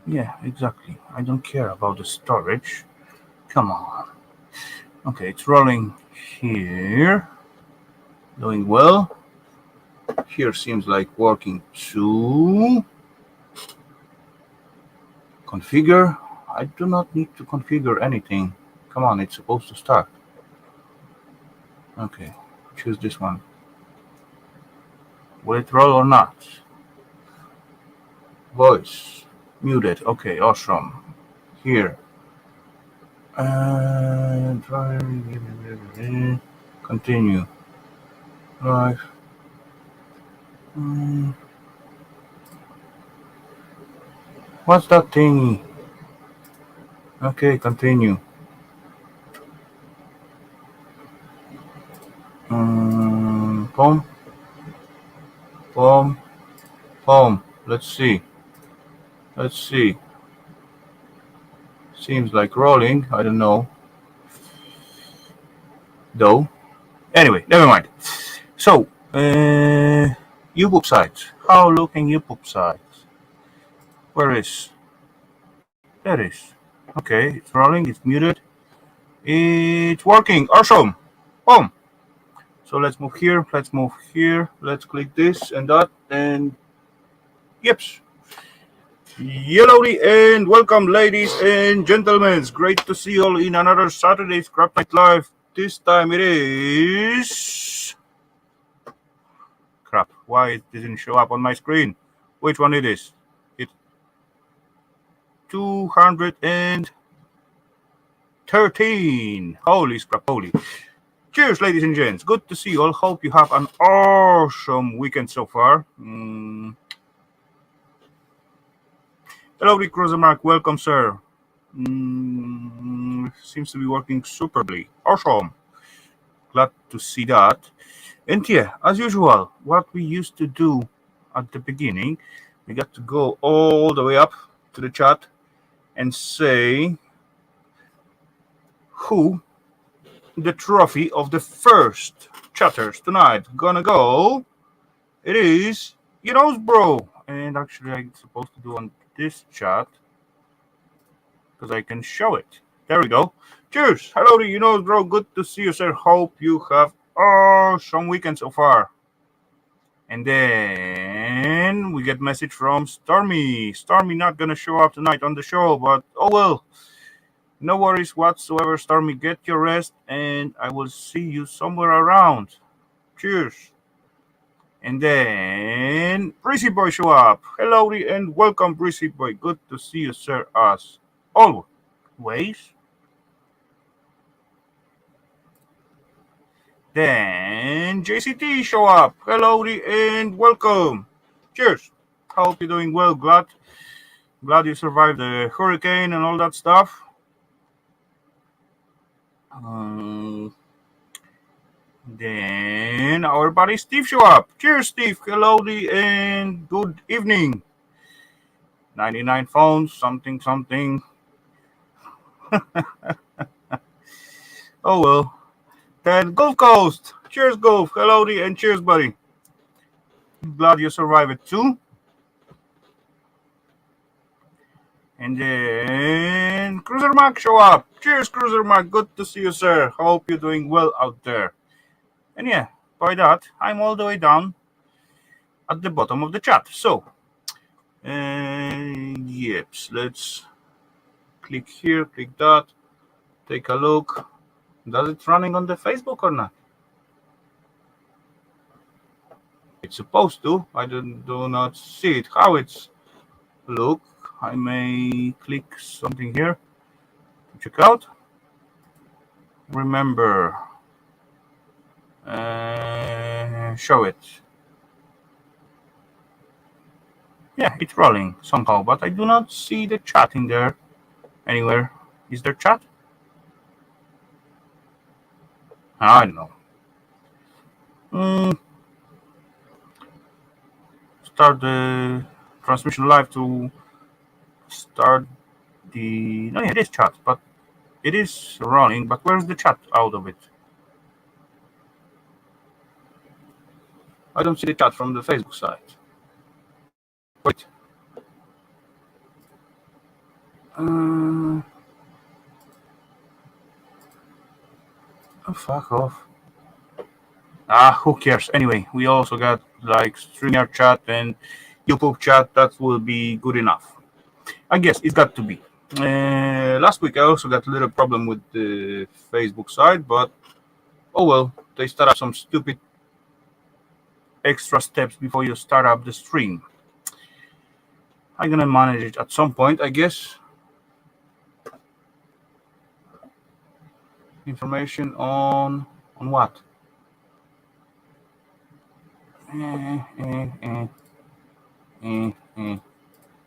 Yeah, exactly. I don't care about the storage. Come on. Okay, it's rolling here. Doing well. Here seems like working too. Configure. I do not need to configure anything. Come on, it's supposed to start. Okay, choose this one. Will it roll or not? Voice. Muted. Okay, awesome. Here. And continue. Live. Mm, what's that thingy? Okay, continue. Home, home, home. Let's see. Let's see. Seems like rolling. I don't know. Though. Anyway, never mind. So, YouTube sites. How looking YouTube sites? Where is? There is. Okay, it's rolling. It's muted. It's working. Awesome. Home. So let's move here. Let's move here. Let's click this and that and yips. Hellowdy and welcome, ladies and gentlemen. It's great to see you all in another Saturday Scrap Night Live. This time it is. Crap, why it didn't show up on my screen? Which one it is? It's 213. Holy scrap, holy. Cheers, ladies and gents. Good to see you all. Hope you have an awesome weekend so far. Hello, Rick Rosenmark. Welcome, sir. Seems to be working superbly. Awesome. Glad to see that. And yeah, as usual, what we used to do at the beginning, we got to go all the way up to the chat and say who the trophy of the first chatters tonight gonna go. It is, bro. And actually, I'm supposed to do on this chat because I can show it. There we go. Cheers. Hello, bro. Good to see you, sir. Hope you have awesome weekend so far. And then we get message from Stormy. Stormy not gonna show up tonight on the show, but oh well. No worries whatsoever, Stormy. Get your rest, and I will see you somewhere around. Cheers. And then Breezy Boy show up. Hello and welcome, Breezy Boy. Good to see you, sir, as always. Then JCT show up. Hello and welcome. Cheers. Hope you're doing well. Glad you survived the hurricane and all that stuff. Then our buddy Steve show up. Cheers, Steve. Hello and good evening. 99 phones, something. Oh well. Then Gulf Coast. Cheers, Gulf. Hello and cheers, buddy. Glad you survived it too. And then Cruiser Mac show up. Cheers, Cruiser Mac. Good to see you, sir. Hope you're doing well out there. And yeah, by that, I'm all the way down at the bottom of the chat. So, yes, let's click here, click that, take a look. Does it running on the Facebook or not? It's supposed to. I do not see it. How it's look. I may click something here to check out. Remember, show it. Yeah, it's rolling somehow, but I do not see the chat in there anywhere. Is there chat? I don't know. Start the transmission live to start the. No, yeah, it is chat, but it is running. But where's the chat out of it? I don't see the chat from the Facebook side. Wait. Oh, fuck off. Who cares? Anyway, we also got like StreamYard chat and YouTube chat. That will be good enough. I guess it's got to be. Last week I also got a little problem with the Facebook side, but oh well, they start up some stupid extra steps before you start up the stream. I'm gonna manage it at some point, I guess. Information on what? Eh, eh, eh, eh, eh,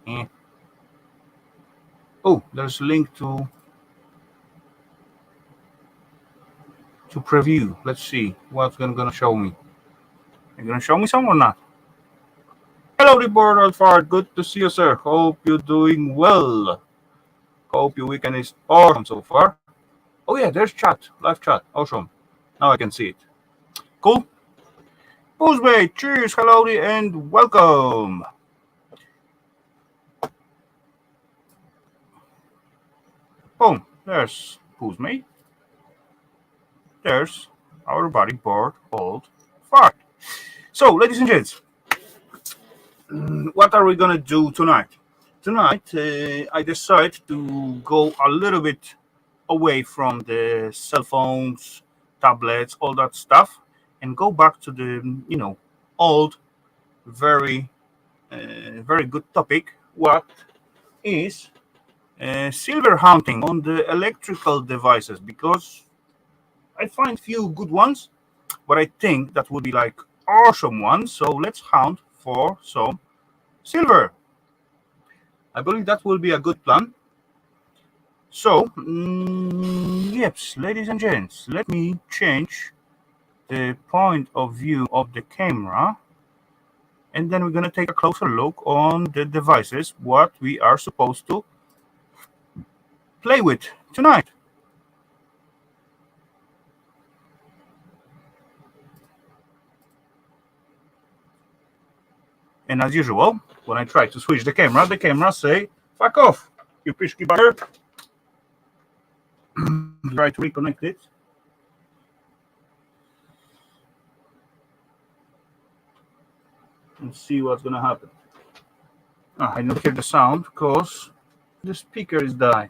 eh. Oh, there's a link to preview. Let's see what's gonna show me. You're gonna show me some or not? Hello, board Alfred. Good to see you, sir. Hope you're doing well. Hope your weekend is awesome so far. Oh yeah, there's chat, live chat. Awesome. Now I can see it. Cool. Boozmate, cheers, Hellowdy, and welcome. Boom. There's Boozmate. There's our buddy board old fart. So, ladies and gents, what are we gonna do tonight? Tonight, I decide to go a little bit away from the cell phones, tablets, all that stuff, and go back to the old, very very good topic. What is silver hunting on the electrical devices? Because I find few good ones, but I think that would be like awesome ones. So let's hunt for some silver. I believe that will be a good plan. So, yes, ladies and gents, let me change the point of view of the camera, and then we're going to take a closer look on the devices, what we are supposed to play with tonight. And as usual, when I try to switch the camera say, fuck off, you pishki bugger. Try to reconnect it. And see what's gonna happen. I don't hear the sound because the speaker is died.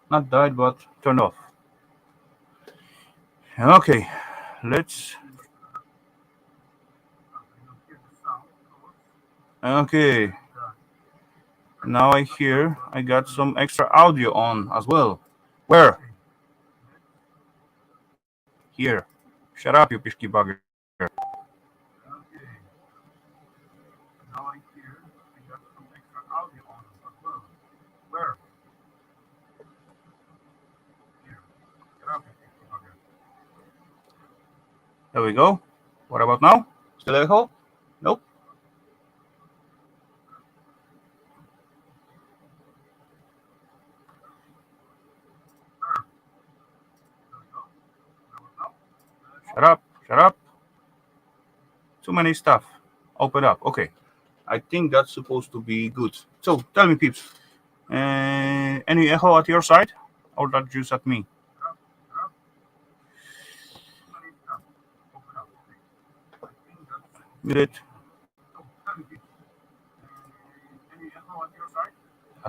Not died, but turned off. Okay, let's. Okay. Now I got some extra audio on as well. Where? Here. Shut up, you pishki bugger. Now I got some extra audio on as well. Where? Here. Shut up, you pishki bugger. There we go. What about now? Still echo? Nope. Shut up. Too many stuff. Open up. Okay. I think that's supposed to be good. So tell me, peeps, any echo at your side, or that just at me? Muted.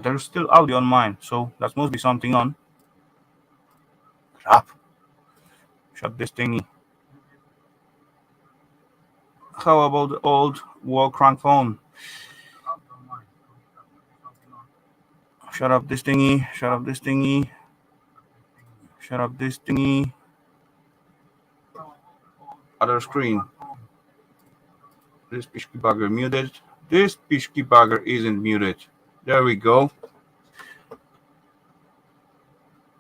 There's still audio on mine, so that must be something on. Crap. Shut this thingy. How about the old wall crank phone? Shut up this thingy. Shut up this thingy. Shut up this thingy. Other screen. This pishki bugger muted. This pishki bugger isn't muted. There we go.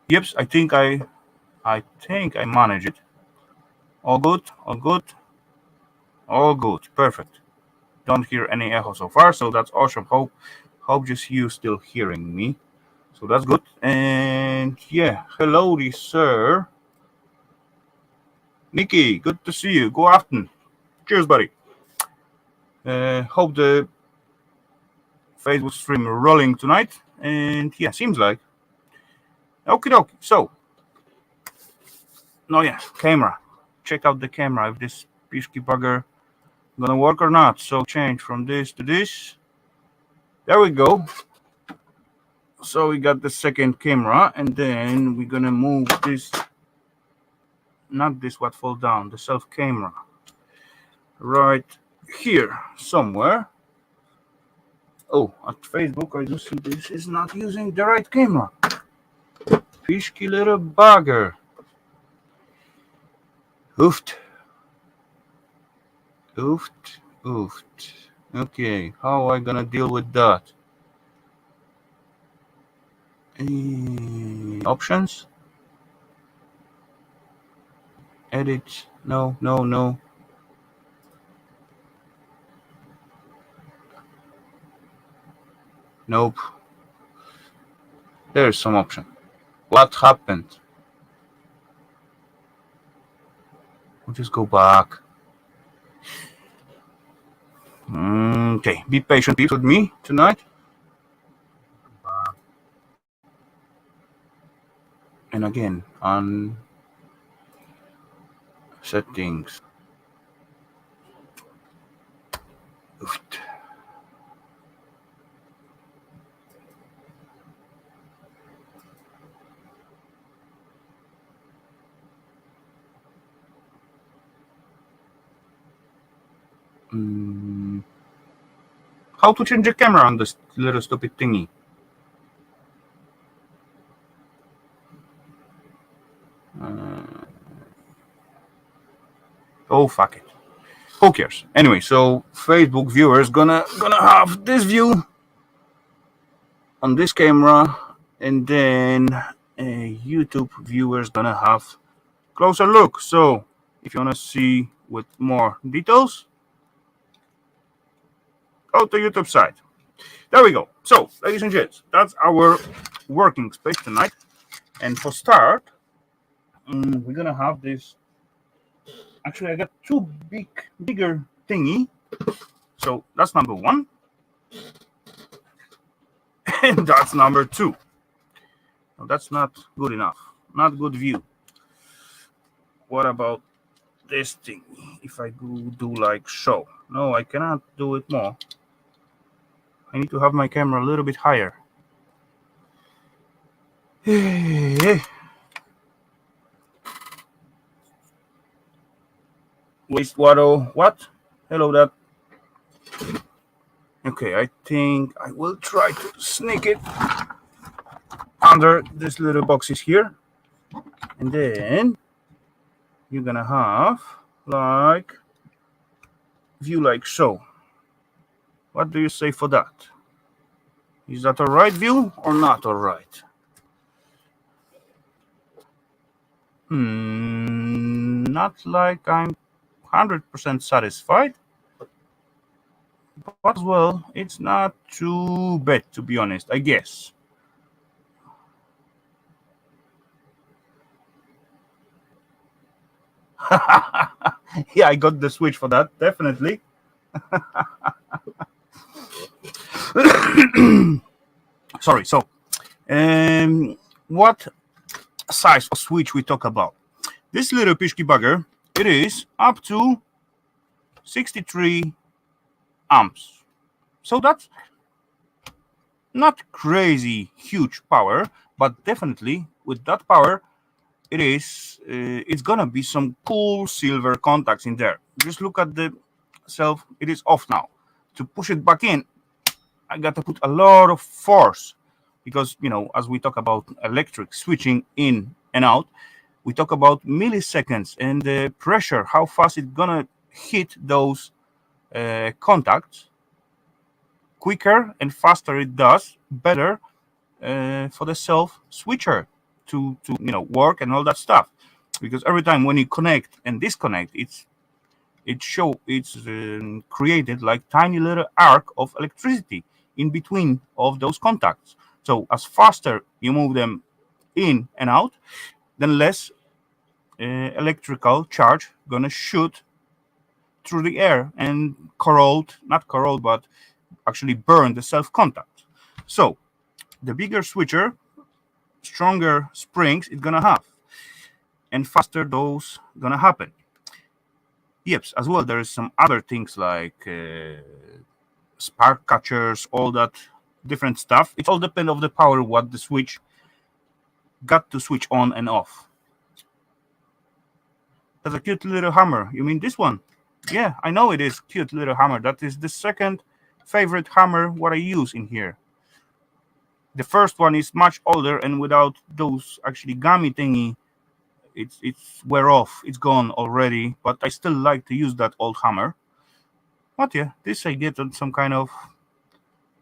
Yep, I think I managed it. All good, all good, all good, perfect. Don't hear any echo so far, so that's awesome. Hope just you still hearing me. So that's good. And yeah, hello, sir. Nikki, good to see you. Go afternoon. Cheers, buddy. Hope the Facebook stream rolling tonight. And yeah, seems like. Okie dokie. So, no, yeah, camera. Check out the camera if this Pishki bugger gonna work or not. So change from this to this. There we go. So we got the second camera, and then we're gonna move this, not this what fall down, the self camera, right here somewhere. Oh, at Facebook I do see this is not using the right camera. Fishky little bugger. Oofed. Oofed. Oofed. Okay, how am I gonna deal with that? Options? Edit? No, no, no. Nope. There's some option. What happened? We'll just go back. Okay, be patient peeps with me tonight. And again, on settings. Oofed. How to change the camera on this little stupid thingy? Oh fuck it. Who cares? Anyway, so Facebook viewers gonna have this view on this camera, and then YouTube viewers gonna have closer look. So if you wanna see with more details, go to YouTube side. There we go. So, ladies and gents, that's our working space tonight. And for start, we're gonna have this. Actually, I got two bigger thingy. So that's number one, and that's number two. No, that's not good enough. Not good view. What about this thing? If I do like show, no, I cannot do it more. I need to have my camera a little bit higher. Wastewater, what? Hello, that. Okay, I think I will try to sneak it under these little boxes here. And then you're gonna have like view like so. What do you say for that? Is that a right view or not all right? Not like I'm 100% satisfied, but as well, it's not too bad to be honest, I guess. Yeah, I got the switch for that, definitely. Sorry, so what size of switch we talk about? This little Pishki bugger, it is up to 63 amps. So that's not crazy huge power, but definitely with that power, it's gonna be some cool silver contacts in there. Just look at the self, it is off now. To push it back in, I got to put a lot of force because, as we talk about electric switching in and out, we talk about milliseconds and the pressure, how fast it's gonna hit those contacts. Quicker and faster it does, better for the self switcher to work and all that stuff. Because every time when you connect and disconnect, it's created like tiny little arc of electricity in between of those contacts. So as faster you move them in and out, then less electrical charge gonna shoot through the air and not corrode, but actually burn the self contact. So the bigger switcher, stronger springs it's gonna have, and faster those gonna happen. Yep, as well, there's some other things like spark catchers, all that different stuff. It all depends on the power what the switch got to switch on and off. That's a cute little hammer. You mean this one? Yeah, I know it is cute little hammer. That is the second favorite hammer what I use in here. The first one is much older and without those actually gummy thingy, it's wear off. It's gone already, but I still like to use that old hammer. But yeah, this I get on some kind of,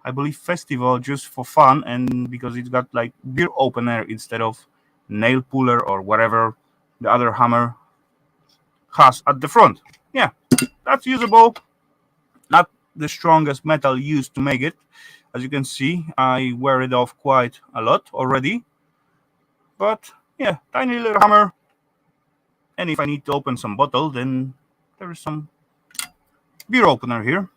I believe, festival just for fun, and because it's got like beer opener instead of nail puller or whatever the other hammer has at the front. Yeah, that's usable. Not the strongest metal used to make it. As you can see, I wear it off quite a lot already. But yeah, tiny little hammer. And if I need to open some bottle, then there is some beer opener here.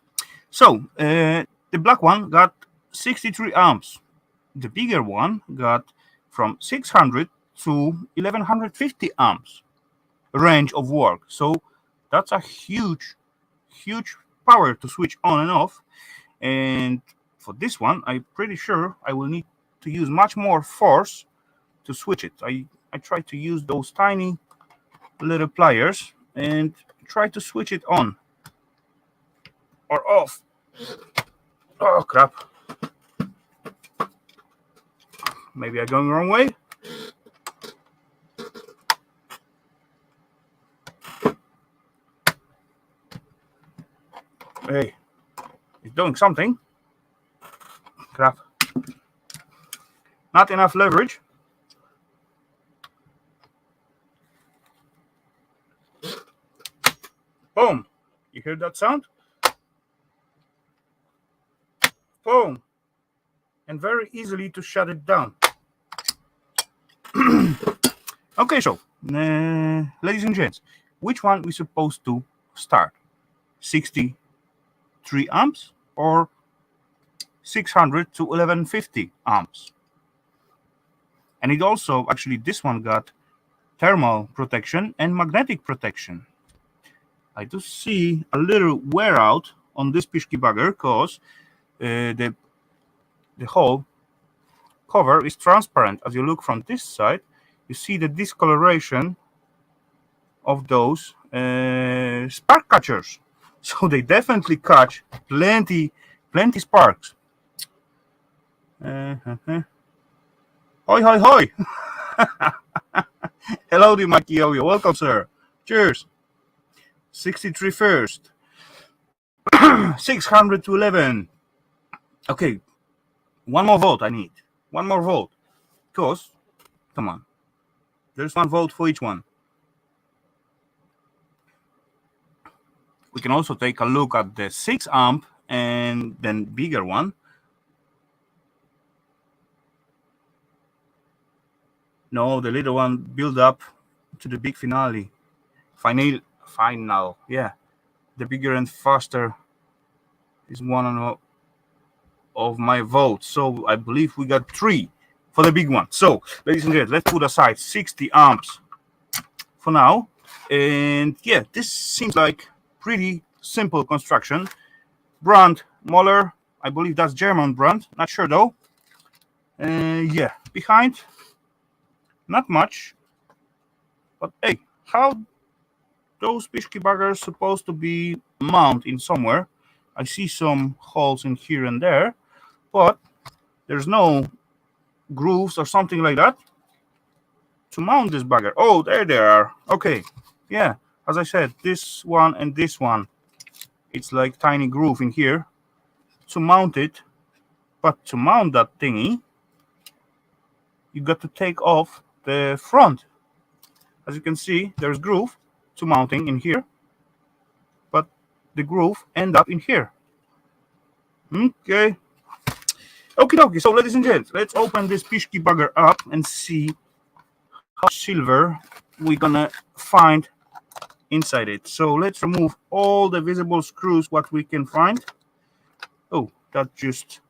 So the black one got 63 amps. The bigger one got from 600 to 1150 amps range of work. So that's a huge power to switch on and off. And for this one, I'm pretty sure I will need to use much more force to switch it. I try to use those tiny little pliers and try to switch it on or off. Oh crap. Maybe I'm going the wrong way. Hey, it's doing something. Crap. Not enough leverage. Boom. You hear that sound? Boom. And very easily to shut it down. Okay, so, ladies and gents, which one we supposed to start? 63 amps or 600 to 1150 amps? And it also, actually, this one got thermal protection and magnetic protection. I do see a little wear out on this pishki bugger because the whole cover is transparent. As you look from this side, you see the discoloration of those spark catchers. So they definitely catch plenty sparks. Hoi, hoi, hoi. Hellowdy, Mikey. Welcome, sir. Cheers. 63 first. 600 to 11. Okay. One more volt I need. One more volt. Because, come on. There's 1 volt for each one. We can also take a look at the 6 amp and then bigger one. No, the little one build up to the big finale. Final, yeah. The bigger and faster is one of my votes. So I believe we got 3 for the big one. So, ladies and gentlemen, let's put aside 60 amps for now. And yeah, this seems like pretty simple construction. Brand Moller, I believe that's German brand. Not sure though. Yeah, behind, not much. But hey, how those pishki buggers supposed to be mounted in somewhere? I see some holes in here and there, but there's no grooves or something like that to mount this bugger. Oh, there they are. Okay, yeah, as I said, this one and this one, it's like tiny groove in here to mount it. But to mount that thingy, you got to take off the front. As you can see, there's groove to mounting in here, but the groove end up in here. Okay. Okie dokie. So, ladies and gents, let's open this pishki bugger up and see how silver we're gonna find inside it. So let's remove all the visible screws what we can find. Oh, that's just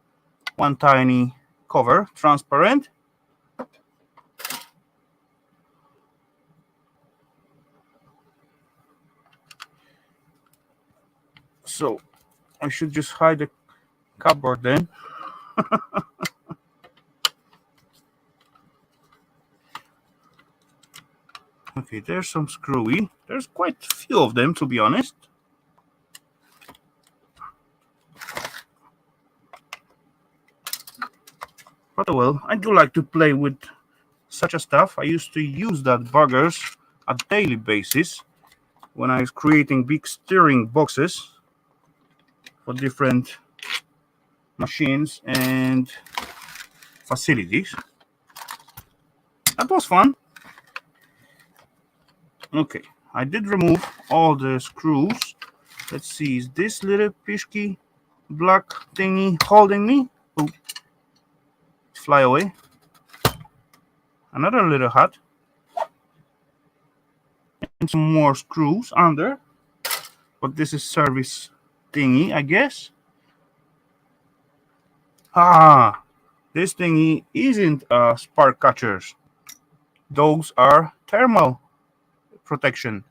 one tiny cover, transparent. So I should just hide the cupboard then. Okay, there's some screwy. There's quite a few of them, to be honest. But well, I do like to play with such a stuff. I used to use that buggers on a daily basis when I was creating big steering boxes for different machines and facilities. That was fun. Okay, I did remove all the screws. Let's see, is this little pishky black thingy holding me? Oh, fly away. Another little hat. And some more screws under. But this is service thingy, I guess. Ah, this thingy isn't spark catchers. Those are thermal protection.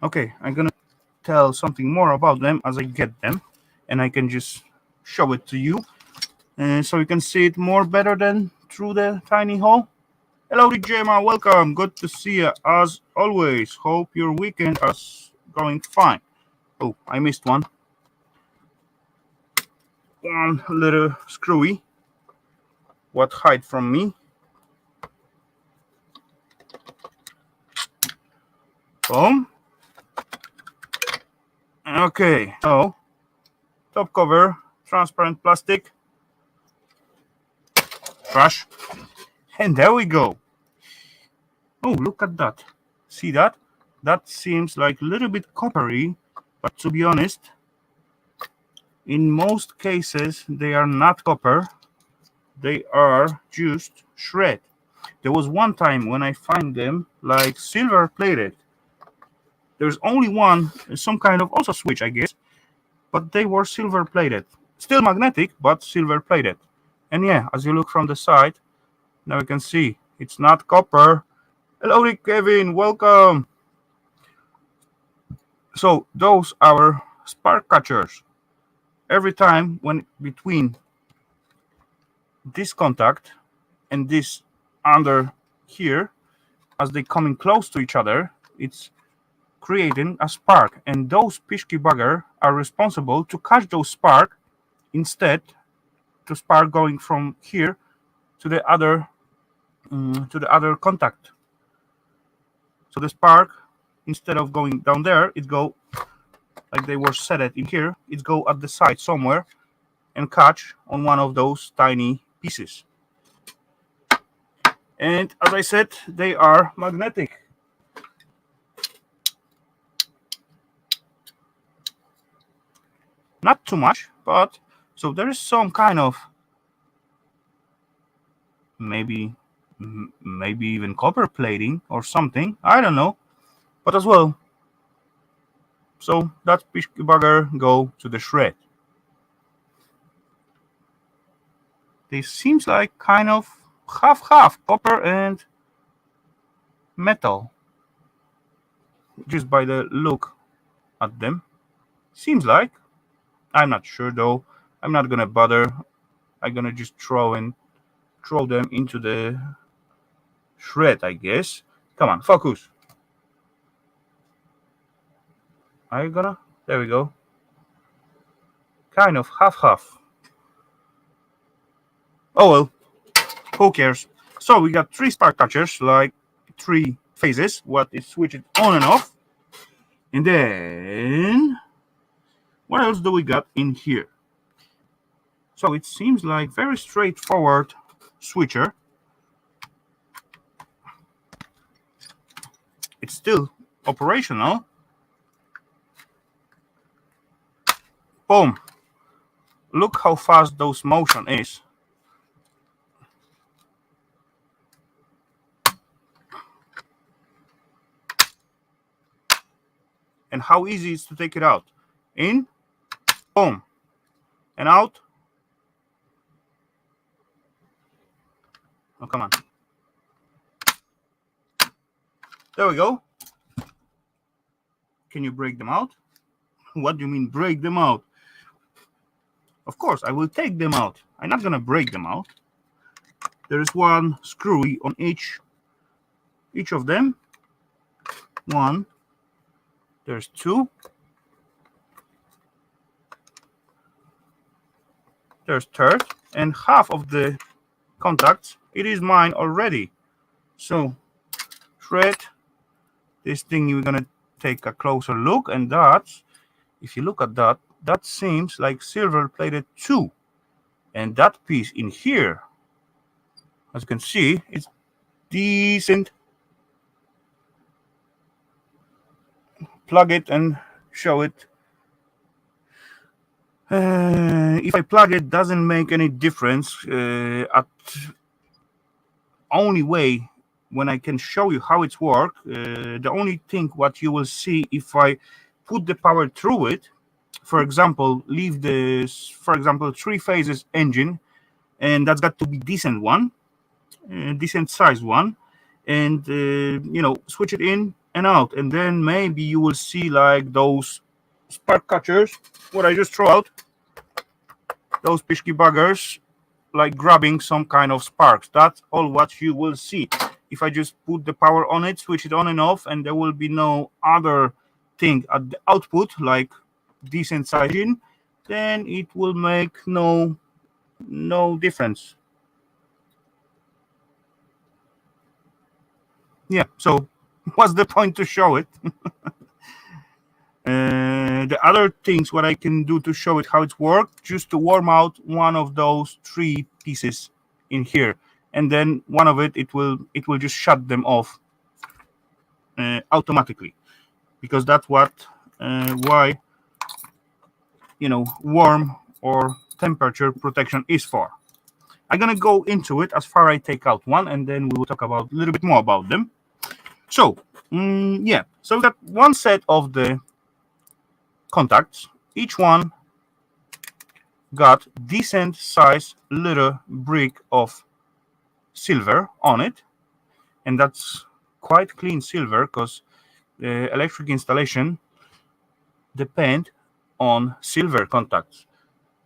Okay, I'm gonna tell something more about them as I get them, and I can just show it to you, so you can see it more better than through the tiny hole. Hello, Gemma. Welcome. Good to see you as always. Hope your weekend is going fine. Oh, I missed one. One little screwy. What hide from me? Boom. Okay, so top cover, transparent plastic, trash, and there we go. Oh, look at that. See that? That seems like a little bit coppery, but to be honest, in most cases they are not copper. They are just shred. There was one time when I find them like silver plated. There's only one, some kind of also switch, I guess, but they were silver plated. Still magnetic, but silver plated. And yeah, as you look from the side, now you can see it's not copper. Hello, Kevin, welcome. So those are spark catchers. Every time when between this contact and this under here, as they coming close to each other, it's creating a spark, and those pishky bugger are responsible to catch those spark instead to spark going from here to the other contact. So the spark, instead of going down there, it go like they were set it in here. It go at the side somewhere and catch on one of those tiny pieces. And as I said, they are magnetic. Not too much, but so there is some kind of maybe even copper plating or something. I don't know, but as well. So that pishky bugger go to the shred. This seems like kind of half copper and metal, just by the look at them. Seems like. I'm not sure though. I'm not gonna bother. I'm gonna just throw them into the shred, I guess. Come on, focus. Are you gonna? There we go. Kind of half. Oh well, who cares? So we got 3 spark catchers, like 3 phases. What is switched on and off. And then what else do we got in here? So it seems like very straightforward switcher. It's still operational. Boom. Look how fast those motion is. And how easy it is to take it out. In, boom, and out. Oh, come on. There we go. Can you break them out? What do you mean break them out? Of course, I will take them out. I'm not gonna break them out. There's one screw on each of them. One. There's two. There's third. And half of the contacts, it is mine already. So, thread this thing, we're gonna take a closer look, and that's, if you look at that, that seems like silver plated too. And that piece in here, as you can see, it's decent. Plug it and show it. If I plug it, doesn't make any difference. At only way when I can show you how it's work, the only thing what you will see if I put the power through it, for example, leave this, for example, 3 phases engine, and that's got to be decent one, decent size one, and you know, switch it in and out, and then maybe you will see like those spark catchers, what I just throw out, those pishki buggers, like grabbing some kind of sparks. That's all what you will see. If I just put the power on it, switch it on and off, and there will be no other thing at the output, like decent sizing, then it will make no difference. Yeah, so what's the point to show it? The other things what I can do to show it how it's worked, just to warm out one of those 3 pieces in here, and then one of it will just shut them off automatically, because that's what why, you know, warm or temperature protection is for. I'm gonna go into it as far as I take out one, and then we will talk about a little bit more about them. So yeah, so we got one set of the contacts. Each one got decent size little brick of silver on it, and that's quite clean silver, because the electric installation depend on silver contacts.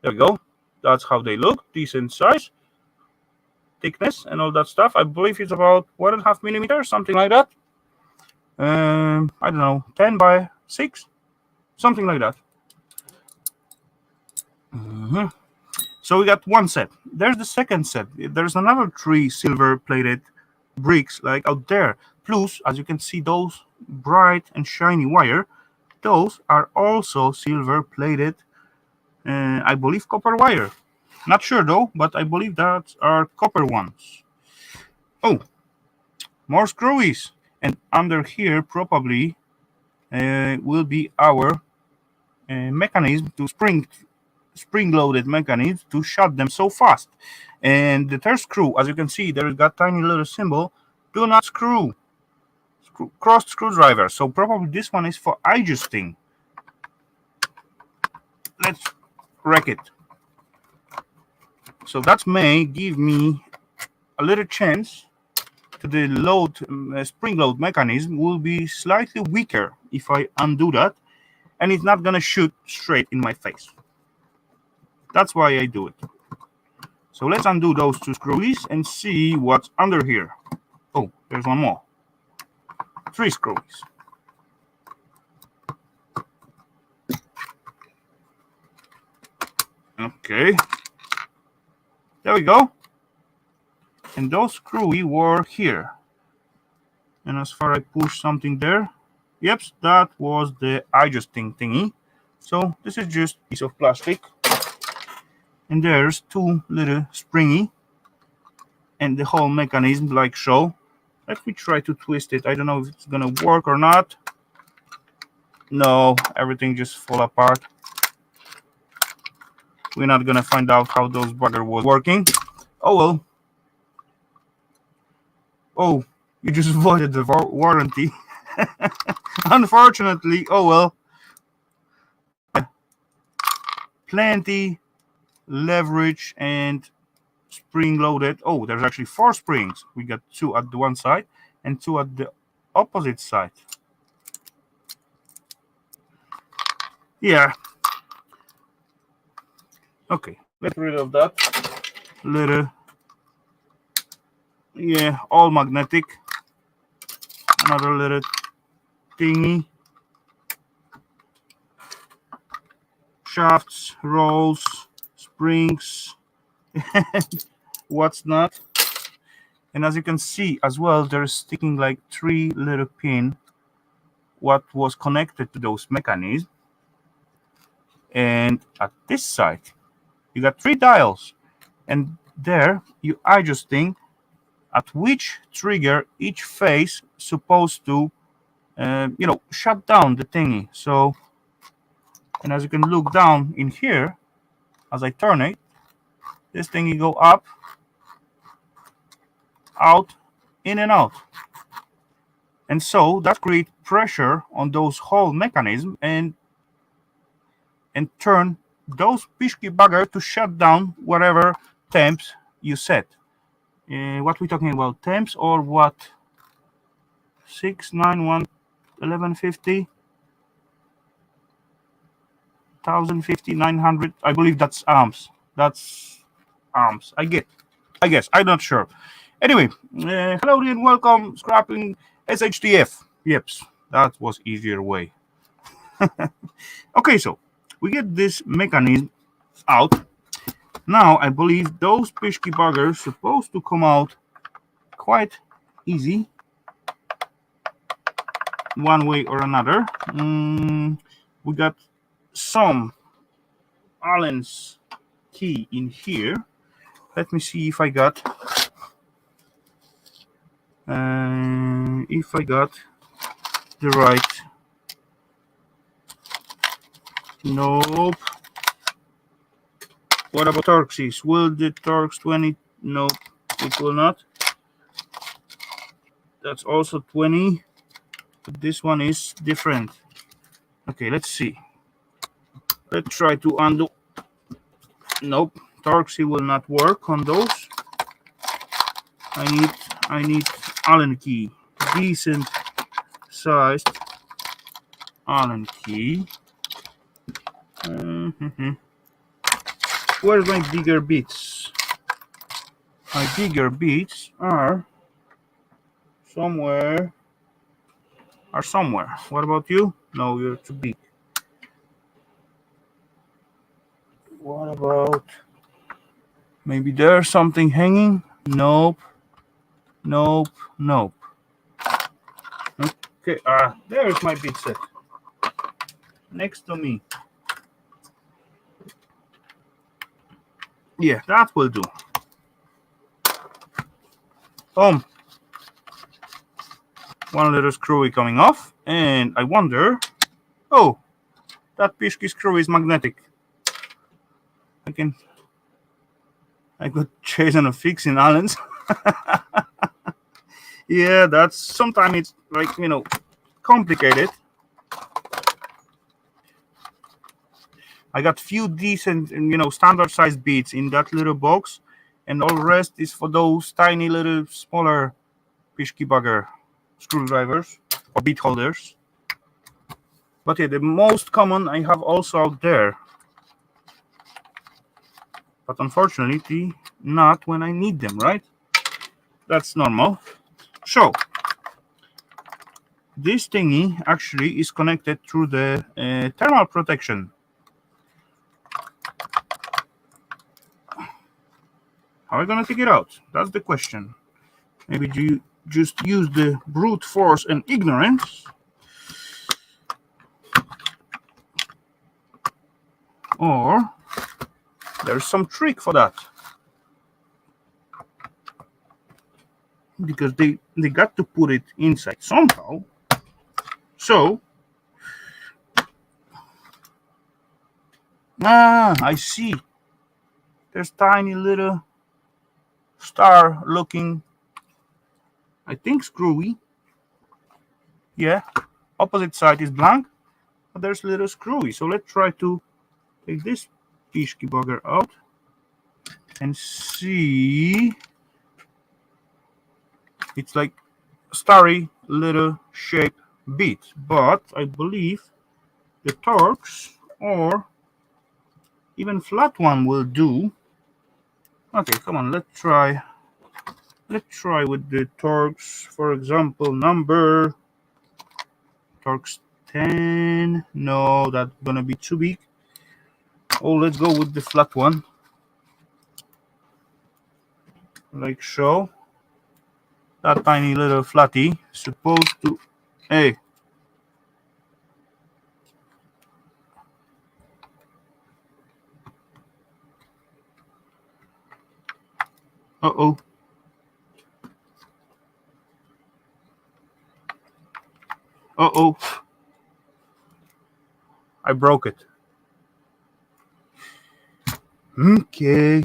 There we go. That's how they look. Decent size, thickness, and all that stuff. I believe it's about 1.5 millimeters, something like that. I don't know, 10 by 6, something like that. So we got one set. There's the second set. There's another 3 silver plated bricks like out there. Plus, as you can see, those bright and shiny wire, those are also silver plated. I believe copper wire. Not sure though, but I believe that are copper ones. Oh, more screwies. And under here probably will be our mechanism to spring-loaded mechanism to shut them so fast. And the third screw, as you can see, there is got tiny little symbol. Do not screw. Crossed screwdriver. So probably this one is for adjusting. Let's wreck it. So that may give me a little chance to the load spring load mechanism will be slightly weaker if I undo that, and it's not gonna shoot straight in my face. That's why I do it. So let's undo those 2 screwies and see what's under here. Oh, there's one more. 3 screwies. Okay. There we go. And those screwy were here. And as far as I push something there, yep, that was the adjusting thingy. So this is just a piece of plastic. And there's 2 little springy. And the whole mechanism like so. Let me try to twist it. I don't know if it's gonna work or not. No, everything just fall apart. We're not gonna find out how those bugger was working. Oh well. Oh, you just voided the warranty. Unfortunately, oh well. Plenty leverage and spring loaded. Oh, there's actually 4 springs. We got 2 at the one side and 2 at the opposite side. Yeah. Okay, let's get rid of that little. Yeah, all magnetic. Another little thingy. Shafts, rolls, springs, what's not. And as you can see as well, there's sticking like 3 little pin what was connected to those mechanisms. And at this side, you got 3 dials. And there you adjusting at which trigger each phase supposed to, shut down the thingy. So, and as you can look down in here, as I turn it, this thingy go up, out, in and out. And so that creates pressure on those whole mechanism and turn those pishki bugger to shut down whatever temps you set. What we talking about, temps or what? 6, 9, 1, 1150, 1050, 900. I believe that's amps. That's amps. I guess. I'm not sure. Anyway, hello and welcome, scrapping SHTF. Yep, that was easier way. Okay, so we get this mechanism out. Now I believe those pishki buggers supposed to come out quite easy, one way or another. We got some Allen's key in here. Let me see if I got the right. Nope. What about Torxes? Will the Torx 20? Nope, it will not. That's also 20. But this one is different. Okay, let's see. Let's try to undo. Nope, Torxes will not work on those. I need Allen key. Decent sized Allen key. Where's my bigger bits? My bigger bits are somewhere. What about you? No, you're too big. What about maybe there's something hanging? Nope. Okay, there's my bit set. Next to me. Yeah, that will do. One little screwy coming off, and I wonder. Oh, that pishki screw is magnetic. I could chase and fix in Allen's. Yeah, that's sometimes it's like complicated. I got few decent, standard size beads in that little box, and all the rest is for those tiny little smaller pishki bugger screwdrivers or bead holders. But yeah, the most common I have also out there. But unfortunately, not when I need them, right? That's normal. So, this thingy actually is connected through the thermal protection. How are we going to take it out? That's the question. Maybe you just use the brute force and ignorance. Or there's some trick for that. Because they got to put it inside somehow. So, I see. There's tiny little star looking, I think, screwy. Yeah, opposite side is blank, but there's a little screwy. So let's try to take this pishki bugger out. and see. It's like starry little shape bit, but I believe the Torx or even flat one will do. Okay, come on, let's try with the Torx, for example, number Torx 10. No, that's gonna be too big. Oh, let's go with the flat one, like so. That tiny little flatty supposed to, hey, uh-oh, uh-oh, I broke it. Okay,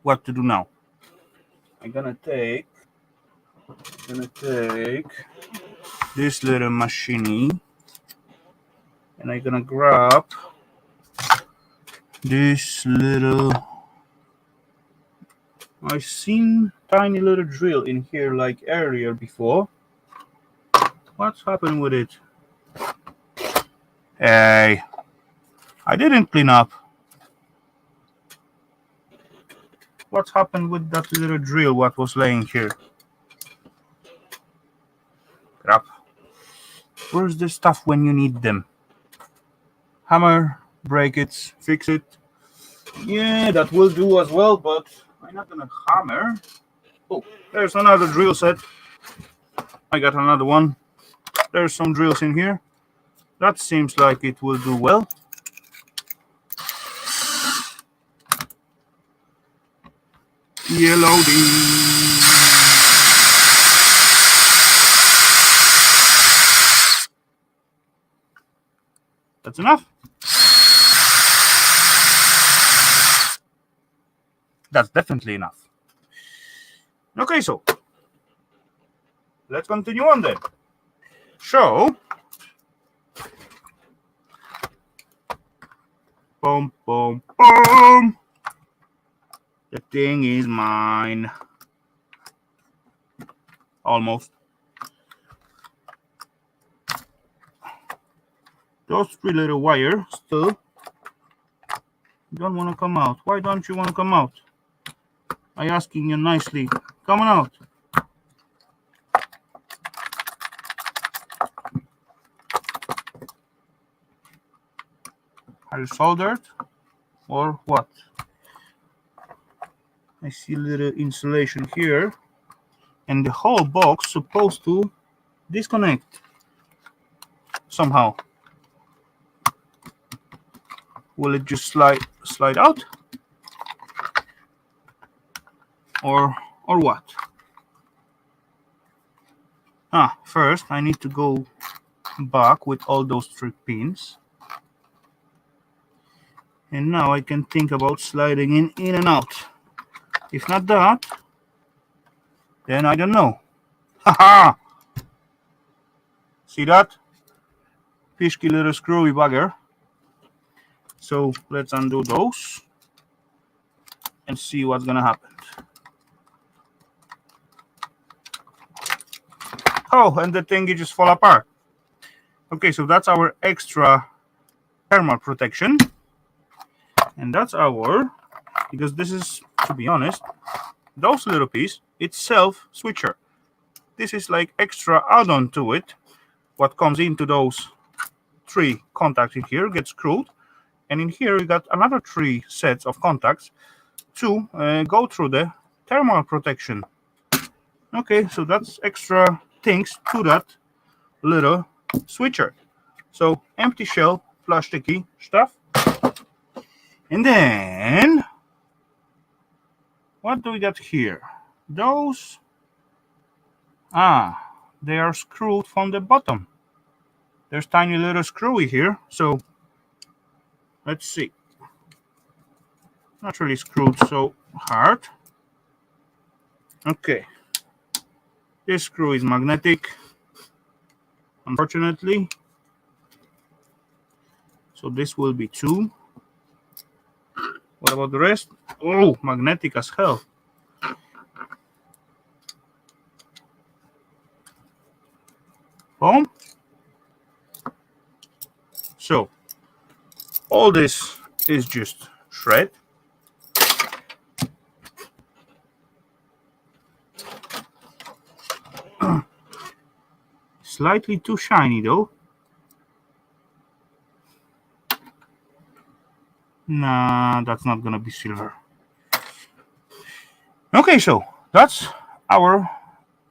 what to do now? I'm gonna take this little machine and I'm gonna grab this little, I've seen tiny little drill in here like earlier before. What's happened with it? Hey, I didn't clean up. What's happened with that little drill what was laying here? Crap. Where's the stuff when you need them? Hammer, break it, fix it. Yeah, that will do as well, but I'm not gonna hammer. Oh, there's another drill set. I got another one. There's some drills in here. That seems like it will do well. Hellowdy. That's enough. That's definitely enough. Okay, so let's continue on then. So, boom, boom, boom. The thing is mine. Almost. Those three little wires still don't want to come out. Why don't you want to come out? I'm asking you nicely. Come on out. Are you soldered or what? I see a little insulation here, and the whole box supposed to disconnect somehow. Will it just slide out, or what? First I need to go back with all those 3 pins, and now I can think about sliding in and out. If not that, then I don't know. Haha! See that? Pisky little screwy bugger. So let's undo those and see what's gonna happen. Oh, and the thingy just fall apart. Okay, so that's our extra thermal protection. And that's our, because this is, to be honest, those little piece, it's self-switcher. This is like extra add-on to it. What comes into those 3 contacts in here gets screwed. And in here we got another 3 sets of contacts to go through the thermal protection. Okay, so that's extra things to that little switcher. So empty shell, plasticky stuff. And then what do we got here? Those, they are screwed from the bottom. There's tiny little screwy here. So let's see. Not really screwed so hard. Okay. This screw is magnetic, unfortunately. So this will be 2. What about the rest? Oh, magnetic as hell. Boom. So all this is just shred. Slightly too shiny though. Nah, that's not gonna be silver. Okay, so that's our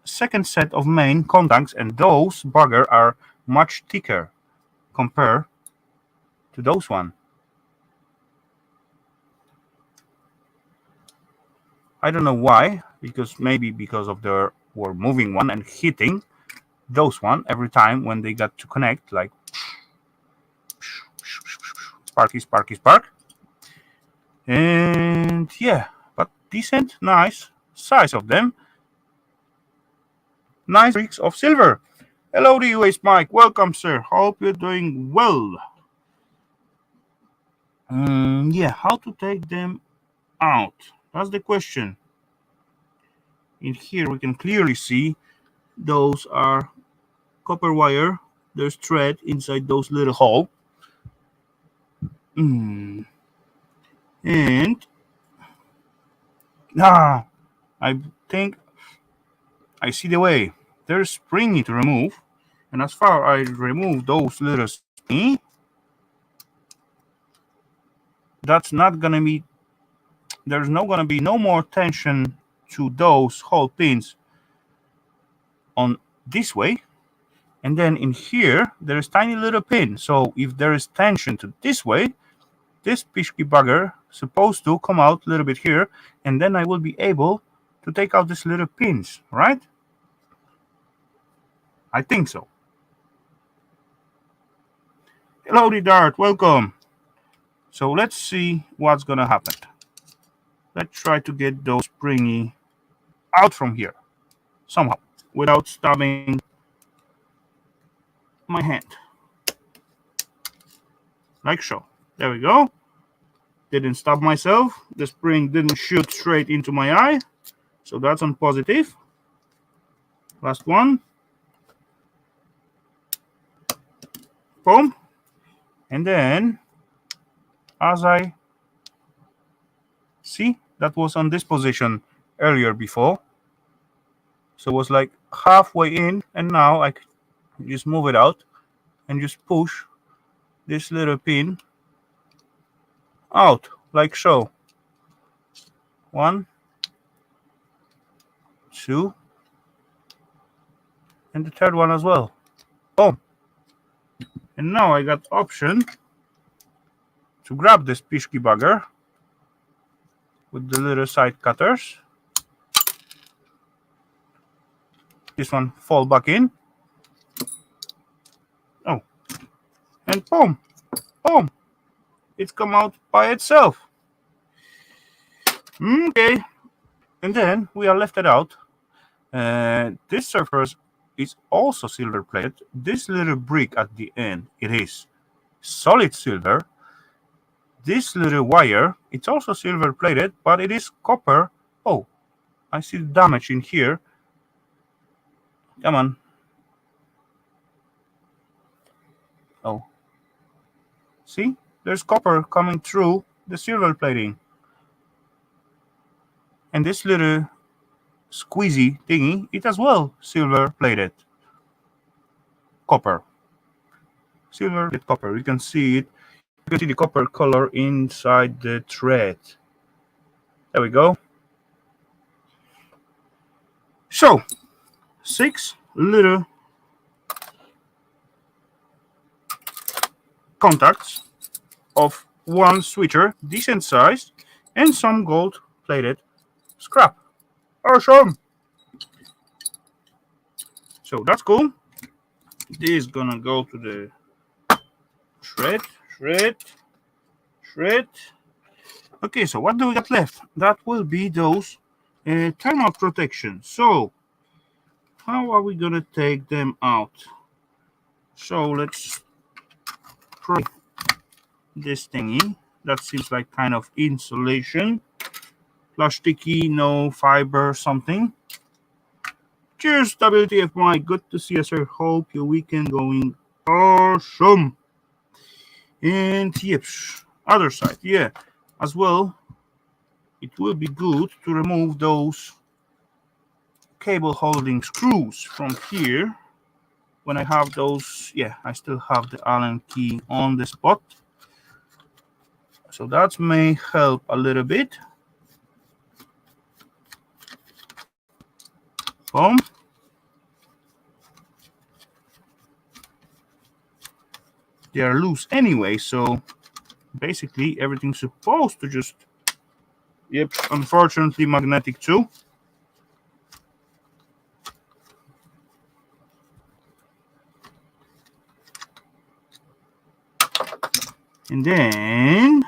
second set of main contacts, and those bugger are much thicker compared to those one. I don't know why, because maybe because of the were moving one and hitting those one every time when they got to connect, like sparky, sparky, spark. And yeah, but decent, nice size of them. Nice streaks of silver. Hello to you, Ace Mike. Welcome, sir. Hope you're doing well. Yeah, how to take them out? That's the question. In here, we can clearly see those are copper wire. There's thread inside those little hole. And I think I see the way. There's springy to remove, and as far as I remove those little springy, that's not gonna be. There's not gonna be no more tension to those whole pins on this way. And then in here, there is tiny little pin. So if there is tension to this way, this pisky bugger supposed to come out a little bit here, and then I will be able to take out these little pins, right? I think so. Hello, Dart, welcome. So let's see what's gonna happen. Let's try to get those springy out from here somehow without stabbing my hand. Like so. There we go. Didn't stab myself. The spring didn't shoot straight into my eye. So that's on positive. Last one. Boom. And then, as I see, that was on this position earlier before. So it was like halfway in, and now I can just move it out and just push this little pin out, like so. 1, 2, and the third one as well. Boom. And now I got option to grab this pishki bugger with the little side cutters. This one fall back in. Oh, and boom, boom, it's come out by itself. Okay, and then we are left it out. This surface is also silver plated. This little brick at the end, it is solid silver. This little wire, it's also silver plated, but it is copper. Oh, I see the damage in here. Come on. Oh, see, there's copper coming through the silver plating. And this little squeezy thingy, it as well silver plated. Copper. Silver plated copper. You can see it. You can see the copper color inside the thread. There we go. So, 6 little contacts of one switcher, decent size, and some gold plated scrap. Awesome! So that's cool. This is gonna go to the shred. Okay, so what do we got left? That will be those thermal protection. So how are we gonna take them out? So let's pry this thingy That seems like kind of insulation. Plasticky, no fiber, something. Cheers, WTF, good to see you, sir. Hope your weekend going awesome. And yep, other side, yeah, as well. It will be good to remove those cable holding screws from here. When I have those, yeah, I still have the Allen key on the spot. So that may help a little bit. Boom. They are loose anyway, so basically everything's supposed to just, yep, unfortunately magnetic too. And then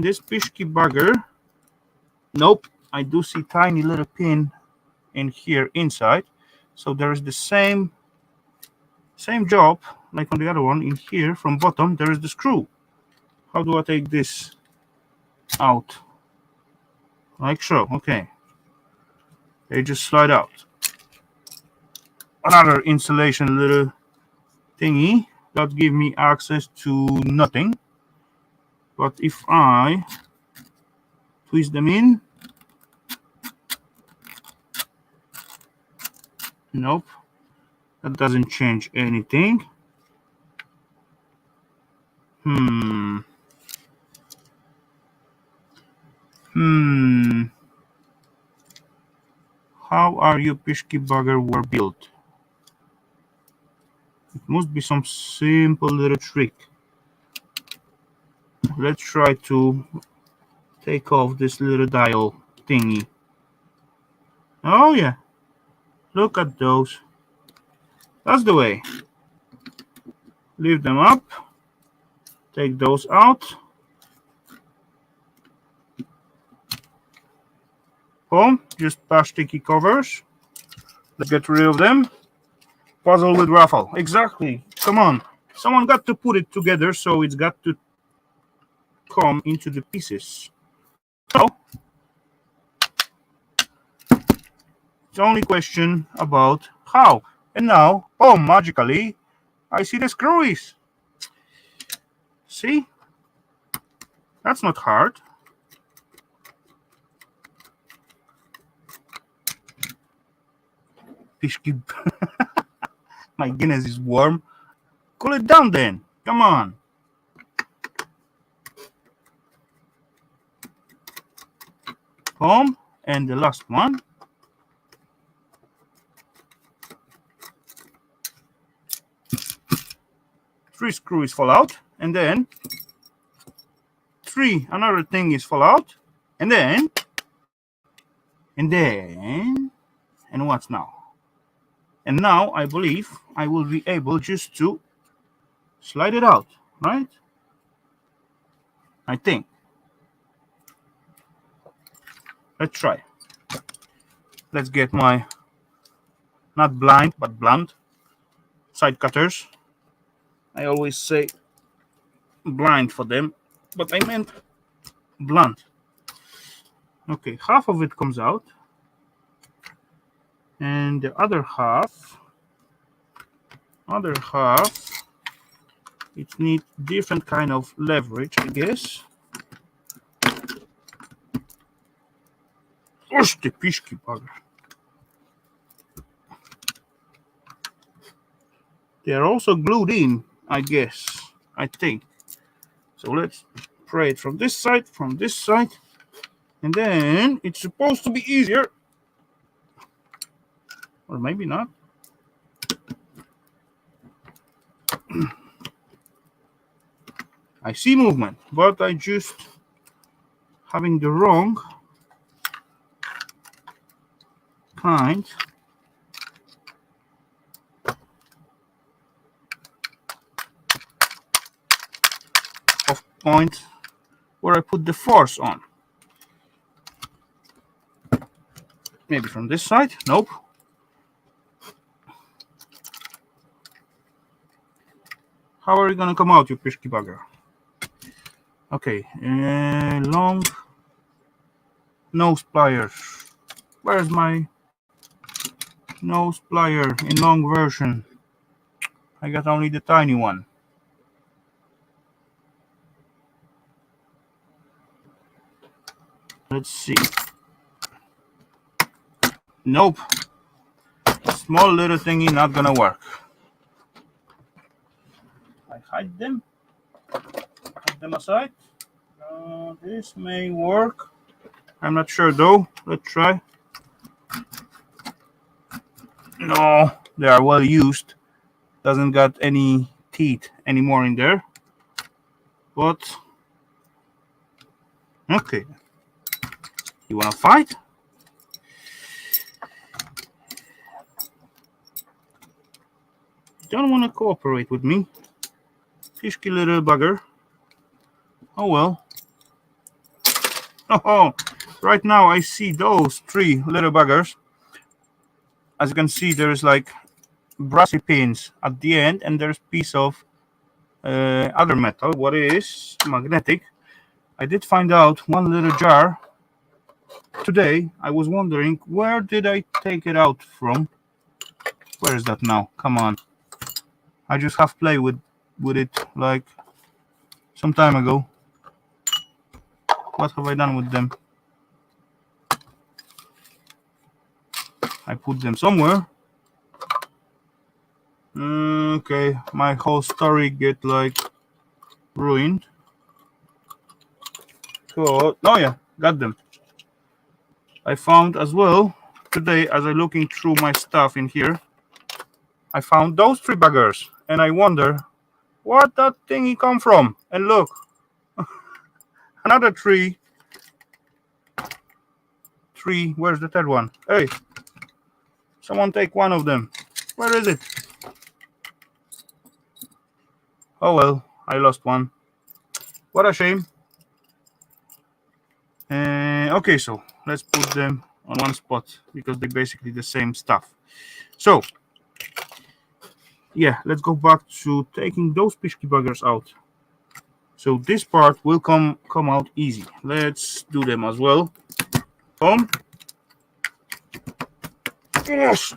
this pishki bugger, nope, I do see tiny little pin in here inside. So there is the same job like on the other one. In here from bottom there is the screw. How do I take this out? Like so, okay. They just slide out. Another insulation little thingy that give me access to nothing. But if I twist them in, nope, that doesn't change anything. How are you pishki bugger were built? It must be some simple little trick. Let's try to take off this little dial thingy. Oh yeah, look at those. That's the way. Leave them up. Take those out. Boom, just plasticky covers. Let's get rid of them. Puzzle with Rafal. Exactly. Come on. Someone got to put it together, so it's got to come into the pieces. So it's only question about how. And now, oh, magically, I see the screwies. See? That's not hard. Pishki. My Guinness is warm. Cool it down then. Come on. Boom. And the last one. Three screws fall out. And then another thing is fall out. And then. And what's now? And now I believe I will be able just to slide it out, right? I think. Let's try. Let's get my, not blind, but blunt side cutters. I always say blind for them, but I meant blunt. Okay, half of it comes out. And the other half, it needs different kind of leverage, I guess. Osh, the pishki bugger. They're also glued in, I guess, I think. So let's pray it from this side, and then it's supposed to be easier. Or maybe not. I see movement, but I just having the wrong kind of point where I put the force on. Maybe from this side? Nope. How are you gonna come out, you pishki bugger? Okay, long nose pliers. Where's my nose plier in long version? I got only the tiny one. Let's see. Nope. Small little thingy not gonna work. I hide them. Put them aside. This may work. I'm not sure though. Let's try. No, they are well used. Doesn't got any teeth anymore in there. But okay. You wanna fight? Don't wanna cooperate with me. Fishky little bugger. Oh well. Oh, right now I see those 3 little buggers. As you can see, there's like brassy pins at the end, and there's piece of other metal. What is magnetic? I did find out one little jar today. I was wondering, where did I take it out from? Where is that now? Come on. I just have played with it like some time ago. What have I done with them? I put them somewhere. Okay, my whole story get like ruined. So, oh yeah, got them. I found as well today, as I looking through my stuff in here, I found those 3 buggers, and I wonder what that thingy come from. And look, another 3. Where's the third one? Hey, someone take one of them. Where is it? Oh well, I lost one. What a shame. Okay, so let's put them on one spot because they're basically the same stuff. So yeah, let's go back to taking those pishki buggers out. So this part will come out easy. Let's do them as well. Boom. Yes.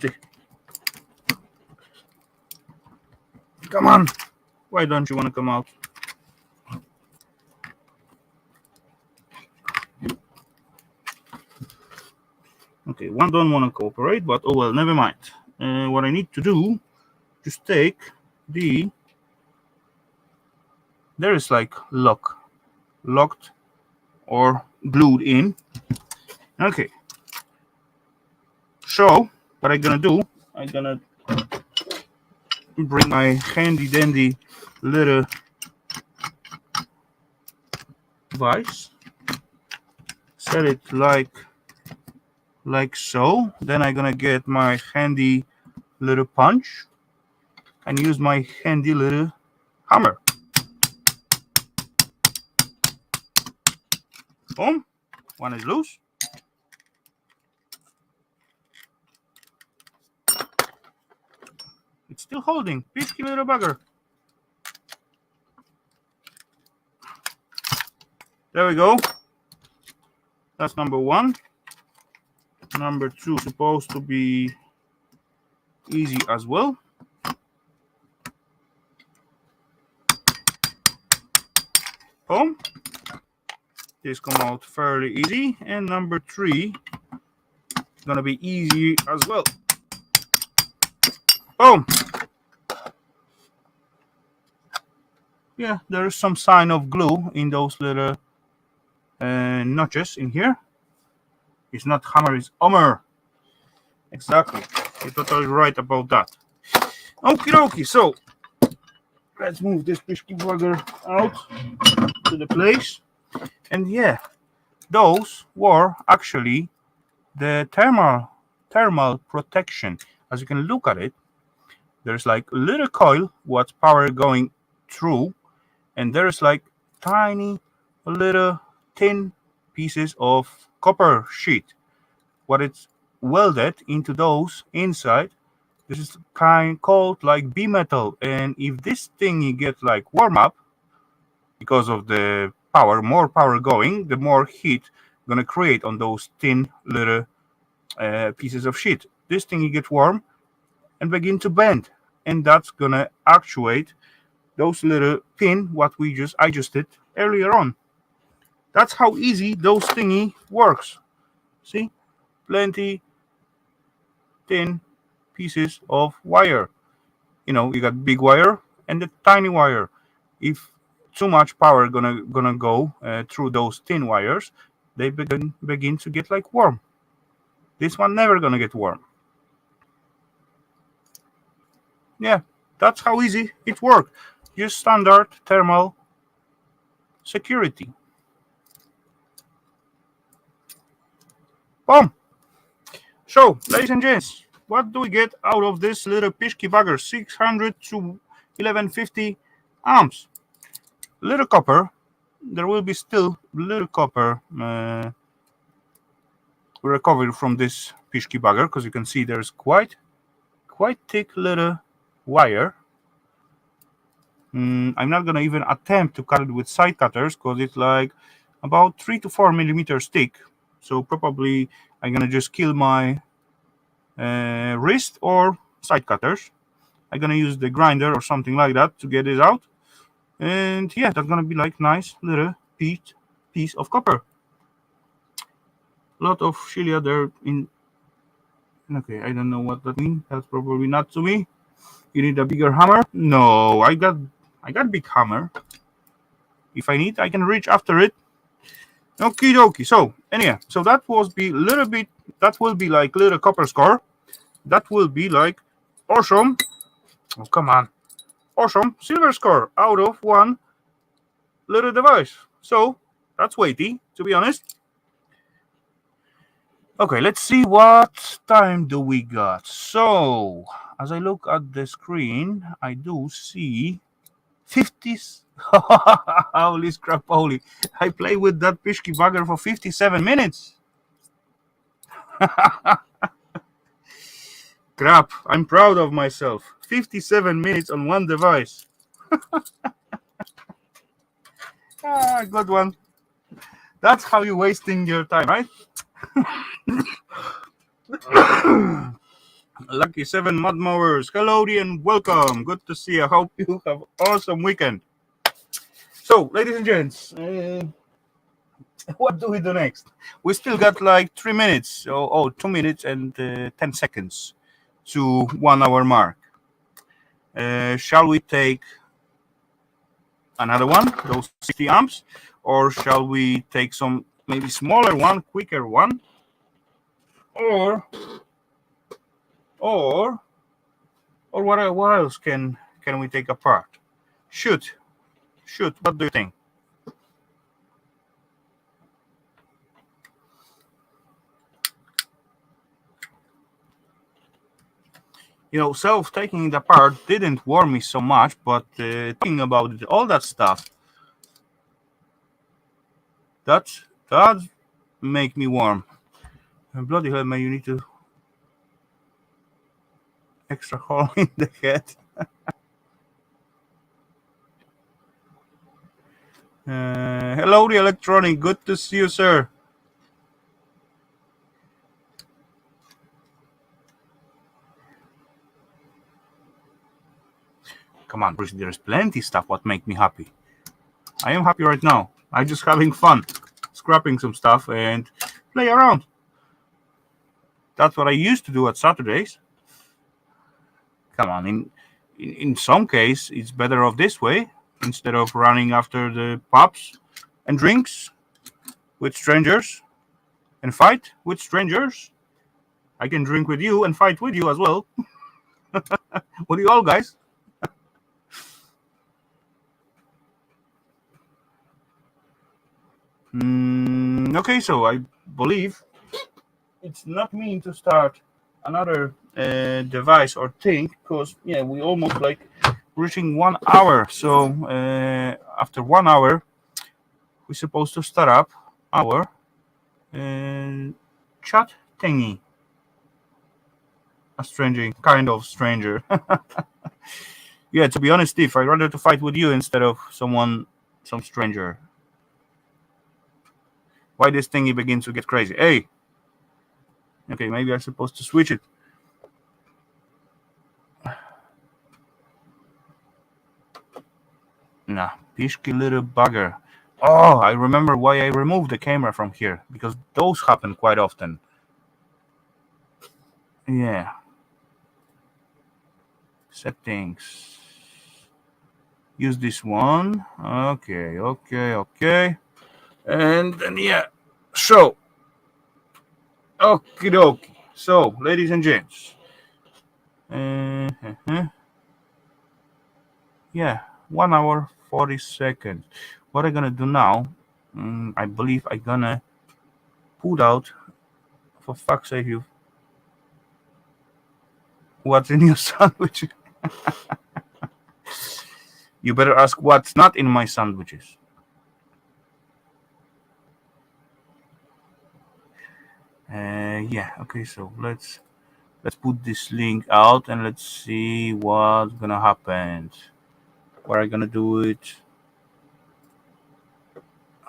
Come on. Why don't you want to come out? Okay, one don't want to cooperate, but oh well, never mind. What I need to do, just take the... There is like locked or glued in. Okay. So what I'm gonna do, I'm gonna bring my handy dandy little vise, set it like so. Then I'm gonna get my handy little punch and use my handy little hammer. Boom. One is loose. It's still holding. Pisky little bugger. There we go. That's number 1. Number 2 supposed to be easy as well. Boom. This come out fairly easy. And number 3 is gonna be easy as well. Boom. Yeah, there is some sign of glue in those little notches in here. It's not hammer, it's hammer. Exactly. You're totally right about that. Okie dokie, so let's move this pisky bugger out to the place. And yeah, those were actually the thermal protection. As you can look at it, there's like a little coil what's power going through, and there's like tiny little thin pieces of copper sheet what it's welded into those inside. This is kind called like B metal, and if this thingy gets like warm up because of the more power going, the more heat gonna create on those thin little pieces of sheet. This thing get warm and begin to bend, and that's gonna actuate those little pin what I just did earlier on. That's how easy those thingy works. See, plenty thin pieces of wire. You got big wire and the tiny wire. If too much power gonna go through those thin wires, they begin to get like warm. This one never gonna get warm. Yeah, that's how easy it works. Just standard thermal security. Boom. So, ladies and gents, what do we get out of this little pishki bugger? 600 to 1150 amps. Little copper. There will be still little copper recovered from this pishki bugger, because you can see there's quite thick little wire. I'm not gonna even attempt to cut it with side cutters because it's like about 3 to 4 millimeters thick. So probably I'm gonna just kill my wrist or side cutters. I'm gonna use the grinder or something like that to get it out. And yeah, that's gonna be like nice little piece of copper. A lot of cilia there in. Okay, I don't know what that means. That's probably not to me. You need a bigger hammer? No, I got big hammer. If I need, I can reach after it. Okie dokie. So anyhow, so that will be like little copper score. That will be like awesome. Oh, come on. Awesome silver score out of one little device. So that's weighty, to be honest. Okay, let's see what time do we got. So as I look at the screen, I do see 50s. Holy crap, holy. I played with that pishki bugger for 57 minutes. Crap, I'm proud of myself. 57 minutes on one device. Good one. That's how you're wasting your time, right? Lucky 7 mud mowers. Hellowdy and welcome. Good to see you. I hope you have an awesome weekend. So, ladies and gents, what do we do next? We still got like 3 minutes, 2 minutes and 10 seconds to 1 hour mark. Shall we take another one, those 60 amps, or shall we take some maybe smaller one, quicker one, or what else can we take apart? Shoot, what do you think? Taking it apart didn't worry me so much, but thinking about it, all that stuff, that make me warm. And bloody hell, man, you need to extra hole in the head. Hello, the electronic. Good to see you, sir. Come on, Bruce, there's plenty stuff what make me happy. I am happy right now. I'm just having fun, scrapping some stuff and play around. That's what I used to do at Saturdays. Come on, in some case, it's better off this way instead of running after the pubs and drinks with strangers and fight with strangers. I can drink with you and fight with you as well. What do you all guys? Okay, so I believe it's not mean to start another device or thing, because we almost like reaching 1 hour. So after 1 hour, we're supposed to start up our chat thingy. A kind of stranger. Yeah, to be honest, Steve, I'd rather to fight with you instead of some stranger. Why this thingy begins to get crazy? Hey! Okay, maybe I'm supposed to switch it. Nah, pishky little bugger. Oh, I remember why I removed the camera from here, because those happen quite often. Yeah. Settings. Use this one. Okay. And then, yeah. So, okie dokie. So, ladies and gents. Yeah, 1 hour 40 seconds. What I'm gonna do now, I believe I'm gonna put out, for fuck's sake, you, what's in your sandwich? You better ask what's not in my sandwiches. Yeah, okay, so let's put this link out and let's see what's gonna happen. Where I'm gonna do it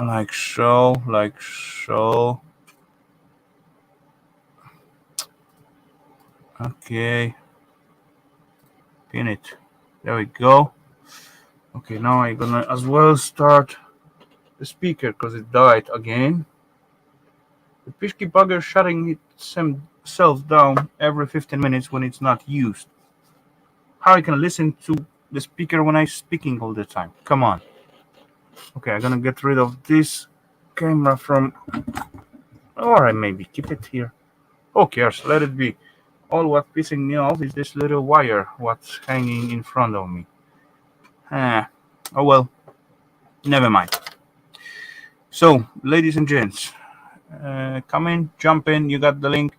like so. Okay, pin it. There we go. Okay, now I'm gonna as well start the speaker because it died again. The Pishki bugger shutting itself down every 15 minutes when it's not used. How I can listen to the speaker when I'm speaking all the time? Come on. Okay, I'm gonna get rid of this camera from, or I maybe keep it here. Who cares? Let it be. All what pissing me off is this little wire what's hanging in front of me. Oh well, never mind. So, ladies and gents, come in, jump in. You got the link.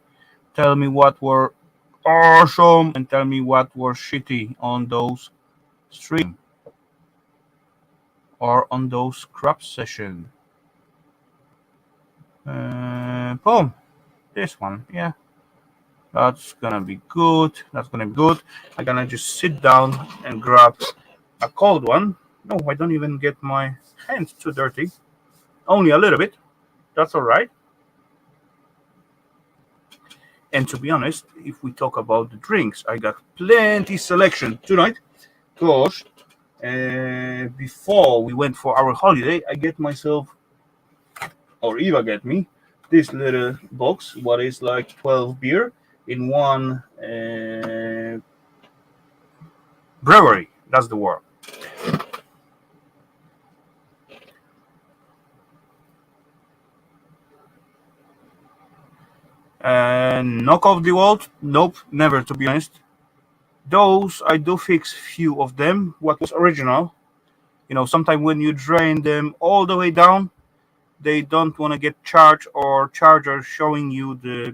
Tell me what were awesome and tell me what were shitty on those stream or on those crap session. Boom. This one, yeah. That's gonna be good. I'm gonna just sit down and grab a cold one. No, I don't even get my hands too dirty. Only a little bit. That's alright. And to be honest, if we talk about the drinks, I got plenty selection tonight. Because before we went for our holiday, I get myself, or Eva get me, this little box, what is like 12 beer in one brewery. That's the word. Knock off the world? Nope, never, to be honest. Those, I do fix few of them, what was original. Sometimes when you drain them all the way down, they don't want to get charged or charger showing you the,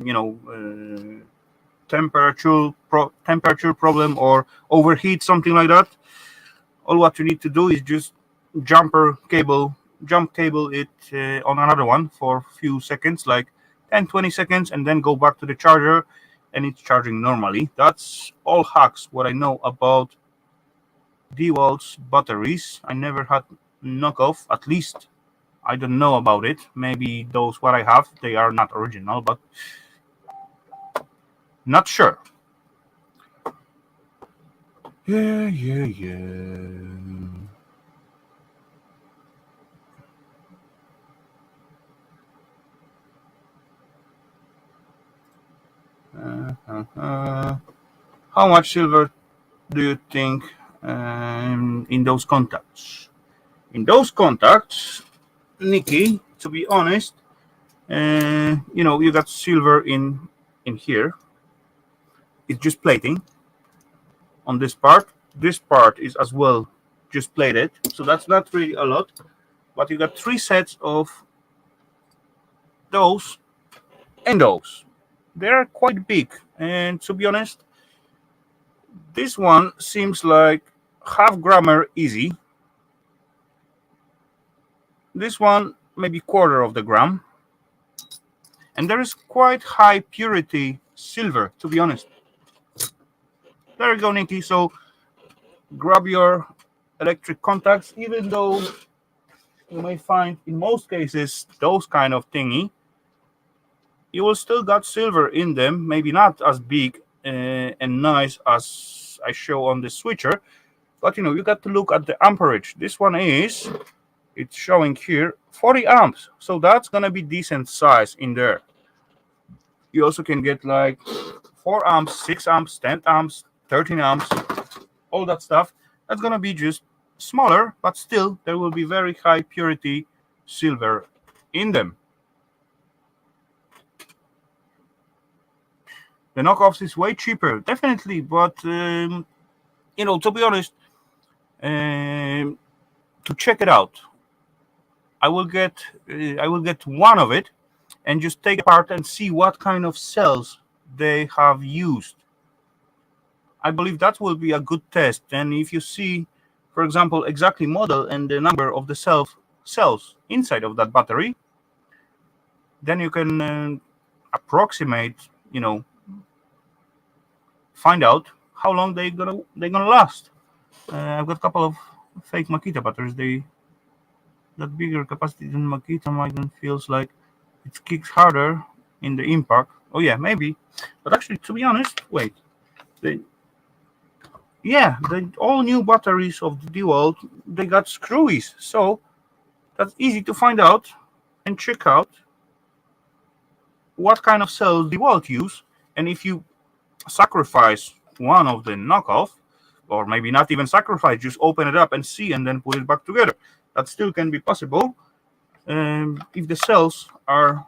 temperature problem or overheat, something like that. All what you need to do is just jump cable it on another one for a few seconds, like 10-20 seconds, and then go back to the charger and it's charging normally. That's all hacks what I know about DeWalt's batteries. I never had knockoff, at least I don't know about it. Maybe those what I have, they are not original, but not sure. Yeah. How much silver do you think in those contacts? In those contacts, Nikki, to be honest, you got silver in here. It's just plating on this part. This part is as well just plated, so that's not really a lot. But you got 3 sets of those and those. They're quite big, and to be honest, this one seems like half grammar easy. This one maybe quarter of the gram, and there is quite high purity silver, to be honest. There you go, Nikki. So grab your electric contacts, even though you may find in most cases those kind of thingy. You will still got silver in them, maybe not as big and nice as I show on the switcher, but you got to look at the amperage. This one it's showing here 40 amps, so that's gonna be decent size in there. You also can get like 4 amps, 6 amps, 10 amps, 13 amps, all that stuff. That's gonna be just smaller, but still there will be very high purity silver in them. The knockoffs is way cheaper, definitely, but to be honest, to check it out, I will get one of it and just take it apart and see what kind of cells they have used. I believe that will be a good test. And if you see, for example, exactly model and the number of the cells inside of that battery, then you can approximate, find out how long they're gonna last. I've got a couple of fake Makita batteries. They got bigger capacity than Makita. Mine feels like it kicks harder in the impact. Oh yeah, maybe. But actually, to be honest, wait. The all new batteries of the DeWalt, they got screwies, so that's easy to find out and check out what kind of cells DeWalt use, and if you sacrifice one of the knockoff, or maybe not even sacrifice, just open it up and see, and then put it back together. That still can be possible if the cells are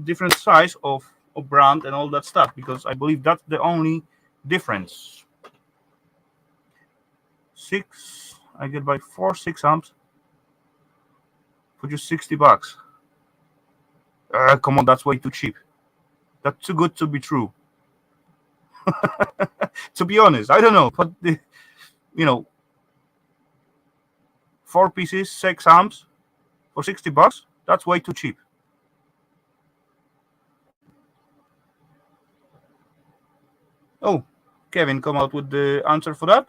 different size of brand and all that stuff, because I believe that's the only difference. I get by 6 amps for just $60. Come on, that's way too cheap. That's too good to be true. To be honest, I don't know, but 4 pieces, 6 amps for $60, that's way too cheap. Oh, Kevin come out with the answer for that.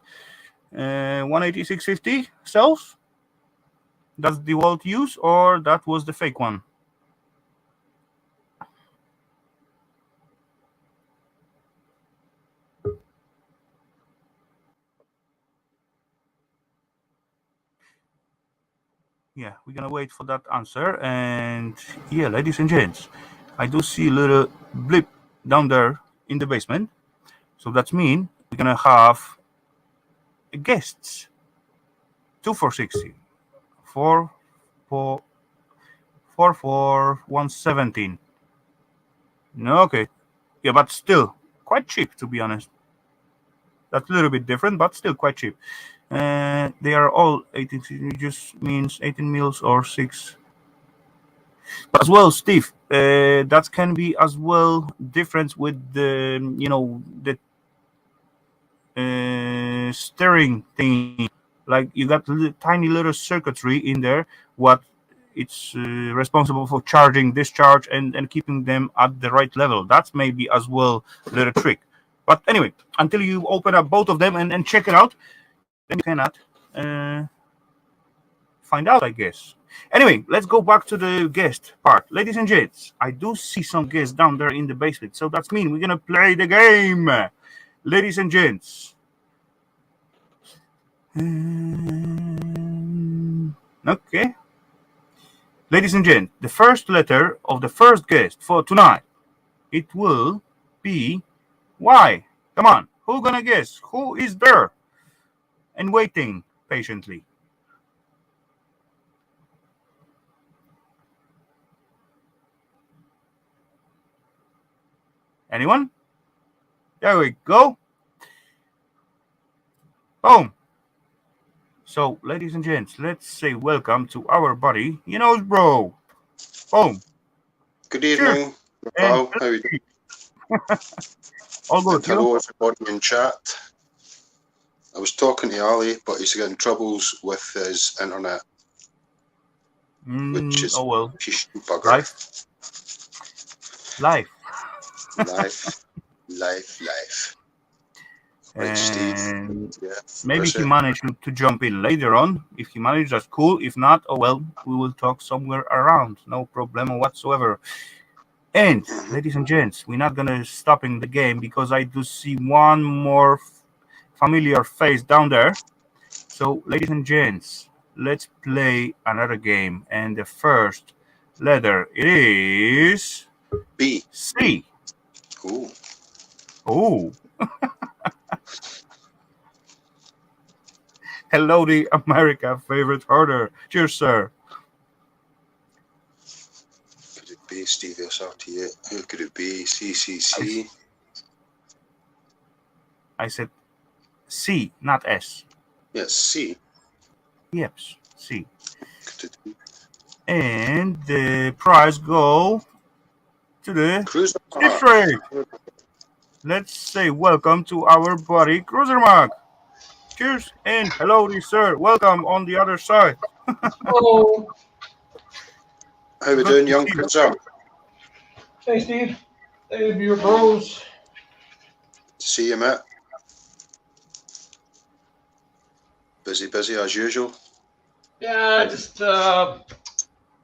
186.50 cells. That's the DeWalt use, or that was the fake one? Yeah, we're gonna wait for that answer. And yeah, ladies and gents, I do see a little blip down there in the basement. So that means we're gonna have guests. 2 for 60. 4 for 117. No, okay. Yeah, but still quite cheap, to be honest. That's a little bit different, but still quite cheap. They are all 18. It just means 18 mils or 6. But as well, Steve, that can be as well difference with the the steering thing. Like you got tiny little circuitry in there. What it's responsible for charging, discharge, and keeping them at the right level. That's maybe as well a little trick. But anyway, until you open up both of them and check it out, then you cannot find out, I guess. Anyway, let's go back to the guest part. Ladies and gents, I do see some guests down there in the basement, so that's mean we're gonna play the game. Ladies and gents. Okay. Ladies and gents, the first letter of the first guest for tonight, it will be Y. Come on, who gonna guess? Who is there? And waiting patiently. Anyone? There we go. Boom. So, ladies and gents, let's say welcome to our buddy, bro. Boom. Good evening, Rafal. How are you doing? All good. And hello, everybody in chat. I was talking to Ali, but he's getting troubles with his internet, which is bugger. Life. Life. Right, Steve. And Yeah. maybe he Brucey. managed to jump in later on. If he managed, that's cool. If not, oh well, we will talk somewhere around. No problem whatsoever. And Mhm. ladies and gents, we're not gonna stop in the game because I do see one more familiar face down there. So, ladies and gents, let's play another game. And the first letter is B. C. Ooh. Oh, Hellowdy, America, favorite order. Cheers, sir. Could it be Stevie SRT8? Who could it be? I, CCC. I said C, not S. Yes, C. Yep, C. Could it be And the prize go to the Cruiser Steve Mark? Trade. Let's say welcome to our buddy Cruiser Mark. Cheers and hello, sir. Welcome on the other side. Hello. How we Good doing, to young see you. Cruiser? Hey, Steve. Hey, your bros. See you, mate. Busy as usual. Yeah, just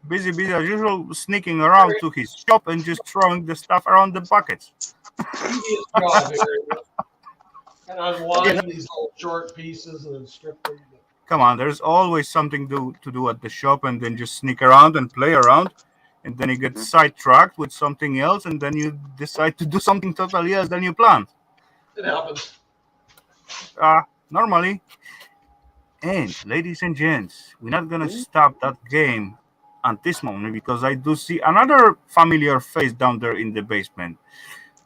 Busy as usual, sneaking around to his shop and just throwing the stuff around the buckets. tedious job here. And Again, unwind these little short pieces and strip them. Come on, there's always something to do at the shop, and then just sneak around and play around, and then you get sidetracked with something else, and then you decide to do something totally else than you planned. It happens. Normally. And ladies and gents, we're not gonna stop that game at this moment because I do see another familiar face down there in the basement.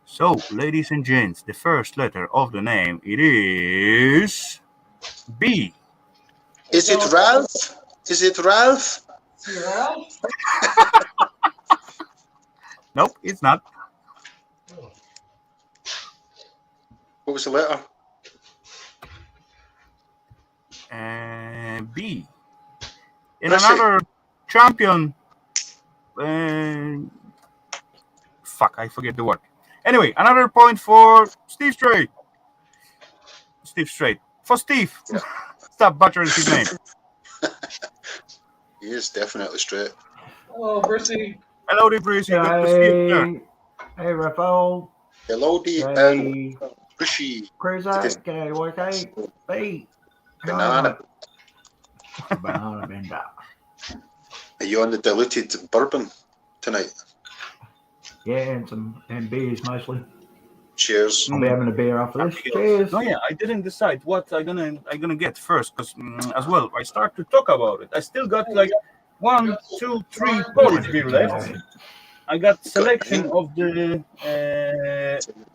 So, ladies and gents, the first letter of the name it is B. is it Ralph? Is it Ralph? See Ralph? Nope, it's not. Oh. What was the letter? B. In Press another champion. Fuck, I forget the word. Anyway, another point for Steve Strait. Steve Strait. For Steve. Yeah. Stop butchering his name. He is definitely straight. Hello, Brissy. Hello, Brucey. Good to see you, sir. Hey, Rafal. Hellowdy Hey, and Bushy. Cruiser. G'day, YK. Hey. Banana. Banana bender. Are you on the diluted bourbon tonight? Yeah, and beers mostly. Cheers. I'll be having a beer after this. Cheers. No, yeah, I didn't decide what I gonna get first, because as well, I start to talk about it. I still got like 1, 2, 3 Polish beer left. I got selection of the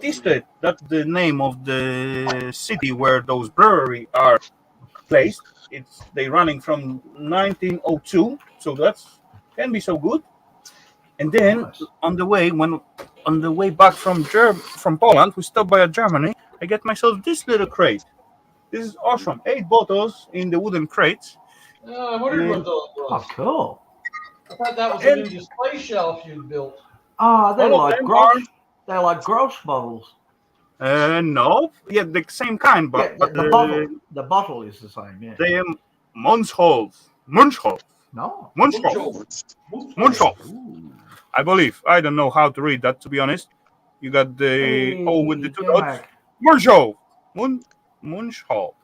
Tisted. That's the name of the city where those brewery are placed. They running from 1902, so that's can be so good. And then Nice. on the way back from Poland, we stopped by a Germany. I get myself this little crate. This is awesome. 8 bottles in the wooden crates. I wondered what those Oh, was. cool. I thought that was a new display shelf you built. Oh, they're All of like them gross. They're like gross bottles. No, yeah, the same kind, but Yeah, the bottle is the same. Yeah. they are Munchholz. Munchholz. No. Munchholz. Ooh. I believe. I don't know how to read that, to be honest. You got the O with the 2 dots. J-Mac. Munchholz. Munchholz.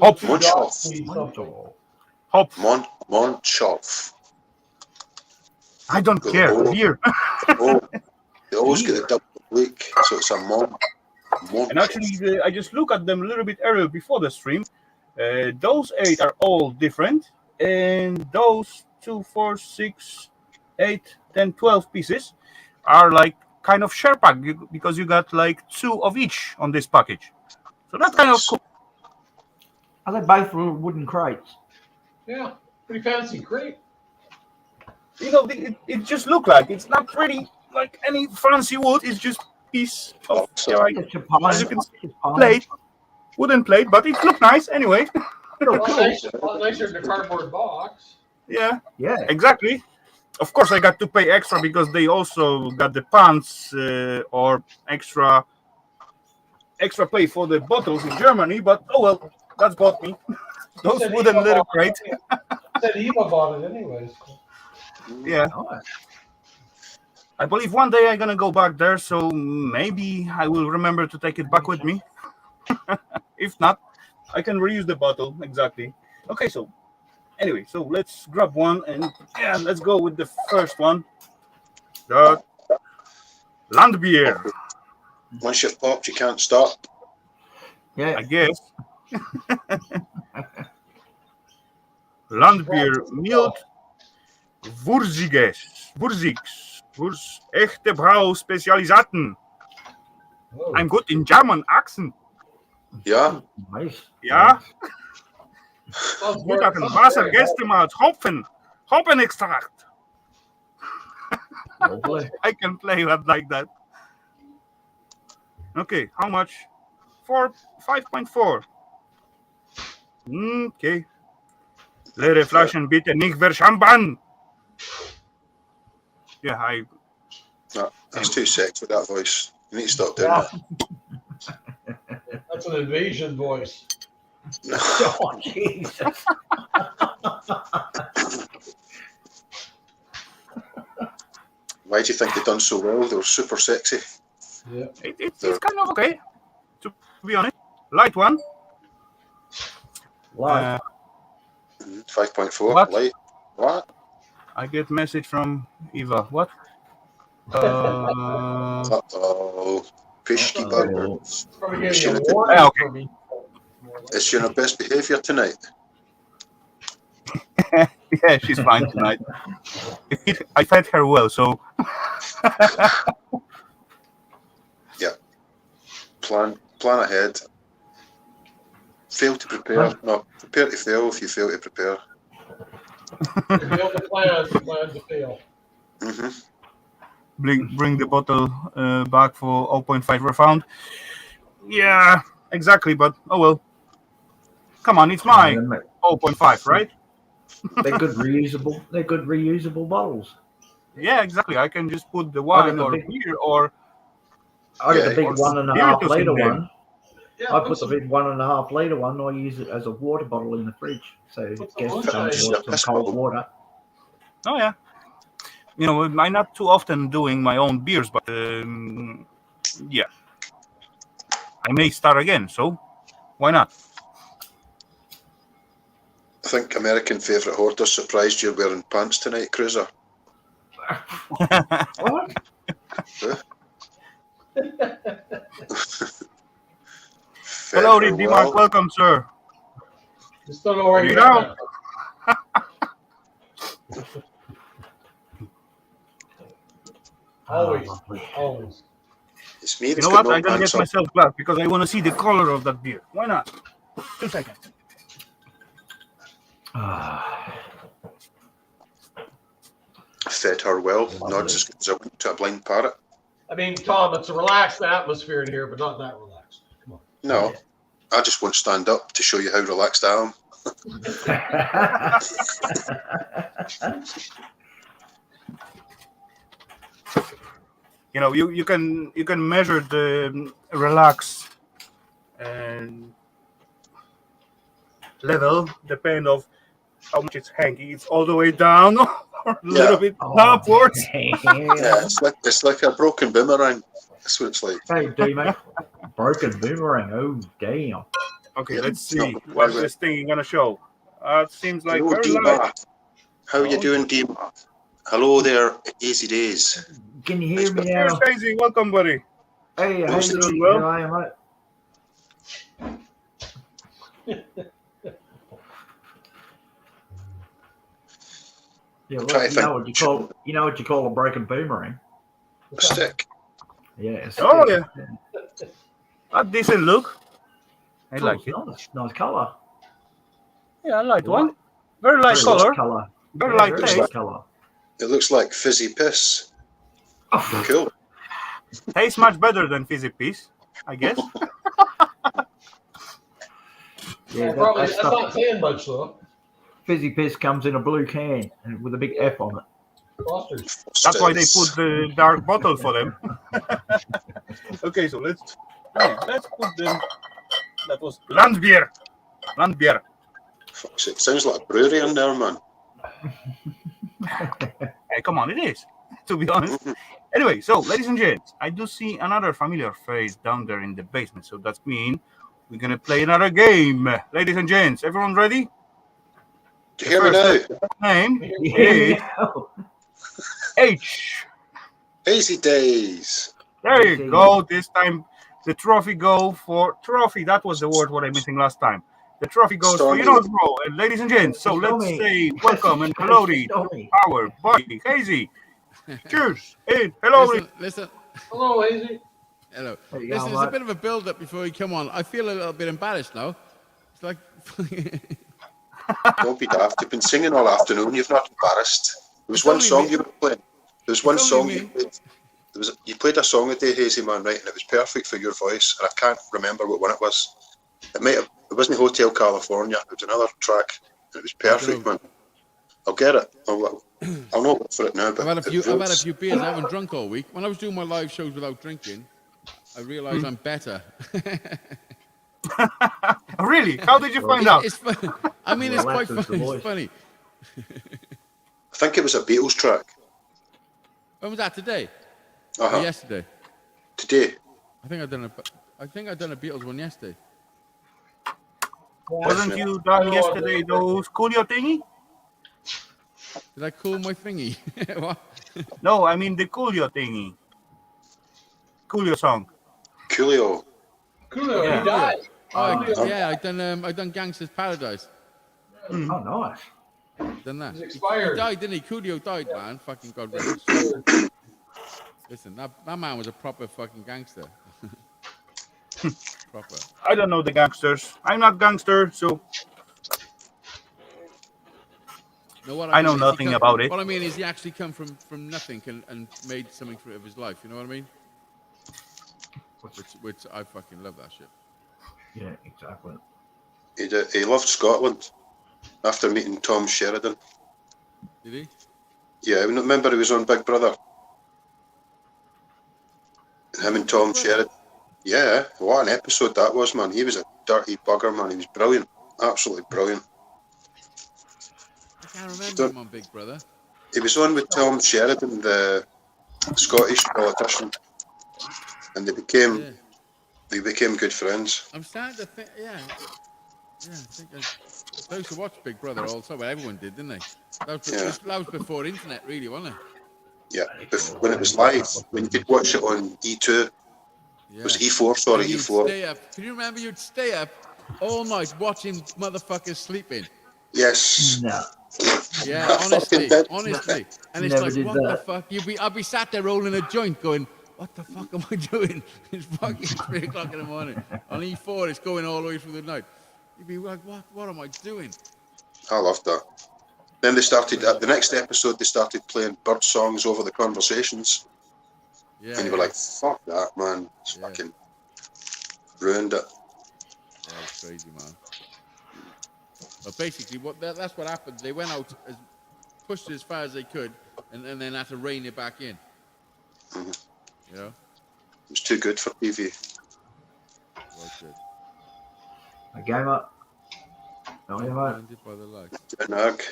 Hop. Munchholz. Hop. Monchoff. I don't care. Beer. Oh, they always get a double leak, so it's a Mon. And actually, I just look at them a little bit earlier before the stream. Those 8 are all different, and those 2, 4, 6, 8, 10, 12 pieces are like kind of share pack because you got like 2 of each on this package. So that's kind of cool. Are they both wooden crates? Yeah, pretty fancy. Great. You know, it just look like it's not pretty like any fancy wood. It's just piece of like, It's a pine. as you can see, plate, wooden plate, but it look nice anyway. A lot nicer than the cardboard box. Yeah, Yeah. exactly. Of course, I got to pay extra because they also got the pants or extra extra pay for the bottles in Germany, but oh well, that's bought me. Those Said wooden Eva little bought it. crate. Said Eva bought it anyways. Yeah, Nice. I believe one day I'm gonna go back there, so maybe I will remember to take it back with me. If not, I can reuse the bottle. Exactly. Okay, so anyway, so let's grab one and yeah, let's go with the first one. The Landbier, Once you've popped, you can't stop. Yeah. I guess. Landbier mild Wurziges. Echte Brau Spezialisaten. Oh. I'm good in German accent. Yeah. Nice. Ja. Sounds Gut very- an sounds Wasser, very good. Gästemalz, Hopfenextract. Lovely. I can play that like that. Okay, how much? 5.4. Okay. Leere Flaschen bitte nicht verschampern. Yeah, No, that's too sexy with that voice. You need to stop doing Yeah. That's an invasion voice. that. Oh, Jesus. Why do you think they've done so well? They were super sexy. Yeah. it's kind of okay, to be honest. Light one. Light. 5.4. What? Light. What? I get message from Eva. What? Uh-oh. Fishky Uh-oh. burger. Probably Is she getting a in warning okay. from me. Is she on her best behaviour tonight? Yeah, she's fine tonight. I fed her well, so Plan ahead. Fail to prepare. No, prepare to fail if you fail to prepare. Fail to plan to fail. Mm-hmm. bring the bottle back for 0.5 refund. Yeah, exactly. But oh well. Come on, it's my 0.5, right? They're good reusable. They're good reusable bottles. Yeah, exactly. I can just put the wine the or big- beer or I got Yeah, the big or 1.5 spiritus in litre there. one. Yeah, I put the big 1.5 litre one. I use it as a water bottle in the fridge, so Put the guests moonshine don't in. want some Piss cold bottle. water. Oh yeah. You know, I'm not too often doing my own beers, but yeah, I may start again. So why not? I think American favourite hoarder surprised you're wearing pants tonight, Cruiser. What? Hello, Fed her Dimark. well. Welcome, sir. Just don't know where You you know. got Always. Always. It's me You that's know got what? no I'm gonna pants get on. myself glass because I want to see the color of that beer. Why not? 2 seconds. Fed her well. Nods as good as I went to a blind parrot. I mean, Tom, it's a relaxed atmosphere in here, but not that relaxed. Come on. No, I just won't stand up to show you how relaxed I am. You know, you can measure the relax level depend of how much it's hanging. It's all the way down or a little bit upwards. Yeah, it's like a broken boomerang. That's what it's like. Hey, D-Mate. Broken boomerang. Oh, damn. Okay, Yeah, let's it's see not- what this thing gonna show. It seems like Hello, very light. D-Ma. How you doing, D-Ma? Hello there, Easy Days. Can you hear me Cheers, now? Daisy. Welcome, buddy. Hey, how Who's you the doing? well? How are you, mate? Yeah, well, trying to you know what you call a broken boomerang? A stick. Yeah. It's Oh yeah, a decent look. I like it. Nice colour. Yeah, I like one. Very light color. Very Yeah, light very taste. light colour. It looks like fizzy piss. Oh, Cool. Tastes much better than fizzy piss, I guess. yeah, Probably, that that's stuff, not saying much, though. fizzy piss comes in a blue can and with a big F on it. Foster's. That's why they put the dark bottle for them. Okay, so Hey, let's put them. That was Landbier. Landbier. Fuck's sake, sounds like a brewery in there, man. Hey, come on, it is. To be honest. Anyway, so ladies and gents, I do see another familiar face down there in the basement. So that means we're gonna play another game. Ladies and gents, everyone ready? Do you hear me now? Name Yeah. is H. Easy days. There Easy. you go. This time the trophy go for trophy. That was the word what I missing last time. The trophy goes for Stormy. bro. And ladies and gents, so let's Stormy. say welcome and Hellowdy, Stormy. our buddy Hazy. Cheers. Hey, hello. Listen. Hello, Hazy. Hello. There you Listen, go, there's a mate. bit of a build-up before you come on. I feel a little bit embarrassed now. It's like... Don't be daft. You've been singing all afternoon. You've not embarrassed. There was It's one only song me. you were playing. There was one It's song only you me. played. You played a song a day, Hazy Man, right? And it was perfect for your voice. And I can't remember what one it was. It wasn't Hotel California. It was another track. And it was perfect, man. I'll get it. I'll not for it now. But I've had a few beers. I haven't drunk all week. When I was doing my live shows without drinking, I realised I'm better. Really? How did you find out? It's funny. I mean, it's quite Relaxes the funny. voice. It's funny. I think it was a Beatles track. When was that? Today? Uh-huh. Or yesterday? Today. I think I done a Beatles one yesterday. Wasn't you done yesterday those Coolio thingy? Did I call my thingy? What? No, I mean the Coolio thingy. Coolio song. Coolio. Coolio, Yeah. he died. I done Gangster's Paradise. Oh, nice. Done that. He's expired. He died, didn't he? Coolio died, man. Fucking God rest. Listen, that man was a proper fucking gangster. Proper. I don't know the gangsters. I'm not gangster, so No, what I know mean is he nothing about it. What I mean is he actually come from nothing and made something of his life. You know what I mean? Which I fucking love that shit. Yeah, exactly. He loved Scotland after meeting Tom Sheridan. Did he? Yeah, I remember he was on Big Brother. Him and Tom Sheridan. Yeah, what an episode that was, man. He was a dirty bugger, man. He was brilliant. Absolutely brilliant. I can't remember him on Big Brother. He was on with Tom Sheridan, the Scottish politician. And they became good friends. I'm starting to think, I think I used to watch Big Brother also, but everyone did, didn't they? That was before internet, really, wasn't it? Yeah, when it was live, when you could watch it on E2. Yeah. It was E4, sorry, And you'd E4. stay up. Can you remember you'd stay up all night watching motherfuckers sleeping? Yes. No. Yeah, I honestly. fucking did. And it's Never like, did what that. the fuck? I'd be sat there rolling a joint going, what the fuck am I doing? It's fucking 3 o'clock in the morning. On E4, it's going all the way through the night. You'd be like, what am I doing? I loved that. Then they started, at the next episode, they started playing bird songs over the conversations. Yeah. And you were like, fuck that, man. It's fucking ruined it. Yeah, it's crazy, man. But basically, that's what happened. They went out, pushed it as far as they could, and then had to rein it back in. Mhm. You know? It was too good for TV. Well, good. A game up. Oh, yeah, mate. Blinded by the light. Nag.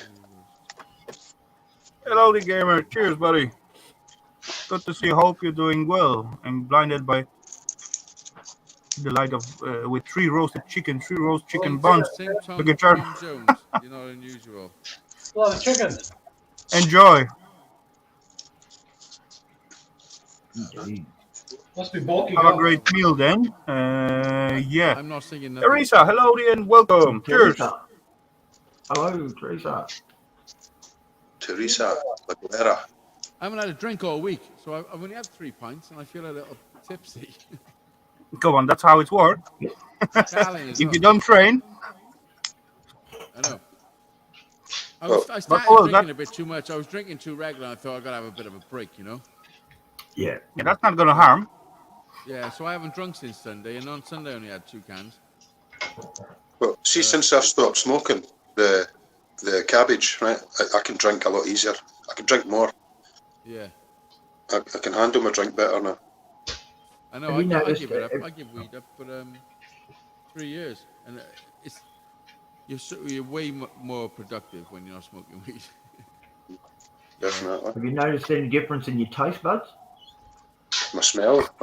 hello, the gamer. Cheers, buddy. Good to see. Hope you're doing well. I'm blinded by the light of with three roast chicken buns. Same time Look as at Charlie. Tom Jones. You're not unusual. A lot of chicken. Enjoy. Indeed. Must be bulking Have a up. great meal then. Yeah. I'm not singing nothing. Teresa, hello and welcome. Cheers. Teresa. Hello, Teresa. Teresa Aguilera. I haven't had a drink all week, so I've only had 3 pints, and I feel a little tipsy. Come on, that's how it works. Darling as If well. you don't train, I know. I Well, started well, drinking that- a bit too much. I was drinking too regular. I thought I gotta have a bit of a break, you know. Yeah. yeah, that's not gonna harm. Yeah, so I haven't drunk since Sunday, and on Sunday I only had 2 cans. Well, see, since I've stopped smoking the cabbage, right, I can drink a lot easier. I can drink more. Yeah. I can handle my drink better now. I know. Have you I noticed give it up. that I give weed up, but 3 years, and you're way more productive when you're not smoking weed. Definitely. have you noticed any difference in your taste buds? My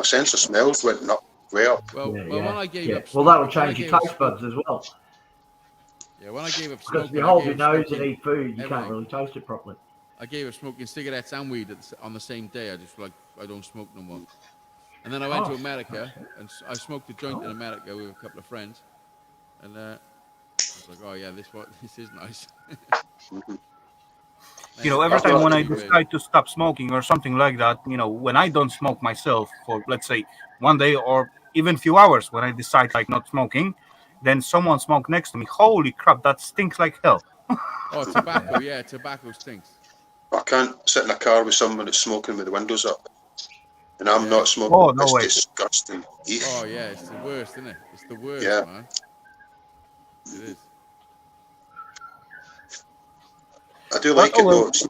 sense of smells went up, way up. Well, Yeah, when yeah. I gave Yeah. up Well, smoking, that will change your taste buds as well. Yeah, when I gave up Because if smoking, you I hold gave your up nose smoking and eat food, you can't everything. really taste it properly. I gave up smoking cigarettes and weed on the same day. I just I don't smoke no more. And then I went to America and I smoked a joint in America with a couple of friends, and I was like, oh yeah, this is nice. You know, every time when I Baby. decide to stop smoking or something like that, you know, when I don't smoke myself for, let's say, one day or even few hours, when I decide like not smoking, then someone smoke next to me. Holy crap, that stinks like hell. Oh, tobacco, yeah, tobacco stinks. I can't sit in a car with someone that's smoking with the windows up, and I'm Yeah. not smoking. Oh, no It's way. disgusting. Eek. Oh yeah, it's the worst, isn't it? It's the worst, Yeah. man. It is. I do like it though. See,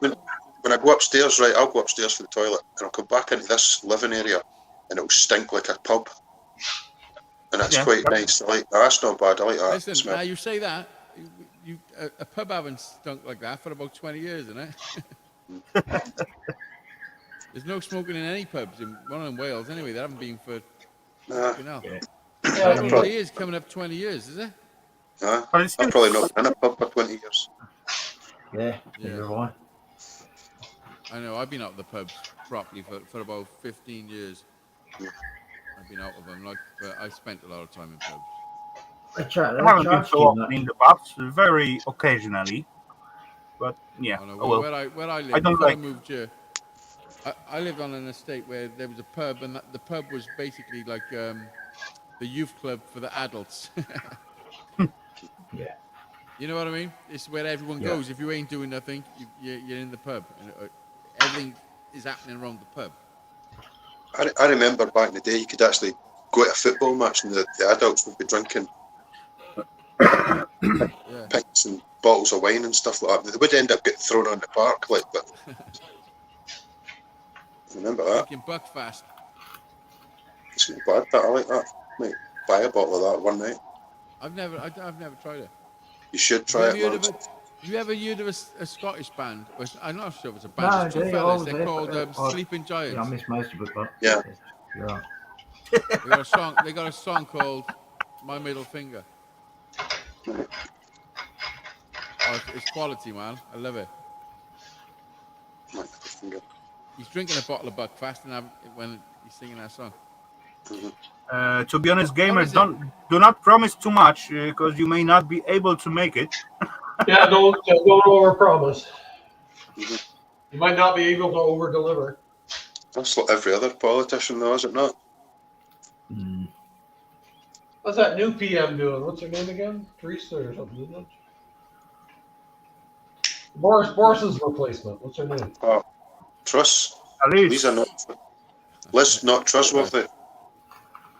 when I go upstairs, right, I'll go upstairs for the toilet, and I'll come back into this living area, and it'll stink like a pub, and that's quite nice. I like that. That's not bad. I like that Listen, smell. now you say that, a pub haven't stunk like that for about 20 years, isn't it? There's no smoking in any pubs in Wales anyway. They haven't been for fucking hell. Yeah, It probably is coming up 20 years, is it? I've But it's still, probably not been in a pub for 20 years. Yeah, neither have I. I know. I've been out of the pubs properly for about 15 years. I've been out of them, but I spent a lot of time in pubs. They I haven't been charged so you often in the pubs, very occasionally. But yeah, I know. oh well. Where I lived, I don't before I like. moved here, I lived on an estate where there was a pub, and the pub was basically like the youth club for the adults. Yeah. You know what I mean? It's where everyone goes. If you ain't doing nothing, you're in the pub. Everything is happening around the pub. I remember back in the day, you could actually go to a football match, and the adults would be drinking Yeah. pints and bottles of wine and stuff like that. They would end up getting thrown on the park, like, but remember that? Drinking Buckfast. It's not bad. That I like that. Might buy a bottle of that one night. I've never tried it. You should try it once. Have you ever heard of a Scottish band? I'm not sure if it's a band. No, It's two fellas. They're called Sleeping Giants. Yeah, I missed most of it, but Yeah. you're right. They got a song called "My Middle Finger." Oh, it's quality, man. I love it. He's drinking a bottle of Buckfast when he's singing that song. To be honest, gamers, do not promise too much because you may not be able to make it. Yeah, don't overpromise. You might not be able to overdeliver. That's like every other politician, though, is it not? What's that new PM doing? What's her name again? Teresa or something, isn't it? Boris's replacement. What's her name? Truss. Liz. These are not. Liz, not trustworthy.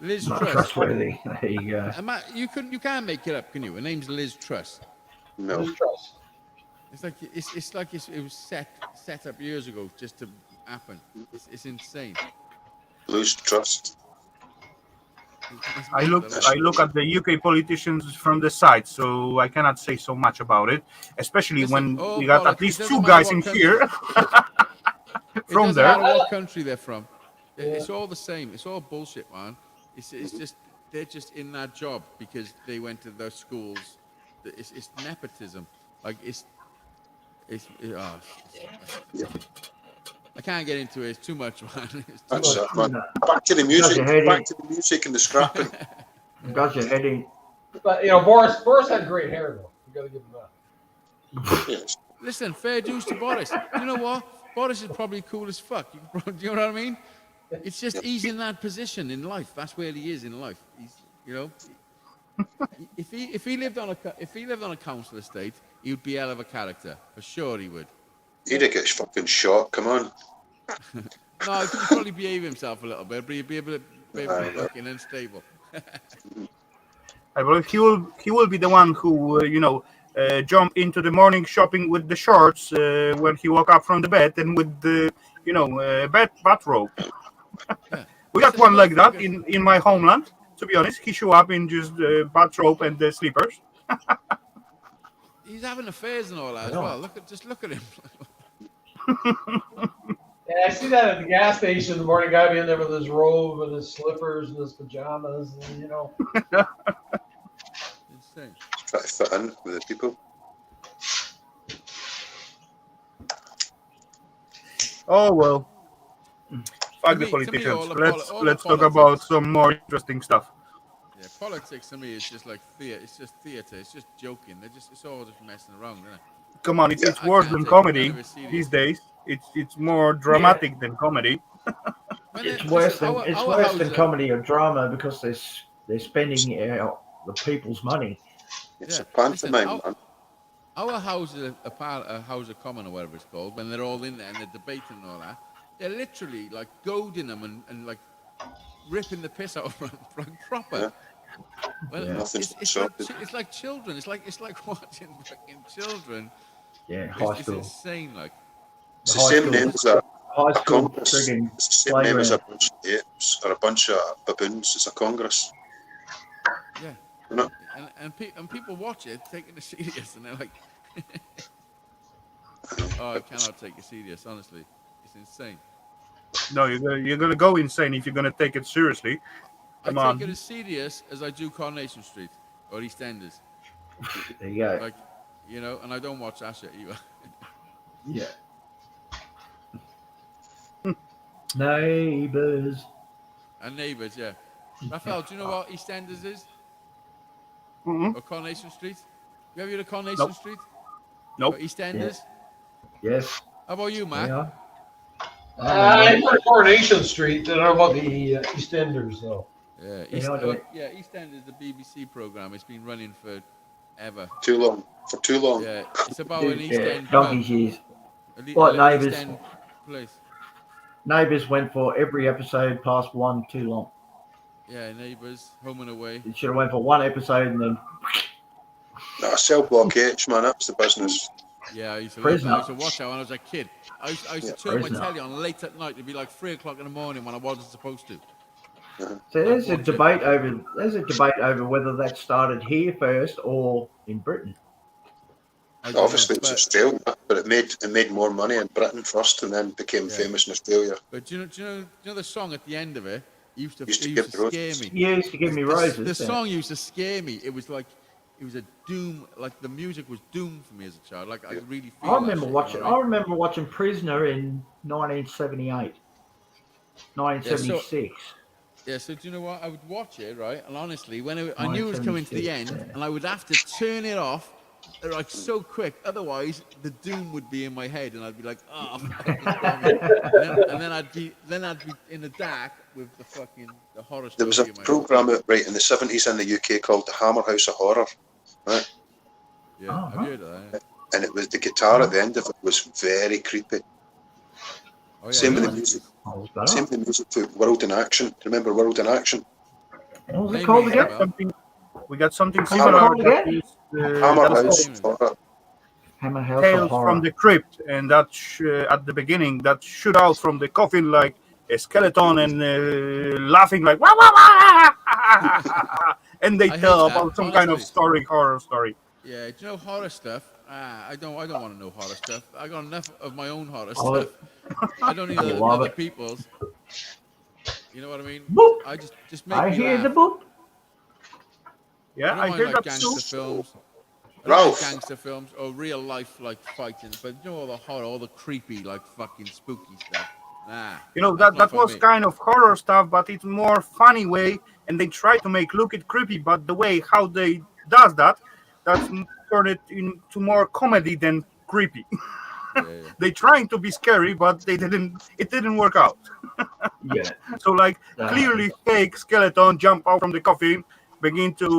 Liz Not Truss. trustworthy. There you go. You can't make it up, can you? Her name's Liz Truss. No. Liz Truss. It's like it was set up years ago just to happen. It's insane. Lose trust. I look at the UK politicians from the side, so I cannot say so much about it. Especially when we got at least two guys in here from there. It doesn't matter what country they're from. It's all the same. It's all bullshit, man. It's just they're just in that job because they went to those schools. It's nepotism. Like I can't get into it. It's too much, man. That's it, man. Back to the music. Back to the music and the scrapping. Does your head in? But Boris had great hair though. You got to give him that. Yes. Listen, fair dues to Boris. You know what? Boris is probably cool as fuck. Do you know what I mean? It's just he's in that position in life. That's where he is in life. If he lived on a council estate, he would be hell of a character for sure. He would. He'd get fucking shot. Come on. No, he could probably behave himself a little bit, but he'd be a bit fucking unstable. I believe he will be the one who jump into the morning shopping with the shorts when he woke up from the bed and with the bathrobe. We got This one like that motherfucker's- in my homeland. To be honest, he show up in just bathrobe and the slippers. He's having affairs and all that as Yeah. well. Just look at him. Yeah, I see that at the gas station. The morning guy being there with his robe and his slippers and his pajamas, and Insane. Try to fit in with the people. Oh well. Fuck the To me, politicians. all the Let's talk politics- about some more interesting stuff. Yeah, politics to me is just like theater. It's just theater. It's just joking. It's all just messing around, isn't it? Come on, it's I worse can't than take comedy none of it serious. these days. It's more dramatic than comedy. When It's it- worse listen, than our house, comedy or drama because they're spending the people's money. It's Yeah, a pantomime, listen, man. Our house is a house of common or whatever it's called. When they're all in there and they're debating and all that, they're literally like goading them and like ripping the piss out of them like proper. Yeah. Well, Yeah. Nothing's it's sorted. like children. It's like watching fucking children. Yeah, high It's school. insane. Like It's the High same school- name as a High school Congress. friggin' It's the same name as a playground. bunch of apes or a bunch of baboons. It's a Congress. yeah, You know? and people watch it taking it serious and they're like, oh, I cannot take it serious. Honestly, it's insane. No, you're gonna go insane if you're gonna take it seriously. Come I on. take it as serious as I do Coronation Street or EastEnders. There you go. Like, and I don't watch Asher either. Yeah. Neighbours. And Neighbours, yeah. Rafal, do you know what EastEnders is? Mm-mm. Or Coronation Street? You ever heard of Coronation Nope. Street? Nope. Or EastEnders? Yes. How about you, Matt? Yeah. I heard Coronation Street. I don't know about the EastEnders though. Yeah, I do. EastEnders, the BBC program. It's been running for ever. Too long. For too long. Yeah, it's about an East Yeah, End pub. donkey's years. East What, Neighbours? End place. Neighbours went for every episode past one too long. Yeah, Neighbours, Home and Away. It should have went for one episode and then No, cell block H, man. That's the business. Yeah, I used to Prisoner. love that. I used to watch that when I was a kid. I used to Yeah, turn Prisoner. my telly on late at night. It'd be like 3 o'clock in the morning when I wasn't supposed to. so there's a watch it. debate over whether that started here first or in Britain. I don't know, Obviously, it's but- Australia, but it made more money in Britain first, and then became Yeah. famous in Australia. But do you know the song at the end of it? It used to Used to scare give me. You used to give me The- roses. The didn't it? song used to scare me. It was like, it was a doom. Like the music was doom for me as a child. Like I really feel. I that remember shit, watching. you know what I remember watching Prisoner in 1978, 1976. Yeah, so do you know what? I would watch it, right? And honestly, when I knew it was coming to the end, 1976, and I would have to turn it off, like so quick. Otherwise, the doom would be in my head, and I'd be like, "Oh!" fucking damn it." and then I'd be in the dark with the horror. There was a story in my head. program right in the 70s in the UK called the Hammer House of Horror, right? Yeah, Oh, have you heard of that? Yeah. And it was the guitar at the end of it was very creepy. Oh, yeah, Same with yeah. the music. I was better. Same with the music to World in Action. Do you remember World in Action? What was it Name called me, again? Rafal. We got something What's it similar. called That again? is, Hammer that's House name of of Horror. Hammer House Tales of Horror. from the Crypt, and that at the beginning that shoot out from the coffin like a skeleton and laughing like wah, wah, wah, and they I tell hate that, about some kind of honestly. horror story. Yeah, do you know horror stuff? I don't want to know horror stuff. I got enough of my own horror Oh, stuff. I don't need I love other it. people's. You know what I mean? Boop. I just make I me hear laugh. the boop. Yeah, I I don't mind hear like that gangster too. films. I don't Ralph. like gangster films or real life like fighting, but you know all the horror, all the creepy like fucking spooky stuff. Nah. You know that's that not that for was me. kind of horror stuff, but it's more funny way, and they try to make look it creepy, but the way how they does that, that's turn it into more comedy than creepy. Yeah, They trying to be scary, but they didn't. It didn't work out. Yeah. So like Uh, clearly fake skeleton jump out from the coffin, begin to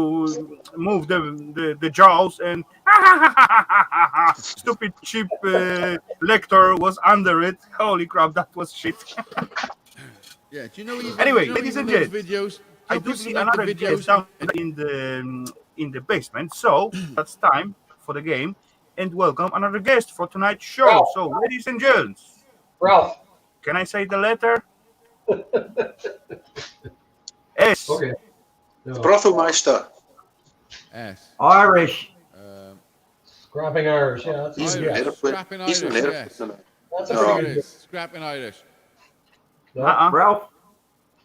move the jaws, and stupid cheap lector was under it. Holy crap, that was shit. Yeah. Do you know even, Anyway, do you know ladies even and those gents, videos? I How do people see make the another guest videos down in the basement, so that's time for the game and welcome another guest for tonight's show. Ralph. So, ladies and gents, Ralph, can I say the letter? S. Okay. The No. Brothelmeister. S. Irish. Scrapping Irish. Yeah, that's He's a an good guess. Irish. airplane. Scrapping He's an Irish, airplane. yes. Isn't it? That's a That's what pretty it good is. guess. Scrapping Irish. No. Uh-uh.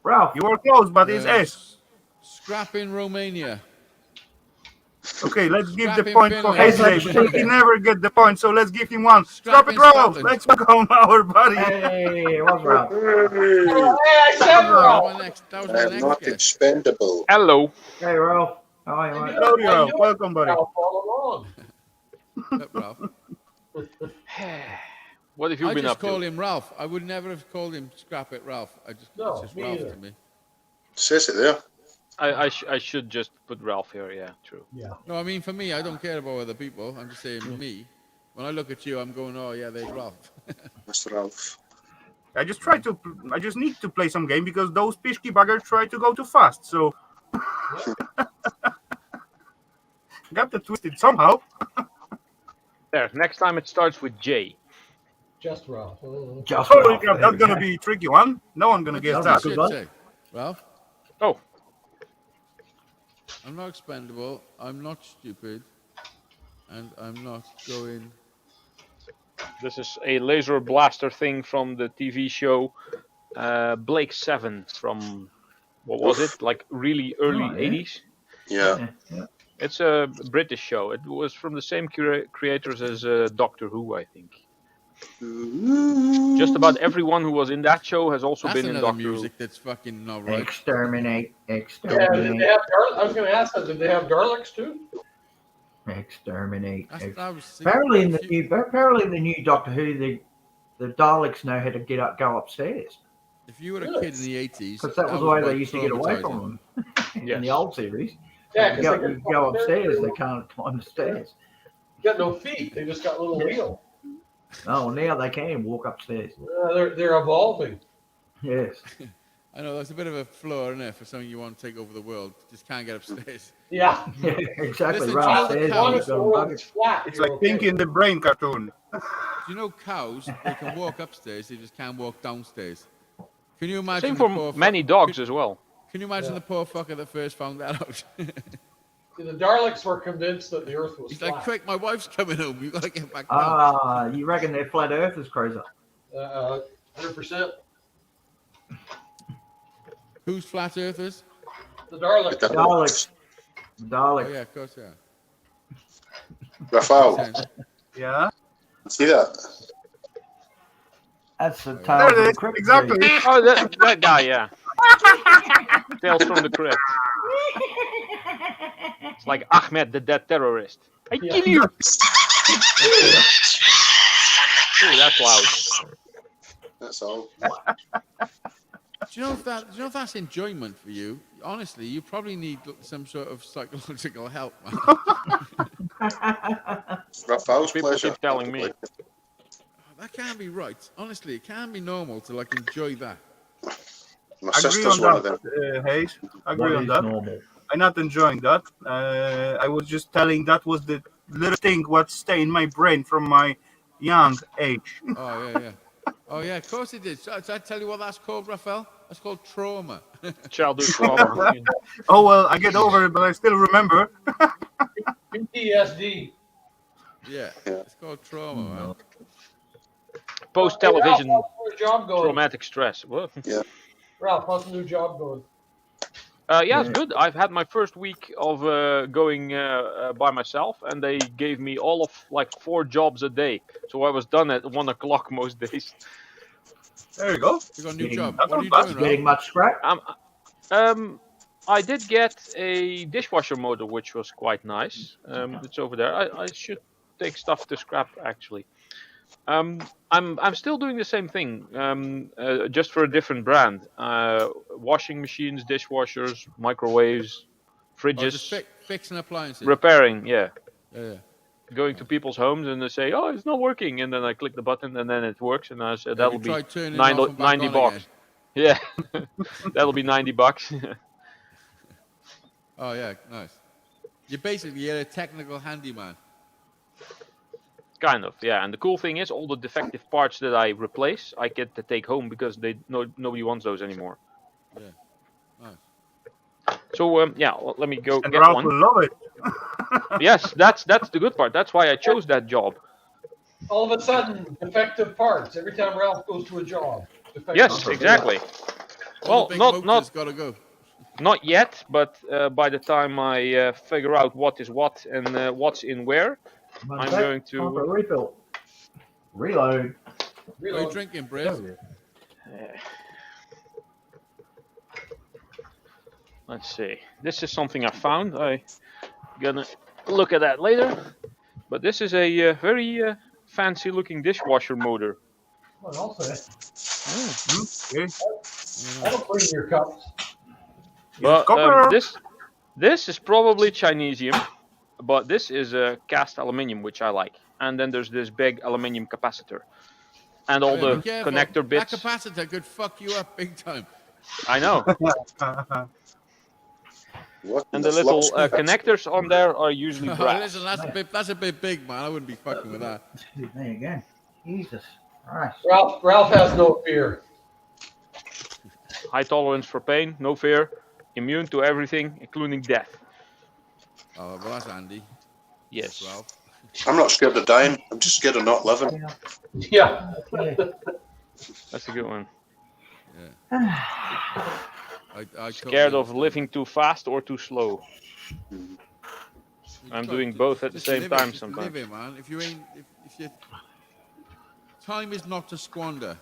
Ralph. You were close, but it's S. Scrapping Romania. Okay, let's give the Scrapping point for Finland. Hazy because he never get the point. So let's give him one. Scrap it, Scrapping Ralph. Scotland. Let's welcome our buddy. Hey, it was Ralph. Hey, Hey, I said That Ralph. was I my am next not guess. expendable. Hello. Hey, Ralph. How are you, mate? Hello, I Ralph. knew it Welcome, buddy. Ralph all along. Ralph. What have you I been just up call to? him Ralph. I would never have called him Scrap It Ralph. No, It's just me Ralph either. to me. Says it there. I should just put Ralph here. Yeah, true. Yeah. No, I mean for me, I don't care about other people. I'm just saying me. When I look at you, I'm going, oh yeah, there's Ralph. Mr. Ralph. I just need to play some game because those pishki buggers try to go too fast. So got that twisted somehow. There. Next time it starts with J. Just Ralph. Just Holy Ralph. crap, There that's we gonna go. be a tricky one. No one gonna What guess does that. this Good shit one. say? Ralph? Oh, I'm not expendable. I'm not stupid. And I'm not going. this is a laser blaster thing from the TV show Blake 7 from what was it? Like really early Oh, yeah. 80s. Yeah. Yeah. It's a British show. It was from the same creators as Doctor Who, I think. Just about everyone who was in that show has also That's been in another Doctor music that's fucking not right. Exterminate. Yeah, did Exterminate. they have I was going to ask that. Did they have Daleks too? Exterminate. I was thinking- Apparently in the new Doctor Who, the Daleks know how to go upstairs If you were a Really? kid in the 80s, because that was the way they about used to get away traumatising. from them in Yes. the old series. Yeah, You because go, you go upstairs, they can't climb the stairs. got no feet. They just got little wheels. Oh, now they can walk upstairs. They're evolving. Yes. I know that's a bit of a flaw, isn't it, for something you want to take over the world? Just can't get upstairs. Yeah. Yeah, exactly. Listen, Right Joe, upstairs, the As long you've as the got world buggers. is flat. It's you're like okay. Pink in the Brain cartoon. Do you know cows? They can walk upstairs. They just can't walk downstairs. Can you imagine? Same the for poor many dogs as well. Can you imagine Yeah. the poor fucker that first found that out? See, the Daleks were convinced that the Earth was He's flat. like, quick, my wife's coming home. You gotta get back down. You reckon they're flat earthers, Cruiser? 100%. Who's flat earthers? The Daleks. Daleks. Oh Daleks. yeah, of course, yeah. Rafal. Sense. Yeah. See that? That's the There tale There of it the is. crypt. Exactly. Oh, that guy, yeah. Tales from the Crypt. It's like Ahmed, the dead terrorist. I Yeah. kill you. Oh, that's loud. That's all. Do you know if that's enjoyment for you? Honestly, you probably need some sort of psychological help, man. Rafal's People pleasure. keep telling me. That can't be right. Honestly, it can't be normal to like enjoy that. My I agree sister's on one of them. that, Hayes. I agree What on is that. normal? I'm not enjoying that. I was just telling that was the little thing what stay in my brain from my young age. Oh yeah. Oh yeah, of course it did. So I tell you what that's called, Rafal? That's called trauma. Childhood trauma. Oh well, I get over it, but I still remember. PTSD. Yeah, it's called trauma, man. Post television Ralph, how's the new job going? traumatic stress. What? Ralph, how's the new job going? Yeah, it's good. I've had my first week of going by myself, and they gave me all of like 4 jobs a day. So I was done at 1 o'clock most days. There you go. You got a new Getting- job. that's What are you not doing, bad. Getting Ralph? much scrap? I did get a dishwasher motor, which was quite nice. It's over there. I should take stuff to scrap actually. I'm still doing the same thing, just for a different brand. Washing machines, dishwashers, microwaves, Oh, fridges, just fixing appliances. repairing. Yeah, Yeah. going to people's homes and they say, "Oh, it's not working," and then I click the button and then it works, and I said Have that'll you be tried turning it 90, off and back 90 on bucks. again? Yeah, that'll be $90. Oh yeah, nice. You're a technical handyman. Kind of, yeah. And the cool thing is, all the defective parts that I replace, I get to take home because nobody wants those anymore. Yeah. Nice. So yeah, let me go And get Ralph one. will love it. Yes, that's the good part. That's why I chose that job. All of a sudden, defective parts. Every time Ralph goes to a job. Defective Yes, parts. exactly. All Well, the big not motors gotta go. not yet, but by the time I figure out what is what and what's in where, One I'm sec, going time for a to. refill. Reload. What are you Reload. drinking, There Briz? we go. Let's see. This is something I found. I'm gonna look at that later. But this is a very fancy-looking dishwasher motor. What else? Okay. That'll clean your cups. Use But copper. this is probably Chinesium, but this is cast aluminium, which I like. And then there's this big aluminium capacitor, and all Be the careful. connector bits. That capacitor could fuck you up big time. I know. What in And the the little flux? connectors on there are usually Oh, brass. listen, that's a bit big, man. I wouldn't be fucking with that. Excuse me again. Jesus Christ. Ralph has no fear. High tolerance for pain, no fear, immune to everything, including death. Oh, well, that's handy. Yes. Ralph. I'm not scared of dying. I'm just scared of not living. Yeah. Okay. That's a good one. I Scared of living too fast or too slow. I'm doing both at the same time sometimes. Live it, man. If you ain't, if you, time is not to squander.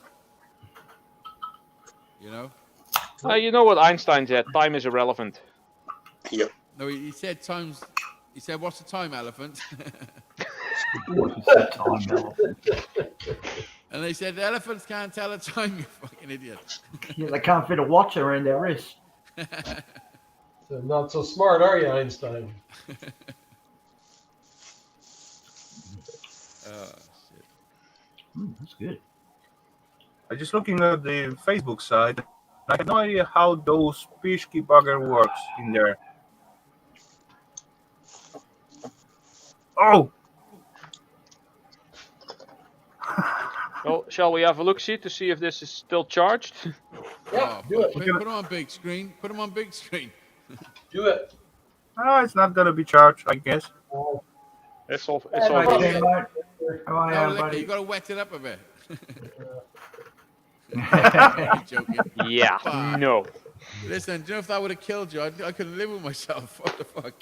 You know. You know what Einstein said? Time is irrelevant. Yep. No, he said times. He said, "What's the time, elephant?" What's the time, elephant? And they said, "The elephants can't tell the time, you fucking idiot." Yeah, they can't fit a watch around their wrist. So not so smart, are you, Einstein? Shit. That's good. I'm just looking at the Facebook side. I have no idea how those Pishki bugger works in there. Oh! Well, shall we have a look-see to see if this is still charged? Yeah, Oh, do it. put them on big screen. Put them on big screen. Do it. Oh, it's not gonna be charged, I guess. Oh, It's all Hey, good. mate, how are No, you, you buddy? got to wet it up a bit. Yeah. I'm joking. Yeah, Fuck. no. Listen, do you know if that would have killed you? I couldn't live with myself. What the fuck?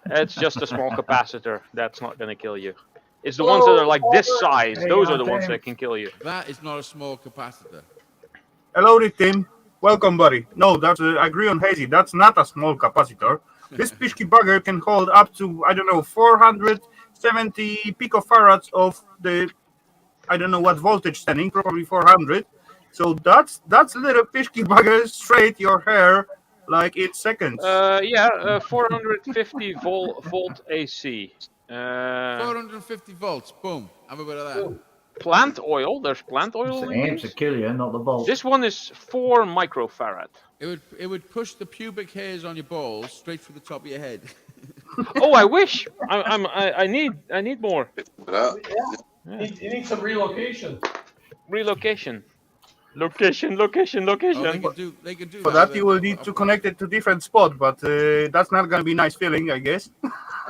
It's just a small capacitor. That's not gonna kill you. It's the ones that are like this size. Hey, Those are the ones damn. that can kill you. That is not a small capacitor. Hello, Tim. Welcome, buddy. No, that's I agree on Hazy. That's not a small capacitor. This Pishki bugger can hold up to, I don't know, 470 picofarads of the, I don't know what voltage setting, probably 400. So that's little Pishki bugger straight your hair like in seconds. 450 volt AC. 450 volts. Boom. Have a bit of that. Plant oil. There's plant oil The in amps these. will kill you, not the bolts. This one is 4 microfarad. It would push the pubic hairs on your balls straight through the top of your head. Oh, I wish. I need more. That. you need some relocation. Relocation. Location. Oh, they can do For that, you will need to connect it to different spot, but that's not gonna be nice feeling, I guess.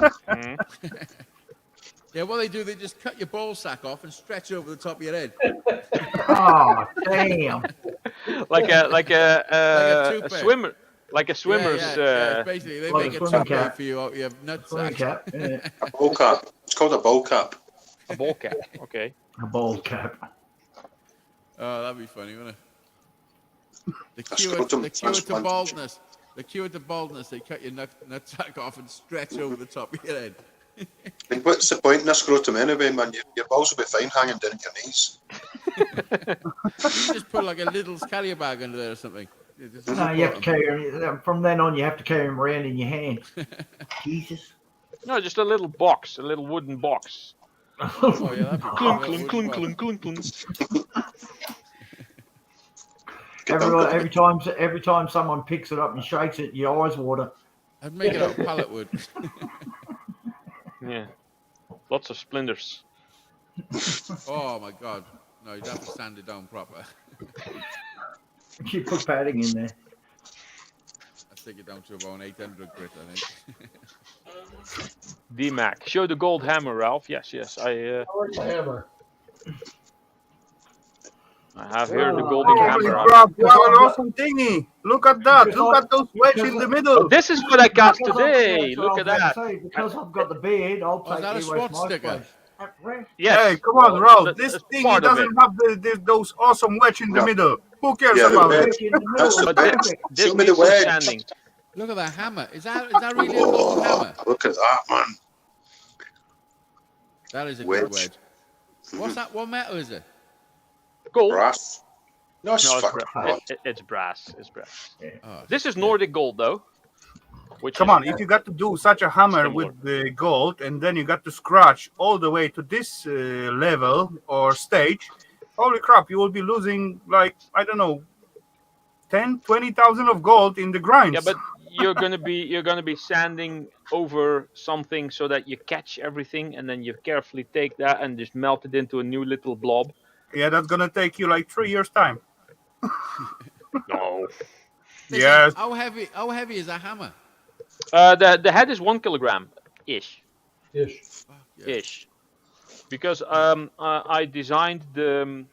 Mhm. Yeah, what they do, they just cut your ball sack off and stretch it over the top of your head. Oh, damn. like a toupee. swimmer, like a swimmer's. Basically, they Like make a a swim toupee cap. for your nut Swim sack. cap. Yeah. A bowl cap. It's called a bowl cap. A ball cap. Okay. A ball cap. Oh, that'd be funny, wouldn't it? The A cure scrotum to transplantation. baldness. The cure to baldness, they cut your nut sack off and stretch over the top of your head. And what's the point in a scrotum anyway, man? Your balls will be fine hanging down at your knees. You just put like a little carrier bag under there or something. No, you have to carry from then on. You have to carry them around in your hand. Jesus. No, just a little box, a little wooden box. Oh yeah, that'd be Clunk, cool. clunk, clunk, clunk, clunk, clunk. Every time someone picks it up and shakes it, your eyes water. I'd make it out of pallet wood. Yeah. Lots of splinters. Oh my god. No, you'd have to sand it down proper. You put padding in there. That's take it down to about an 800 grit, I think. D-Mac, show the gold hammer, Ralph. Yes. I like the hammer. I have here the golden Oh, hammer. Crap, what an awesome thingy! Look at that! Look at those wedge in the middle! Oh, this is what I cast Because today. that's what Look I at was about that. to say, because I've got the beard, I'll Oh, is take that a you away SWAT from my sticker? place. Yes. Hey, come on, Ralph! That- This that's thingy part of it. doesn't have those awesome wedge in the No. middle. Who cares Yeah, the about wedge. it? Wedge in the That's middle, the But wedge. perfect. this Show me the needs some wedge. sanding. Look at that hammer. Is that really a gold hammer? Look at that, man. That is a Wedge. good wedge. What's that? What metal is it? Gold. Brass. No, it's No, it's, fucking it's brass. It's brass. Oh, This is Nordic gold, though. Which Come is- on, if you got to do such a hammer Similar. with the gold and then you got to scratch all the way to this level or stage, holy crap, you will be losing like, I don't know, 10, 20,000 of gold in the grinds. Yeah, but you're gonna be sanding over something so that you catch everything, and then you carefully take that and just melt it into a new little blob. Yeah, that's gonna take you like 3 years time. No. listen, Yes. How heavy is that hammer? The head is 1 kilogram ish. Ish. Fuck yeah. Ish. Because I designed the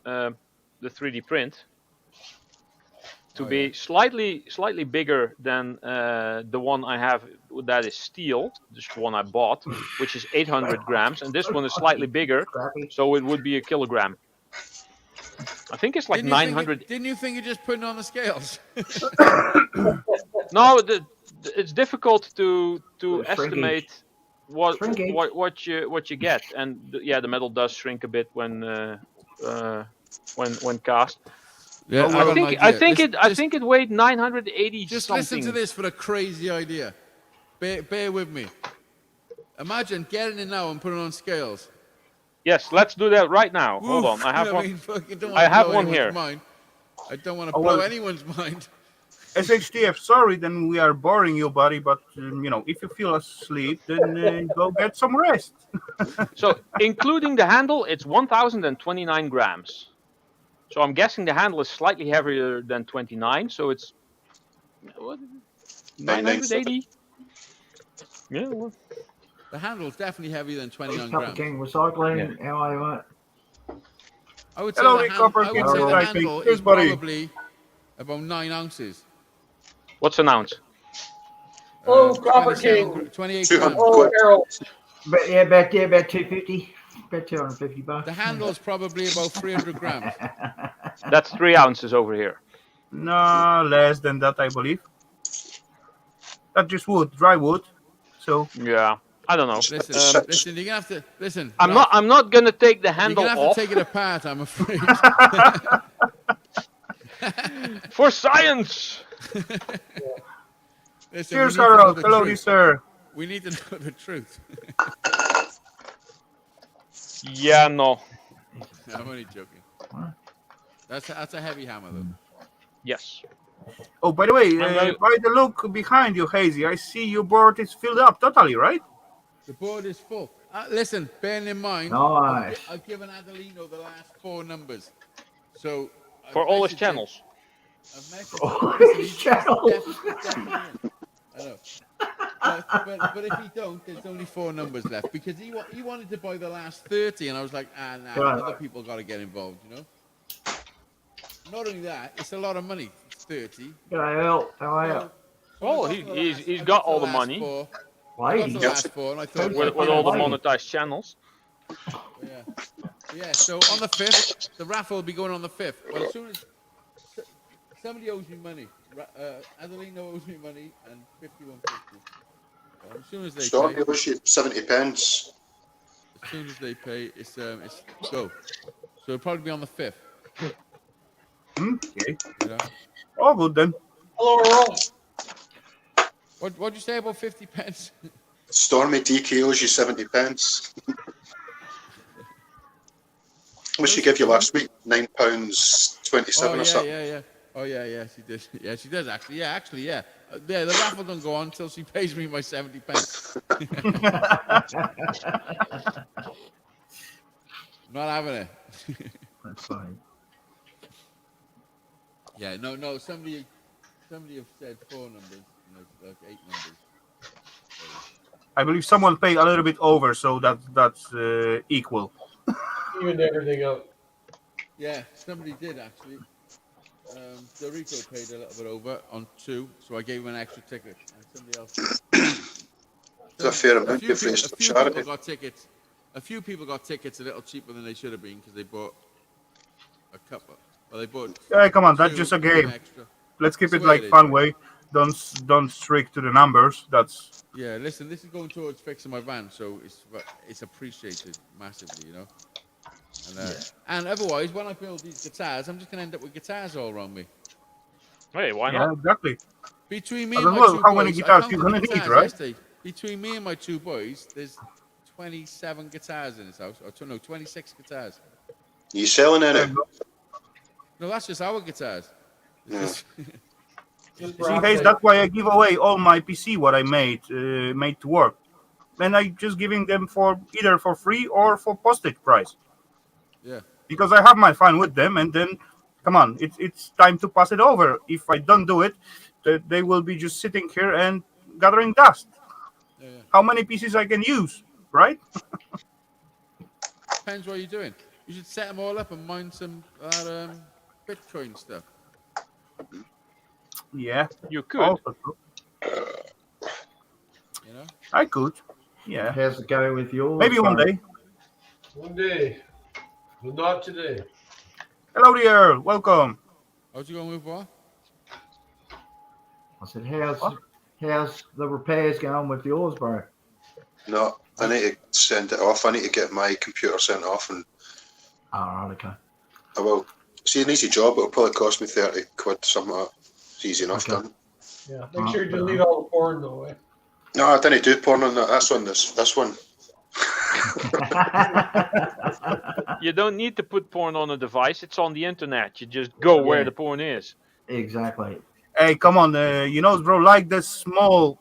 3D print to Oh, be yeah. slightly bigger than the one I have that is steel, just the one I bought, which is 800 grams, and this one is slightly bigger, Scrappy. so it would be a kilogram. I think it's like Didn't you think 900. didn't you think you're just putting on the scales? No, it's difficult to Shrinkage. estimate Shrinkage. what you get, and yeah, the metal does shrink a bit when cast. Yeah, I think it weighed 980 Just something. listen to this for a crazy idea. Bear with me. Imagine getting it now and putting on scales. Yes, let's do that right now. Hold Oof, on, I have one. mean, fucking don't I wanna have blow one anyone's here. Mind. I don't want to Oh, blow well. anyone's mind. SHTF, sorry, then we are boring you, buddy, but if you feel asleep, then go get some rest. So, including the handle, it's 1,029 grams. So I'm guessing the handle is slightly heavier than 29, so it's what, 980. Yeah. Well, The handle's definitely heavier than 29 Copper grams. King Recycling, how are you, mate? I would say Hello, the, Rick Copper, I keep would say the recycling. handle Cheers, is buddy. probably about 9 ounces. what's an ounce? Oh, Copper 27 King. 28 200 grams. Oh, quid. Errol. But yeah, about 250. About 250 bucks. The handle's probably about 300 grams. That's 3 ounces over here. No, less than that, I believe. That's just wood, dry wood. So Yeah, I don't know. Listen, you're gonna have to listen. I'm Ralph, not gonna take the You're handle gonna have off to take it apart, I'm afraid. for science. Listen, cheers, we need to know Harold. the Hello, truth. sir. We need to know the truth. Yeah, no. I'm only joking. That's a heavy hammer, though. Yes. Oh, by the way, gonna- by the look behind you, Hazy, I see your board is filled up totally, right? The board is full. Listen, bearing in mind, Nice. I've given Adelino the last 4 numbers. So For I've all his messaged him- channels. I've messaged All him. Listen, his he's channels. definitely in. I know. But if he don't, there's only 4 numbers left because he wanted to buy the last 30, and I was like, nah, Right. other people got to get involved, you know. Not only that, it's a lot of money. It's 30. G'day, Earl. How are you? So Oh, I got the he's last- I got all the the last money 4. I got Lady. the last 4, and I thought, with all the Lady. monetized channels. yeah. So on the 5th, the raffle will be going on the 5th. Well, as soon as somebody owes me money, Adelino owes me money, and 51.50. Well, as soon as they Storm, pay, it was 70 pence. as soon as they pay, it's go. So it'll probably be on the 5th. Okay. You know? All good then. Hello, Errol. What'd you say about 50 pence? Stormy DK owes you 70 pence. What she give you last week? £9.27 Oh or something. yeah. Oh yeah, she did. Yeah, she does actually. Yeah, yeah. The raffle don't go on until she pays me my 70 pence. Not having it. That's funny. Yeah, no. Somebody somebody have said 4 numbers, like 8 numbers. So, I believe someone paid a little bit over, so that's equal. Evened everything out. yeah, somebody did actually. Dorico paid a little bit over on 2, so I gave him an extra ticket, and somebody else. It's a fair A amount few, of face a for few people charity. got tickets. A few people got tickets a little cheaper than they should have been because they bought a couple. Well, they bought Hey, come on, 2, that's just a 2 game. extra. Let's keep That's it the way like it is, fun right? way. Don't strict to the numbers. That's Yeah, listen, this is going towards fixing my van, so it's appreciated massively, And otherwise, when I build these guitars, I'm just gonna end up with guitars all around me. Hey, why yeah, not? exactly. Between me I and don't my know 2 how many boys, I guitars counted you're the gonna need, guitars right? yesterday. Between me and my 2 boys, there's 27 guitars in this house. Or no, 26 guitars. You selling There any? you go. No, that's just our guitars. It's Yeah. just Just You see, for Hayes, sake. that's why I give away all my PC what I made to work, and I just giving them for either for free or for postage price yeah. because I have my fun with them. And then, come on, it's time to pass it over. If I don't do it, they will be just sitting here and gathering dust. Yeah. How many pieces I can use, right? Depends what you're doing. You should set them all up and mine some Bitcoin stuff. Yeah. You could. Also true. I could. Yeah. How's it go with yours? Maybe one Barry? day. One day, but not today. Hello there. Welcome. How's it going with what? I said, how's the repairs going with yours, bro? No, I need to send it off. I need to get my computer sent off, and Oh, right, okay. I will. See, an easy job. It'll probably cost me 30 quid, something like that. It's easy enough Okay. done. Yeah, make sure you delete all the porn though. Eh? No, I didn't do porn on that. That's on this one. You don't need to put porn on a device. It's on the internet. You just go where Yeah. the porn is. Exactly. Hey, come on. Bro, like the small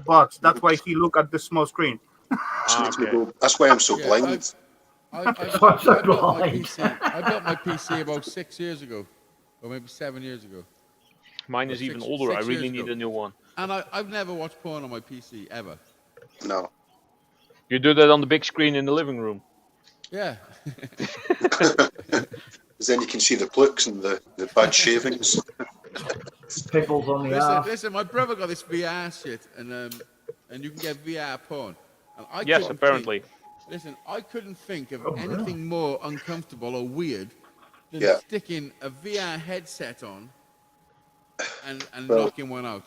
box. That's why he look at the small screen. Okay. That's why I'm so Yeah, blind. I So built my blind. PC. I built my PC about 6 years ago, or maybe 7 years ago. Mine is Six- even older. I 6 really years need ago. a new one. And I've never watched porn on my PC ever. No. You do that on the big screen in the living room. Yeah. Because then you can see the plooks and the bad shavings. Pickles on the Listen, my brother got this VR shit, and you can get VR porn. And I Yes, couldn't apparently. I couldn't think of really? anything more uncomfortable or weird than Yeah. sticking a VR headset on and Well, knocking one out.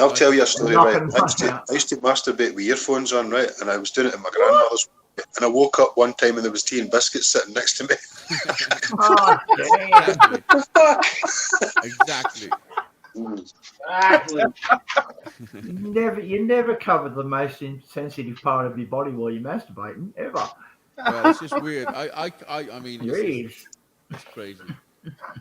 I'll tell you a story, right? Knocking I used to masturbate with earphones on, right? And I was doing it at my grandmother's. And I woke up one time and there was tea and biscuits sitting next to me. Oh, damn. Exactly. Exactly. You never cover the most insensitive part of your body while you're masturbating, ever. Well, it's just weird. I mean, Jeez. it's crazy.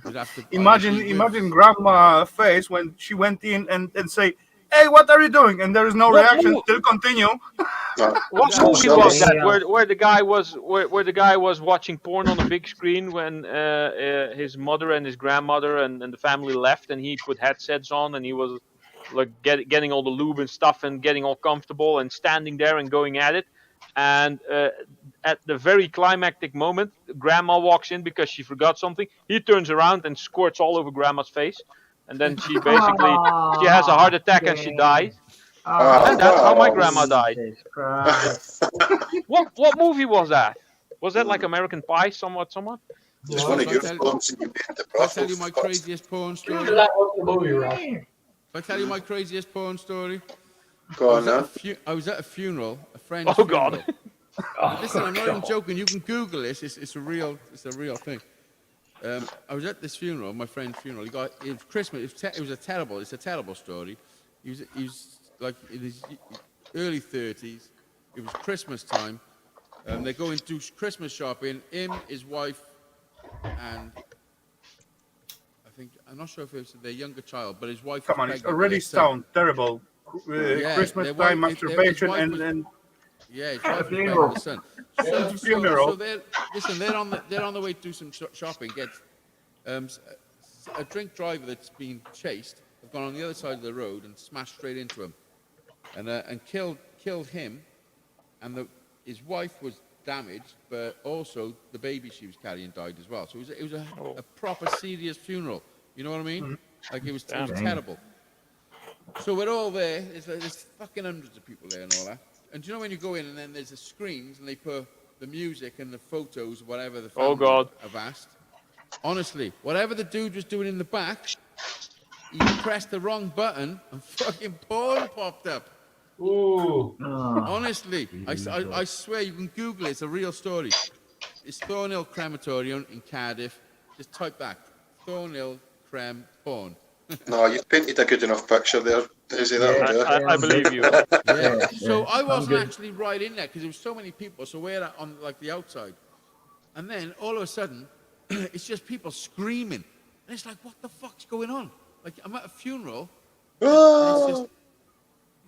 You'd have to Imagine grandma face when she went in and say, "Hey, what are you doing?" And there is no What reaction. move? Still continue. What So- movie so- was that? Yeah. Where the guy was watching porn on a big screen when his mother and his grandmother and the family left, and he put headsets on and he was like getting all the lube and stuff and getting all comfortable and standing there and going at it. And at the very climactic moment, grandma walks in because she forgot something. He turns around and squirts all over grandma's face, and then she basically she has a heart attack and she damn. dies. Oh, And that's how my grandma died. Jesus Christ. What movie was that? Was that like American Pie, somewhat? It's No, one of I your tell you- films and you made the If I tell you my brothel. craziest porn story, that was the movie, Ralph. if I tell you my craziest porn story, Go I on now. was at a funeral, a friend's Oh, funeral. God. Listen, I'm not even joking. You can Google this. It's a real thing. I was at this funeral, my friend's funeral. It was Christmas. It's a terrible story. He was like in his early 30s. It was Christmas time. They're going to Christmas shopping. Him, his wife, and I'm not sure if it's their younger child, but his wife. Come was on, it's pregnant with already their son. sound terrible. Yeah, Christmas their time, wife- his masturbation, wife was- and Yeah, his wife was Funeral. pregnant with his son. It's a funeral. So they're on the way to do some shopping. Get a drink driver that's been chased. They've gone on the other side of the road and smashed straight into him, and killed him, and his wife was damaged, but also the baby she was carrying died as well. So it was a proper serious funeral. You know what I mean? Like it was terrible. So we're all there. There's fucking hundreds of people there and all that. And do you know when you go in and then there's the screens and they put the music and the photos, whatever the family have asked. Honestly, whatever the dude was doing in the back, he pressed the wrong button and fucking porn popped up. Ooh. Honestly, I swear you can Google it. It's a real story. It's Thornhill Crematorium in Cardiff. Just type that. Thornhill Crem Porn. No, you've painted a good enough picture there. Is it that? I believe you. Yeah. So I wasn't actually right in there because there was so many people. So we're on like the outside, and then all of a sudden, it's just people screaming, and it's like, what the fuck's going on? Like I'm at a funeral. And it's just,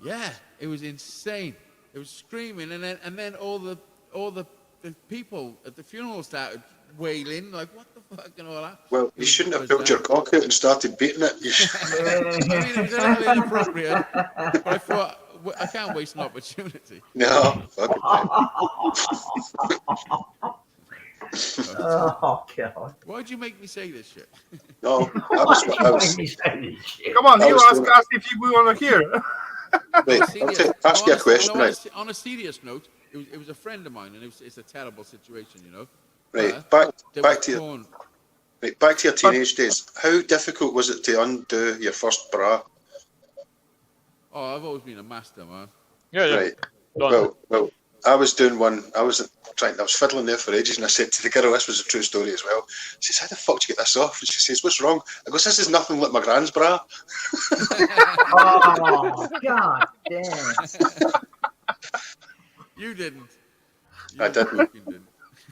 yeah, it was insane. It was screaming, and then all the people at the funeral started wailing, like what the fuck and all that. Well, you shouldn't have pulled your cock out and started beating it. I mean, it was a little inappropriate, but I thought I can't waste an opportunity. No, fucking Oh God! Why'd you make me say this shit? no. I was. Come on, I you was ask doing- us if we want to hear. Wait, ask you a question, right? On a serious note, it was a friend of mine, and it's a terrible situation, you know. Right, back to your teenage days. How difficult was it to undo your first bra? Oh, I've always been a master, man. Yeah. Right. Done. Well, I was doing one. I was fiddling there for ages, and I said to the girl, this was a true story as well. She says, how the fuck did you get this off? And she says, what's wrong? I goes, this is nothing like my grand's bra. Oh God damn! You didn't. I didn't. fucking didn't.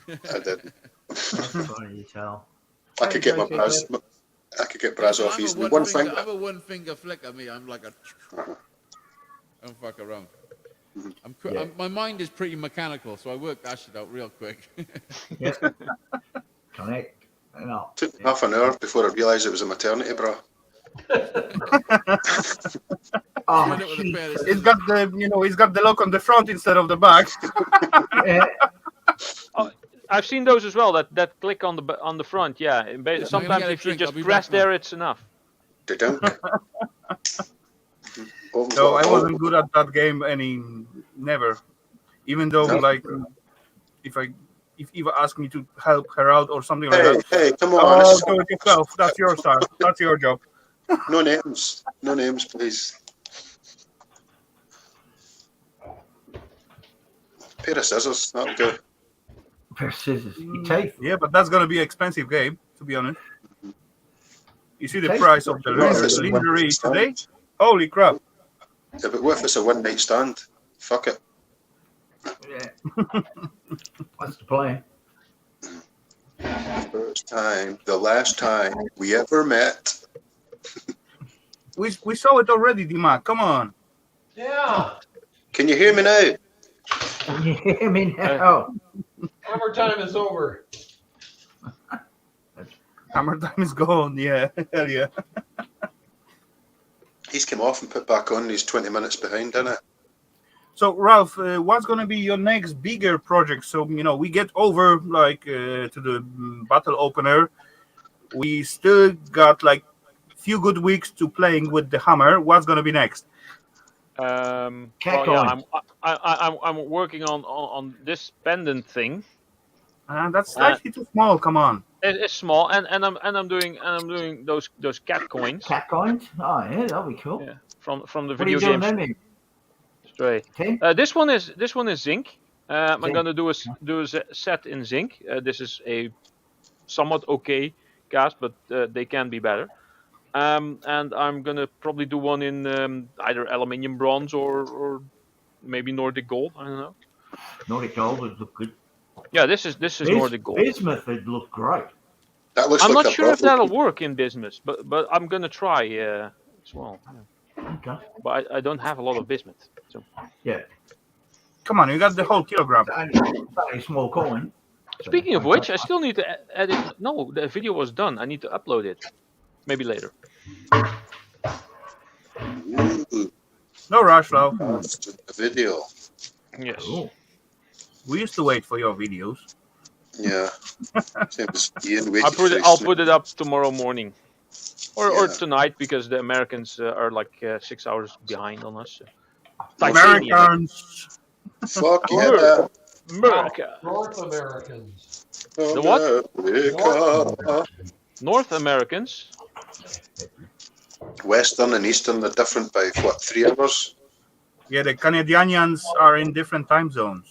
I didn't. That's funny as hell. I could get my bras. I could get bras off easily. One finger. I have a one finger flick at me. I'm like a. I don't fuck around. My mind is pretty mechanical, so I work that shit out real quick. Yep. Connect. No. Took half an hour before I realised it was a maternity bra. Oh, It's got the lock on the front instead of the back. I've seen those as well. That click on the front. Yeah. Sometimes if you just press there, it's enough. They don't. No, I wasn't good at that game never. Even though if Eva asked me to help her out or something like that. Hey, come on. Do it yourself. That's your style. That's your job. No names, please. Pair of scissors, that'll do. Pair of scissors. Your teeth. Yeah, but that's gonna be an expensive game, to be honest. You see the Taste price of the it. lingerie today? Holy crap! Yeah, but what if it's a one-night stand? Fuck it. Yeah. What's the plan? The last time we ever met. We saw it already, Dima. Come on. Yeah. Can you hear me now? Can you hear me now? Hammer time is over. Hammer time is gone. Yeah, hell yeah. He's come off and put back on. He's 20 minutes behind, isn't it? So, Ralph, what's going to be your next bigger project? So, we get over to the battle opener. We still got few good weeks to playing with the hammer. What's going to be next? I'm working on this pendant thing. That's slightly too small. Come on. It's small, and I'm doing those cat coins. Cat coins? Oh yeah, that'll be cool. Yeah, from the What are you video doing games. then? In? Stray. Tin? This one is zinc. I'm Zinc. gonna do a set in zinc. This is a somewhat okay cast, but they can be better. And I'm gonna probably do one in either aluminium bronze or maybe Nordic gold. I don't know. Nordic gold would look good. Yeah, this is Nordic gold. Bismuth would look great. That looks I'm like not a sure if brothel. that'll work in bismuth, but I'm gonna try as well. Okay. But I don't have a lot of bismuth. So Yeah. Come on, you got the whole kilogram. It's only a small coin. speaking of which, I still need to edit. No, the video was done. I need to upload it. Maybe later. No rush, Flo. After the video. Yes. Cool. We used to wait for your videos. Yeah. Same as Ian waited for his I'll put it up tomorrow morning, or Yeah. tonight, because the Americans are like 6 hours behind on us. Titanium. Americans. Fuck yeah. America. North Americans. The what? America. North Americans. Western and Eastern are different by what, 3 hours? Yeah, the Canadians are in different time zones.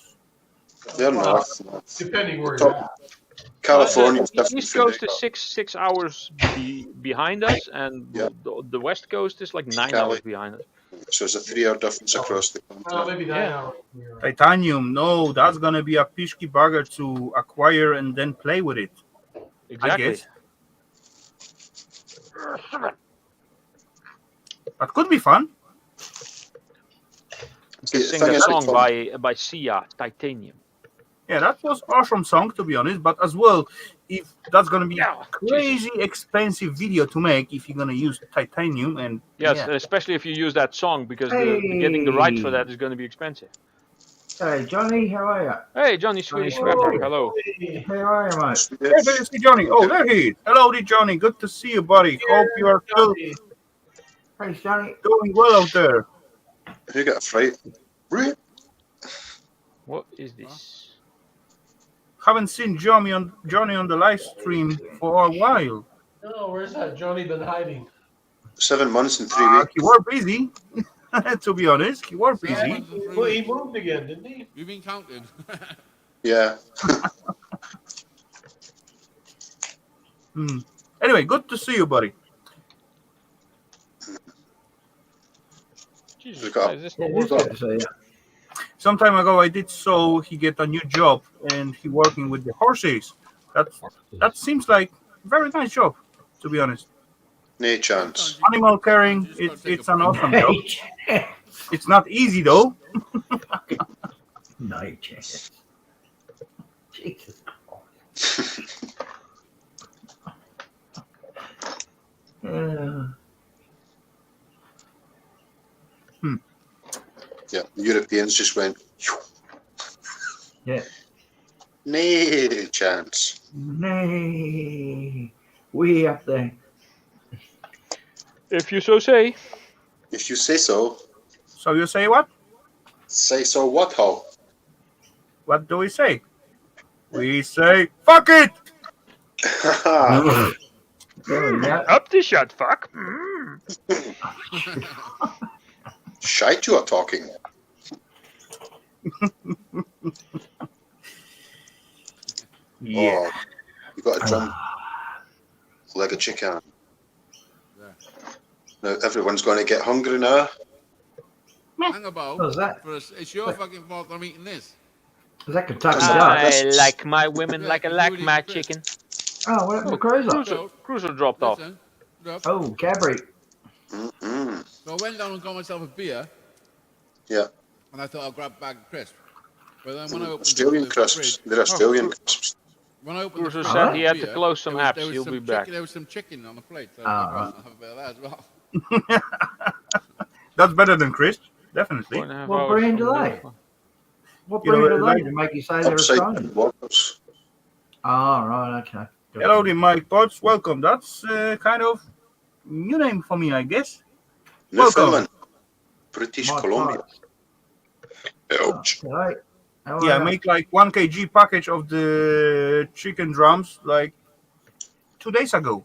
They're Well, north. depending where you're at. California's The different East from Coast the is six hours behind us, and Yeah. the West Coast is like 9 Cali. hours behind us. So it's a 3-hour difference across the Well, continent. maybe 9 Yeah. hours. from here, right? Titanium, no, that's gonna be a pishki bugger to acquire and then play with it. Exactly. I guess. That could be fun. You can sing thing that is, song it's by Sia, Titanium. Yeah, that was awesome song to be honest. But as well, if that's gonna be Yeah, crazy expensive video to make, if you're gonna use titanium and Yes, yeah. especially if you use that song, because getting the rights for that is going to be expensive. Hey, Johnny, how are you? Hey, Johnny Swedish Oh. Scrapper, hello. How are you, mate? Hey, there you see Johnny. Oh, there he is. Hello, Johnny. Good to see you, buddy. Hope you are still Hey, Johnny. doing well out there. You got a fright. What is this? Haven't seen Johnny on the live stream for a while. No, where's that Johnny been hiding? 7 months and 3 weeks. He were busy, to be honest. He were busy. 7 months and 3 Well, he weeks. moved again, didn't he? You've been counted. Yeah. Anyway, good to see you, buddy. Jesus Look up. Christ, this Yeah, not it's working. good to see you. Some time ago, I did so he get a new job and he working with the horses. That seems like a very nice job, to be honest. No chance. Animal caring, it's an awesome job. It's not easy though. No chance. Jesus Christ. Yeah, the Europeans just went. Yeah. No chance. Nay. We up there. If you so say. If you say so, So you say what? say so what, ho? What do we say? We say, fuck it! There we go. Up the shot, fuck. Shite you are talking. Yeah. Oh, you got a drum like a chicken. Yeah. Now everyone's going to get hungry now. Hang about. What's that? It's your fucking fault I'm eating this. Is that Kentucky Ah. Duck? I like my women Yeah, like I you like really my fit. chicken. Oh, what happened to Cruiser? Cruiser dropped off. Listen, look, Oh, Cadbury. Mm-mm. so I went down and got myself a beer, Yeah, and I thought I'll grab a bag of crisps. But then when I opened Australian the crisps. fridge, They're Australian crisps. when I opened Cruiser the said fridge he with had to beer, close some apps. there was He'll some be back. There was some chicken on the plate, so Oh, I thought, right. I'll have a bit of that as well. That's better than Chris, definitely. 4.5 What hours brand from do the- they? What You know, brand are like- they to make you say they're Upside Australian? down waters. Oh, right, okay. Hello, the Mike Potts. Welcome. That's kind of new name for me, I guess. Newfoundland. British My Columbia. parts. Ouch. Oh, right. How are Yeah, I you? make like 1 kg package of the chicken drums like 2 days ago.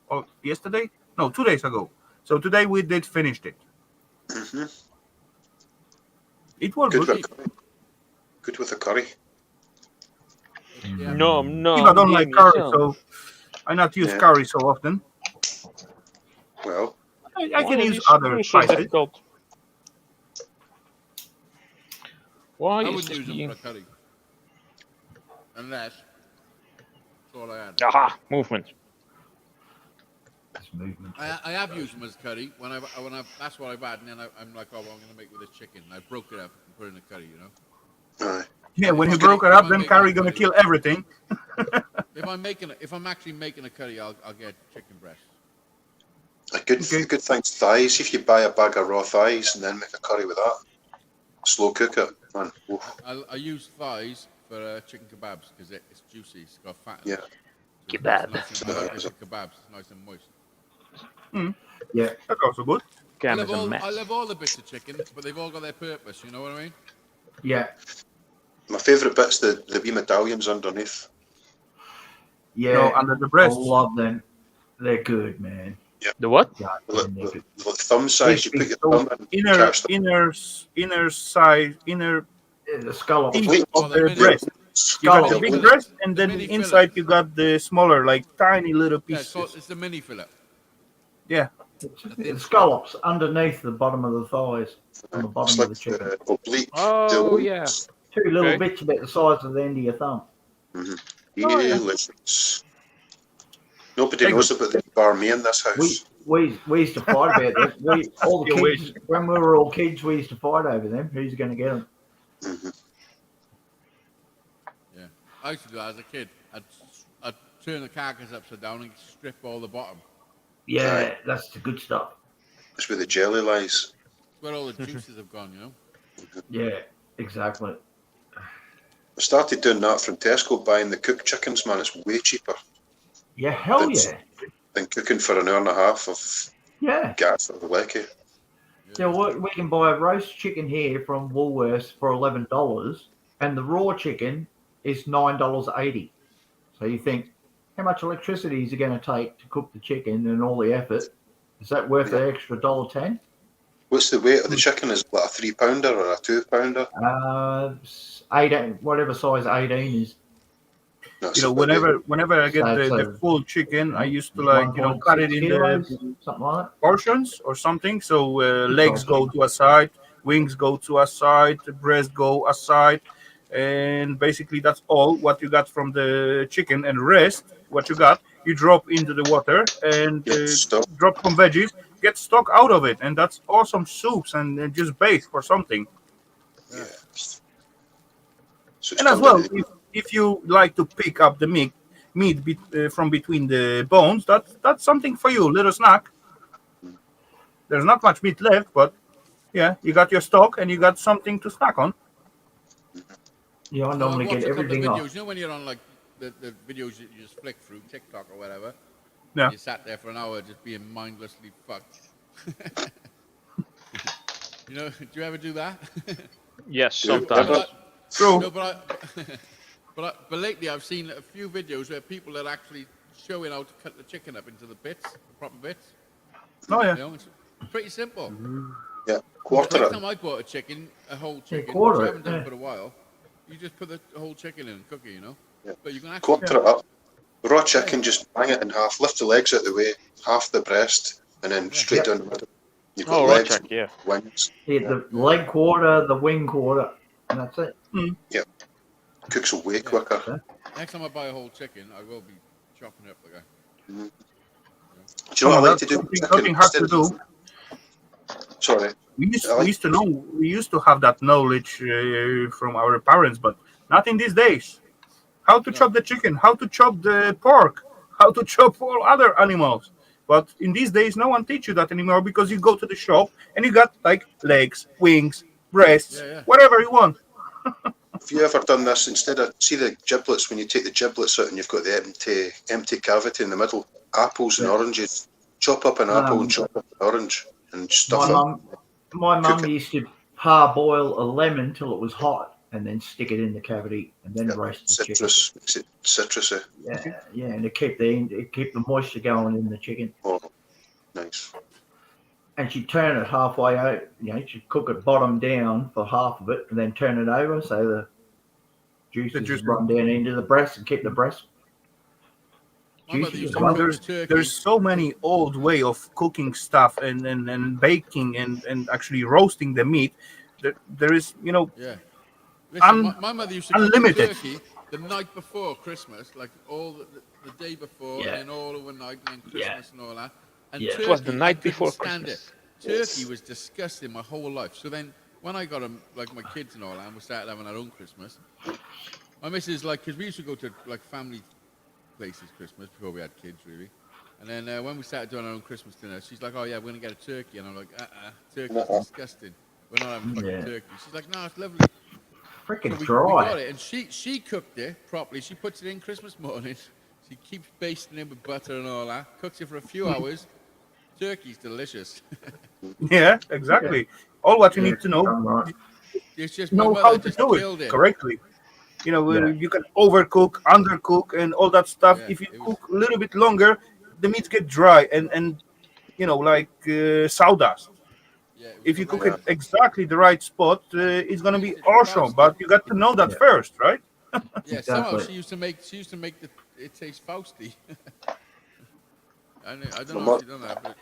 Or yesterday? No, 2 days ago. So today we did finished it. Mm-hmm. It was Good good. with curry. Good with a curry. Yeah. No, I don't like give me curry, some. so I not use Yeah. curry so often. Well, I Why can are use these other screws so spices. difficult? Why I is wouldn't this use them being... for a curry. Unless. That's all I had. Aha, movement. It's movement. I have used them as curry when that's what I've had, and then I'm like, oh, well, I'm going to make with this chicken. And I broke it up and put it in the curry, you know. aye. Yeah, when he If broke it I'm up, then making curry a gonna curry- kill everything. If I'm actually making a curry, I'll get chicken breast. A good thing's thighs. If you buy a bag of raw thighs and then make a curry with that, slow cook it, man. Oof. I use thighs for chicken kebabs because it's juicy. It's got fat in Yeah. it. So Kebab. Nice and, I like making kebabs. It's nice and moist. Yeah. That's also good. Cam is a mess. I love all the bits of chicken, but they've all got their purpose. You know what I mean? Yeah. My favourite bit's the wee medallions underneath. Yeah. No, under the I breast. love them. They're good, man. The what? God, Like they're good. thumb size. You put your So thumb in, inner catch the inner side, inner The scallops. piece Oh, of they're the mini. breast. You got the Scallops. big fillet. breast, and The then mini inside fillet. you got the smaller, like tiny little Yeah, pieces. it's the mini fillet. Yeah. The scallops underneath the bottom of the thighs, on the It's bottom like of the chicken. the oblique. Oh, the yeah. Two little Okay. bits about the size of the end of your thumb. Oh, yeah. Delicious. Nobody Very knows good. about the bar me in this house. We used to fight about that. We all the You wish. kids when we were all kids, we used to fight over them. Who's going to get them? Yeah, I used to do that as a kid. I'd turn the carcass upside down and strip all the bottom. Yeah, that's the good stuff. That's where the jelly lies. It's where all the juices have gone. You know. Yeah, exactly. I started doing that from Tesco, buying the cooked chickens, man. It's way cheaper Yeah, hell yeah. than cooking for an hour and a half of Yeah. gas or lecky. Yeah, we can buy a roast chicken here from Woolworths for $11, and the raw chicken is $9.80. So you think, how much electricity is it going to take to cook the chicken and all the effort? Is that worth the extra $1.10? What's the weight of the chicken? Is it like a 3-pounder or a 2-pounder? 18, whatever size 18 is. No, You know, whenever I get So- the so- full chicken, I used to like cut it 1.6 in kilos, the something like that. portions or something. So legs go to a side, wings go to a side, the breast go aside, and basically that's all what you got from the chicken. And rest, what you got, you drop into the water and Stop. drop some veggies, get stock out of it, and that's awesome soups and just bake for something. Yeah. So it's And as turned well, into if you like to pick up the meat from between the bones, that's something for you, little snack. There's not much meat left, but yeah, you got your stock and you got something to snack on. Yeah, I So normally I watched get a couple of everything videos. off. You know when you're on like the videos that you just flick through TikTok or whatever. Yeah. You sat there for an hour just being mindlessly fucked. You know, do you ever do that? Yes, Yeah, sometimes. but True. No, but lately I've seen a few videos where people are actually showing how to cut the chicken up into the bits, the proper bits. Oh yeah. You know, it's pretty simple. yeah, quarter Next it. time I bought a whole chicken, quarter which I it, haven't done yeah. for a while, you just put the whole chicken in and cook it, you know? Yeah. But you can actually... Quarter it up. Raw chicken, just bang it in half. Lift the legs out the way, half the breast, and then straight down the middle. You've got Oh, raw legs, check, yeah. wings. Yeah, the leg quarter, the wing quarter, and that's it. Cooks way Yeah. quicker. Next time I buy a whole chicken, I will be chopping up the guy. Do you know what I like to do? with Nothing hard to Instead of- do. Sorry. We used to have that knowledge from our parents, but not in these days. How to chop the chicken, how to chop the pork, how to chop all other animals. But in these days, no one teach you that anymore because you go to the shop and you got like legs, wings, breasts, whatever you want. Have you ever done this? Instead of, see the giblets, when you take the giblets out and you've got the empty cavity in the middle, apples and oranges, chop up an apple and chop up an orange and stuff it. My Cook mum it. used to parboil a lemon till it was hot and then stick it in the cavity and then roast the chicken. Citrus, makes it citrusy. Yeah, and it keep the moisture going in the chicken. Oh, nice. And she'd turn it halfway out. You know, she'd cook it bottom down for half of it and then turn it over so the juices run down into the breast and keep the breast. My mother used to Come on, cook turkey. there's so many old way of cooking stuff and baking and actually roasting the meat. There is, you know, Yeah. Listen, my mother used to cook unlimited. turkey the night before Christmas, like all the day before, and then all overnight, and then Christmas and all that. And turkey, It was the night I couldn't before stand Christmas. it. Turkey was disgusting my whole life. So then, when I got like my kids and all that, and we started having our own Christmas, my missus, like, because we used to go to like family places Christmas before we had kids, really. And then when we started doing our own Christmas dinner, she's like, "Oh yeah, we're gonna get a turkey," and I'm like, turkey's disgusting. We're not having fucking Yeah. turkey." She's like, "No, it's lovely." So Freaking we dry. got it, and she cooked it properly. She puts it in Christmas morning. She keeps basting it with butter and all that. Cooks it for a few hours. Turkey's delicious. Yeah, exactly. All what you Yeah, need to know, right. It's just my know mother how to just do killed it it. correctly. You know, Yeah. you can overcook, undercook, and all that stuff. Yeah, If you it was. cook a little bit longer, the meats get dry and you know, like sawdust. Yeah, it was If you cook horrendous. it exactly the right spot, it's gonna Used be it awesome. Fausty. But you got to know that Yeah. first, right? Yeah, somehow Exactly. she used to make it taste Fausty. I don't My, know if mo- she done that, but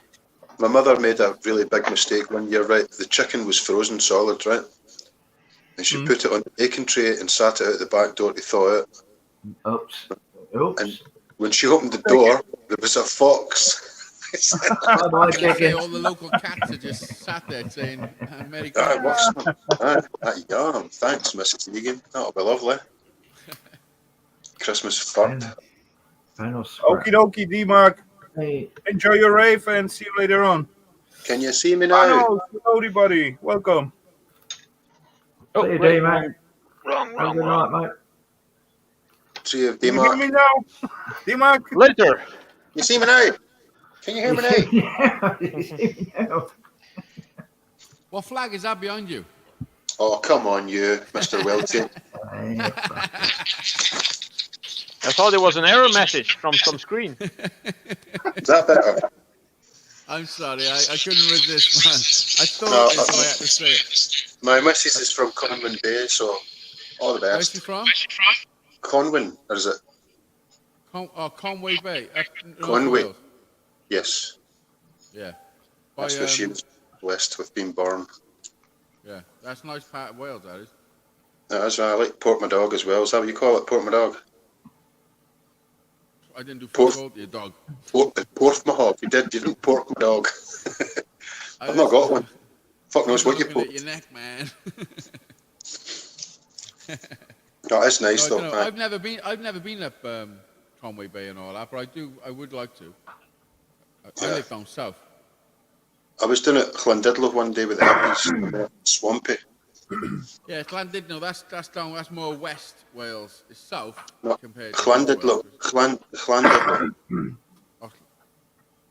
my mother made a really big mistake one year, right? The chicken was frozen solid, right? And she Mm. put it on the baking tray and sat it out the back door to thaw it. Oops. And Oops. when she opened the door, there was a fox. Bye bye, I was gonna say chicken. all the local cats are just sat there saying "Merry Aye, Christmas." what's that? Aye, yum. Thanks, Mrs. Egan. That'll be lovely. Christmas fun. Panel scrap. Okie dokie, D-Mark. Hey, Enjoy your rave and see you later on. Can you see me now? Panos, hello, everybody. Welcome. Oh, see you, wait, D-Man. wrong, Have a wrong, good wrong. night, mate. See you, Can you hear D-Mark. me now? D-Mark? Later. You see me now? Can you hear me now? Yeah. What flag is that behind you? Oh, come on, you, Mr. Welty. I thought there was an error message from some screen. Is that better? I'm sorry, I couldn't resist, man. I thought No, it, so I had to say it. my missus is from Conwyn Bay, so all the Where's she best. from? Conwyn, or is it? Conway Bay, up North Conway. Wales. Yes, Yeah. that's where she was blessed with being born. Yeah, that's a nice part of Wales, that is. That's right, I like Portmadog as well. Is that what you call it, Portmadog? I didn't do Port- fuck all to your dog. Portmahog. You didn't pork my dog. I've not got one. Fuck knows what you looking at pork. your neck, man. No, it's nice So, I though. don't know. Aye. I've never been up Conway Bay and all that, but I would like to. I Yeah. live down south. I was doing it at Llandudno one day with the hippies. Swampy. Yeah, Llandudno, that's more West Wales. It's south No, compared to North Llandudno. Wales. Llandudno. Oh,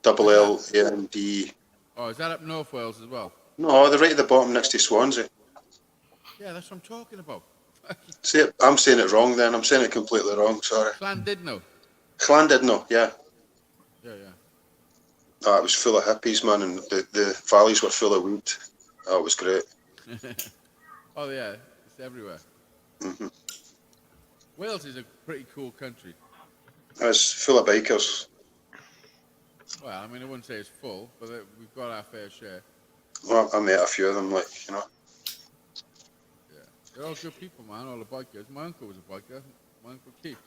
Double L-A-N-D. oh, is that up North Wales as well? No, they're right at the bottom next to Swansea. Yeah, that's what I'm talking about. See, I'm saying it wrong then. I'm saying it completely wrong. Sorry. Llandudno. Llandudno, yeah. Yeah, yeah. Oh, it was full of hippies, man, and the valleys were full of wood. Oh, it was great. Oh yeah, it's everywhere. hmm Wales is a pretty cool country. It's full of bikers. Well, I mean, I wouldn't say it's full, but we've got our fair share. Well, I met a few of them, like, you know. Yeah, they're all good people, man. All the bikers. My uncle was a biker. My uncle Keith.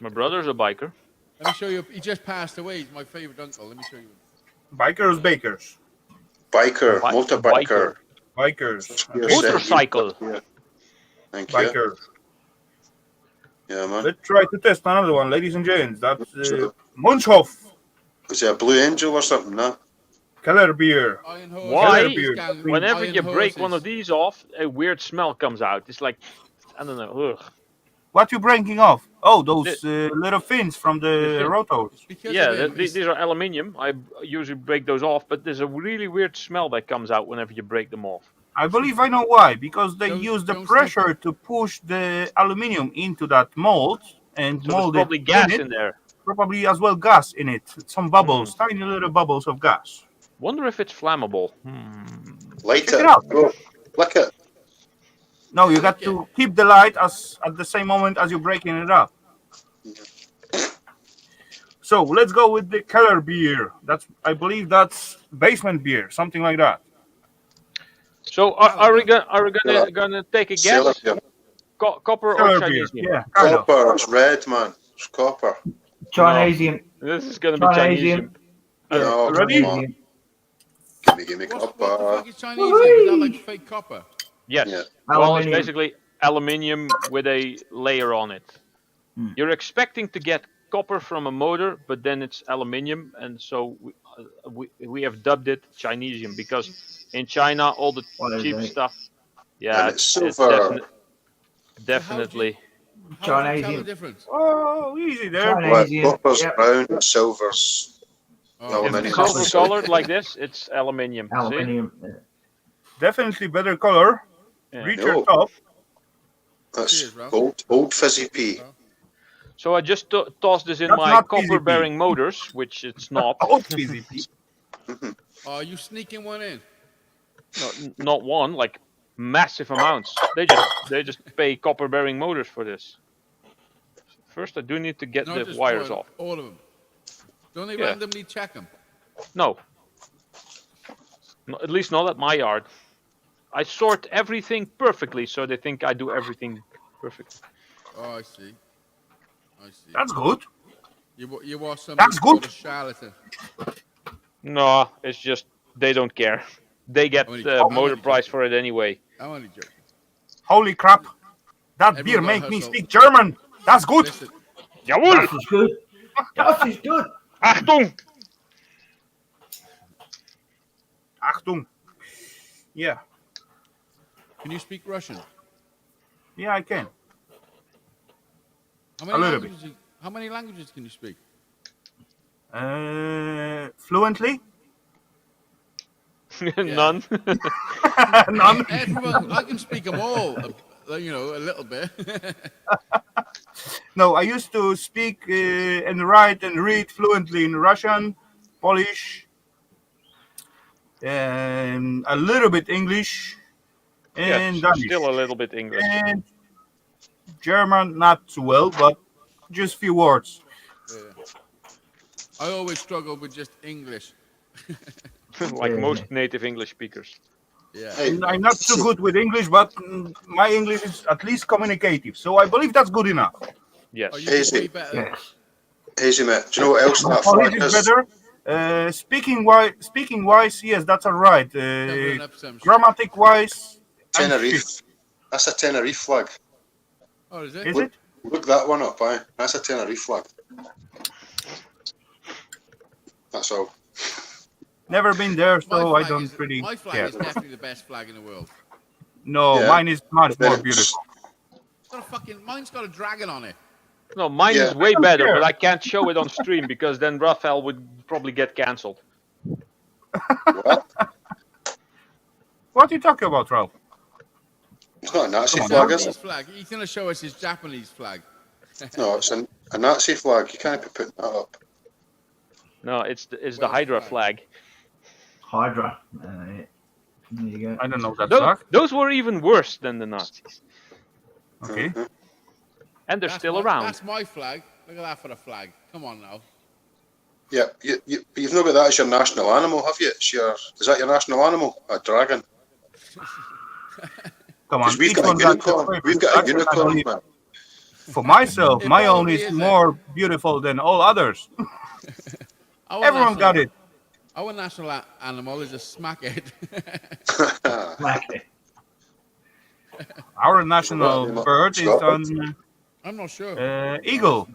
My brother's a biker. Let me show you. He just passed away. He's my favorite uncle. Let me show you. Bikers, bakers. Biker, motorbiker. Bikers. Motorcycle. Yeah. Thank you. Bikers. Yeah, man. Let's try to test another one, ladies and gents. That's Munchhoff. Was it a Blue Angel or something, no? Keller beer. Iron horses. Why? Gang- Whenever iron you break horses. one of these off, a weird smell comes out. It's like, I don't know. Ugh. What you breaking off? Oh, those little fins from the fin. rotors. It's because Yeah, of him. these are aluminium. I usually break those off, but there's a really weird smell that comes out whenever you break them off. I believe I know why. Because they use the don't pressure to push the aluminium into that mold and So there's mold probably it gas in in it. there. Probably as well gas in it. Some bubbles, tiny little bubbles of gas. Wonder if it's flammable. Light Check it out. Go. Flick it. No, you got to keep the light as at the same moment as you're breaking it up. So let's go with the Keller beer. I believe that's basement beer, something like that. So are we gonna take a Cellar guess? beer. Copper or Keller beer, Chinese? yeah, kind of. Copper. It's red, man. It's copper. Chinesian. This is gonna be Chinese. Chinesian. No, ready? come on. Give me What the copper. fuck is Chinese? Is that like fake copper? Yes. Yeah. Well, it's Aluminium. basically aluminium with a layer on it. You're expecting to get copper from a motor, but then it's aluminium, and so we have dubbed it Chinesium because in China all the What is cheap it? stuff. Yeah, And it's it's silver. definitely. How do you tell the Chinesium. difference? Oh, easy there. Chinesium. Copper's Yep. brown, and silver's Oh, If aluminium. silver colored like this, it's aluminium. See? Aluminium. Definitely better color. Yeah. Richer No. top. That's Cheers, Ralph. old fizzy pea. So I just tossed this in That's my not PCP. copper-bearing motors, which it's not. Oh, PCP. Oh, are you sneaking one in? No, not one, like massive amounts. They just pay copper-bearing motors for this. First, I do need to get Not the just wires one, off. all of them. Don't they Yeah. randomly check them? No. At least not at my yard. I sort everything perfectly, so they think I do everything perfect. Oh, I see. I see. That's good. You are somebody That's good. called a charlatan. No, it's just they don't care. They get Only- the only motor joking. price for it anyway. I'm only joking. Holy crap. That Everyone beer got make me hustle. speak German. That's good. Listen, Jawohl! Das ist good. Das ist good. Achtung! Achtung. Yeah. can you speak Russian? Yeah, I can. How A many little languages? How many languages can you speak? Fluently? None. None. Everyone, I can speak them all. You know, a little bit. No, I used to speak and write and read fluently in Russian, Polish, and a little bit English, and Yeah, Danish. still a little bit English. And German, not too well, but just few words. Yeah. I always struggle with just English. Like Yeah. most native English speakers. Yeah. Hey, I'm not too good with English, but my English is at least communicative, so I believe that's good enough. Yes. Oh, you can Easy. way better. Yes. Hazy mate, do you know what else that Polish flag is is? better. Speaking wise, yes, that's all right. Covering up some shit. Grammatic wise, I'm Tenerife. shit. That's a Tenerife flag. Oh, is it? Is it? Look that one up, aye. That's a Tenerife flag. That's all. Never been there, My so I flag don't is- really My flag care. is definitely the best flag in the world. No, Yeah. mine is much more Then- beautiful. It's got a fucking, mine's got a dragon on it. No, mine Yeah. is way don't better, care. but I can't show it on stream because then Rafal would probably get cancelled. What? What are you talking about, Ralph? It's not a Nazi Come on, flag, is Japanese it? flag. He's going to show us his Japanese flag. No, it's a Nazi flag. You can't be putting that up. No, it's the Well, Hydra flag. flag. Hydra. Yeah. There you go. I don't know that Those, flag. those were even worse than the Nazis, Okay. Mhm. and they're That's still my, around. That's my flag. Look at that for a flag. Come on now. Yeah, but you've not got that as your national animal, have you? Is that your national animal? A dragon? Come on. Because we've each got one a got unicorn. their We've favorite got a flag, and I unicorn, believe- man. For myself, It my own probably is is, more beautiful than all others. Our Everyone national- got it. Our national animal is a smackhead. Smack it. Our national Well, bird is Scotland. on I'm not sure. eagle.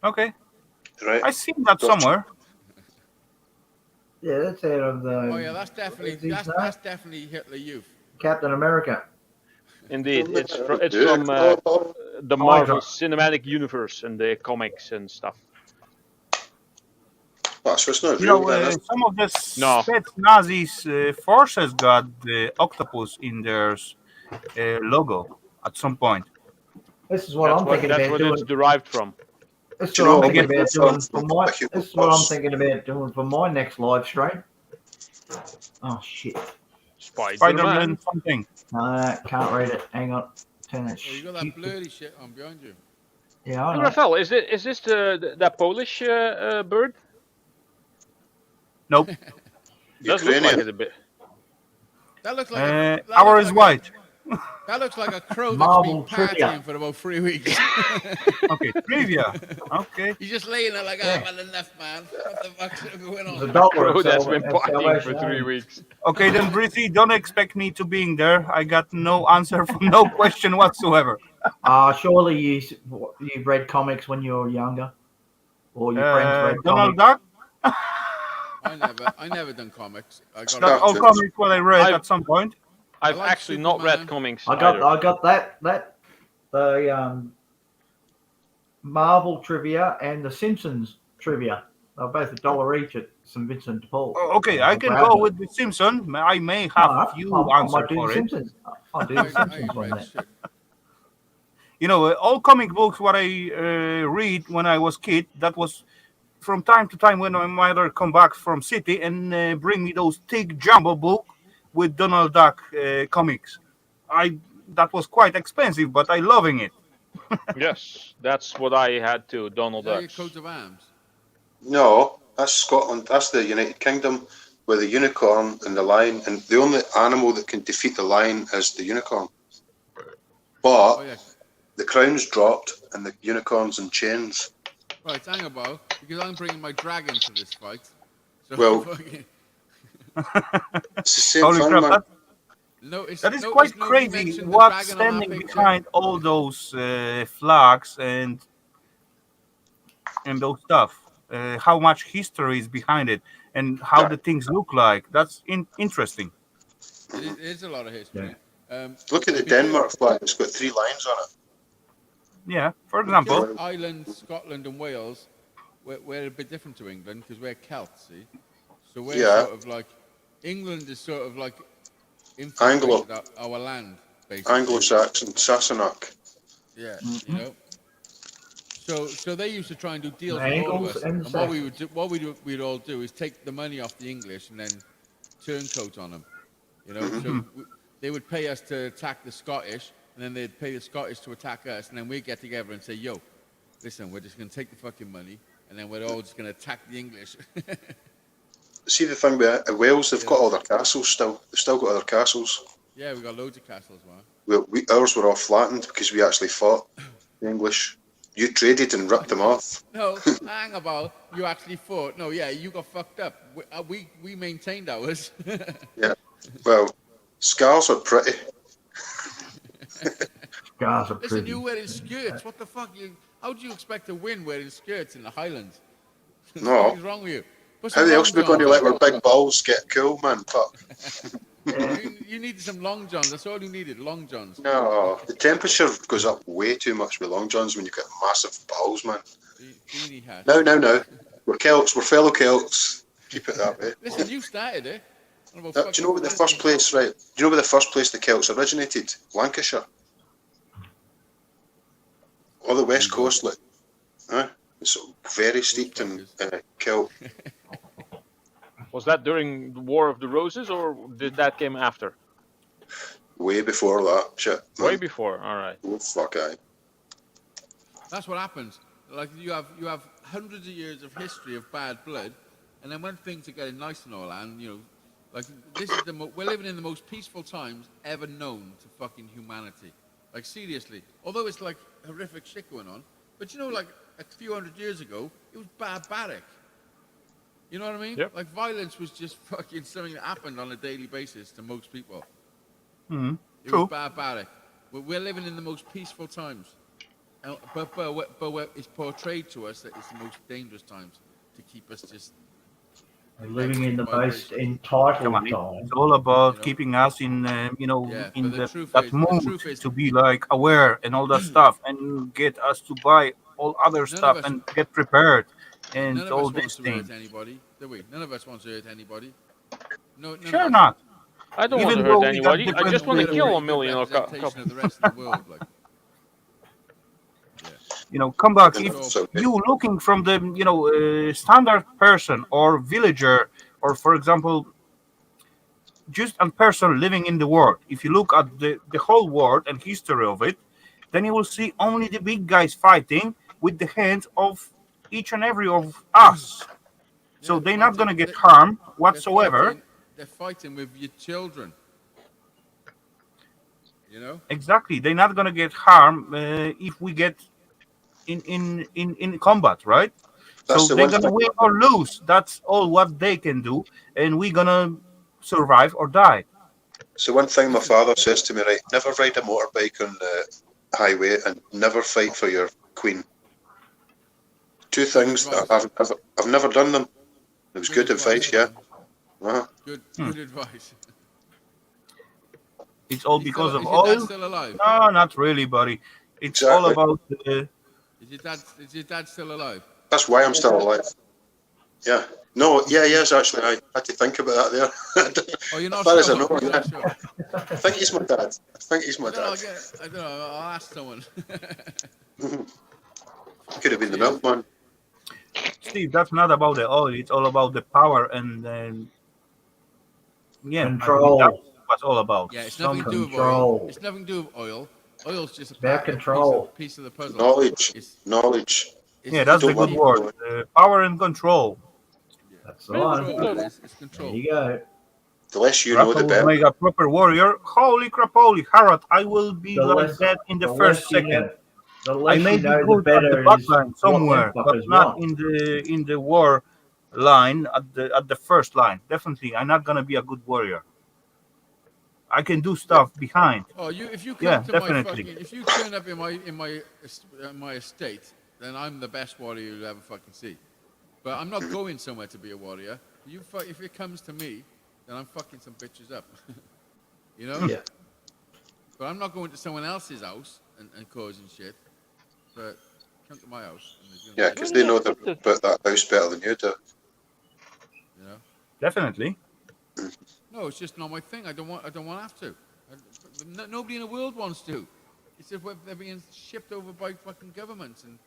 Okay, Right. I seen that somewhere. Yeah, that's out of the Oh yeah, that's definitely Is he that's, that? that's definitely Hitler Youth. Captain America. Indeed, it's from Yeah. the Marvel Cinematic Universe and the comics and stuff. Oh, so it's not You real know, then, is it? some of the No. Nazis forces got the octopus in their logo at some point. This is what I'm thinking That's about what doing. it's derived from. This is Do you what I'm know thinking what about this doing sounds for like? my. Like you This is what I'm pause. thinking about doing for my next live stream. Oh shit! Spider-Man something. No, can't read it. Hang on. Turn that Oh, you got that shit. blurry shit on behind you. Yeah, I Hey, know. Rafal, is this that Polish bird? Nope. Does look like Ukrainian. it a bit. That looks like that Our looks is like white. That looks like a crow that's Marvel been trivia. partying for about 3 weeks. Okay, trivia. Okay. He's just laying there like, Yeah. I've had enough, man. What the fuck's going The on? dollar Crow that's been at partying for Salvation 3 Army. weeks. Okay, then Brizzy, don't expect me to being there. I got no answer for no question whatsoever. Surely you read comics when you were younger, or your friends read Donald comics. Duck. I never done comics. I got That's all comics what I read at some point. I've like actually not read Superman. comics I got either. the Marvel trivia and the Simpsons trivia. They're both $1 each at St Vincent de Paul. Oh, okay, I can go with the Simpson. I may have a few I answers might do for the it. Simpsons. I'll do the Simpsons one then. Shit. You know, all comic books what I read when I was kid, that was from time to time when my mother come back from city and bring me those thick jumbo book with Donald Duck comics. That was quite expensive, but I loving it. Yes, that's what I had too. Donald Is that your Ducks. coat of arms? No, that's Scotland. That's the United Kingdom with the unicorn and the lion. And the only animal that can defeat the lion is the unicorn. But Oh yeah. the crown's dropped and the unicorn's in chains. Right, hang about, because I'm bringing my dragon to this fight. So Well, fucking, It's the same Holy thing, crap, man. that is quite crazy what's standing behind all those flags and those stuff. How much history is behind it and how the things look like. That's interesting. it is a lot of history. Look at the because Denmark flag. It's got 3 lines on it. Yeah, for example. because Ireland, Scotland, and Wales, we're a bit different to England because we're Celts, see? So we're sort of like, England is sort of like infiltrated our land, basically. Anglo-Saxon, Sassenach. Yeah, you know. So they used to try and do deals with all of Angles us, and and we'd all do is take the money off the English and then turncoat on them, you know. So they would pay us to attack the Scottish, and then they'd pay the Scottish to attack us, and then we'd get together and say, "Yo, listen, we're just gonna take the fucking money, and then we're all just gonna attack the English." See the thing with Wales, they've got all their castles still. They've still got other castles. Yeah, we got loads of castles, man. Ours were all flattened because we actually fought the English. You traded and ripped them off. No, hang about. You actually fought. No, yeah, you got fucked up. We maintained ours. Yeah. Well, scars are pretty. Scars are Listen, pretty. you wearing skirts. What the fuck? How do you expect to win wearing skirts in the Highlands? No. What's wrong with you? Put How some else are we long going to let johns our big balls get cool, man? Fuck. on. You needed some long johns. That's all you needed. Long johns. No, the temperature goes up way too much with long johns when you get massive balls, man. Beanie hat. No. We're Celts. We're fellow Celts. Keep it that way. Listen, you started it. Do you know where the first place, right? Do you know where the first place the Celts originated? Lancashire. All the west coast, like, it's very steeped in Celt. Was that during the War of the Roses, or did that came after? Way before that, shit. Man. Way before. All right. Oh, fuck, aye. That's what happens. Like you have hundreds of years of history of bad blood, and then when things are getting nice and all, and you know, like this is we're living in the most peaceful times ever known to fucking humanity. Like seriously, although it's like horrific shit going on, but you know, like a few hundred years ago, it was barbaric. You know what I mean? Yep. Like violence was just fucking something that happened on a daily basis to most people. Mm-hmm. It True. was barbaric. We're living in the most peaceful times. But it's portrayed to us that it's the most dangerous times to keep us just Living in the most Come entitled on, time. it's all about You know? keeping us in, Yeah, in but the truth that is- mood to be like aware and all that stuff, and get us to buy all other stuff us- and get prepared and none of all us this wants to thing. hurt anybody, do we? None of us wants to hurt anybody. No, none Sure of us. not. I don't Even want to though hurt we got anybody. I different just want to ways- kill a Good million or representation couple. of the rest of the world, like. Come back. If That's okay. you looking from the standard person or villager, or for example just a person living in the world, if you look at the whole world and history of it, then you will see only the big guys fighting with the hands of each and every of us. So Yeah, they're not going to fighting- get harmed whatsoever. They're fighting with your children. You know? Exactly, they're not going to get harmed if we get in combat, right? That's So the they're one going to thing. win or lose. That's all what they can do, and we're going to survive or die. So one thing my father says to me, right, never ride a motorbike highway and never fight for your queen. Two Good things advice. that I've never done them. It was good advice, yeah. man. Good advice. It's all Is because of your dad oil? still alive? No, not really, buddy. It's all Exactly. about. Is your dad still alive? That's why I'm still alive. Yeah. No, yeah, yes, actually, I had to think about that there. Oh, you're As not far sure? as I know, You're yeah. not sure? I think he's my dad. I don't know. I'll ask someone. Could have been the milkman. Steve, that's not about the oil. It's all about the power and yeah, Control. I believe that's what it's all about. Yeah, it's nothing to do with oil. Control. It's nothing to do with oil. Oil's just About control. piece of the puzzle. Knowledge. It's Yeah, that's the good word. Power and control. That's the one. control. It's There control. you go. the less you know, Rafal the will better. make a proper warrior. Holy crapoly, Harrod, I will be The like less- that in the the first less you second. know- The I less may you be know, the good at the better it back is. line What somewhere, them but fuckers not want. in the war line at the first line. Definitely, I'm not gonna be a good warrior. I can do stuff behind. Oh, if you come Yeah, to definitely. if you turn up in my estate, then I'm the best warrior you'll ever fucking see. But I'm not going somewhere to be a warrior. If it comes to me, then I'm fucking some bitches up. You know? Yeah. But I'm not going to someone else's house and causing shit. But come to my house. And there's Yeah, gonna because be, they know about that house better than you do. you know? Definitely. No, it's just not my thing. I don't want to have to. Nobody in the world wants to. It's if they're being shipped over by fucking governments and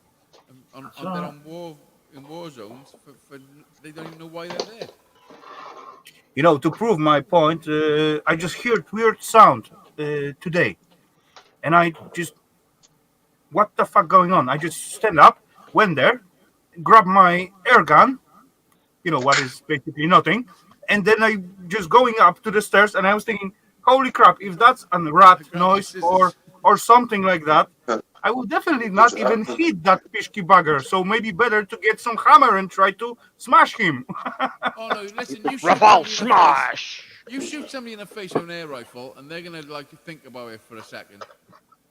they're on war zones for they don't even know why they're there. You know, to prove my point, I just heard weird sound today, and I just, what the fuck going on? I just stand up, went there, grabbed my air gun, you know what is basically nothing, and then I just going up to the stairs, and I was thinking, holy crap, if that's a rat I grabbed my noise scissors. or something like that, I will definitely not What's even that? hit that pishky bugger. So maybe better to get some hammer and try to smash him. Oh no! Listen, you shoot Rafal somebody in the face. smash! You shoot somebody in the face with an air rifle, and they're gonna like think about it for a second.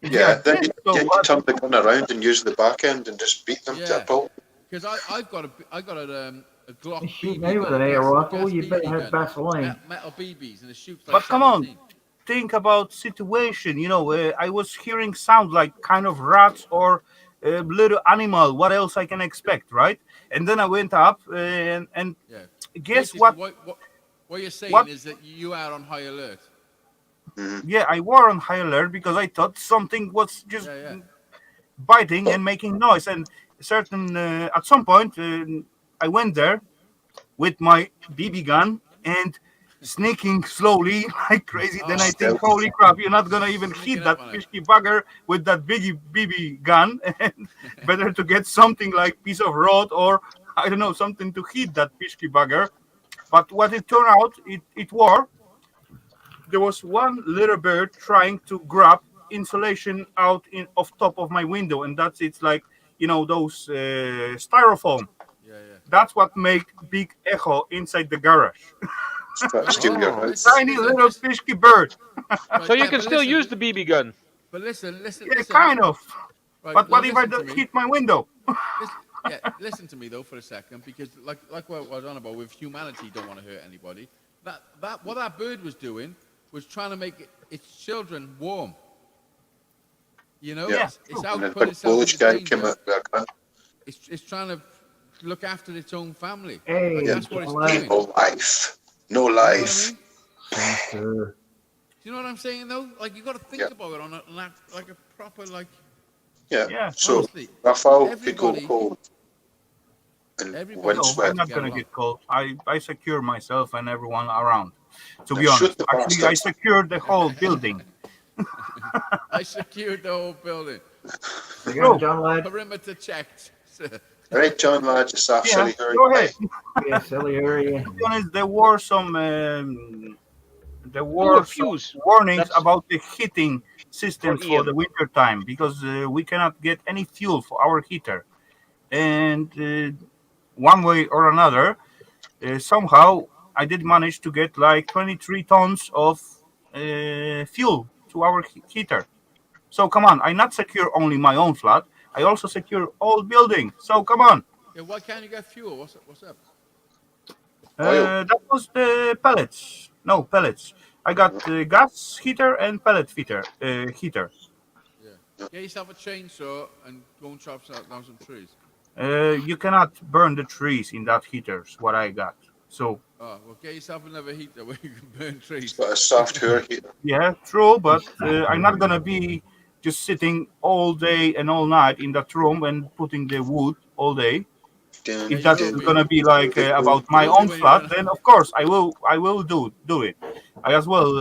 Yeah, then so you what? turn the gun around and use the back end and just beat them to a Yeah. pulp. Because I got a Glock You shoot BB me with gun, an air gas- rifle, gas you better BB have gun, Vaseline. metal BBs, and it shoots like But come on. 17. Think about situation. You know, I was hearing sound like kind of rats or little animal. What else I can expect, right? And then I went up and Yeah. guess Basically, what? what you're saying What? is that you are on high alert. Yeah, I were on high alert because I thought something was just Yeah. biting and making noise. And certain at some point, I went there with my BB gun and sneaking slowly like crazy. Then I think, Stealthy. holy crap, you're not gonna even Sneaking hit up that on it. fishy bugger with that biggie BB gun. And better to get something like piece of rod or I don't know something to hit that fishy bugger. But what it turned out, it were there was one little bird trying to grab insulation out in off top of my window, and that's it's like those styrofoam. Yeah. That's what make big echo inside the garage. Steal your Oh. house. Tiny little fishy bird. Right, So you yeah, can but still listen, use the BB gun. But listen. Yeah, kind of. Right, But now what if I listen to me. hit my window? Listen to me though for a second, because like what I was on about with humanity don't want to hurt anybody. What that bird was doing was trying to make its children warm. You know, Yeah. it's And out the putting big itself Polish into guy danger. came out with a gun. It's trying to look after its own family. Hey, Like, that's what it's John, doing. No life. No You know what I life. mean? Censor. Do you know what I'm saying though? Like you got to think Yeah. about it on like a proper like. Yeah. Yeah. So Honestly, Rafal could everybody- go cold and everybody- wind No, sweat. I'm not Get gonna along. get cold. I secure myself and everyone around. To be Now shoot honest, the actually, I bastards. secured the whole building. I secured the whole building. You got John Lad? Perimeter checked. Right, John, lad, just Yeah, actually heard. go ahead. Yeah, silly area. To be honest, there were some Ooh, a fuse. warnings That's- about the heating systems For for Ian. the winter time because we cannot get any fuel for our heater, and one way or another, somehow I did manage to get like 23 tons of fuel to our heater. So come on, I not secure only my own flat. I also secure all building. So come on. Yeah, why can't you get fuel? What's up? Oil. That was the pellets. No pellets. I got gas heater and pellet heater. Yeah. Get yourself a chainsaw and go and chop down some trees. You cannot burn the trees in that heaters. What I got. So Oh, well, get yourself another heater where you can burn It's trees. got a soft hair heater. yeah, true, but I'm not gonna be just sitting all day and all night in that room and putting the wood all day. Dun, If Yeah, you that's will dun, be. gonna be like about You my will be own when you flat, run. then of course I will do it. I as well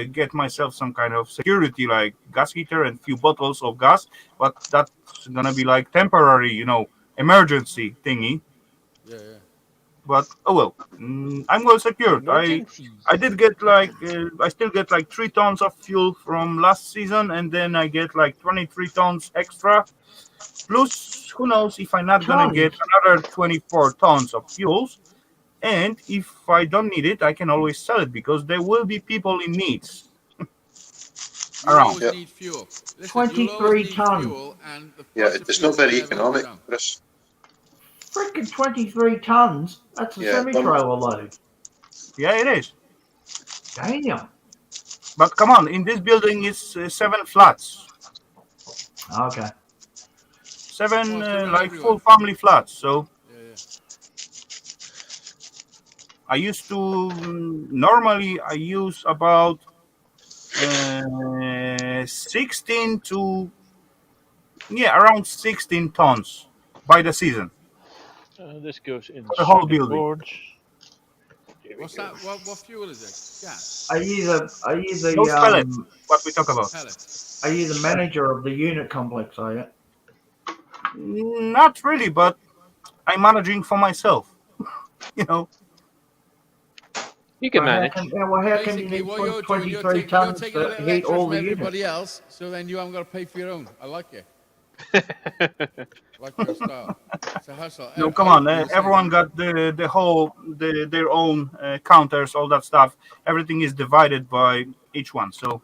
get myself some kind of security like gas heater and few bottles of gas, but that's gonna be like temporary, emergency thingy. Yeah, yeah. But oh well, I'm well secured. Emergency. I did get like I still get like 3 tons of fuel from last season, and then I get like 23 tons extra. Plus, who knows if I'm not gonna get Tons. another 24 tons of fuels. And if I don't need it, I can always sell it because there will be people in needs You'll around. always Yeah. need fuel. Listen, you'll always 23 need tons. fuel, and the Yeah, price of it's fuel not very will never go economic, down. Chris. Freaking 23 tons. That's a Yeah, semi-trailer load. Yeah, it is. Damn. But come on, in this building is 7 flats, Okay. seven Well, to run like everyone. full family flats. So Yeah, yeah. I used to normally I use about 16 to around 16 tons by the season This goes in for the whole circuit building. boards. Here we What's go. that? What fuel is it? Gas. Are you Those pellets, the what we talk about. Pellets. are you the manager of the unit complex? Are you? Not really, but I'm managing for myself. you know. You can Well, manage. how can you Basically, need what you're doing, 23 you're tons taking a to little heat extra all from the everybody units? else, so then you haven't got to pay for your own. I like it. I like your style. It's a hustle. No, come I on. would do the same. Everyone got their own counters, all that stuff. Everything is divided by each one. So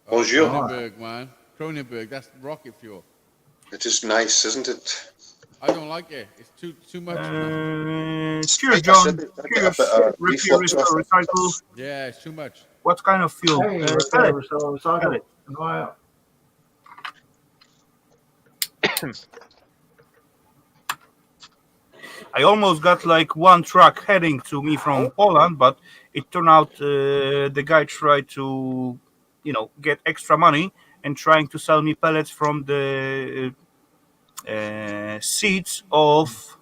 Oh, Bonjour. Kronenberg, man. Kronenberg, that's rocket fuel. It is nice, isn't it? I don't like it. It's too much, man. cheers, Quite John. acidic. I get a Cheers. bit of Refill, reflux with refill, it. recycle. Yeah, it's too much. What kind of fuel? Hey, Pellet. recycle. Pellet. Wow. I almost got like one truck heading to me from Poland, but it turned out the guy tried to, get extra money and trying to sell me pellets from the seeds of,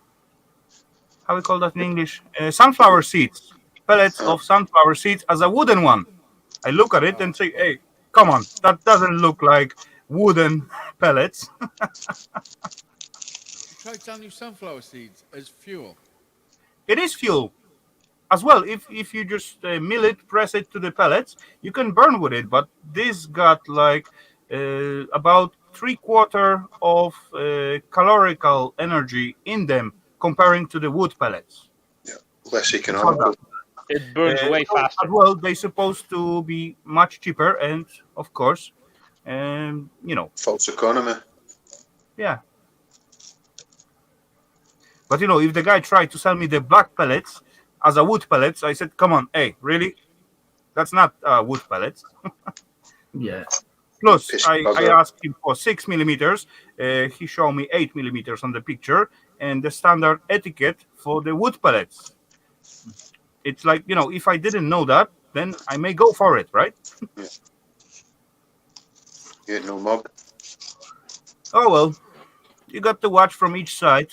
how we call that in English? Sunflower seeds. Pellets of sunflower seeds as a wooden one. I look at it and say, hey, come on, that doesn't look like wooden pellets. Try selling you sunflower seeds as fuel. It is fuel as well. If you just mill it, press it to the pellets, you can burn with it. But this got like about 3/4 of calorical energy in them comparing to the wood pellets. Less economical. It burns way So faster. as well, they're supposed to be much cheaper, and of course, False economy. yeah. But if the guy tried to sell me the black pellets as a wood pellets, I said, "Come on, hey, really? That's not wood pellets." Yeah. Plus, Piss I bugger. asked him for 6 millimeters. He showed me 8 millimeters on the picture, and the standard etiquette for the wood pellets. It's like if I didn't know that, then I may go for it, right? You ain't no mug. Oh well, you got to watch from each side,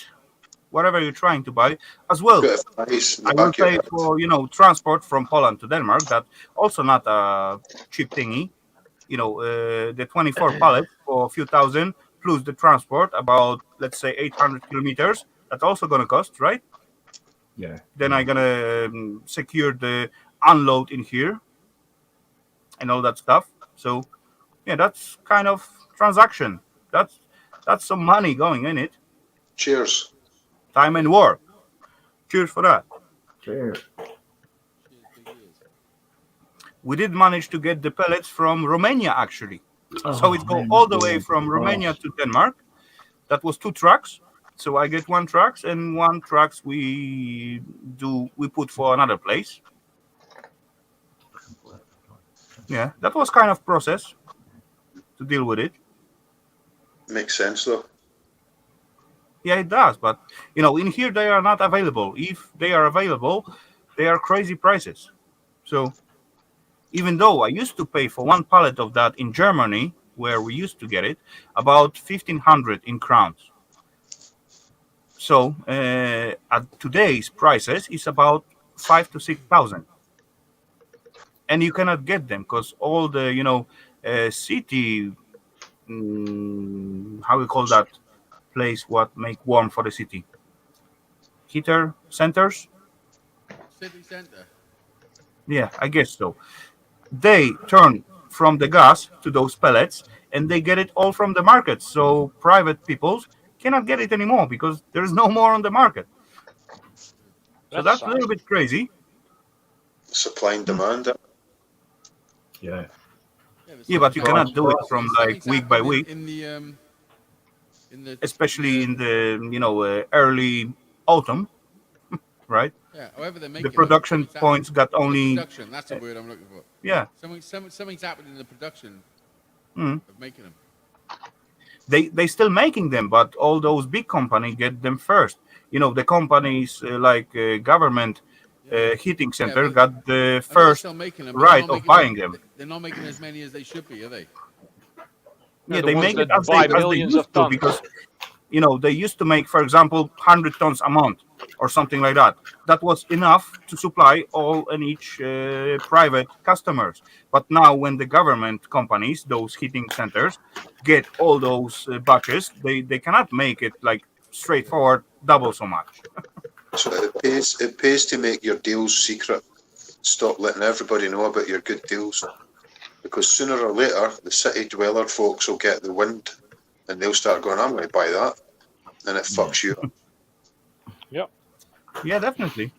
whatever you're trying to buy, as well. Got a price in the I will back of your pay head. for transport from Poland to Denmark. That also not a cheap thingy. The 24 pallets for a few thousand plus the transport about let's say 800 kilometers. That's also gonna cost, right? Yeah. Then I'm gonna secure the unload in here and all that stuff. So yeah, that's kind of transaction. That's some money going in it. Cheers. Time and war. Cheers for that. Cheers. We did manage to get the pellets from Romania, actually. So it go all the way from Romania to Denmark. That was 2 trucks. So I get 1 trucks, and 1 trucks we put for another place. Yeah, that was kind of process to deal with it. Makes sense though. Yeah, it does. But in here they are not available. If they are available, they are crazy prices. So even though I used to pay for 1 pallet of that in Germany, where we used to get it, about 1,500 in crowns. So at today's prices, it's about 5,000 to 6,000, and you cannot get them because all the city, how we call that place, what make warm for the city, heater centers. City centre. Yeah, I guess so. They turn from the gas to those pellets, and they get it all from the market. So private peoples cannot get it anymore because there's no more on the market. So that's a little bit crazy. Supply and demand. Yeah. Yeah, but you cannot do it from like Something's week by happened week, in the especially in the early autumn, right? yeah. However they're The making them, production something's points got in the only production. That's the word I'm looking for. yeah. Something's happened in the production Mm. of making them. They still making them, but all those big companies get them first. The companies like government heating center but got the I know they're first still making them, but right of buying them. they're not making as many as they should be, are they? Yeah, The they ones make it that buy as they millions of used to, tons. because they used to make, for example, 100 tons a month or something like that. That was enough to supply all and each private customers. But now, when the government companies, those heating centers, get all those batches, they cannot make it like straightforward double so much. So it pays to make your deals secret. Stop letting everybody know about your good deals, because sooner or later the city dweller folks will get the wind, and they'll start going, "I'm going to buy that," and it fucks you up. Yep. Yeah, definitely.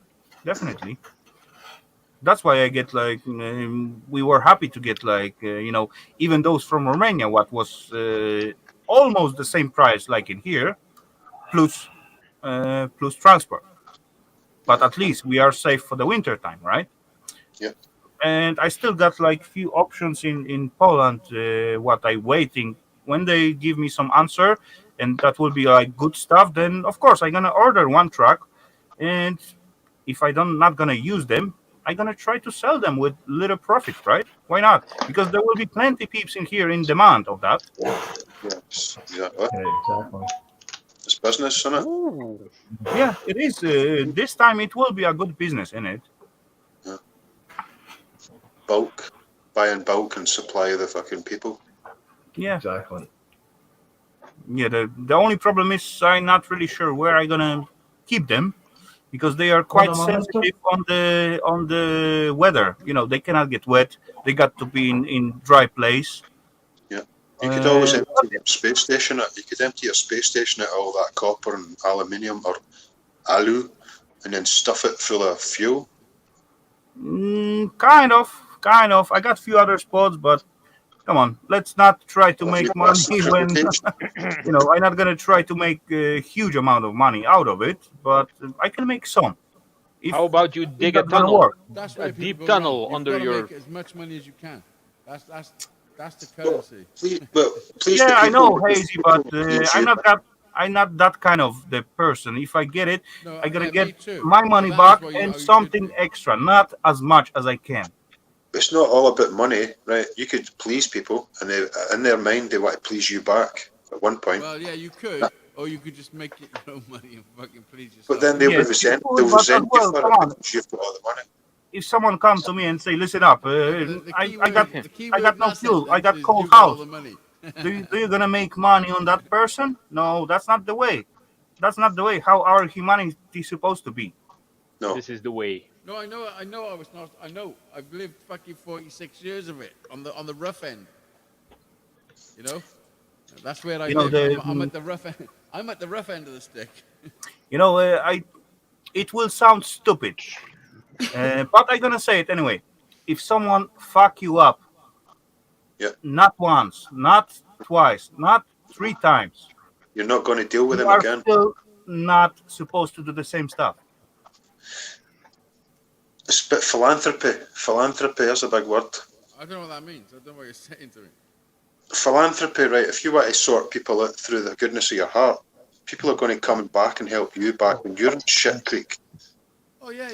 That's why I get like we were happy to get like even those from Romania, what was almost the same price like in here, plus plus transport. But at least we are safe for the winter time, right? Yeah. And I still got like few options in Poland. What I waiting when they give me some answer, and that will be like good stuff. Then of course I'm gonna order 1 truck, and if I don't not gonna use them, I'm gonna try to sell them with little profit, right? Why not? Because there will be plenty peeps in here in demand of that. Yes, exactly. Yeah, exactly. It's business, isn't it? Ooh. Yeah, it is. This time it will be a good business in it. Yeah. Bulk, buy in bulk and supply the fucking people. Yeah, Exactly. yeah. The only problem is I'm not really sure where I'm gonna keep them, because they are quite sensitive on the weather. They cannot get wet. They got to be in dry place. Yeah. You could always Uh, empty your space station. You could empty your space station at all that copper and aluminium or alu, and then stuff it full of fuel. kind of. I got few other spots, but come on, let's not try to Well, if make you've got a money secret when location, I'm not gonna try to make a huge amount of money out of it, but I can make some. If How about you if dig a that's gonna tunnel, work. That's a where people deep go tunnel wrong. You've under got to your? make as much money as you can. That's the currency. please Yeah, the I people. know, Hazy, but I'm not that kind of the person. If I get it, No, I gotta yeah, get me too. my But money that is back what and how you should something be. extra, not as much as I can. It's not all about money, right? You could please people, and they, in their mind, they want to please you back at one point. Well, yeah, you could, or you could just make it your own money and fucking please yourself. But then they'll Yes, you resent. could, They'll but as resent you well, for come it on. because you've got all the money. If someone come to me and say, "Listen up, Yeah, but the key I got word, the key I word got in no that fuel, I sentence got is cold you got all house. the money. Do you gonna make money on that person? No, that's not the way. That's not the way how our humanity is supposed to be. No, This is the way. No, I know. I was not. I know. I've lived fucking 46 years of it on the rough end. You know, that's where I You know live. the I'm at the rough end. I'm at the rough end of the stick. I it will sound stupid, but I'm gonna say it anyway. If someone fuck you up, Not once, not twice, not 3 times. You're not going to deal with You them are again. still not supposed to do the same stuff. It's a bit philanthropy. Philanthropy is a big word. I don't know what that means. I don't know what you're saying to me. Philanthropy, right? If you want to sort people out through the goodness of your heart, people are going to come back and help you back when you're in shit creek. Oh yeah,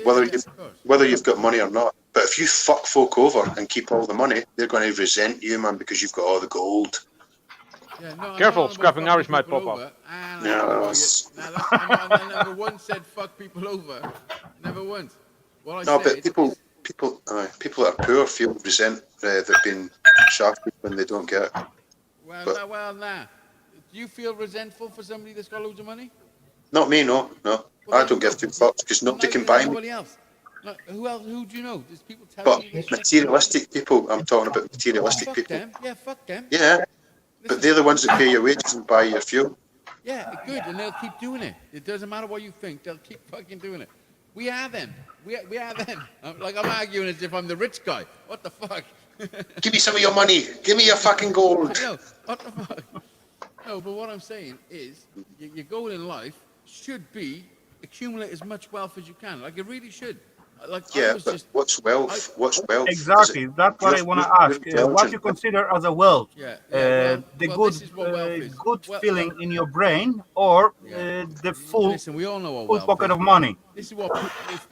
Whether you've got money or not. But if you fuck folk over and keep all the money, they're going to resent you, man, because you've got all the gold. Yeah, no, Careful, scrapping Irish might pop up. I never once said fuck people over. Never once. But people that are poor feel resent they've been shafted when they don't get it. Well, nah. Do you feel resentful for somebody that's got loads of money? Not me, no. Well, I don't give 2 fucks because nobody can buy me. Nobody else. Like, who do you know? There's people But telling you this materialistic people, I'm talking about materialistic people. Them. Yeah, fuck them. Yeah, but they're the ones that pay your wages and buy your fuel. Yeah, good, and they'll keep doing it. It doesn't matter what you think; they'll keep fucking doing it. We are them. We are them. I'm arguing as if I'm the rich guy. What the fuck? Give me some of your money. Give me your fucking gold. I know. What the fuck? No, but what I'm saying is, your goal in life should be accumulate as much wealth as you can. Like, it really should. What's wealth? What's wealth? Exactly. That's what I want to ask. What you consider as a wealth? Good feeling in your brain, or the full we all know full pocket of money? This is what.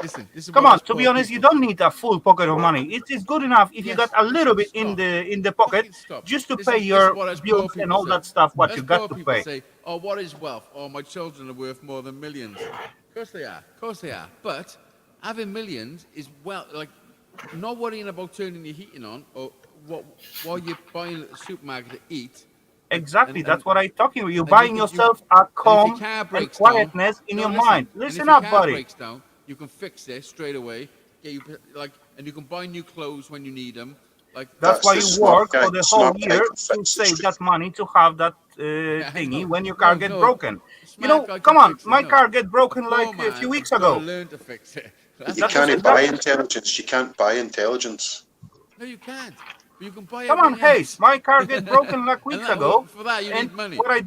Listen. This is Come on. To be honest, you don't need a full pocket of money. It is good enough if you got a little bit in the pocket just to pay your bills and all that stuff. What you got to pay. Say, oh, what is wealth? Oh, my children are worth more than millions. Of course they are. Of course they are. But having millions is not worrying about turning your heating on or while you're buying at the supermarket to eat. Exactly, that's what I'm talking about. You're buying yourself a calm and quietness in your mind. Listen up, buddy. If your car breaks down, you can fix it straight away. And you can buy new clothes when you need them. That's why you work for the whole year to save that money to have that thingy when your car gets broken. Come on, my car get broken a few weeks ago. Learn to fix it. You can't buy intelligence. You can't buy intelligence. No, you can't. You can buy. Come on, Hayes. My car get broken weeks ago. For that, you need money. What I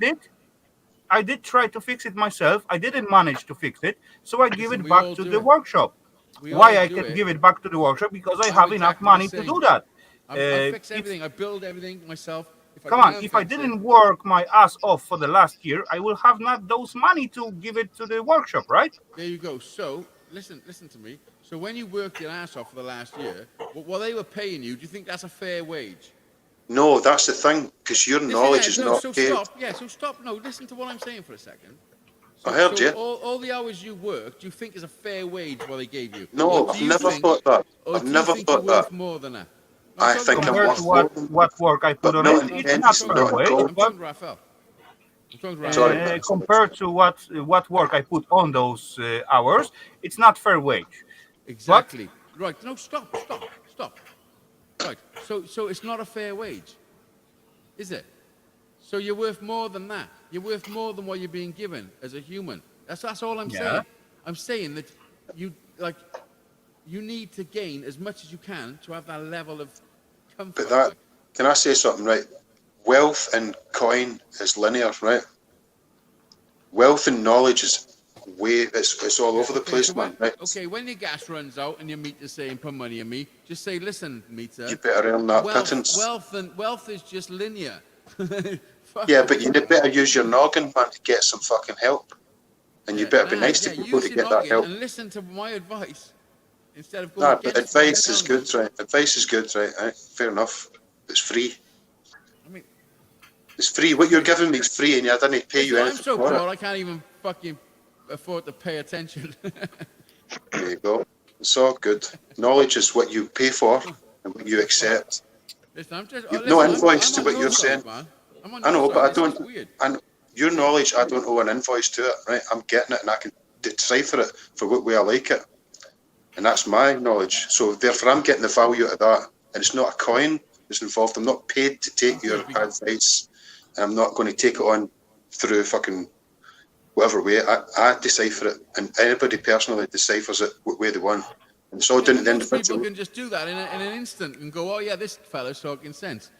did try to fix it myself. I didn't manage to fix it, so I give it back to the workshop. Why I can give it back to the workshop? Because I have enough money to do that. I fix everything. I build everything myself. If I didn't work my ass off for the last year, I will have not those money to give it to the workshop, right? There you go. So listen to me. So when you worked your ass off for the last year, what they were paying you, do you think that's a fair wage? No, that's the thing, because your knowledge is not paid. Stop. No, listen to what I'm saying for a second. I heard you. All the hours you worked, do you think is a fair wage what they gave you? No, I've never thought that. I've never thought that. More than that. I think I'm worth more than what work I put on it. It's not fair wage. I'm talking Rafal. Compared to what work I put on those hours, it's not fair wage. Exactly. Right. No, stop. Right. So it's not a fair wage, is it? So you're worth more than that. You're worth more than what you're being given as a human. That's all I'm saying. I'm saying that you need to gain as much as you can to have that level of comfort. But can I say something, right? Wealth and coin is linear, right? Wealth and knowledge is it's all over the place, man. Right? Okay, when your gas runs out and your meter's saying put money in me, just say, listen, meter. You better earn that pittance. Wealth is just linear. Yeah, but you better use your noggin, man, to get some fucking help. And you better be nice to people to get that help. And listen to my advice instead of going. But advice is good, right? Advice is good, right? Fair enough. It's free. I mean, it's free. What you're giving me is free, and I didn't pay you anything. I'm so poor, I can't even fucking afford to pay attention. There you go. It's all good. Knowledge is what you pay for and what you accept. Listen, You've no invoice to what you're saying. I know, but I don't. And your knowledge, I don't owe an invoice to it, right? I'm getting it, and I can decipher it for what way I like it, and that's my knowledge. So therefore, I'm getting the value out of that, and it's not a coin that's involved. I'm not paid to take your advice, and I'm not going to take it on through fucking whatever way. I decipher it, and anybody personally deciphers it what way they want. And it's all done at the individual. People can just do that in an instant and go, oh yeah, this fella's talking sense.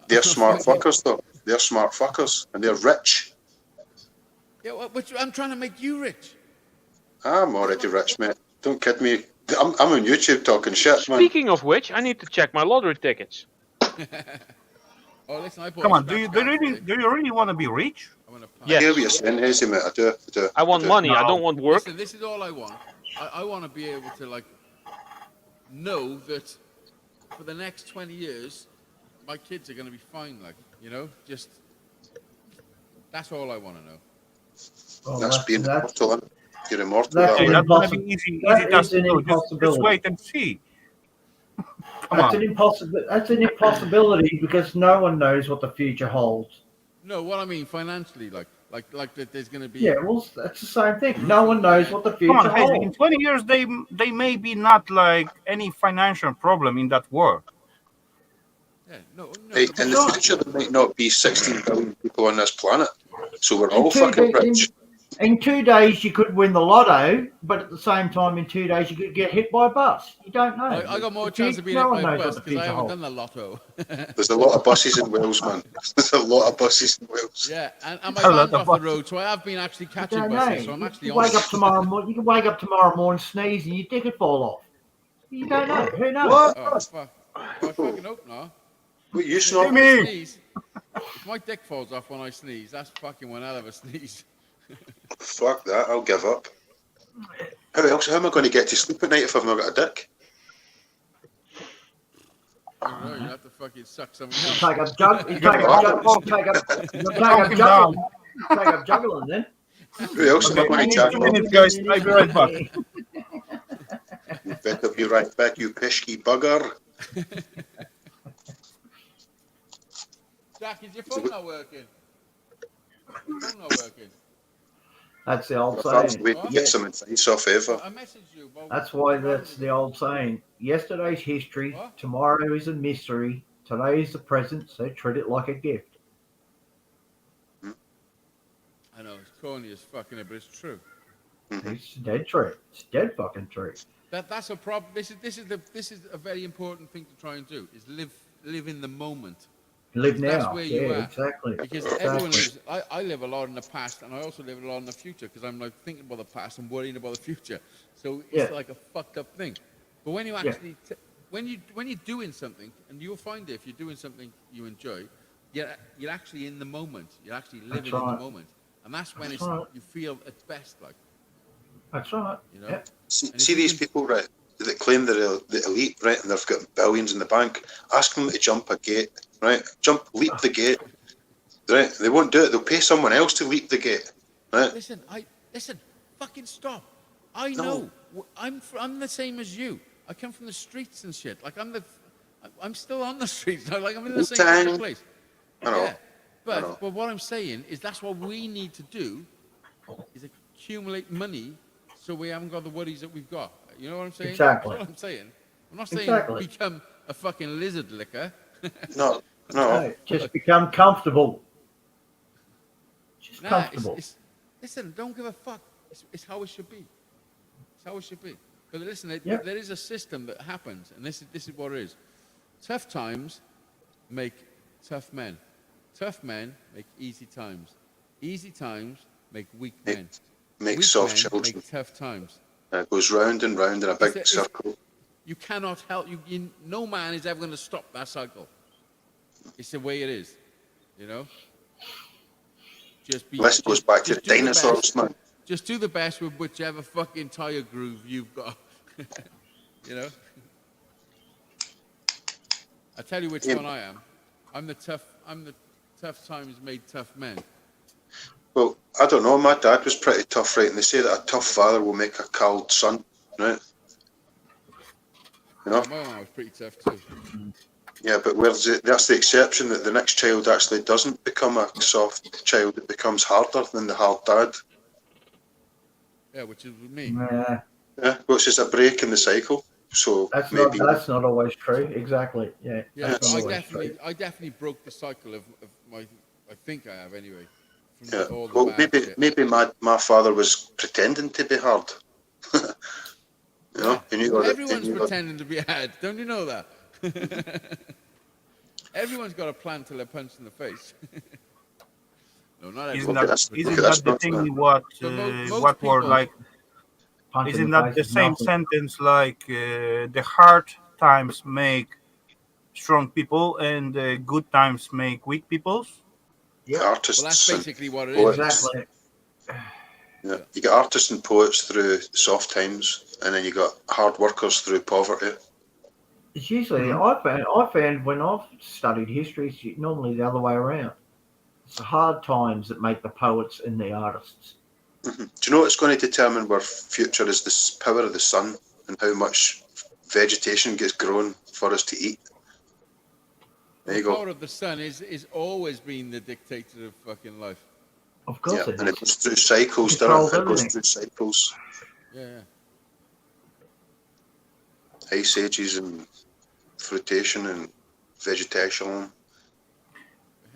They're smart fuckers, though. They're smart fuckers, and they're rich. Yeah, well, but I'm trying to make you rich. I'm already rich, mate. Don't kid me. I'm on YouTube talking shit, man. Speaking of which, I need to check my lottery tickets. Oh, listen, I bought Come a on, do you really want to be rich? I want a I hear Yes. what you're saying, Hazy, mate. I do. I want money. I don't want work. Listen, this is all I want. I want to be able to, like, know that for the next 20 years, my kids are going to be fine, like, you know? Just, that's all I want to know. Well, That's being immortal, isn't it? You're immortal. that's That Hey, way. that's gonna be easy That task is to an do. Just impossibility. wait and see. Come That's on. an impossibility because no one knows what the future holds. No, what I mean financially, like that there's going to be... Yeah, well, that's the same thing. No one knows what the Come future on, hey, in holds. 20 years, they may be not like any financial problem in that world. Yeah, no. Hey, But in the not. future, there might not be 16 billion people on this planet, so we're In all fucking in, rich. in 2 days, you could win the lotto, but at the same time, in 2 days, you could get hit by a bus. You don't know. I got more The chance future- of being no hit one by a knows what bus the because I future haven't holds. done the lotto. There's a lot of buses in Wales, man. There's a lot of buses in Wales. Yeah, and my A lot van's of off the buses. road, so I have been actually You catching don't buses, so know. I'm actually You on wake up it. tomorrow morning. You can wake up tomorrow morning, sneeze, and your dick could fall off. You don't know. Who knows? What? Oh, fuck. I fucking hope not. What, you If snort? I Jimmy! sneeze, if my dick falls off when I sneeze, that's fucking one hell of a sneeze. Fuck that, I'll give up. How am I going to get to sleep at night if I've not got a dick? I don't know, you have to fucking suck someone else. Take up jug. You take up juggling then. Who else am I Okay, going I to need chat 2 with? minutes, guys. I'll be right back. You better be right back, you pesky bugger. Jack, is your phone not working? Your phone not working? That's the old That's saying. the way to get some advice off Eva. I messaged you. But That's why that's the old saying. Yesterday's history, What? tomorrow is a mystery, today is the present, so treat it like a gift. I know, it's corny as fucking, but it's true. It's dead true. It's dead fucking true. That's a problem. This is a very important thing to try and do, is live in the moment. Live now. That's where you yeah, are. exactly. Because exactly. everyone lives. I live a lot in the past, and I also live a lot in the future because I'm like thinking about the past and worrying about the future. So it's Yeah. like a fucked up thing. But when you actually, when you're doing something, and you'll find it if you're doing something you enjoy, you're actually in the moment. You're actually living in the moment, and that's when you feel at best. Like That's right. you know. Yeah. See these people, right, that claim they're the elite, right, and they've got billions in the bank. Ask them to jump a gate, right? Leap the gate, right? They won't do it. They'll pay someone else to leap the gate, right? Listen, fucking stop. I know. I'm the same as you. I come from the streets and shit. Like I'm still on the streets. Like I'm in the same fucking place. I know. Yeah. But what I'm saying is that's what we need to do is accumulate money so we haven't got the worries that we've got. You know what I'm saying? Exactly. That's what I'm saying. I'm not saying Exactly. become a fucking lizard licker. No. No, just become comfortable. Just comfortable. Listen, don't give a fuck. It's how it should be. It's how it should be. But listen, there is a system that happens, and this is what it is. Tough times make tough men. Tough men make easy times. Easy times make weak men. Make Weak soft men children. make tough times. It goes round and round in a big circle. You cannot help. No man is ever going to stop that cycle. It's the way it is. You know. List goes back to the dinosaurs, man. Just do the best with whichever fucking tire groove you've got. You know? I tell you which one I am. I'm the tough times made tough men. Well, I don't know. My dad was pretty tough, right? And they say that a tough father will make a cold son, right? You know? My mom was pretty tough too. Yeah, but that's the exception, that the next child actually doesn't become a soft child. It becomes harder than the hard dad. Yeah, which is with me. Yeah, which is a break in the cycle. So that's maybe not always true. Exactly. Yeah. Yeah, I definitely broke the cycle of my. I think I have anyway. Yeah. Well, maybe my father was pretending to be hard. You know, everyone's pretending to be hard. Don't you know that? Everyone's got a plan till they're punched in the face. No, not Isn't everyone. that Look isn't at this that the thing? nonsense. What were people, like? Punch in Isn't the that face the is same nothing. sentence like the hard times make strong people and good times make weak peoples? Yep. well, Artists that's and basically what it is. poets. Exactly. Yeah. You get artists and poets through soft times, and then you got hard workers through poverty. It's usually Mhm. I found when I've studied history, it's normally the other way around. It's the hard times that make the poets and the artists. Do you know what's going to determine our future is the power of the sun and how much vegetation gets grown for us to eat? There The you go. power of the sun is always been the dictator of fucking life. Of course Yeah, it and it is. goes through cycles, doesn't Controls it? It goes everything. through cycles, Yeah. ice ages and fruitation and vegetation.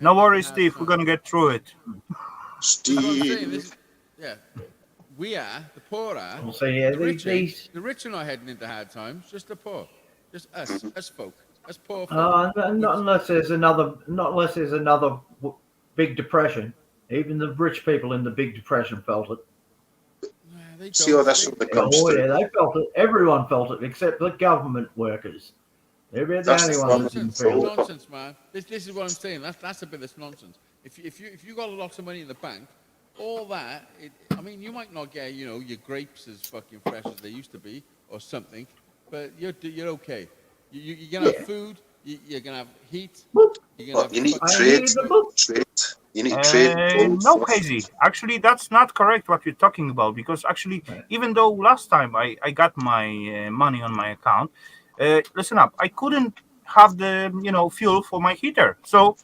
No worries, Steve. We're gonna get through it. This is what I'm saying. This Steve. is, yeah. We are, the poor are. We'll see. Yeah, The rich ain't. these. The rich are not heading into hard times, just the poor. Just us, us folk. Us poor folk. Not unless there's another. Not unless there's another big depression. Even the rich people in the Big Depression felt it. They See how don't. this one comes Oh yeah, through. they felt it. Everyone felt it except the government workers. They're the That's only the ones that didn't Nonsense, feel it. nonsense, man. This is what I'm saying. That's a bit of nonsense. If you got lots of money in the bank, all that. I mean, you might not get your grapes as fucking fresh as they used to be or something, but you're okay. You're gonna have food. You're gonna have heat. You're gonna But have you need fucking- I trade. need the book. Trade. You need trade. No, Hazy. Actually, that's not correct what you're talking about because actually, even though last time I got my money on my account, listen up, I couldn't have the fuel for my heater, so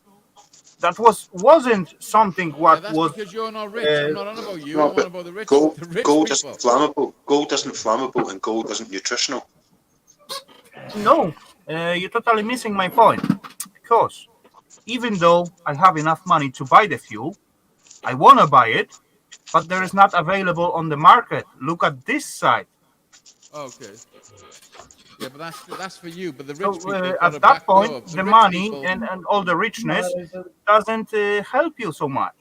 that wasn't something Yeah, what that's was. because you're not rich. I'm not on about you. No, I'm on but about the rich gold people. isn't flammable. Gold isn't flammable, and gold isn't nutritional. No, you're totally missing my point. Because even though I have enough money to buy the fuel, I want to buy it, but there is not available on the market. Look at this side. Okay. Yeah, but that's for you. But the So rich people got a at that back door. point, The the rich money people. and all the richness No, doesn't help you so much.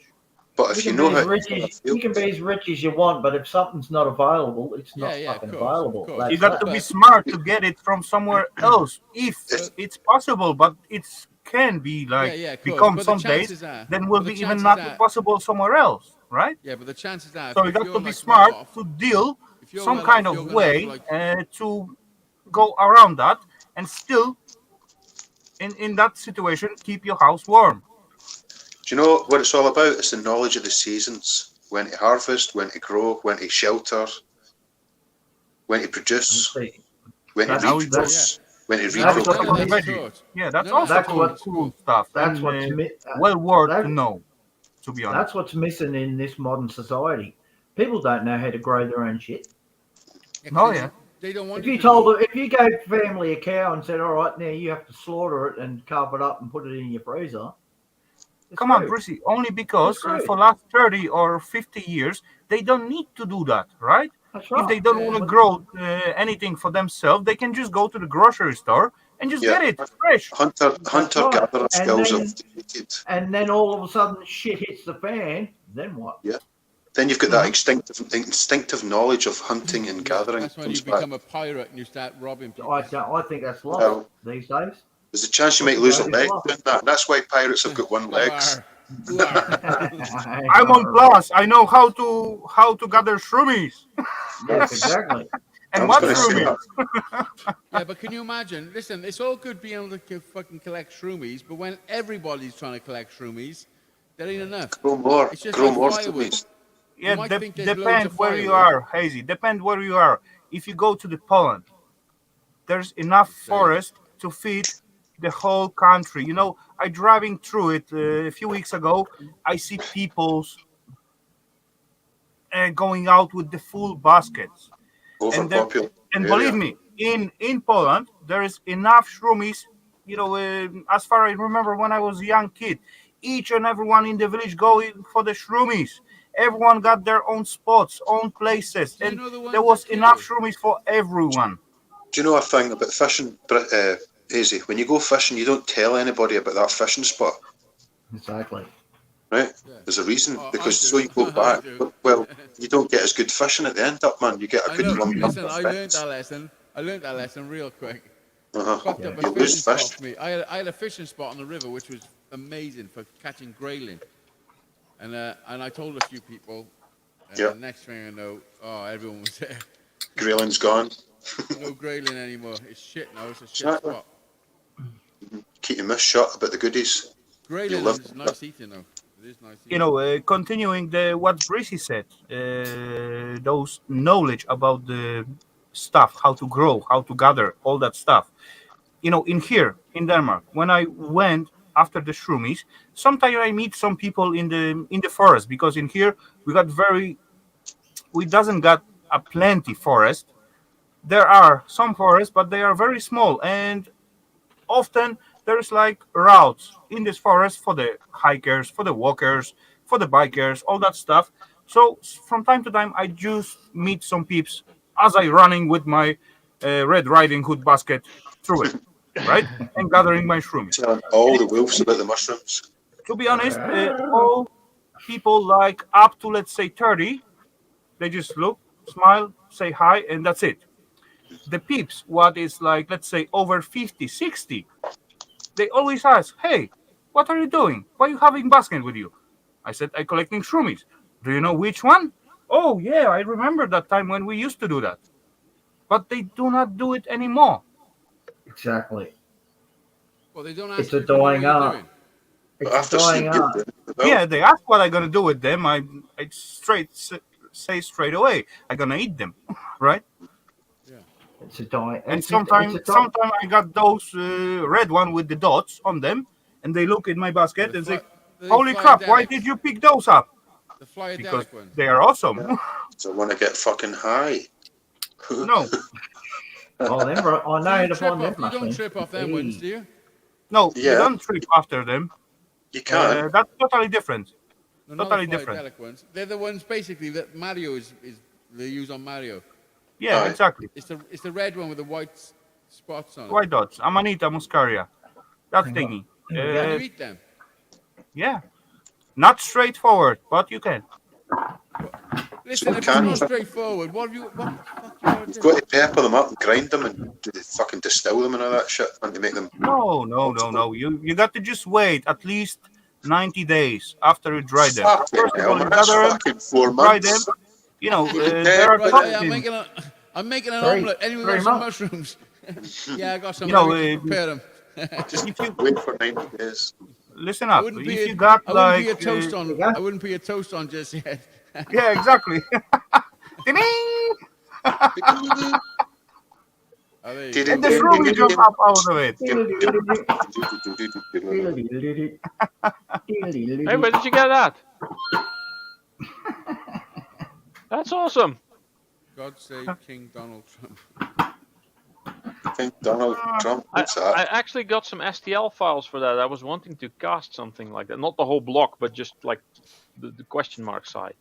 But if you know how to fill a you can field, be as rich as you want, but if something's not available, it's not Yeah, fucking of course, available. of course. That's You got that. to be But- smart to get it from somewhere else if Yes. it's possible, but it can be like Yeah, of course. become But the some days, chances are- then will but the be even chances not are- possible somewhere else, right? Yeah, but the chances are, So you if got you're to be like smart well off, to deal if you're some well kind off, of you're gonna have way to, like, to go around that and still in that situation keep your house warm. do you know what it's all about? It's the knowledge of the seasons: when to harvest, when to grow, when to shelter, when to produce, See, when to That's- reproduce, when to Now we That's talk what about the veggie. taught. Yeah, that's None of also that's taught cool, in what- cool school. stuff. that's and, what's well worth that- to know, to be honest. that's what's missing in this modern society. People don't know how to grow their own shit. Yeah, 'cause Oh, they yeah. don't- They don't want If you you to told know. them, if you gave family a cow and said, "All right, now you have to slaughter it and carve it up and put it in your freezer," it's Come on, screwed. Brucey. Only because It's great. for last 30 or 50 years they don't need to do that, right? That's If right. they don't Yeah. want to grow anything for themselves, they can just go to the grocery store and just Yeah. get it fresh. hunter gatherer right. skills And are defeated. And then all of a sudden, shit hits the fan. Then what? Then you've got that instinctive knowledge of hunting and Yeah, gathering. that's when you comes back. become a pirate and you start robbing people. I think that's lost Well, these days. there's a chance you I might think lose a that is leg lost. doing that. And that's why pirates have got one leg. I'm on plus. I know how to gather shroomies. Yes, exactly. And I was what gonna say shroomies? Yeah, but can you imagine? Listen, it's all good being able to fucking collect shroomies, but when everybody's trying to collect shroomies, there ain't enough. Grow more. It's just Grow like more firewood. shroomies. Yeah, might think there's loads depend of where you firewood. are, Hazy. Depend where you are. If you go to the Poland, there's enough forest to feed the whole country. I driving through it a few weeks ago. I see people's going out with the full baskets. Overpopulated. And area. believe me, in Poland there is enough shroomies. As far as I remember, when I was a young kid, each and everyone in the village going for the shroomies. Everyone got their own spots, own places, Do you and know the ones there was that enough kill? shroomies for everyone. Do you know a thing about fishing? Hazy, when you go fishing, you don't tell anybody about that fishing spot, Exactly. right? Yeah. There's a reason, Oh, because I so do. you go I back. do. Well, you don't get as good fishing at the end up, man. You get a I good know. lump Listen, of I learned fish. that lesson. I learned that lesson real quick. Uh-huh. Fucked up a You fishing lose spot fish. for me. I had a fishing spot on the river which was amazing for catching grayling, and I told a few people, and Yeah. the next thing I know, oh, everyone was there. Grayling's gone. No grayling anymore. It's shit now. It's a shit Exactly. spot. Keep your mouth shut about the goodies. Grayling live- is nice eating though. It is nice eating. You know, continuing the what Breezy said, those knowledge about the stuff, how to grow, how to gather, all that stuff. You know, in here in Denmark, when I went after the shroomies, sometimes I meet some people in the forest, because in here we doesn't got a plenty forest. There are some forests, but they are very small, and often there's like routes in this forest for the hikers, for the walkers, for the bikers, all that stuff. So from time to time, I just meet some peeps as I running with my Red Riding Hood basket through it, right, and gathering my shroomies. Telling all the wolves about the mushrooms. To be honest, all people like up to let's say 30, they just look, smile, say hi, and that's it. The peeps, what is like let's say over 50, 60, they always ask, "Hey, what are you doing? Why are you having basket with you?" I said, "I'm collecting shroomies." "Do you know which one?" "Oh yeah, I remember that time when we used to do that." But they do not do it anymore. Exactly. Well, they don't It's ask a people what dying you're art. doing. But It's a after seeing dying you art. doing it as well, Yeah, they ask what I'm gonna do with them. I say straight away, I'm gonna eat them, right? Yeah. It's a dying. And It's sometimes, a dying. sometimes I got those red one with the dots on them, and they look in my Yeah, basket and say, the "Holy crap! Why did flyadelics. you pick those up?" The Because flyadelic ones. they are awesome. yeah. So I want to get fucking high. No, Oh, them. I So know how you to trip find them off. You don't mushrooms. trip off them ones, do you? no, you Yeah, don't trip after them. you can. That's totally different. No, not the Totally different. flyadelic ones. They're the ones basically that Mario is they use on Mario. Yeah, Aye. exactly. It's the red one with the white spots on it. White dots, Amanita muscaria, that Hang on. thingy. Here we Can go. you eat them? Yeah, not straightforward, but you can. Listen, So if it's can not straightforward, what the fuck you gotta You've do? got to pepper them up and grind them and fucking distill them and all that shit and to make them. No. You got to just wait at least 90 days after you dry them. Fucking First of hell, all, man, you that's gather them, fucking 4 dry them. months. You know, You'd be there dead. are Right, toxins. I'm making an Three- omelette. Anyone 3 got some months. mushrooms? Yeah, I got some. You know, Let me just prepare them. if you Wait for 90 days. listen I up, wouldn't if put you got I wouldn't like, put a toast on. you go. I wouldn't put a toast on just yet. yeah, exactly. Ding! Oh, there you And go. the shroom jump up out of it. Hey, where did you get that? That's awesome. God save King Donald Trump. King Donald Trump, I what's that? actually got some STL files for that. I was wanting to cast something like that. Not the whole block, but just like the question mark side.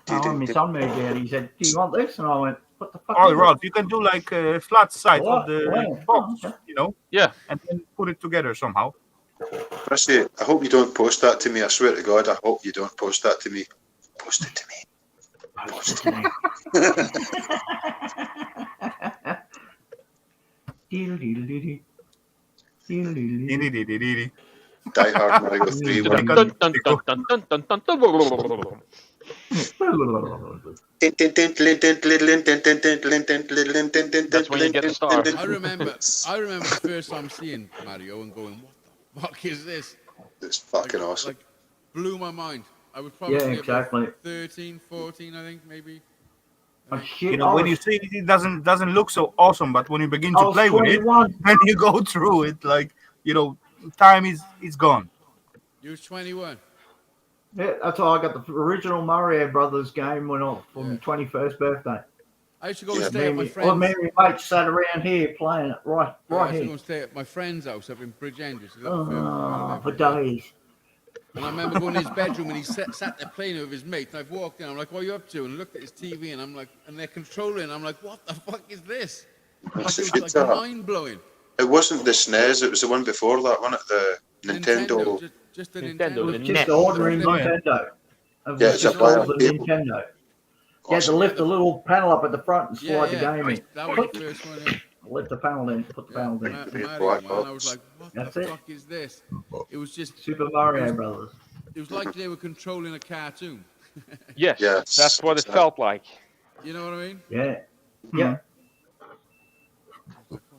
Oh, my son moved out. He said, "Do you want this?" And I went, "What the fuck?" Oh, is it?" Rod, you can do like a flat side of What? the Wow. box, Oh, okay. you know, Yeah. and then put it together somehow. Chrissy, I hope you don't post that to me. I swear to God, I hope you don't post that to me. Post it to me. Post it. Dee-dee-dee-dee-dee. Die Hard Mario 3 Dun, 1. dun, dun, dun, dun, dun, dun, dun, dun. That's when you get the star. I remember the first time seeing Mario and going, "What the fuck is this?" It's fucking Like, awesome. like blew my mind. I was probably Yeah, about exactly. 13, 14, I think, maybe. Oh, shit. You know, when you see it doesn't look so awesome, but when you begin I to was play with it, 21. when you go through it, like, you know, time is gone. You was 21. Yeah, that's how I got the original Mario Brothers game when I for my Yeah. 21st birthday. I used to go Yeah. and stay at my Me friend's. and my mates sat around here playing it right I used to go here. and stay at my friend's house up in Bridgend, which is up further from where I Oh, live. for days. And I remember going to his bedroom and he sat there playing with his mate. And I've walked in, I'm like, "What are you up to?" And looked at his TV and I'm like, and they're controlling. I'm like, "What the fuck is this?" Like, That's it a was good like time. mind blowing. It wasn't the SNES, it was the one before that, wasn't it? The Nintendo. Just the Nintendo, Nintendo. the Just NES. the ordinary Oh, yeah. Nintendo. It was Yeah, it's just a called the table. Nintendo. You had to Awesome. lift the little panel up at the front and slide the game in. That was the first one. Yeah. Lift the panel in, put the panel in. Mario, man. I was like, what That's the it. fuck is this? It was just. Super Mario Brothers. It was like they were controlling a cartoon. Yes, Yes, that's what it exactly. felt like. You know what I mean? Yeah. Hmm. Yeah.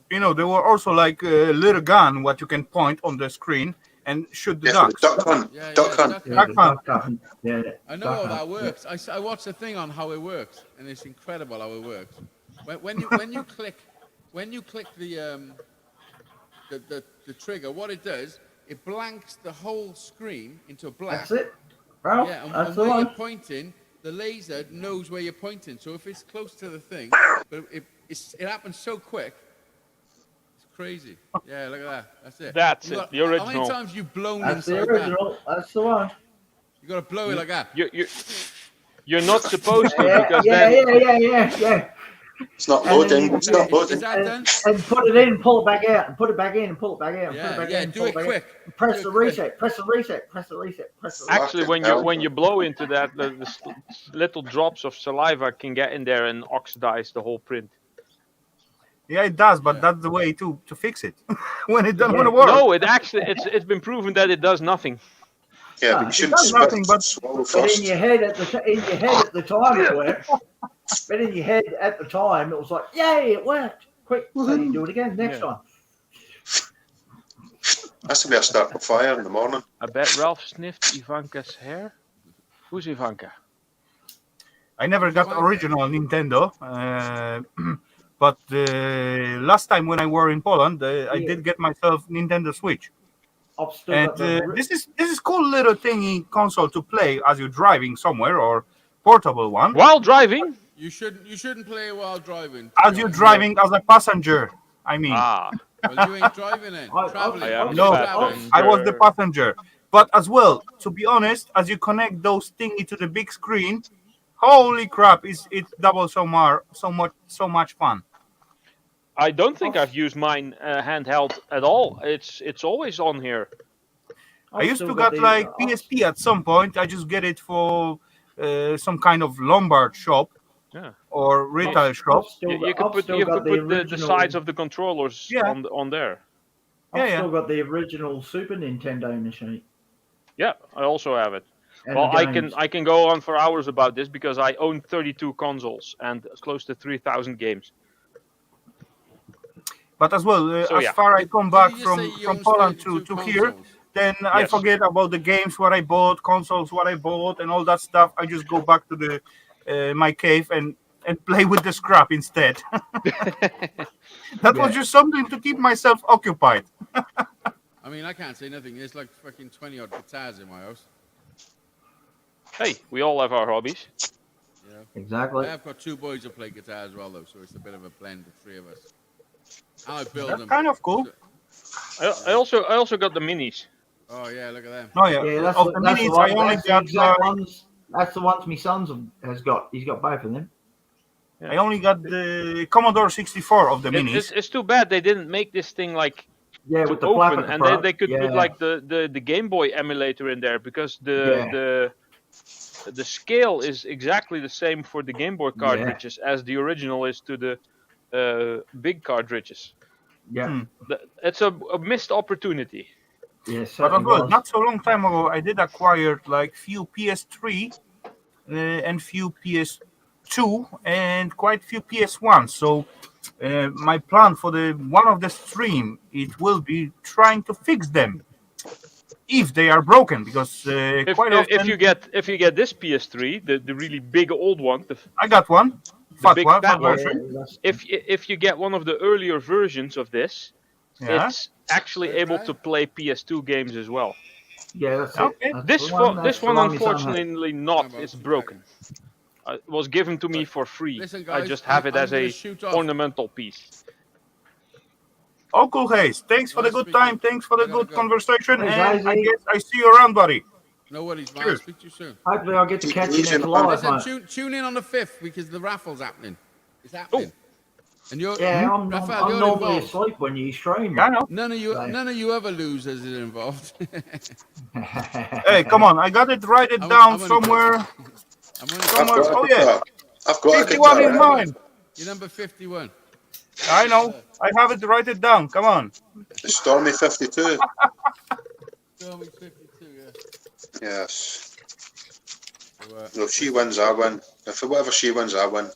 You know, there were also like a little gun what you can point on the screen and shoot the Yeah, ducks. Duck Hunt. Yeah, Duck Hunt. Duck Yeah, Hunt. the Duck Duck Hunt. Yeah. I know Duck how that Hunt, works. I watched a thing on how it works, and it's incredible how it works. When you click the trigger, what it does, it blanks the whole screen into black. That's it. Ralph, Yeah, that's and the where one. you're pointing, the laser knows where you're pointing. So if it's close to the thing, but it happens so quick, it's crazy. Yeah, look at that. That's it. That's You it, got- the How original. many times you've blown That's the inside that? original. That's the one. You got to blow it like that. You're not supposed to Yeah, because yeah, then yeah. It's not And then loading. you- It's not Is loading. that done? And put it in, pull it back out, and put it back in, and pull it back out, and put it Yeah, back yeah. in, Do pull it it back quick. in. Press Do the it quick. reset, press the reset, press the reset, press the reset. actually Fucking when you blow into that, the little drops of saliva can get in there and oxidize the whole print. Yeah, it does, but Yeah. that's the way to fix it when it doesn't Yeah. want to work. No, it's been proven that it does nothing. Yeah, No, but you it shouldn't does nothing, but- swallow But first. in your head at the time it worked. But in your head at the time it was like, yay, it worked. Quick, so you do it again next Yeah. time. Has to be a start of fire in the morning. I bet Ralph sniffed Ivanka's hair. Who's Ivanka? I never got Fine. original Nintendo, but last time when I were in Poland, I Yeah. did get myself Nintendo Switch, I've still and got the this is cool little thingy console to play as you're driving somewhere or portable one While driving? You shouldn't play while driving. as you're driving as a passenger. I mean, Ah, Well, you ain't driving then. Traveling. I am No, traveling. I was the passenger. But as well, to be honest, as you connect those thingy to the big screen, holy crap, it's double so much fun. I don't think I've used mine handheld at all. It's always on here. I used still to got get the- like PSP at some point. I just get it for some kind of Lombard shop Yeah. or retail shop. You could put the sides of the controllers Yeah. on there. I've Yeah, still got the original Super Nintendo machine. Yeah, I also have it. And Well, the I games. can go on for hours about this because I own 32 consoles and close to 3,000 games. But as well, So, as yeah. far I come Did back you from, say you from own Poland 32 to here, consoles? then I Yes. forget about the games what I bought, consoles what I bought, and all that stuff. I just go back to the my cave and play with the scrap instead. That was just something to keep myself occupied. I mean, I can't say nothing. There's like fucking 20 odd guitars in my house. Hey, we all have our hobbies. Yeah. Exactly. I have got two boys who play guitar as well, though, so it's a bit of a blend of three of us. I build That's them. kind of cool. I also got the minis. Oh yeah, look at them. Oh yeah, Yeah, that's, of the that's the minis one. I only That's the got exact ones. That's the ones my son's has got. He's got both of them. I only got the Commodore 64 of the minis. It's too bad they didn't make this thing like Yeah, to with the flap open, at the and front. they could yeah. put like the Game Boy emulator in there because the scale is exactly the same for the Game Boy cartridges as the original is to the big cartridges. Yeah. It's a missed opportunity. Yeah, But certainly as well, was. not so long time ago, I did acquire like few PS3 and few PS2 and quite few PS1. So my plan for the one of the stream it will be trying to fix them if they are broken because quite often If you get this PS3, the really big old one, I got one the big one, fat fat one. version. that's- if you get one of the earlier versions of this, Yeah. it's actually able to play PS2 games as well. yeah, that's Okay. it. That's This the one, this that's the one my son had. unfortunately not. How about It's that? broken. It was given to me for free. Listen, I guys, just have it I'm as gonna a shoot off. ornamental piece. Oh, cool, Hayes. Thanks for the Nice good speaking. time. Thanks for the I gotta good go. conversation. Thanks, And I Isaac. guess I see you around, buddy. No worries, man. Cheers. Speak to you soon. Hopefully, I'll get to catch you Easy next on- live, Listen, mate. tune in on the 5th because the raffle's happening. It's happening. And you're I'm Rafal, you're normally involved. asleep when you stream. Yeah, I know. None of you Right. other losers is involved. Hey, come on! I got it. Write it I'm down only somewhere. joking. I'm only I've Somewhere. got Oh a yeah, guitar. I've got a 51 is guitar. mine. You're number 51. I know. I have it. Write it down. Come on. The Stormy 52. Stormy's 52, yeah. Yes. So, No, if she wins, I win. If whatever she wins, I win.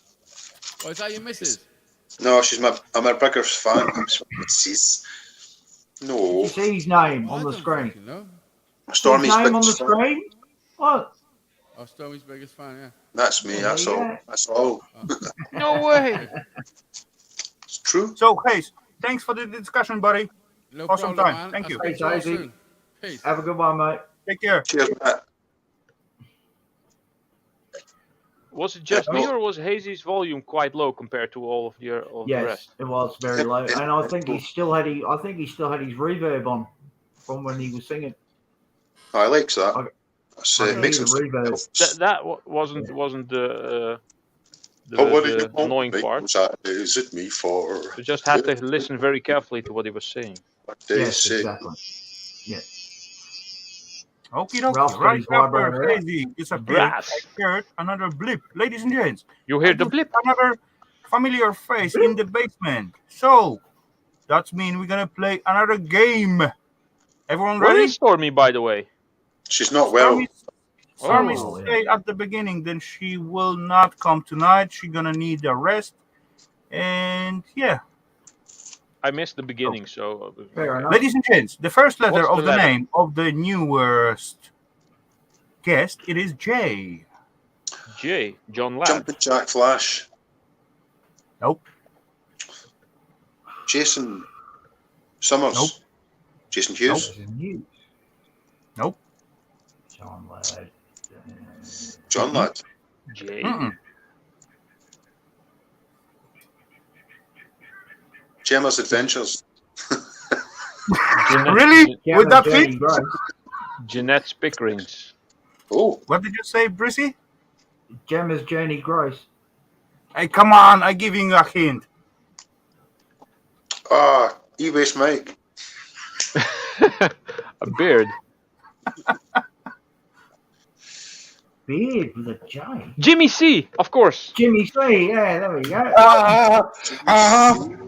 oh, is that your missus? No, I'm a bigger fan. She's no You see his name Oh, I on the don't screen. fucking know. Stormy's His name on the biggest fan. screen? What? Oh, Stormy's biggest fan, yeah. That's me. Yeah, That's all. yeah. That's all. No way. It's true. So, Hayes, thanks for the discussion, buddy. No Awesome problem, time. man. Thank I'll you. speak to you all Thanks, Izzy. soon. Peace. Have a good one, mate. Take care. Cheers, Matt. Was it just me, or was Hazy's volume quite low compared to all of the Yes, rest? it was very low, and I think he still had his reverb on from when he was singing. I likes that. Okay. That's, I can makes hear it the reverb. Wasn't the what did you want annoying me? part. Was that, is it me for? You just had to listen very carefully to what he was saying. What they Yes, say. exactly. Okie Ralph's dokie. got Right his after vibrator out. Hazy disappeared, Brass. I heard another blip. Ladies and gents, You hear I the do blip? another familiar face in the basement. So, that means we're going to play another game. Everyone Where ready? is Stormy, by the way? She's not well. Stormy Oh, say at the beginning then she will not come tonight. She's gonna need a rest. And yeah. I missed the beginning, so. Fair enough. Ladies and gents, the first letter What's of the the letter? name of the newest guest, it is J. J. John Ladd. Jumping Jack Flash. Nope. Jason Summers. Nope. Jason Hughes. Nope. John Ladd. John Ladd. J. Mm-mm. Gemma's Adventures. Really? Would that fit? Jeanette Spickrings. Oh, What did you say, Brissy? Gemma's Journey Gross. Hey, come on, I'm giving you a hint. E-Waste Mike. A beard. Beard with a J. Jimmy C, of course. Jimmy C. Yeah, there we go. I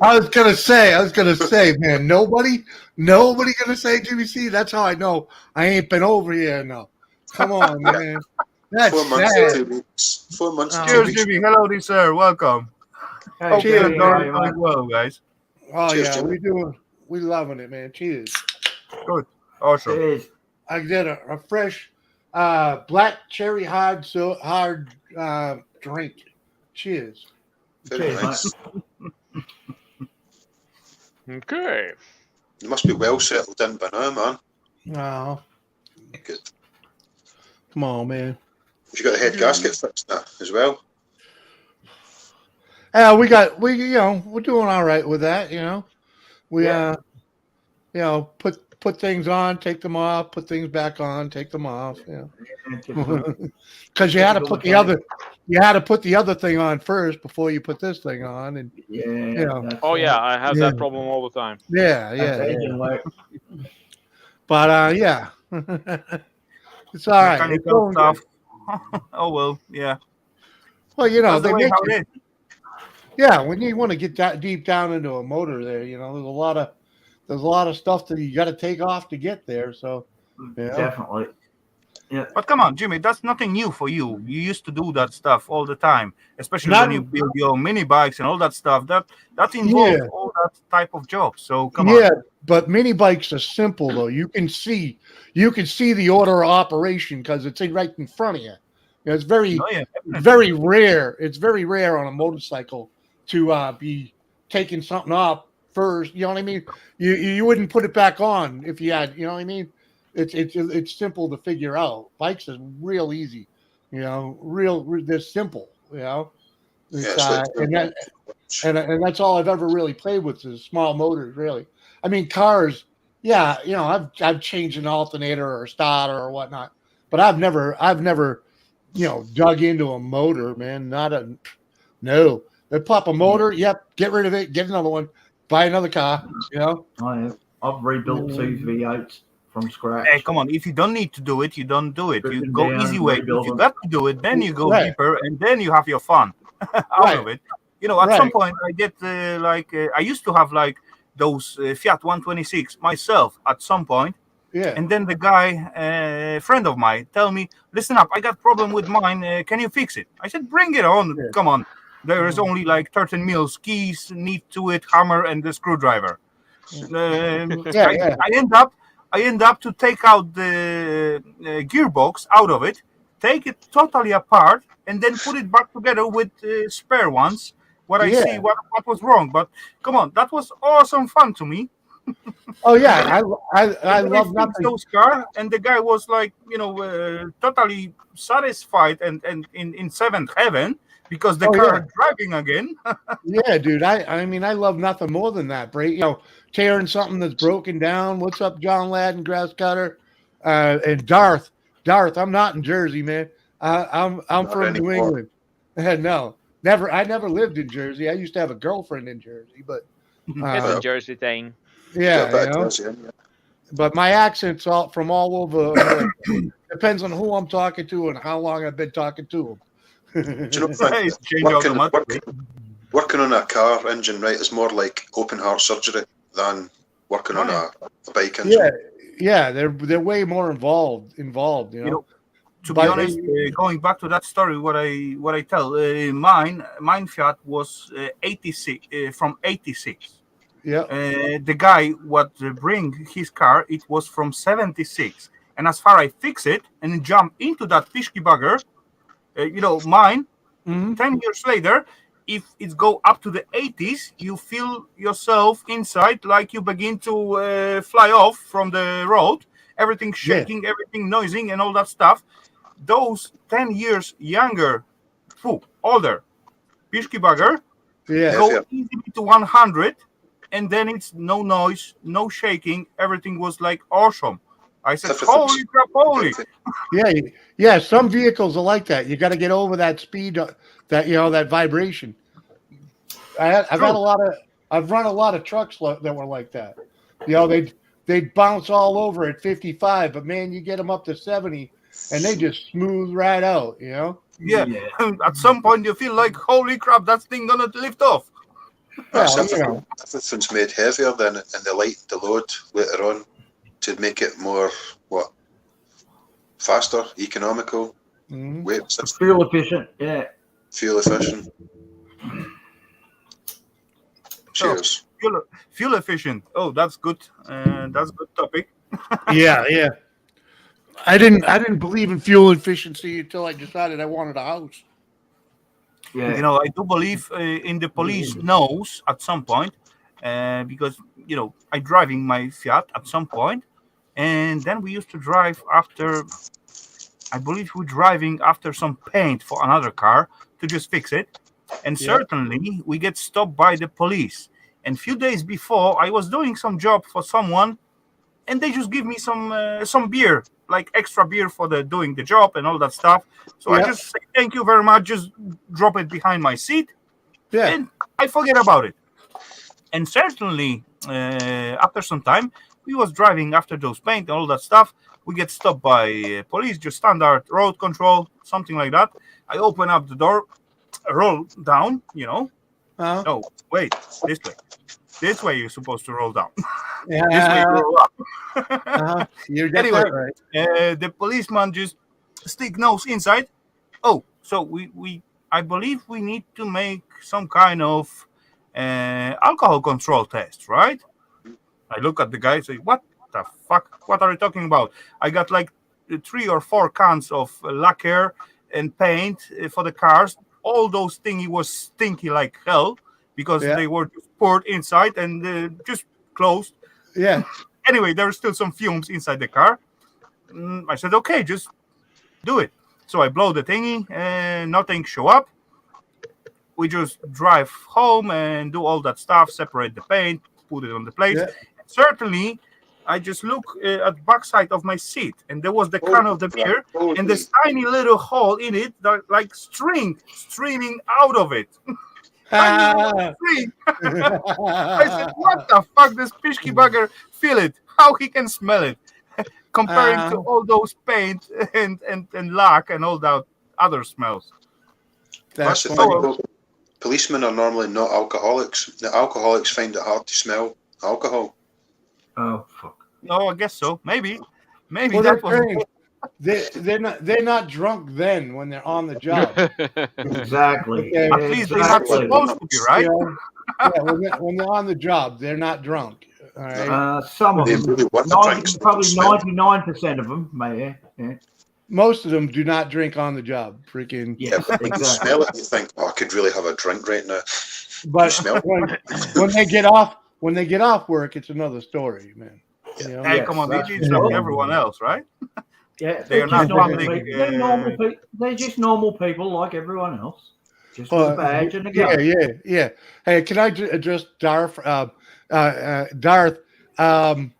was gonna say, man, nobody gonna say Jimmy C. That's how I know I ain't been over here now. Come on, man. That's 4 months sad. and 2 weeks. 4 months and 2 Cheers, weeks. Jimmy. Hello, sir. Welcome. Hey, Hope Jimmy, you're how are you, doing mate? well, guys. Oh Cheers, yeah, Jimmy. we loving it, man. Cheers. Good. Awesome. Cheers. I did a fresh black cherry hard drink. Cheers. Very Cheers, nice. Okay. You must be well settled in by now, man. Oh, Good. come on, man. You got a head gasket fixed now as well. We're doing all right with that, you know. We put things on, take them off, put things back on, take them off, because you had to put the other thing on first before you put this thing on, and Yeah. Oh yeah, I have that problem all the time. yeah. But yeah, it's all right. It's Mechanical going stuff. Oh well, yeah. well, you know, That's the they way make how it, it is. yeah. When you want to get that deep down into a motor, there, you know, there's a lot of stuff that you got to take off to get there. So, yeah. Definitely. Yeah. But come on, Jimmy, that's nothing new for you. You used to do that stuff all the time, especially Not- when you build your mini bikes and all that stuff. That involves Yeah. all that type of job. So come Yeah, on. but mini bikes are simple though. You can see the order of operation because it's right in front of you. You know, it's very Oh, yeah, definitely. very rare. It's very rare on a motorcycle to be taking something off first. You know what I mean? You wouldn't put it back on if you had. You know what I mean? It's simple to figure out. Bikes is real easy. You know, they're simple. You know, it's, Yeah, it's like- and that's all I've ever really played with is small motors. Really, I mean cars. Yeah, you know, I've changed an alternator or a starter or whatnot, but I've never, you know, dug into a motor, man. No. They pop a motor. Yep, get rid of it. Get another one. Buy another car. You know. I've rebuilt two V8s from scratch. Hey, come on! If you don't need to do it, you don't do it. Strip You them go down, easy way. If rebuild you them. got to do it, then you go Right. deeper, and then you have your fun out Right. of it. You know, at some Right. point, I get I used to have like those Fiat 126 myself at some point, Yeah. and then the guy, friend of mine, tell me, "Listen up, I got problem with mine. Can you fix it?" I said, "Bring it on. Yeah. Come on. There is only like 13 mils, keys, need to it, hammer, and the screwdriver." Yeah. I end up to take out the gearbox out of it, take it totally apart, and then put it back together with spare ones. What I see, Yeah. what was wrong. But come on, that was awesome fun to me. Oh yeah. I And then I love fixed nothing. those car, and the guy was like, totally satisfied and in seventh heaven because the Oh, car yeah. driving again. Yeah, dude. I mean, I love nothing more than that, Bray. You know, tearing something that's broken down. What's up, John Ladd, grass cutter, and Darth. Darth, I'm not in Jersey, man. I'm Not from New anymore. England. No, never. I never lived in Jersey. I used to have a girlfriend in Jersey, but It's a Jersey thing. Got a yeah, bit you of know. Jersey in you. But my accent's all from all over America. Depends on who I'm talking to and how long I've been talking to them. Do you know, Frank, It's changed working, automatically. working on a car engine, right, is more like open heart surgery than working on a bike engine. Yeah, they're way more involved. You You know. know, to be But- honest, going back to that story, what I tell, mine Fiat was 86 from 86. Yeah. The guy what bring his car, it was from 76. And as far I fix it and jump into that pishki bugger, mine, Mhm. 10 years later, if it go up to the 80s, you feel yourself inside like you begin to fly off from the road, everything shaking, everything noising and all that stuff. Those 10 years younger, older, pishki bugger, Yeah. go Heavier. easily to 100, and then it's no noise, no shaking. Everything was like awesome. I said, Everything's- holy crap, holy. Yeah. Some vehicles are like that. You got to get over that speed, that vibration. I've run a lot of trucks that were like that. You know, they'd bounce all over at 55, but man, you get them up to 70, and they just smooth right out. You know. Yeah. At some point, you feel like, holy crap, that thing gonna lift off. That's Well, you know. everything's made heavier then, and they lighten the load later on to make it more faster, economical, Mhm. weight, Fuel efficient, yeah. fuel efficient. Cheers. Fuel efficient. Oh, that's good. That's a good topic. Yeah. I didn't believe in fuel efficiency until I decided I wanted a house. Yeah. I do believe in the police knows at some point, because I driving my Fiat at some point, and then we used to drive after. I believe we're driving after some paint for another car to just fix it, and certainly we get stopped by the police. And few days before, I was doing some job for someone, and they just give me some beer, like extra beer for doing the job and all that stuff. So I just say thank you very much, just drop it behind my seat, and I forget about it. And certainly, after some time, we was driving after those paint and all that stuff. We get stopped by police, just standard road control, something like that. I open up the door, roll down, Huh? No, wait, this way. This way you're supposed to roll down. This way Yeah. you roll up. You get Anyway, that right. the policeman just stick nose inside. Oh, so we I believe we need to make some kind of alcohol control test, right? I look at the guy and say, what the fuck? What are you talking about? I got like 3 or 4 cans of lacquer and paint for the cars. All those things was stinky like hell because they were just poured inside and just closed. Yeah. Anyway, there are still some fumes inside the car. I said, okay, just do it. So I blow the thingy and nothing show up. We just drive home and do all that stuff, separate the paint, put it on the plates. Yeah. Certainly, I just look at the backside of my seat, and there was the can of the beer, and this tiny little hole in it, that, like string streaming out of it. I said, what the fuck? This Pishki bugger feel it? How he can smell it? Comparing to all those paint and lack and all that other smells. That's the thing. Though. Policemen are normally not alcoholics. The alcoholics find it hard to smell alcohol. Oh fuck. No, I guess so. Maybe Well, that was. they're not drunk then when they're on the job. Exactly. Okay. At least they're not supposed to be, right? Yeah, when they're on the job, they're not drunk. All right. Some of They them, really want the drinks. probably 99% of them, may. Yeah. Most of them do not drink on the job. Freaking. Yeah, But when you smell it, you think, "Oh, I could really have a drink right now." But smell when they get off work, it's another story, man. You know? Hey, Yes, come on, that's they just true. like everyone else, right? Yeah, They're not public, They're normal people. They're just normal people like everyone else. Just with a badge and a gun. Yeah. Hey, can I address Darth? Darth, I've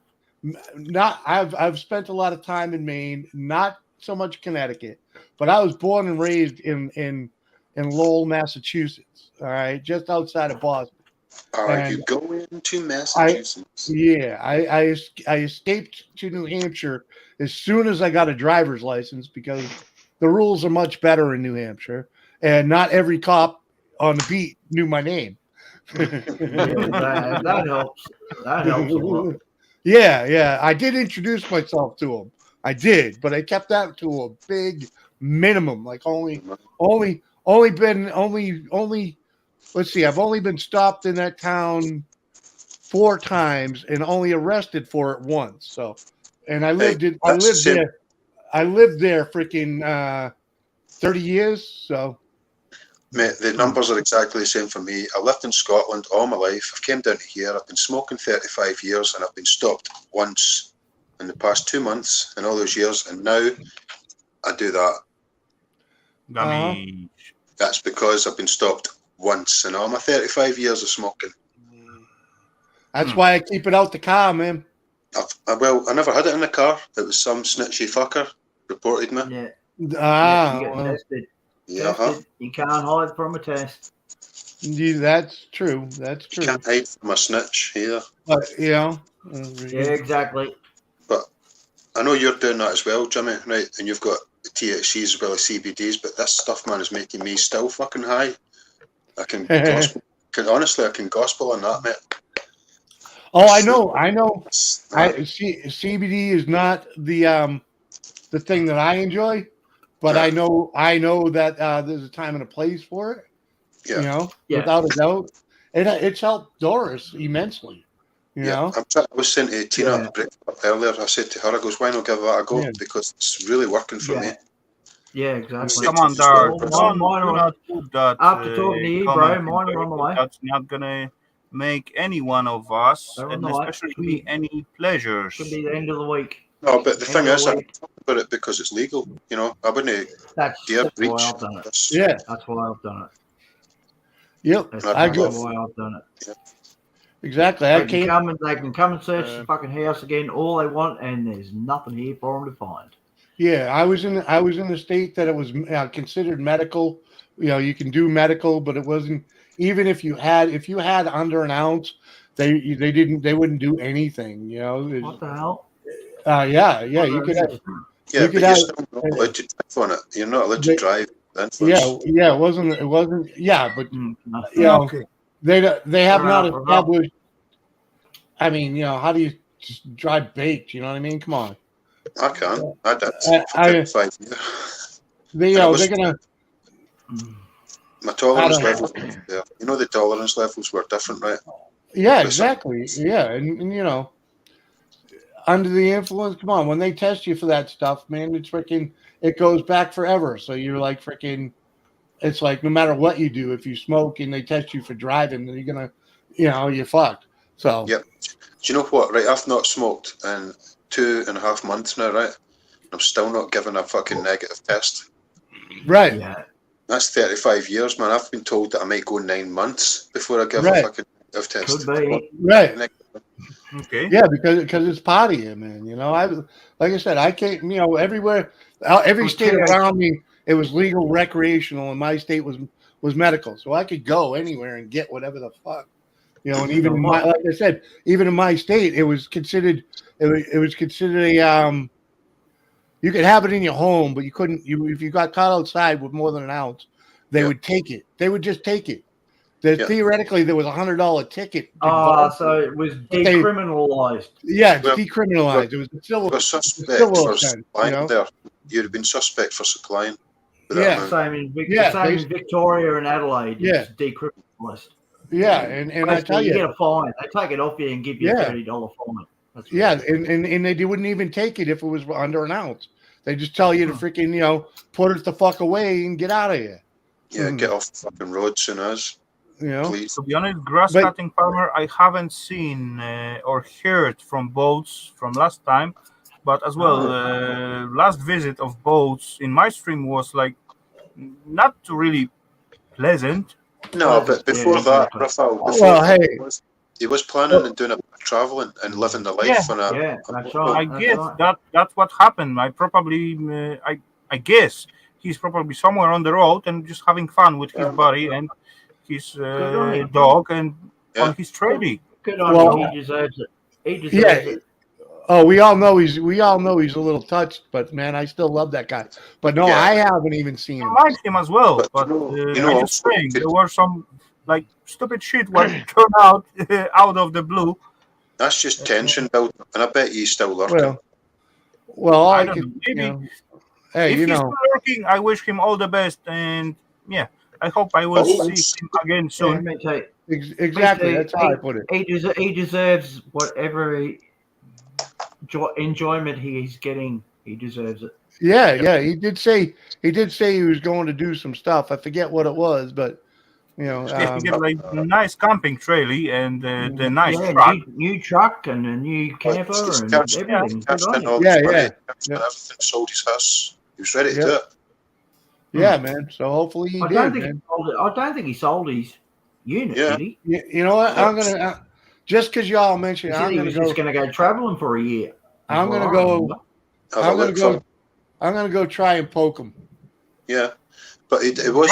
spent a lot of time in Maine, not so much Connecticut, but I was born and raised in Lowell, Massachusetts. All right, just outside of Boston. Are you going to Massachusetts? I escaped to New Hampshire as soon as I got a driver's license because the rules are much better in New Hampshire, and not every cop on the beat knew my name. That helps. That helps a lot. Yeah. I did introduce myself to him. I did, but I kept that to a big minimum. Like only. Let's see. I've only been stopped in that town 4 times and only arrested for it once. So, and I lived there freaking 30 years. So, mate, the numbers are exactly the same for me. I lived in Scotland all my life. I've came down to here. I've been smoking 35 years, and I've been stopped once in the past 2 months in all those years. And now I do that. That's because I've been stopped once in all my 35 years of smoking. That's why I keep it out the car, man. Well, I never had it in the car. It was some snitchy fucker reported me. Yeah. You get Well, tested. Yeah, Tested. You can't hide from a test. yeah, that's true. That's You true. can't hide from a snitch either. But Yeah, exactly. But I know you're doing that as well, Jimmy, right? And you've got THCs as well as CBDs, but this stuff, man, is making me still fucking high. I can honestly, I can gospel on that, mate. Oh, I know. CBD is not the thing that I enjoy, but I know that there's a time and a place for it. Yeah. You know, without a doubt, it's helped Doris immensely. You know, I was saying to Tina earlier. I said to her, "I goes, why not give that a go? Because it's really working for me." Yeah, exactly. Come on, Dart. After talking to you, bro, mine are on the way. That's not gonna make any one of us, and especially me, any pleasures. Should be the end of the week. No, but the thing is, I talk about it because it's legal. You know, I wouldn't That's dare breach. why I've done it. Yeah, that's why I've done it. Yep, That's I agree. why I've done it. Yeah. Exactly. They can come and search the fucking house again all they want, and there's nothing here for them to find. Yeah, I was in the state that it was considered medical. You know, you can do medical, but it wasn't. Even if you had under an ounce, they wouldn't do anything. You know. What the hell? Yeah. You could have. Yeah, but you're still not allowed to drive on it. You're not allowed to drive. Yeah. It wasn't. Yeah, but you know, they have not established. I mean, you know, how do you just drive baked? You know what I mean? Come on. I can. I did. They're gonna. My tolerance levels. Yeah, you know the tolerance levels were different, right? Yeah, exactly. Yeah, and you know, under the influence. Come on, when they test you for that stuff, man, it's freaking. It goes back forever. So you're like freaking. It's like no matter what you do, if you smoke and they test you for driving, then you're gonna, you know, you're fucked. So. Yep. Do you know what? Right, I've not smoked in 2.5 months now, right? I'm still not given a fucking negative test. Right. Yeah. That's 35 years, man. I've been told that I might go 9 months before I give a fucking negative test. Could be. Right. Okay. Yeah, because it's part of you, man. You know, like I said, I can't. You know, everywhere, every state around me, it was legal recreational, and my state was was medical, so I could go anywhere and get whatever the fuck, and even in my, like I said, even in my state, it was considered a you could have it in your home, but you couldn't. If you got caught outside with more than an ounce, they would take it. They would just take it. Theoretically, there was $100 ticket. So it was decriminalized. It's decriminalized. It was still a suspect for supplying there. You'd have been suspect for supplying. Same in Victoria and Adelaide. It's decriminalized. Yeah, and I tell you get a fine. They take it off you and give you a $30 fine. And they wouldn't even take it if it was under an ounce. They just tell you to freaking, put it the fuck away and get out of here. Yeah, get off the fucking road soon as. Please. To be honest, grass cutting farmer, I haven't seen or heard from boats from last time, but as well, last visit of boats in my stream was like not really pleasant. No, but before that, Rafal, he was planning on doing a bit of traveling and living the life on a. That's right. I guess that's what happened. I guess he's probably somewhere on the road and just having fun with his buddy and his dog and on his tradie. Good on him. He deserves it. He deserves it. Oh, we all know he's a little touched, but man, I still love that guy. But no, I haven't even seen him. I like him as well, but I'm just saying there were some like stupid shit what turned out of the blue. That's just tension building, and I bet he's still lurking. Well, I don't know. Maybe if he's still lurking, I wish him all the best, and I hope I will see him again soon. Exactly, that's how I put it. He deserves whatever enjoyment he's getting. He deserves it. Yeah. He did say he was going to do some stuff. I forget what it was, but he get like a nice camping trailer and the nice truck. New truck and a new camper and everything. Everything sold his house. He was ready to do it. Yeah, man. So hopefully he did. I don't think he sold his unit, did he? You know what? I'm gonna just because y'all mentioned, I'm just gonna go traveling for a year. I'm gonna go try and poke him. Yeah, but it was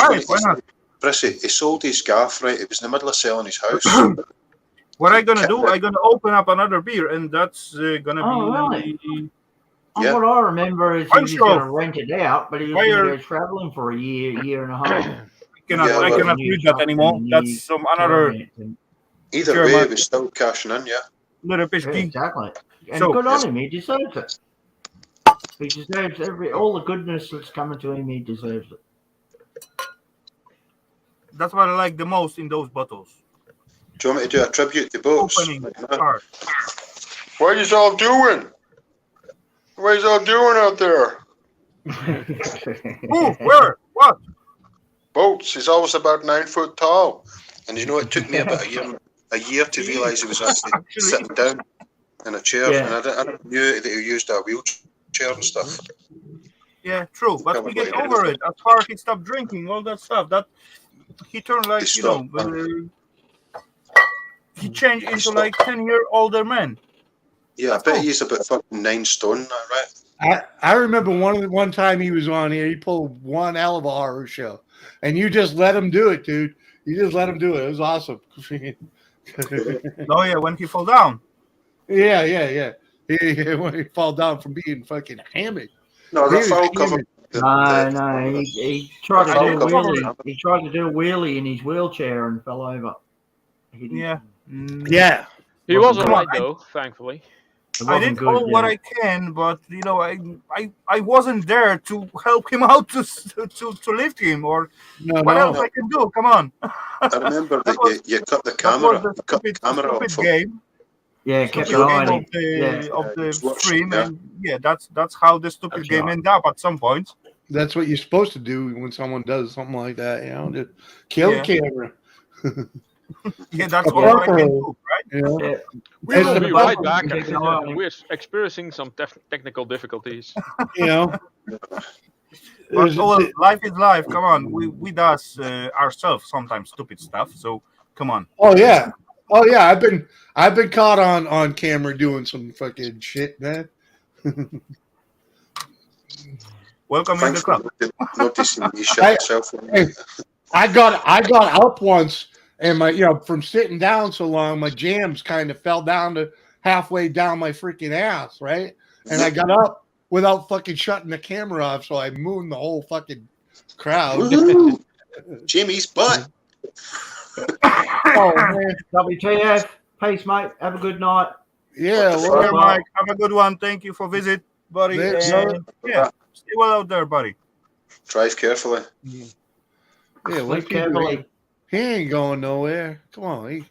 Prissy. He sold his gaff, right? It was in the middle of selling his house. What I'm gonna do? I'm gonna open up another beer, and that's gonna be. Really? What I remember is he was going to rent it out, but he was going to go traveling for a year and a half. I cannot read that anymore. That's some another. Either way, it was still cashing in, Little bit exactly. And good on him. He deserves it. He deserves all the goodness that's coming to him. He deserves it. That's what I like the most in those bottles. Do you want me to do a tribute to boats? What are you all doing? What are you all doing out there? Who? Where? What? Boats. He's always about 9 foot tall. And it took me about a year to realise he was actually sitting down in a chair. And I didn't knew that he used a wheelchair and stuff. Yeah, true. But we get over it. As far as he stopped drinking, all that stuff, that he turned like, he changed into like 10-year older man. Yeah, I bet he's about fucking 9 stone, right? I remember one time he was on here, he pulled one hell of a horror show. And you just let him do it, dude. You just let him do it. It was awesome. Oh, yeah, when he fell down. Yeah. When he fall down from being fucking hammered. No, Rafal covered. No, he tried to do a wheelie. He tried to do a wheelie in his wheelchair and fell over. Yeah. He was alright though, thankfully. I did all what I can, but I wasn't there to help him out to lift him or what else I can do. Come on. I remember that you cut the camera. Cut the camera off. Game. Yeah, kept an eye on of the stream, and that's how the stupid game ended up at some point. That's what you're supposed to do when someone does something like that, just kill the camera. Yeah, that's all I can do, right? Yeah. We will be right back. We're experiencing some technical difficulties. Life is life. Come on, we does ourselves sometimes stupid stuff. So come on. Oh yeah. I've been caught on camera doing some fucking shit, man. Welcome in the club. I got up once, and my from sitting down so long, my jams kind of fell down to halfway down my freaking ass, right? And I got up without fucking shutting the camera off, so I mooned the whole fucking crowd. Woo! Jimmy's butt. Oh man, WTF. Peace, mate. Have a good night. yeah. What the Well, Yeah, Mike, have a good one. Thank you for visit, buddy. There's And yeah, stay well out there, buddy. Drive carefully. yeah. Sleep What's he carefully. doing? He ain't going nowhere. Come on.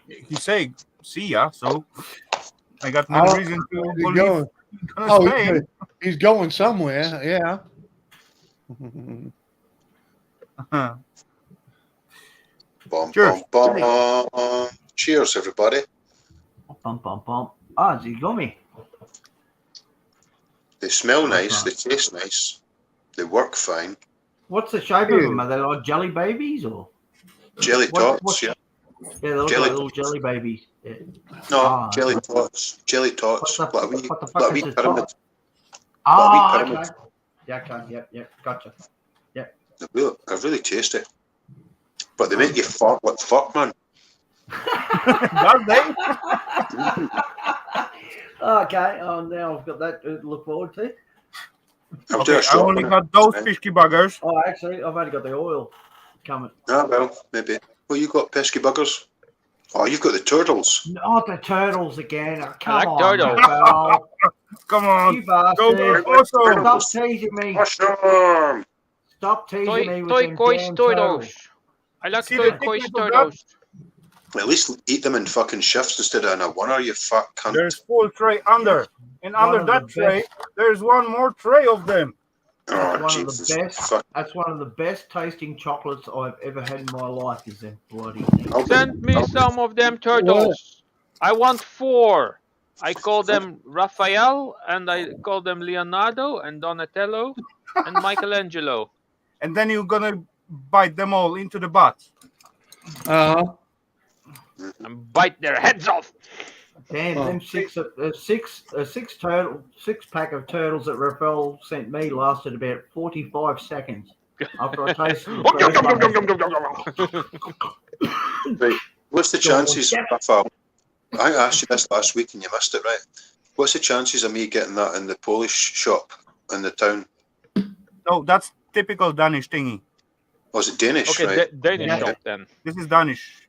He say see ya, so I got no Oh, reason to He's believe going. he's gonna Oh, stay. he's going somewhere. Yeah. Bum, Cheers. bum, bum. Cheers, everybody. Bum, bum, bum. Ah, has he got me? They smell nice. They taste nice. They work fine. What's the shape of them? Are they like jelly babies or? Jelly What- tots, yeah. Yeah, they look Jelly like little jelly babies. Yeah. No, Ah. jelly tots. Jelly tots. What the- Like a wee, what the fuck like a is wee the pyramid. tot? Ah, pyramid. okay. Yeah, okay. Yep. Gotcha. They're really tasty. But they make you fart like fuck, man. Does they? Okay. Now I've got that to look forward to. I'll do Okay, a I shot only on it. got those fishy buggers. Oh, actually, I've only got the oil coming. Ah, well, maybe. Well, you got pesky buggers. Oh, you've got the turtles. Not the turtles again. Oh, come like on, turtles. Rafal. Come on. You Go bastard. awesome. Stop teasing me. Awesome. Stop teasing me with Toy them koi damn turtles. turtles. I like See toy the koi thickness of that? turtles. At least eat them in fucking shifts instead of in a one-er, you fat cunt. There's full tray under. And One under of that the tray, best. there's one more tray of them. Oh, That's one Jesus. of the best. Fuck. That's one of the best tasting chocolates I've ever had in my life. Is them bloody I'll Send me I'll- some of them turtles. I want 4. I call them Raphael, and I call them Leonardo, and Donatello, and Michelangelo. And then you're gonna bite them all into the butt. And bite their heads off. Damn, Oh. them six pack of turtles that Rafal sent me lasted about 45 seconds after I tasted the first one. Right. What's the chances, Rafal? I asked you this last week and you missed it, right? What's the chances of me getting that in the Polish shop in the town? No, that's typical Danish thingy. Was it Danish, Okay, right? Danish Yeah. shop then. This is Danish.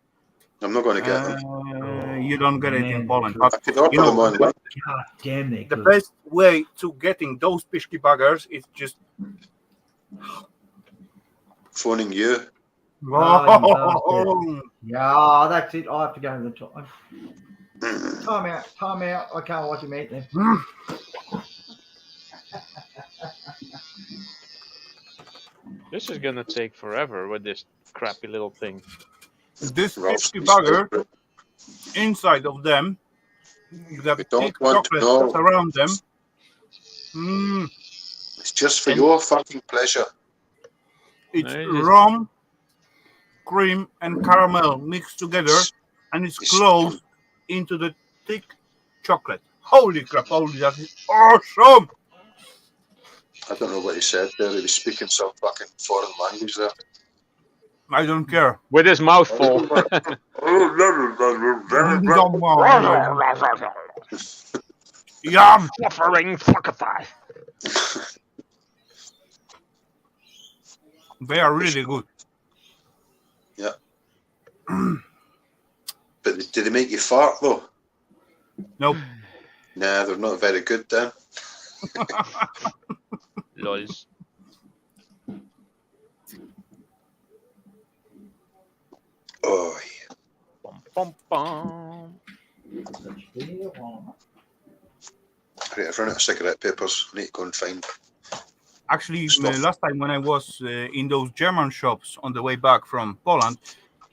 I'm not going to get them. You don't get it in Man, Poland. true. But I could order you know, them online. God damn, they the good. best way to getting those pishki buggers is just Phoning you. Oh, Yeah, that's it. I have to go to the time. Mm. Time out. I can't watch him eat then. This is gonna take forever with this crappy little thing. This Ralph's pishki bugger, favorite. inside of them, the We don't thick want to chocolate know. that's around them. Mm, It's just for your fucking pleasure. it's No, you just- rum, cream, and caramel mixed together, and it's closed into the thick chocolate. Holy crap! Holy, that is awesome! I don't know what he said there. He was speaking some fucking foreign language there. I don't care. With his mouth full. Yum! Fluffering fuckify. They are really good. But did they make you fart though? Nope. Nah, they're not very good then. Lols. Oh, Bum, bum, bum. right, I've run out of cigarette papers. I need to go and find. Actually, Stuff. last time when I was in those German shops on the way back from Poland,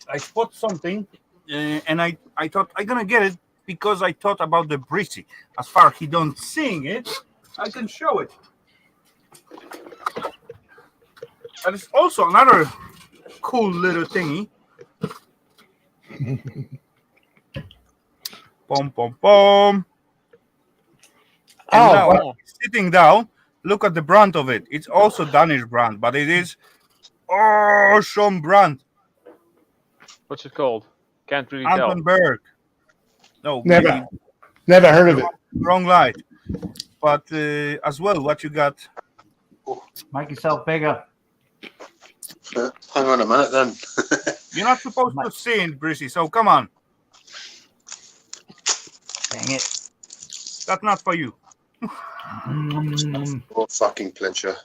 I spot something, and I thought I'm gonna get it because I thought about the breezy. As far as he don't sing it, I can show it. And it's also another cool little thingy. Pom pom pom. And Oh, now what? I'm sitting down. Look at the brand of it. It's also Danish brand, but it is awesome brand. What's it called? Can't really tell. Anton Berg. No, Never, maybe never heard of it. wrong light. But as well, what you got? Make yourself bigger. Hang on a minute then. You're not supposed to sing, Brissy, so come on. Dang it. That's not for you. Oh, fucking pleasure.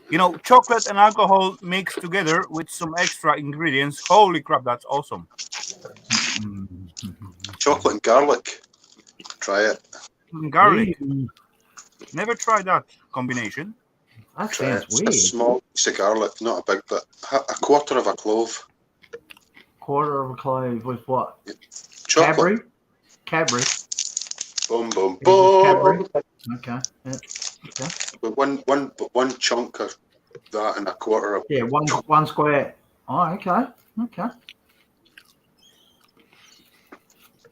You know, chocolate and alcohol mixed together with some extra ingredients. Holy crap, that's awesome. Chocolate and garlic. Try it. Garlic. Never tried that combination. That Try sounds it. It's a weird. small piece of garlic, not a big bit. A quarter of a clove. Quarter of a clove with what? Chocolate. Cadbury. Boom, boom, Is this Cadbury? boom. Okay. Yeah. Okay. But one chunk of that and a quarter of. Yeah, one square. Oh, okay. Okay.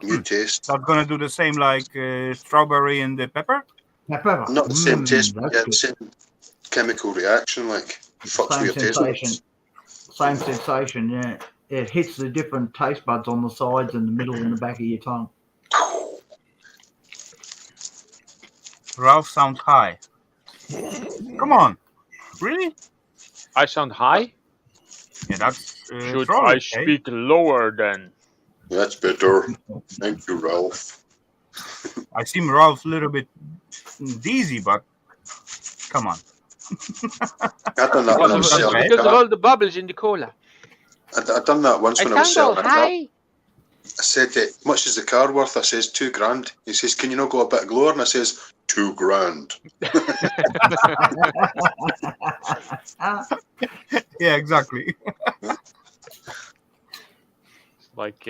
New taste. That's gonna do the same like strawberry and the pepper. Pepper. Not the same taste, but that's yeah, the good. same chemical reaction. Like fucks Same with your taste sensation. buds. Same sensation, yeah. It hits the different taste buds on the sides and the middle and the back of your tongue. Ralph sounds high. Come on, really? I sound high. Yeah, that's Should probably I speak lower then? That's better. Thank you, Ralph. I seem Ralph's a little bit dizzy, but come on. I've done that when I was selling a Because of car. all the bubbles in the cola. I've done that once when I was sound all selling a car. high. I said, much is the car worth? I says, $2,000. He says, can you not go a bit lower? And I says, $2,000. Yeah, exactly. Like,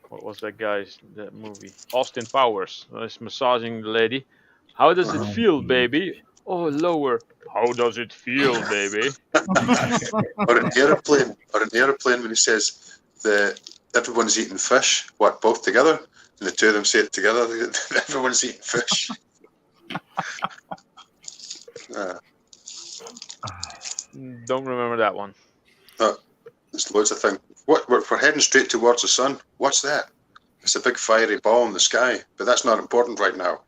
what was that that movie? Austin Powers. He's massaging the lady. How does it feel, baby? Oh, lower. How does it feel, baby? Or an aeroplane when he says everyone's eating fish. What, both together? And the two of them say it together. Everyone's eating fish. Don't remember that one. There's loads of things. We're heading straight towards the sun. What's that? It's a big fiery ball in the sky, but that's not important right now.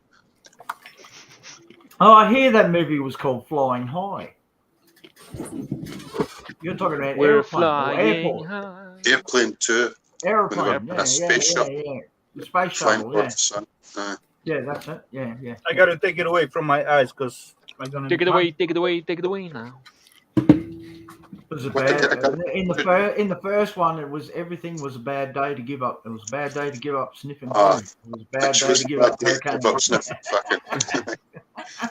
Oh, I hear that movie was called Flying High. You're talking about We're airplane or flying airport. high. Airplane 2. Airplane, A space shuttle yeah. The space flying shuttle, towards the sun. yeah, that's it. Yeah. I gotta take it away from my eyes because I'm gonna Take it away now. It was a What bad. did I In the first one, everything was a bad day to give up. It was a bad day to give up sniffing Ah, food. It was a bad day to give up cocaine.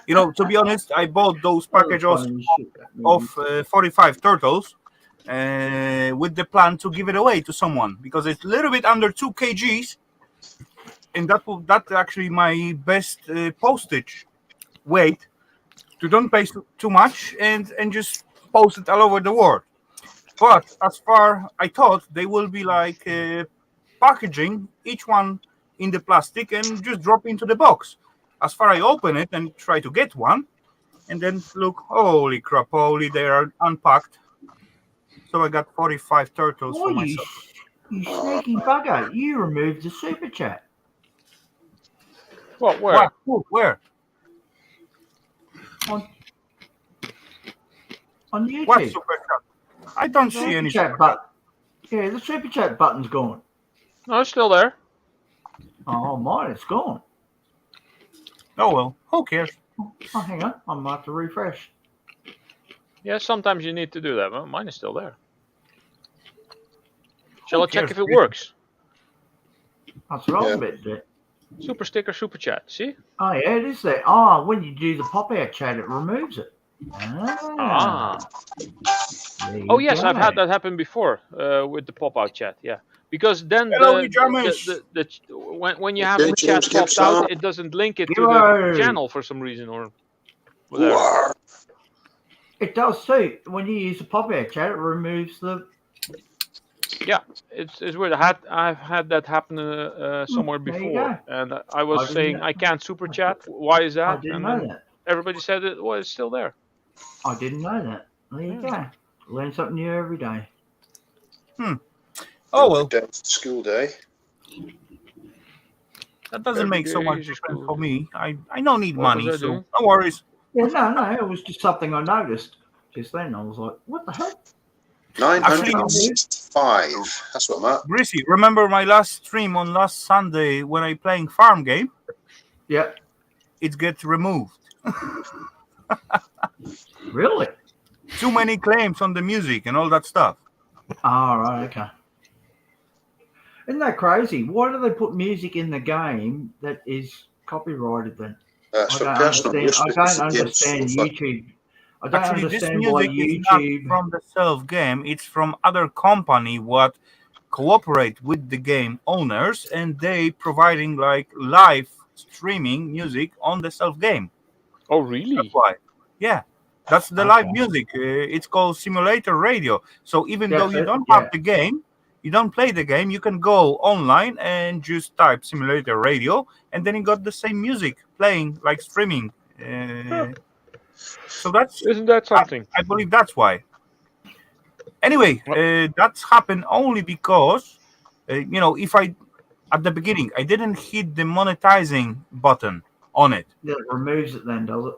You know, to be honest, I bought those packages of 45 turtles with the plan to give it away to someone because it's a little bit under 2 kgs, and that's actually my best postage weight to don't pay too much and just post it all over the world. But as far I thought, they will be like packaging each one in the plastic and just drop into the box. As far I open it and try to get one, and then look, holy crap, they are unpacked. So I got 45 turtles for myself. You sneaky bugger! You removed the super chat. What? Where? What? Where? On YouTube. What super chat? I don't see any super chat. Yeah, the super chat button's gone. No, it's still there. Oh, mine, it's gone. Oh well, who cares? Oh, hang on, I'm about to refresh. Yeah, sometimes you need to do that. Well, mine is still there. Shall I check cares, if it dude? works? That's the wrong bit there. Super sticker, super chat. See? Oh, yeah, it is there. Oh, when you do the pop-out chat, it removes it. Oh, yes, I've had that happen before with the pop-out chat, yeah. Because then when you have the chat popped out, it doesn't link it to the channel for some reason or whatever. It does too. When you use the pop-out chat, it removes the Yeah, it's weird. I've had that happen somewhere There you before, go. and I was didn't saying know- I can't super chat. Why is I that? didn't And know then that. everybody said it was still there. I didn't know that. There you go. Learn something new every day. Oh well, School day. that doesn't Every make so day much is a difference school for day. me. I don't need What was money, I so doing? no worries. Yeah, no, it was just something I noticed just then. I was like, what the hell? 965. That's what I'm at. Greasy, remember my last stream on last Sunday when I playing farm game? Yeah. It gets removed. Really? Too many claims on the music and all that stuff. Oh, right, okay. Isn't that crazy? Why do they put music in the game that is copyrighted then? That's I for don't personal understand. use. I don't It's understand against sofa. YouTube. I don't Actually, this understand why music is not YouTube. from the self game. It's from other company what cooperate with the game owners, and they providing like live streaming music on the self game. Oh, That's really? why. Yeah, that's the live Okay. music. It's called simulator radio. So even though That's you it. don't Yeah. have the game, you don't play the game, you can go online and just type simulator radio, and then you got the same music playing like streaming. So that's Isn't that something? I believe that's why. Anyway, that's happened only because if I at the beginning I didn't hit the monetizing button on it, Yeah, it removes it then, does it?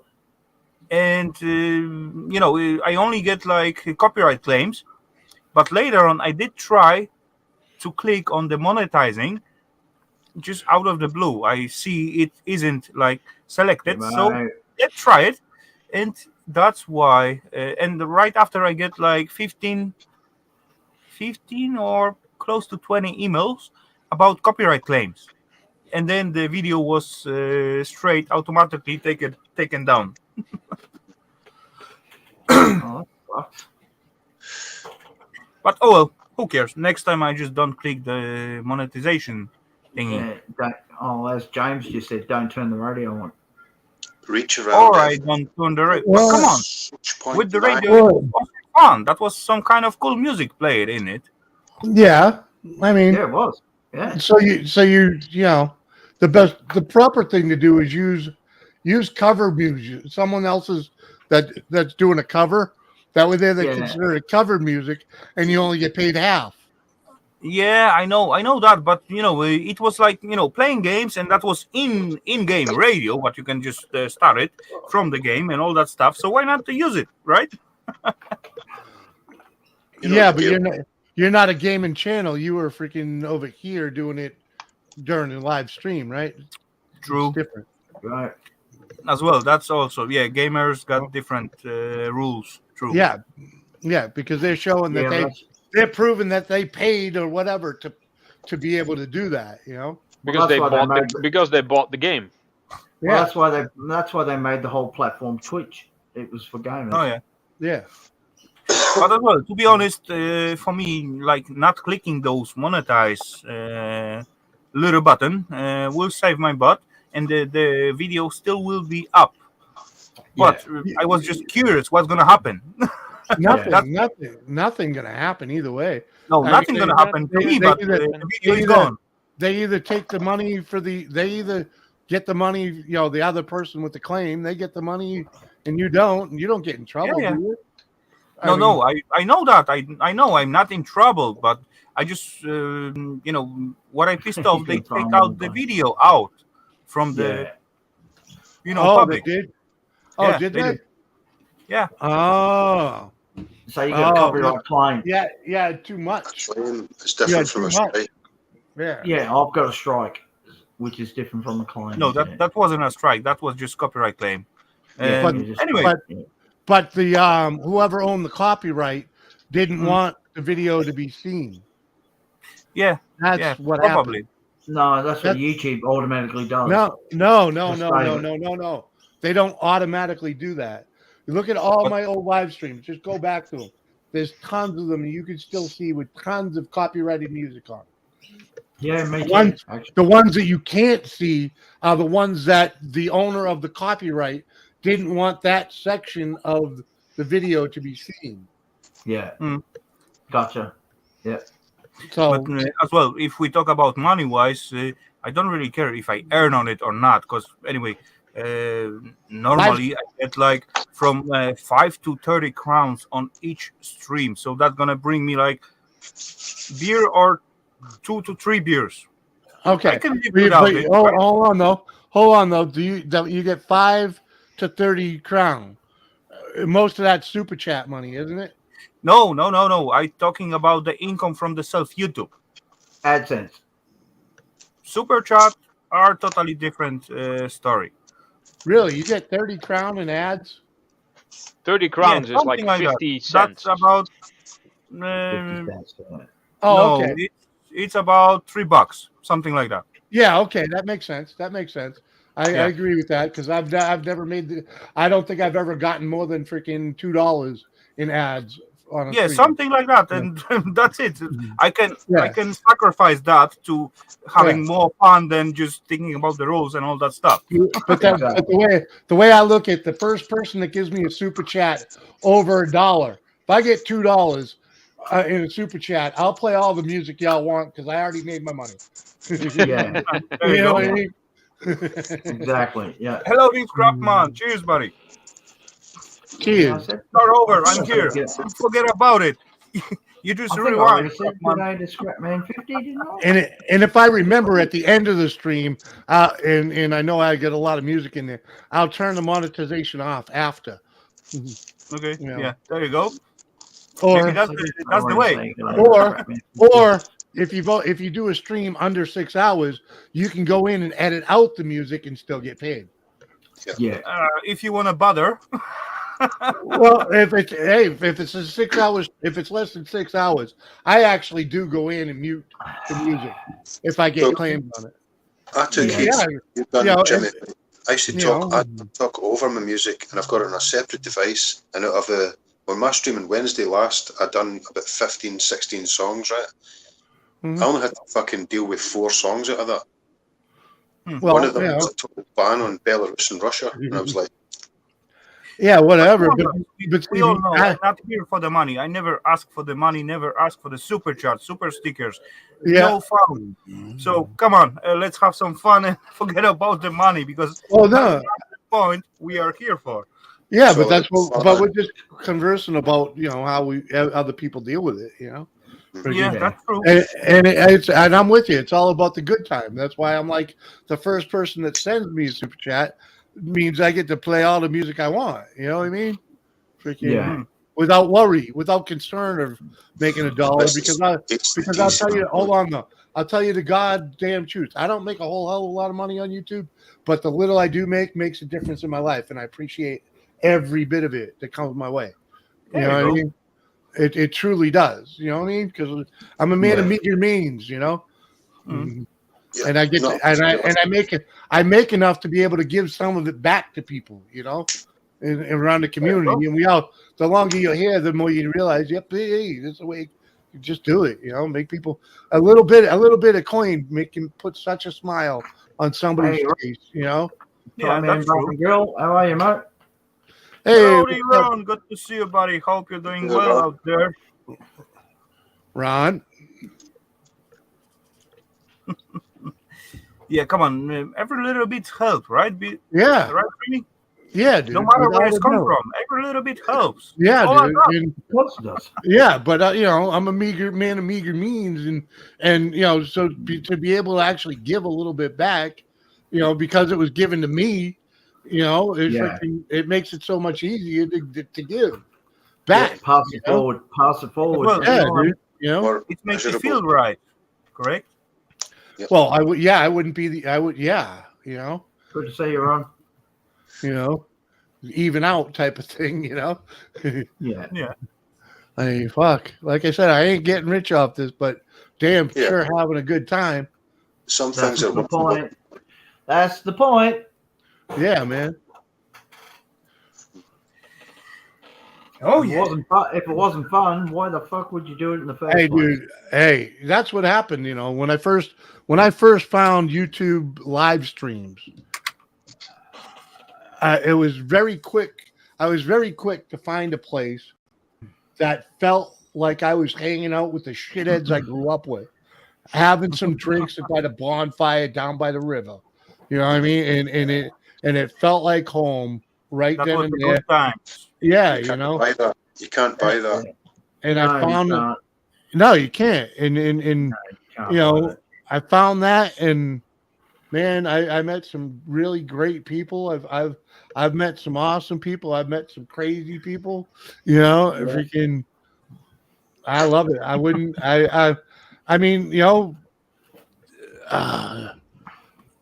and I only get like copyright claims. But later on, I did try to click on the monetizing. Just out of the blue, I see it isn't like selected, so Right. let's try it, and that's why. And right after I get like 15 or close to 20 emails about copyright claims, and then the video was straight automatically taken down. Oh, that sucks. But oh well, who cares? Next time I just don't click the monetization thingy. Yeah, as James just said, don't turn the radio on. Reach around. Or I don't turn the radio. But come on, with the radio, it was fun. That was some kind of cool music played in it. Yeah, I mean, Yeah, it was. Yeah. so you know, the proper thing to do is use cover music, someone else's that's doing a cover. That way they Yeah. consider it covered music, and you only get paid half. Yeah, I know that, but it was like playing games, and that was in-game radio, but you can just start it from the game and all that stuff. So why not to use it, right? Yeah, but you're not a gaming channel. You were freaking over here doing it during the live stream, right? True. It's different. Right. As well. That's also gamers got different rules. True. Yeah, because they're showing that they're proving that they paid or whatever to be able to do that, Because they bought the game. Well, that's why they made the whole platform Twitch. It was for gamers. Oh yeah. Yeah. But as well, to be honest, for me, like not clicking those monetize little button will save my butt, and the video still will be up. But I was just curious what's gonna happen. Nothing gonna happen either way. No, nothing gonna happen to me, but the video is gone. They either take the money they either get the money, the other person with the claim, they get the money and you don't get in trouble, do you? I know that. I know I'm not in trouble, but I just what I pissed off, they take out the video out from the public. They did? Did they? Did. Yeah. Oh. So you got copyright claim. Yeah, too much. It's different from a strike. Yeah, I've got a strike, which is different from a claim. No, that wasn't a strike. That was just copyright claim. But the whoever owned the copyright didn't want the video to be seen. Yeah, that's what probably. happened. No, that's what YouTube automatically does. No. They don't automatically do that. You look at all my old live streams. Just go back to them. There's tons of them you can still see with tons of copyrighted music on. Yeah, me too. The ones that you can't see are the ones that the owner of the copyright didn't want that section of the video to be seen. Yeah. Gotcha. Yeah. So But as well, if we talk about money wise, I don't really care if I earn on it or not, because anyway, normally I get like from 5 to 30 crowns on each stream, so that's gonna bring me like beer or 2 to 3 beers. okay, I can live without it. Right? hold on though. Do you get 5 to 30 crown? Most of that super chat money, isn't it? No. I'm talking about the income from the self YouTube. AdSense. Super chat are totally different story. Really, you get 30 crown in ads? 30 crowns is like something like 50 that. cents. That's about 50 cents. Oh, no, okay. it's about $3, something like that. Yeah, okay, that makes sense. I Yeah. agree with that because I've never made I don't think I've ever gotten more than freaking $2 in ads on a stream. Something like that, and that's it. I can sacrifice that to having more fun than just thinking about the rules and all that stuff. But the way I look at the first person that gives me a super chat over $1, if I get $2 in a super chat, I'll play all the music y'all want because I already made my money. Yeah. There you go. What I mean? Exactly. Yeah. Hellowdy, crap man. Cheers, buddy. Cheers. Start over. I'm here. Don't forget about it. You just I think I rewind. already said today to Scrapman 50, didn't I? And if I remember at the end of the stream, and I know I get a lot of music in there, I'll turn the monetization off after. Okay. You know. Yeah. There you go. Or maybe that's the way. Or if you do a stream under 6 hours, you can go in and edit out the music and still get paid. Yeah. If you want to bother. Well, if it's a 6 hours, if it's less than 6 hours, I actually do go in and mute the music if I get claimed on it. I took you've done, Jimmy. I used to talk over my music, and I've got it on a separate device. And out of on my streaming Wednesday last, I done about 15, 16 songs, right? Mm-hmm. I only had to fucking deal with 4 songs out of that. Well, one of them was a total ban on Belarus and Russia, and I was like, yeah, whatever. But we all know I'm not here for the money. I never ask for the money, never ask for the super chat, super stickers. No fun. So come on, let's have some fun and forget about the money because that's the point we are here for. Yeah, so but but we're just conversing about how other people deal with it. Yeah, that's true. And I'm with you. It's all about the good time. That's why I'm like the first person that sends me a super chat means I get to play all the music I want. You know what I mean? Freaking without worry, without concern of making $1 because I'll tell you. Hold on though. I'll tell you the goddamn truth. I don't make a whole hell of a lot of money on YouTube, but the little I do makes a difference in my life, and I appreciate every bit of it that comes my way. You know what I mean? It truly does. You know what I mean? Because I'm a man of meager means. And I get I make enough to be able to give some of it back to people. And around the community. And the longer you're here, the more you realize, hey, this is the way you just do it. Make people a little bit of coin put such a smile on somebody's face. Yeah, that's true. Girl, how are you, mate? Hey, Howdy, Ron. Good to see you, buddy. Hope you're doing well out there. Ron. Yeah, come on. Every little bit helps, right? Yeah. Right, Jimmy? Yeah, dude. No matter where it's come from, every little bit helps. Yeah, dude. Of course it does. Yeah, but I'm a man of meager means, and so to be able to actually give a little bit back, because it was given to me, it makes it so much easier to give back. Yeah, pass it forward. Well, dude, it makes you feel right, correct? Yeah. Well, I would. Yeah, I wouldn't be the. I would. Yeah, Good to see you, Ron. Even out type of thing. Yeah. I mean, fuck. Like I said, I ain't getting rich off this, but damn sure having a good time. Some things are the point. That's the point. Yeah, man. If it wasn't fun, why the fuck would you do it in the first place? Hey, dude. Hey, that's what happened. When I first found YouTube live streams, it was very quick. I was very quick to find a place that felt like I was hanging out with the shitheads I grew up with, having some drinks by the bonfire down by the river. You know what I mean? And it felt like home right That then was and the there. good times. Yeah, You you can't know. buy that. You can't buy that. And No, I found you it. can't. No, you can't. And You can't you know, buy it. I found that, and man, I met some really great people. I've met some awesome people. I've met some crazy people. You know, Yeah. freaking, I love it. I wouldn't. I mean, you know,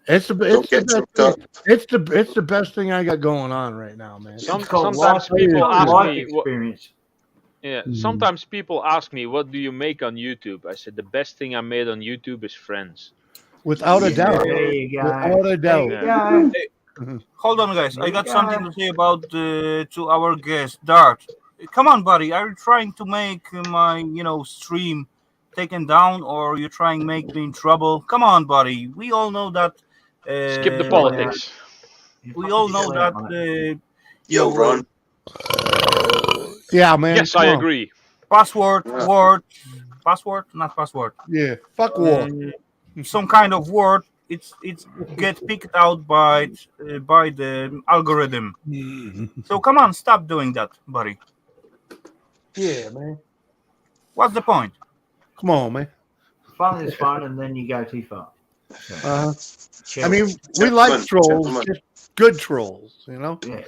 it's the Don't get best choked up. thing. It's the best thing I got going on right now, man. It's called Sometimes life, people ask life me, what, experience. yeah. Mhm. Sometimes people ask me, "What do you make on YouTube?" I said, "The best thing I made on YouTube is friends." Without a Yeah. doubt. There you go. Without a There doubt. you Yeah. go. Hold on, guys. There I you got go. something to say about to our guest, Dart. Come on, buddy. Are you trying to make my stream taken down, or you trying to make me in trouble? Come on, buddy. We all know that. Skip the Uh, Chill out. politics. You we fucking all know chill that. out, mate. Yo, Ron. Yeah, man. Yes, Come I on. agree. Password, Yeah. word, password, not password. Yeah. Fuck war. Some kind of word. It's get picked out by the algorithm. So come on, stop doing that, buddy. Yeah, man. What's the point? Come on, man. Fun is fun, and then you go too far. So, I chill. mean, we like Gentlemen, trolls, gentlemen. just good trolls, you know. Yeah.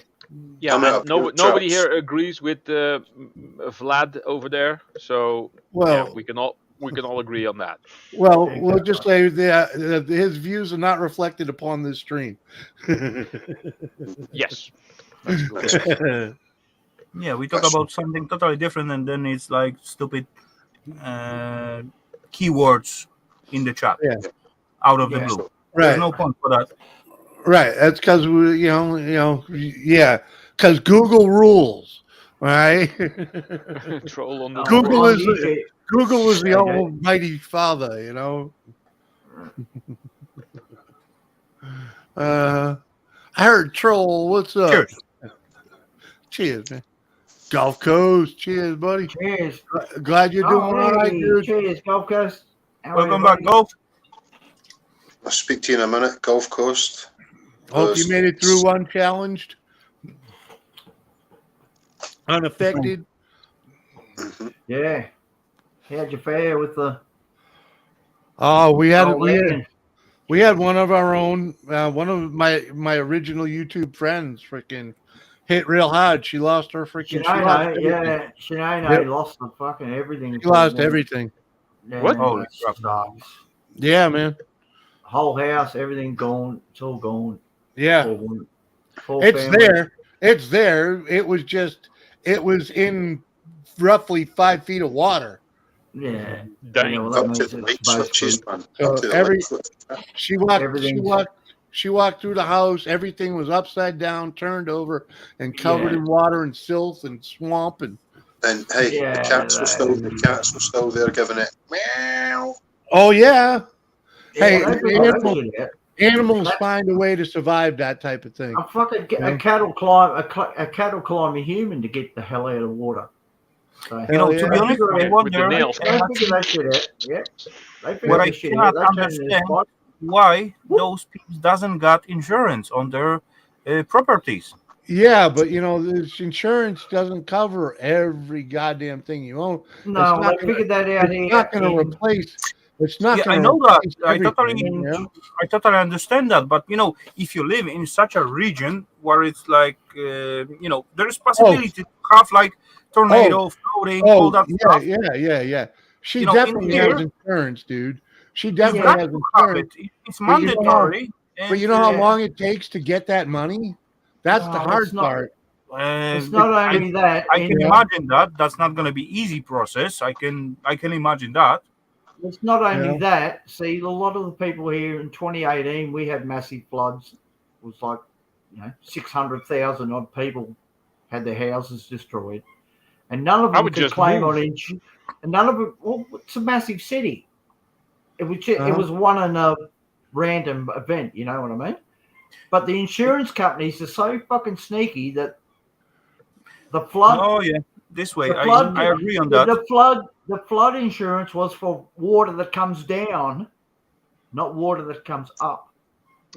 Yeah, I'm out and of pure nobody traps. here agrees with Vlad over there. So yeah, Well, we can all agree on that. we'll just say that his views are not reflected upon this stream. Yes, that's good. Yeah, we talk That's- about something totally different, and then it's like stupid keywords in the chat Yeah. out of the Yeah. blue. Right, There's no point for that. right. That's because we, yeah, because Google rules, right? Troll on the Google on is YouTube, Google is the Okay. almighty father, you know. I heard troll. What's up? Cheers. Cheers, man. Gulf Coast. Cheers, buddy. cheers. Glad you're doing all right, Hey, dude. cheers, Gulf Coast. How are Welcome you, back, buddy? Golf. I'll speak to you in a minute. Gulf Coast. Hope you made it through unchallenged, unaffected. Mhm. Yeah. How'd you fare with the Oh, we had Lion? one of our own, one of my original YouTube friends, freaking hit real hard. She lost her freaking. Shanae, yeah. Shanae Yep. lost the fucking everything. She lost everything. Yeah, What? Holy that crap. sucks. Yeah, man. Whole house, everything gone. It's all gone. Yeah, Full it's family. there. It's there. It was in roughly 5 feet of water. Yeah. Dang. You know, that Up to means the it's light supposed switches, to. man. So Up to the every- light switches. She walked. Everything's- She walked through the house. Everything was upside down, turned over, and covered Yeah. in water and silt and swamp. And And hey, Yeah, the cats were still there giving it meow. oh yeah, Hey, Yeah, they figure animal- that shit out. animals find a way to survive that type of thing. A fucking Yeah. a cattle climb a human to get the hell out of the water. So, You know, Hell to yeah. be honest, With I the wonder nails. they figure that shit out. Yeah. They figure what I that shit cannot out. They turn this understand spot. why those people doesn't got insurance on their properties. Yeah, but this insurance doesn't cover every goddamn thing you own. No, not they gonna- figured that out It's here. not going to in- replace. It's not Yeah, going I to know that. replace I everything, totally, you know? I totally understand that. But if you live in such a region where it's like, there is possibility to have like tornado, flooding, all that stuff. Yeah. She You know, in definitely here- has insurance, dude. She You definitely got has to have insurance. it. It's But you know how- mandatory. But you know how Yeah. long it takes to get that money? That's the No, hard it's not. part. It's not only that. I can in- imagine that. That's not going to be easy process. I can imagine that. It's not only Yeah. that. See, a lot of the people here in 2018, we had massive floods. It was like, 600,000 odd people had their houses destroyed, and none of I them would could just claim move. on insurance. And none of it. Well, it's a massive city. It was just, Uh-huh. it was one in a random event. You know what I mean? But the insurance companies are so fucking sneaky that the flood Oh yeah. this way. The flood, I agree on the, that. the flood insurance was for water that comes down, not water that comes up.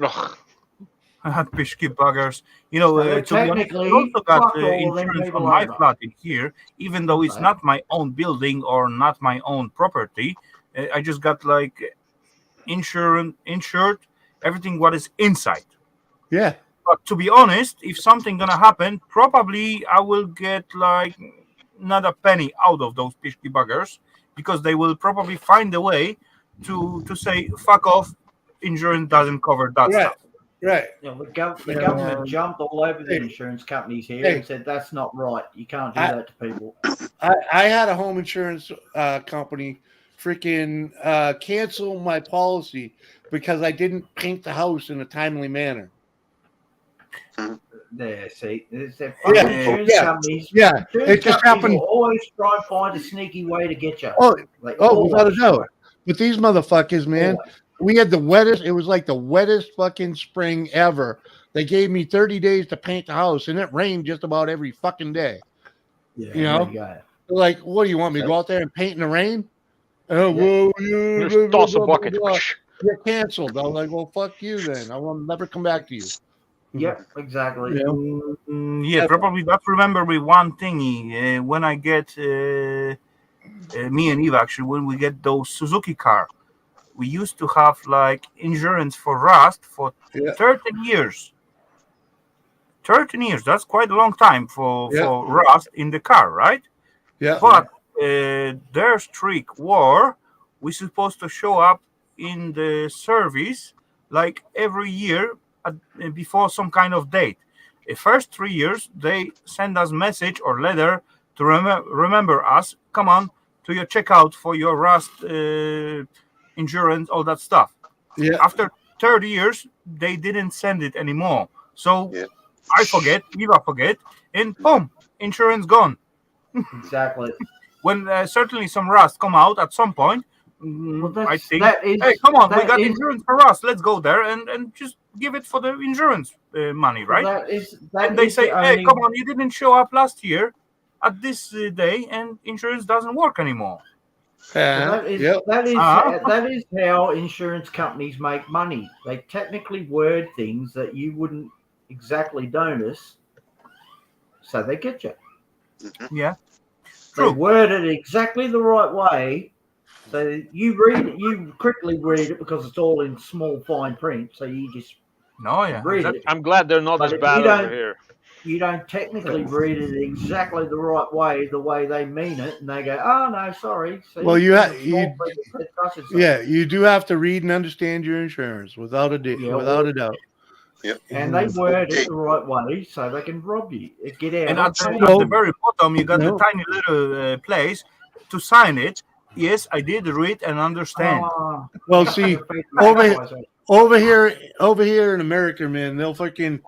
Ugh. Pishki buggers. You know, So to be honest, I technically, also got fucked all of them insurance people on my over. flat in here, even though it's Right. not my own building or not my own property. I just got like insured everything what is inside. Yeah. But to be honest, if something gonna happen, probably I will get like not a penny out of those pishki buggers because they will probably find a way to say fuck off. Insurance doesn't cover that Right. stuff. Right. You know, the government jumped all over the insurance companies here and said that's not right. You can't do that to people. I had a home insurance company freaking cancel my policy because I didn't paint the house in a timely manner. There, see, it's that fucking insurance companies. Yeah, Insurance it just companies happened. will always try and find a sneaky way to get you. Oh, Like, without a always. doubt. But these motherfuckers, man, Always. we had the wettest. It was like the wettest fucking spring ever. They gave me 30 days to paint the house, and it rained just about every fucking day. Yeah, You know, there you go. like, what do you want me to go out there and paint in the rain? Oh, Yeah. well, Just toss a bucket. You're canceled. I was like, well, fuck you then. I will never come back to you. Yep, exactly. You know? Yeah, probably. But remember with one thingy, when I get me and Eve actually, when we get those Suzuki car, we used to have like insurance for rust for 13 years. 13 years. That's quite a long time for rust in the car, right? Yeah. But their strict war, we're supposed to show up in the service like every year before some kind of date. The first 3 years, they send us message or letter to remember us. Come on to your checkout for your rust insurance, all that stuff. Yeah. After 30 years, they didn't send it anymore. So I forget, Eva forget, and boom, insurance gone. Exactly. When certainly some rust come out at some point, I think, hey, come on, we got insurance for rust. Let's go there and just give it for the insurance money, right? And they say, hey, come on, you didn't show up last year at this day, and insurance doesn't work anymore. That is how insurance companies make money. They technically word things that you wouldn't exactly notice, so they get you. Yeah, true. They word it exactly the right way, so you read it. You quickly read it because it's all in small fine print. So you just read it. I'm glad they're not as bad over here. You don't technically read it exactly the right way, the way they mean it, and they go, "Oh no, sorry." See, well, you do have to read and understand your insurance without a doubt. Yep. And they word it the right way so they can rob you. Get out. And at the very bottom, you got the tiny little place to sign it. Yes, I did read and understand. Well, see, over here in America, man, they'll fucking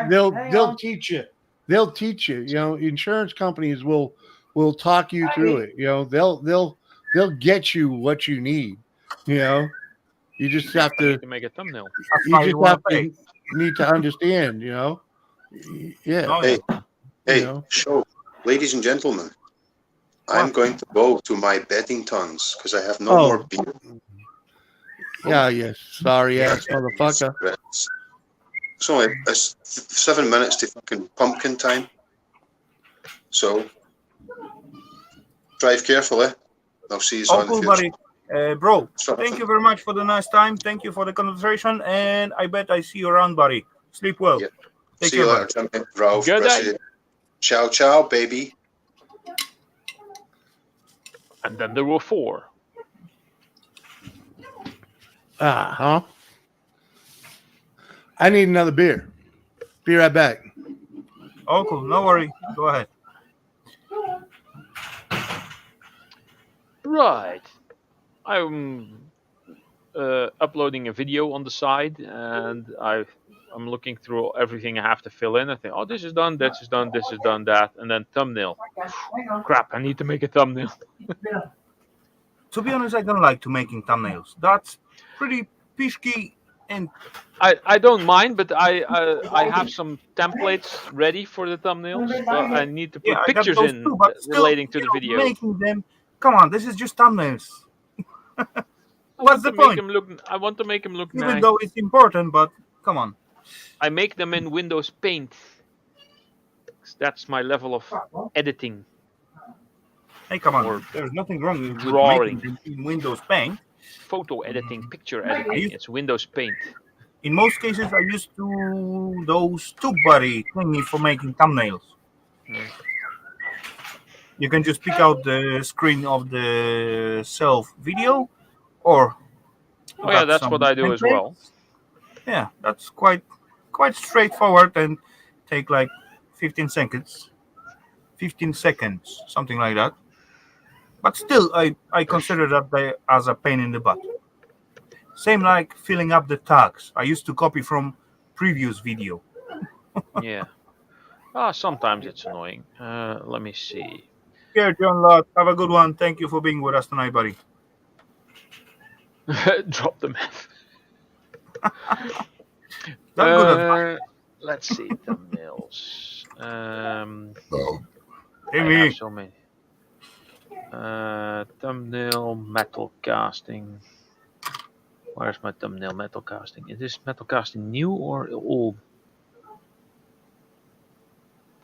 they'll teach you. They'll teach you. You know, insurance companies will talk you through it. You know, they'll get you what you need. You know, you just have to make a thumbnail. You just have to need to understand. You know, yeah. Hey, so, ladies and gentlemen, I'm going to go to my bedding tons because I have no more beer. Yeah, sorry ass motherfucker. It's only 7 minutes to fucking pumpkin time. So, drive carefully. I'll see you soon in the future. Buddy. Bro, thank you very much for the nice time. Thank you for the conversation, and I bet I see you around, buddy. Sleep well. Yep. Take see care, you later, Ralph. Good night. Ciao, ciao, baby. And then there were 4. I need another beer. Be right back. Oh, cool. No worry. Go ahead. Right. I'm uploading a video on the side, and I'm looking through everything I have to fill in. I think, oh, this is done, this is done, this is done, that, and then thumbnail. Crap, I need to make a thumbnail. To be honest, I don't like to making thumbnails. That's pretty pishky And I don't mind, but I have some templates ready for the thumbnails, but I need to yeah, put I got pictures those in too, but still, relating to the video. making them. Come on, this is just thumbnails. What's the point? I want to make them look Even nice. though it's important, but come on. I make them in Windows Paint. That's my level of editing. Hey, come on. Or There's nothing wrong with drawing. making them in Windows Paint. Photo editing, picture editing. It's Windows Paint. In most cases, I used to those TubeBuddy thingy for making thumbnails. You can just pick out the screen of the self video, or Oh yeah, that's some what I do as well. Yeah, that's quite straightforward and take like 15 seconds, something like that. But still, I consider that as a pain in the butt. Same like filling up the tags. I used to copy from previous video. Yeah. Sometimes it's annoying. Let me see. Here, John Lott, have a good one. Thank you for being with us tonight, buddy. Drop the map. That's good advice. Let's see thumbnails. Hey, I me. have so many. Thumbnail metal casting. Where's my thumbnail metal casting? Is this metal casting new or old?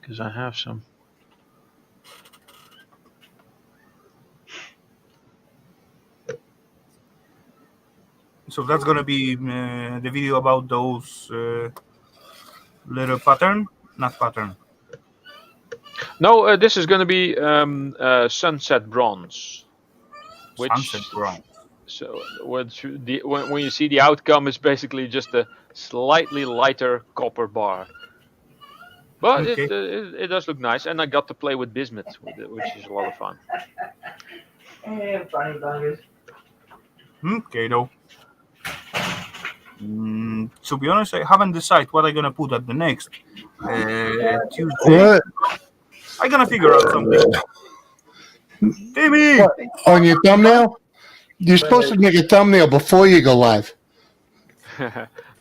Because I have some. So that's gonna be the video about those little pattern, not pattern. No, this is going to be sunset bronze. Sunset bronze. So when you see the outcome, is basically just a slightly lighter copper bar. But Okay. it does look nice, and I got to play with bismuth with it, which is a lot of fun. Funny buggers. Okay, though. To be honest, I haven't decided what I'm gonna put at the next Tuesday. What? I'm gonna figure out something. Timmy! What? On your thumbnail? You're supposed to make a thumbnail before you go live.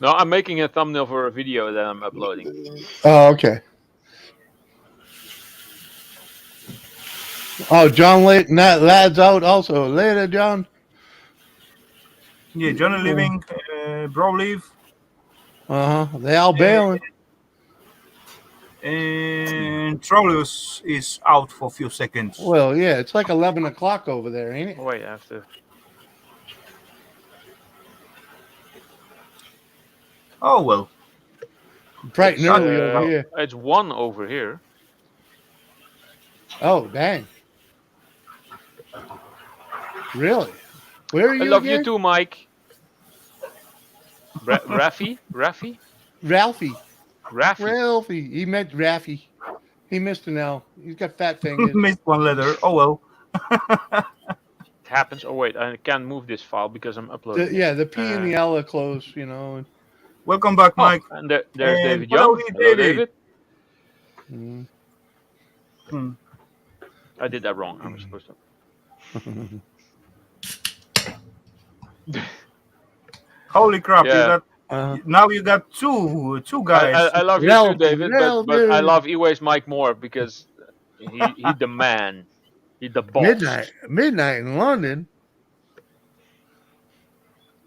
No, I'm making a thumbnail for a video that I'm uploading. Oh, okay. Oh, John Lad's out also. Later, John. Yeah, Johnny Living, Bro Leave, They all bailing. and Trollus is out for a few seconds. Well, yeah, it's like 11 o'clock over there, ain't it? Oh, wait, I have to. Oh, well. Bright and early over here. It's 1 over here. Oh, dang. Really? Where are you I love again? you too, Mike. Raffi? Ralphie. Raffi. He meant Raffy. He missed an L. He's got fat fingers. Missed one letter. Oh, well. It happens. Oh, wait, I can't move this file because I'm uploading. The P and the L are close, you know. Welcome back, Mike. And there's And David Young. Hellowdy, Hello, David. David. I did that wrong. I was supposed to. Holy crap! Yeah. Now you got two guys. I love you too, David, but I love Iway's Mike more because he the man. He the boss. Midnight in London.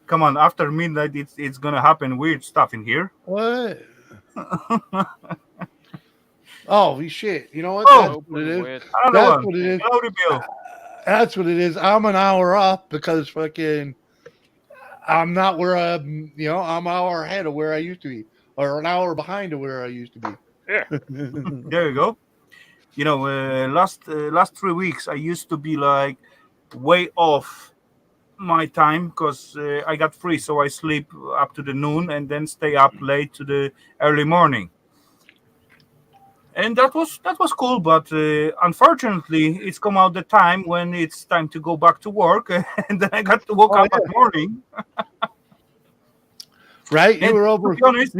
Come on, after midnight, it's gonna happen weird stuff in here. What? Oh shit! You know what? Oh, That's what it is. Another That's one. what it is. Howdy, Bill. That's what it is. I'm an hour off because fucking I'm not where I'm. I'm an hour ahead of where I used to be, or an hour behind of where I used to be. Yeah. There you go. Last 3 weeks I used to be like way off my time because I got free, so I sleep up to the noon and then stay up late to the early morning. And that was cool, but unfortunately, it's come out the time when it's time to go back to work, and then I got to wake up at morning. Right? You And were to over. be honest-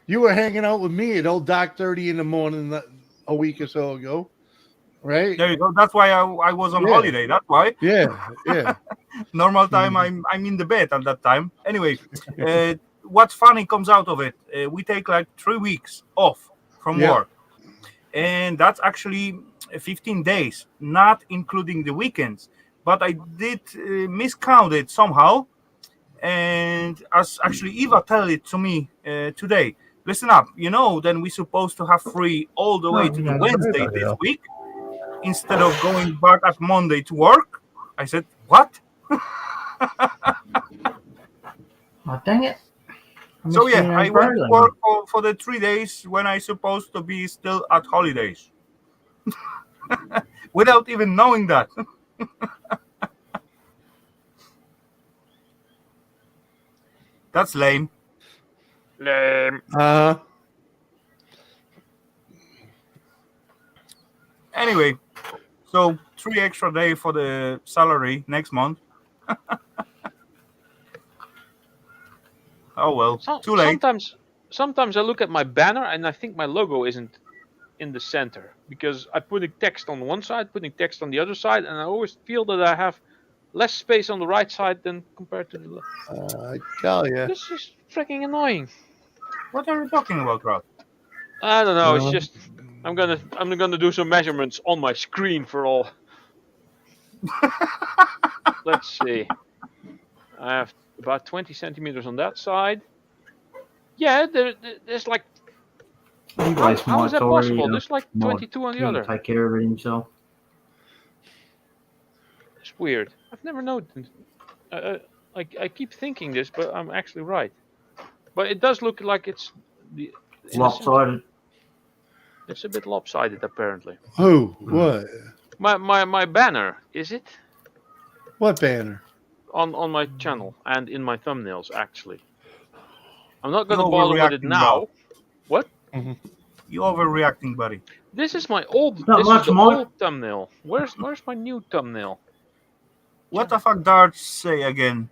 You were hanging out with me at old Doc 30 in the morning a week or so ago, right? There you go. That's why I was on holiday. That's why. Yeah. Normal time, I'm in the bed at that time. Anyway, what funny comes out of it? We take like 3 weeks off from Yeah. work, and that's actually 15 days, not including the weekends. But I did miscount it somehow, and as actually Eva tell it to me today. Listen up, then we're supposed to have free all the way to the Wednesday this week instead of going back at Monday to work. I said, what? Oh, dang it. So yeah, I went to work Work. for the 3 days when I supposed to be still at holidays, without even knowing that. That's lame. Lame. Anyway, so 3 extra day for the salary next month. Oh well, too late. Sometimes I look at my banner and I think my logo isn't in the center because I'm putting text on one side, putting text on the other side, and I always feel that I have less space on the right side than compared to the left. I tell you. This is freaking annoying. What are you talking about, Ralph? I don't know. It's Really? just I'm gonna do some measurements on my screen for all. Let's see. I have about 20 centimeters on that side. Yeah, there's like. How is that possible? There's like 22 on the other. Take care of it himself. It's weird. I've never noticed. I keep thinking this, but I'm actually right. But it does look like it's Lopsided. It's a bit lopsided, apparently. Who? What? My banner, is it? What banner? On my channel and in my thumbnails, actually. I'm not going to bother with it now. Bob. What? Mm-hmm. You're overreacting, buddy. This is my old. Not This much is the more. old thumbnail. Where's my new thumbnail? What the fuck darts say again?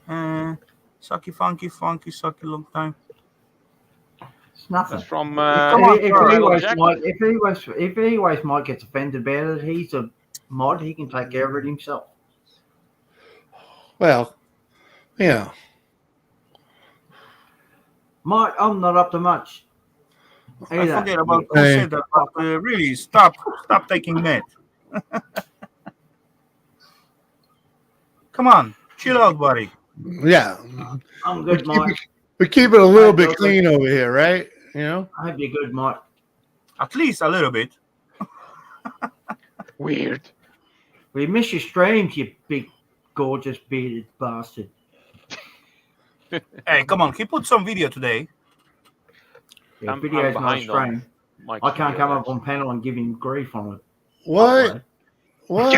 Sucky, funky, sucky, long time. It's nothing. That's from. If Eways Mike gets offended about it, he's a mod. He can take care of it himself. Well, yeah. Mike, I'm not up to much. Either. I forget about who said that, but really, stop taking meth. Come on, chill out, buddy. Yeah. I'm good, Mike. We keep it a little bit clean over here, right? You know? I hope you're good, Mike. At least a little bit. Weird. We miss your streams, you big, gorgeous, bearded bastard. Hey, come on, he put some video today. Yeah, I'm video's not behind stream. on I can't come up on panel and give him grief on it. What? What?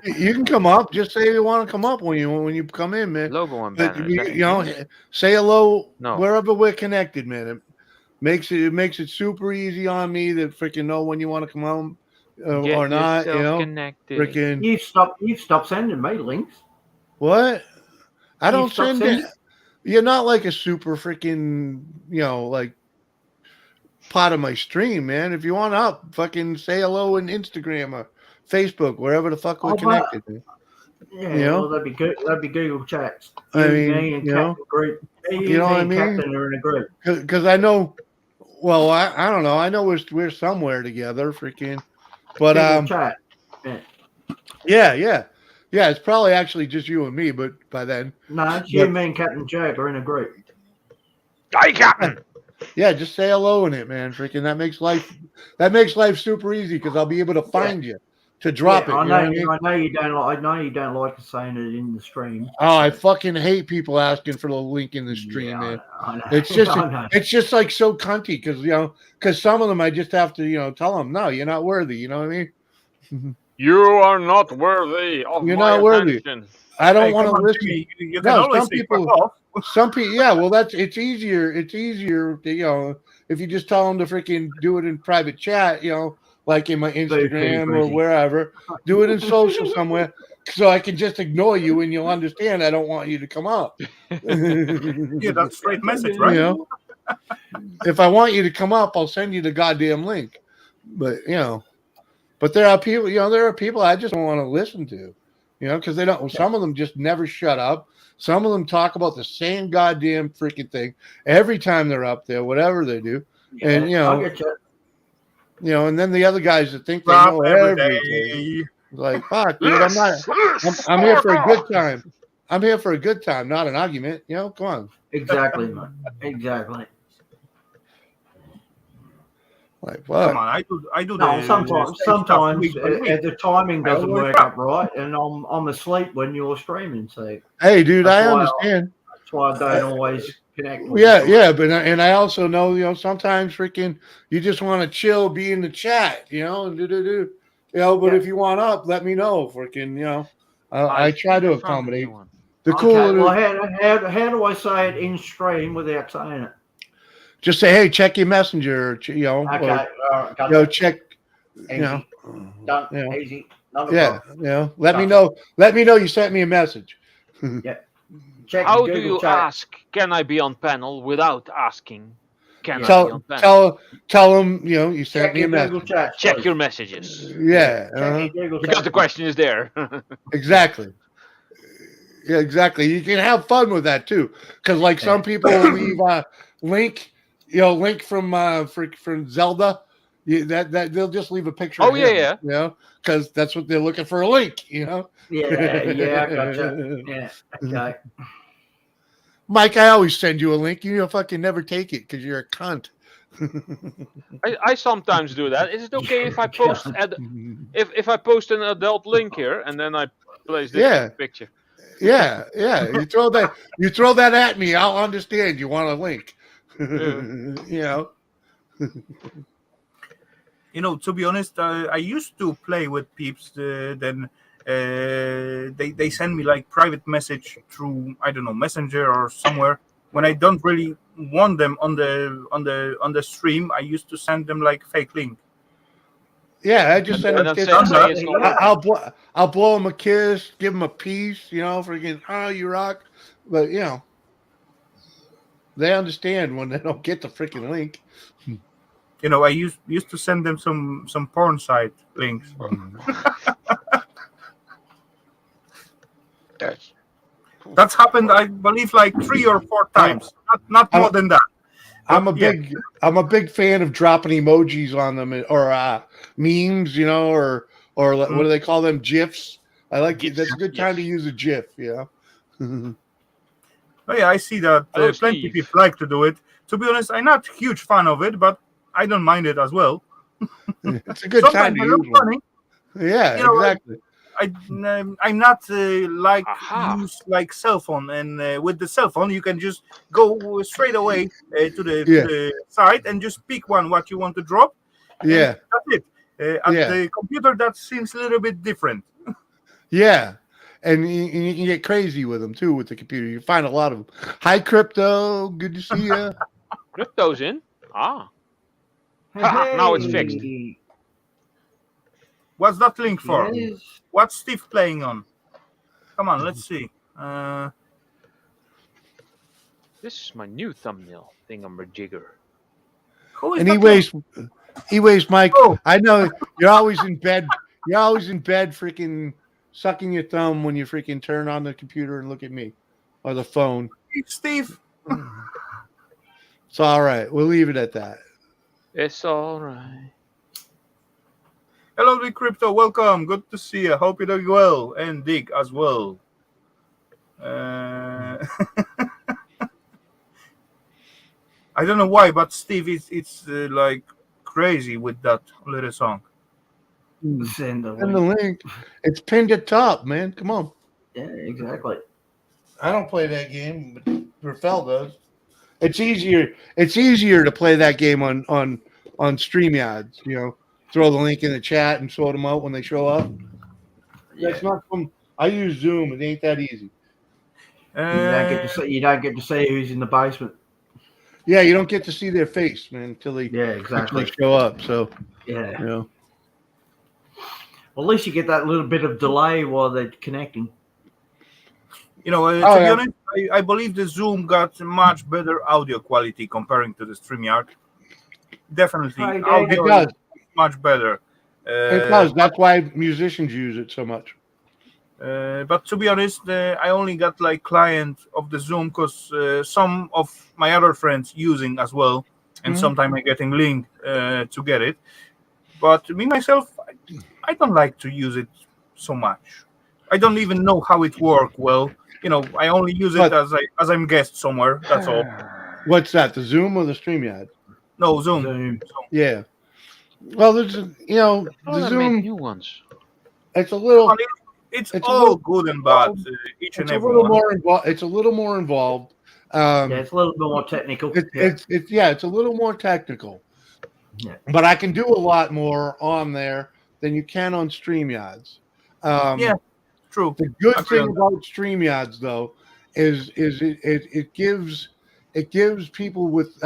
You can come up. Just say you want to come up when you come in, man. Logo on But, banner. you know, say hello No. wherever we're connected, man. It makes it super easy on me to freaking know when you want to come home or not. You know, connected. freaking. You've stopped sending me links. What? I don't stopped send sending? it. You're not like a super freaking, like part of my stream, man. If you want up, fucking say hello on Instagram or Facebook, wherever the fuck we're connected. Yeah, You know? well, that'd be good. That'd be Google Chats. I Me mean, and you know? Captain group. You know what I mean? Captain are in a group. Because I know, well, I don't know. I know we're somewhere together, freaking. But Google Chat. yeah. It's probably actually just you and me, but by then. No, it's you, me, and Captain Jack are in a group. Hi, Captain. Yeah, just say hello in it, man. Freaking that makes life super easy because I'll be able to find you to drop it. I You know, know what I mean? I know you don't like. I know you don't like saying it in the stream. Oh, I fucking hate people asking for the link in the stream, man. I know. It's just I know. it's just like so cunty because some of them I just have to tell them no, you're not worthy. You know what I mean? You are not worthy of You're my not worthy. attention. I don't Hey, want come to on, listen. Jimmy, you can No, always some say people- fuck off. Some people, yeah. Well, it's easier. It's easier to if you just tell them to freaking do it in private chat. Like in my Instagram or crazy. wherever. Do it in social somewhere, so I can just ignore you and you'll understand. I don't want you to come up. Yeah, that's straight message, right? If I want you to come up, I'll send you the goddamn link. But but there are people. There are people I just don't want to listen to. Because they don't. Some of them just never shut up. Some of them talk about the same goddamn freaking thing every time they're up there, whatever they do. Yeah, And I'll get you. and then the other guys that think they Crap know every everything. day. Like, fuck, dude, I'm here for a good time. I'm here for a good time, not an argument. Come on. Exactly, mate. Exactly. Like, what? Come on, I do No, the sometimes same stuff week by week. the timing I doesn't always work crap. up right, and I'm asleep when you're streaming. So Hey, dude, That's I why understand. that's why I don't always connect. all Yeah, the time. yeah, but and I also know, sometimes freaking you just want to chill, be in the chat, and do. But Yeah. if you want up, let me know. Freaking, I try to accommodate. The Okay. cool little, Well, how do I say it in stream without saying it? just say, hey, check your messenger, Okay. All right. Got that. check, Easy. Done. you know, Easy. Not a yeah, problem. let me Gotcha. know. Let me know you sent me a message. Check How Google do you chat. ask, can I be on panel without asking, can I be on Tell panel? tell them, you sent Check me a your Google message. chat. Check please. your messages. Yeah, Check your Google Because chat. the question is there. exactly. Yeah, exactly. You can have fun with that too, because like some people will leave Link, Link from Zelda. That they'll just leave a picture. Oh, of yeah, him, yeah. because that's what they're looking for, a link. Yeah, I gotcha. Yeah, okay. Mike, I always send you a link. You fucking never take it because you're a cunt. I sometimes do that. Is it okay if I post if I post an adult link here and then I place this Yeah. picture? Yeah. You throw that at me, I'll understand. You want a link. To be honest, I used to play with peeps. Then they send me like private message through, I don't know, Messenger or somewhere. When I don't really want them on the stream, I used to send them like fake link. Yeah, I just send And a then kiss. say it's not working. I'll blow him a kiss, give him a piece, freaking, oh, you rock. But they understand when they don't get the freaking link. I used to send them some porn site links. That's happened, I believe, like 3 or 4 times, not more than that. I'm a big fan of dropping emojis on them, or memes, or what do they call them? GIFs. I like it. That's a good time to use a GIF. Oh yeah, I see that Hello, plenty Steve. people like to do it. To be honest, I'm not a huge fan of it, but I don't mind it as well. It's a good time Sometimes to it use looks one. funny. Yeah, exactly. I'm not use like cell phone, and with the cell phone you can just go straight away to the site and just pick one what you want to drop. Yeah, that's it. At the computer, that seems a little bit different. Yeah. And you can get crazy with them too with the computer. You find a lot of them. Hi, Crypto. Good to see you. Crypto's in. Now it's fixed. What's that link for? Yes. What's Steve playing on? Come on, let's see. This is my new thumbnail thingamajigger. Who is Anyways, Mike, Oh. I know you're always in bed. You're always in bed freaking sucking your thumb when you freaking turn on the computer and look at me or the phone. Steve? It's all right. We'll leave it at that. It's all right. Hello, Crypto. Welcome. Good to see you. Hope you're doing well. And Dick as well. I don't know why, but Steve, it's like crazy with that little song. Send the And the link. It's pinned at top, man. Come on. Yeah, exactly. I don't play that game, but Rafal does. It's easier. It's easier to play that game on StreamYard. Throw the link in the chat and sort them out when they show up. Yeah. That's not from. I use Zoom. It ain't that easy. You don't get to see who's in the basement. Yeah, you don't get to see their face, man, until they exactly show up. So yeah. Well, at least you get that little bit of delay while they're connecting. To be honest, I believe the Zoom got much better audio quality comparing to the StreamYard. Definitely, audio is much better. it does. That's why musicians use it so much. But to be honest, I only got like client of the Zoom because some of my other friends using as well, and Mhm. sometimes I getting link to get it. But me myself, I don't like to use it so much. I don't even know how it work well. I only use it But as I'm guest somewhere. That's all. what's that? The Zoom or the StreamYard? No Zoom. Zoom. Yeah. Well, there's Oh, the they made Zoom. new ones. It's a Come on, little. it's It's a all little. good and bad, each and It's a every little one. more involved. It's a little more involved. Yeah, it's a little bit more technical. It's a little more technical. Yeah. But I can do a lot more on there than you can on StreamYards. Yeah, true. The good Agree thing on that. about StreamYards though is it gives people with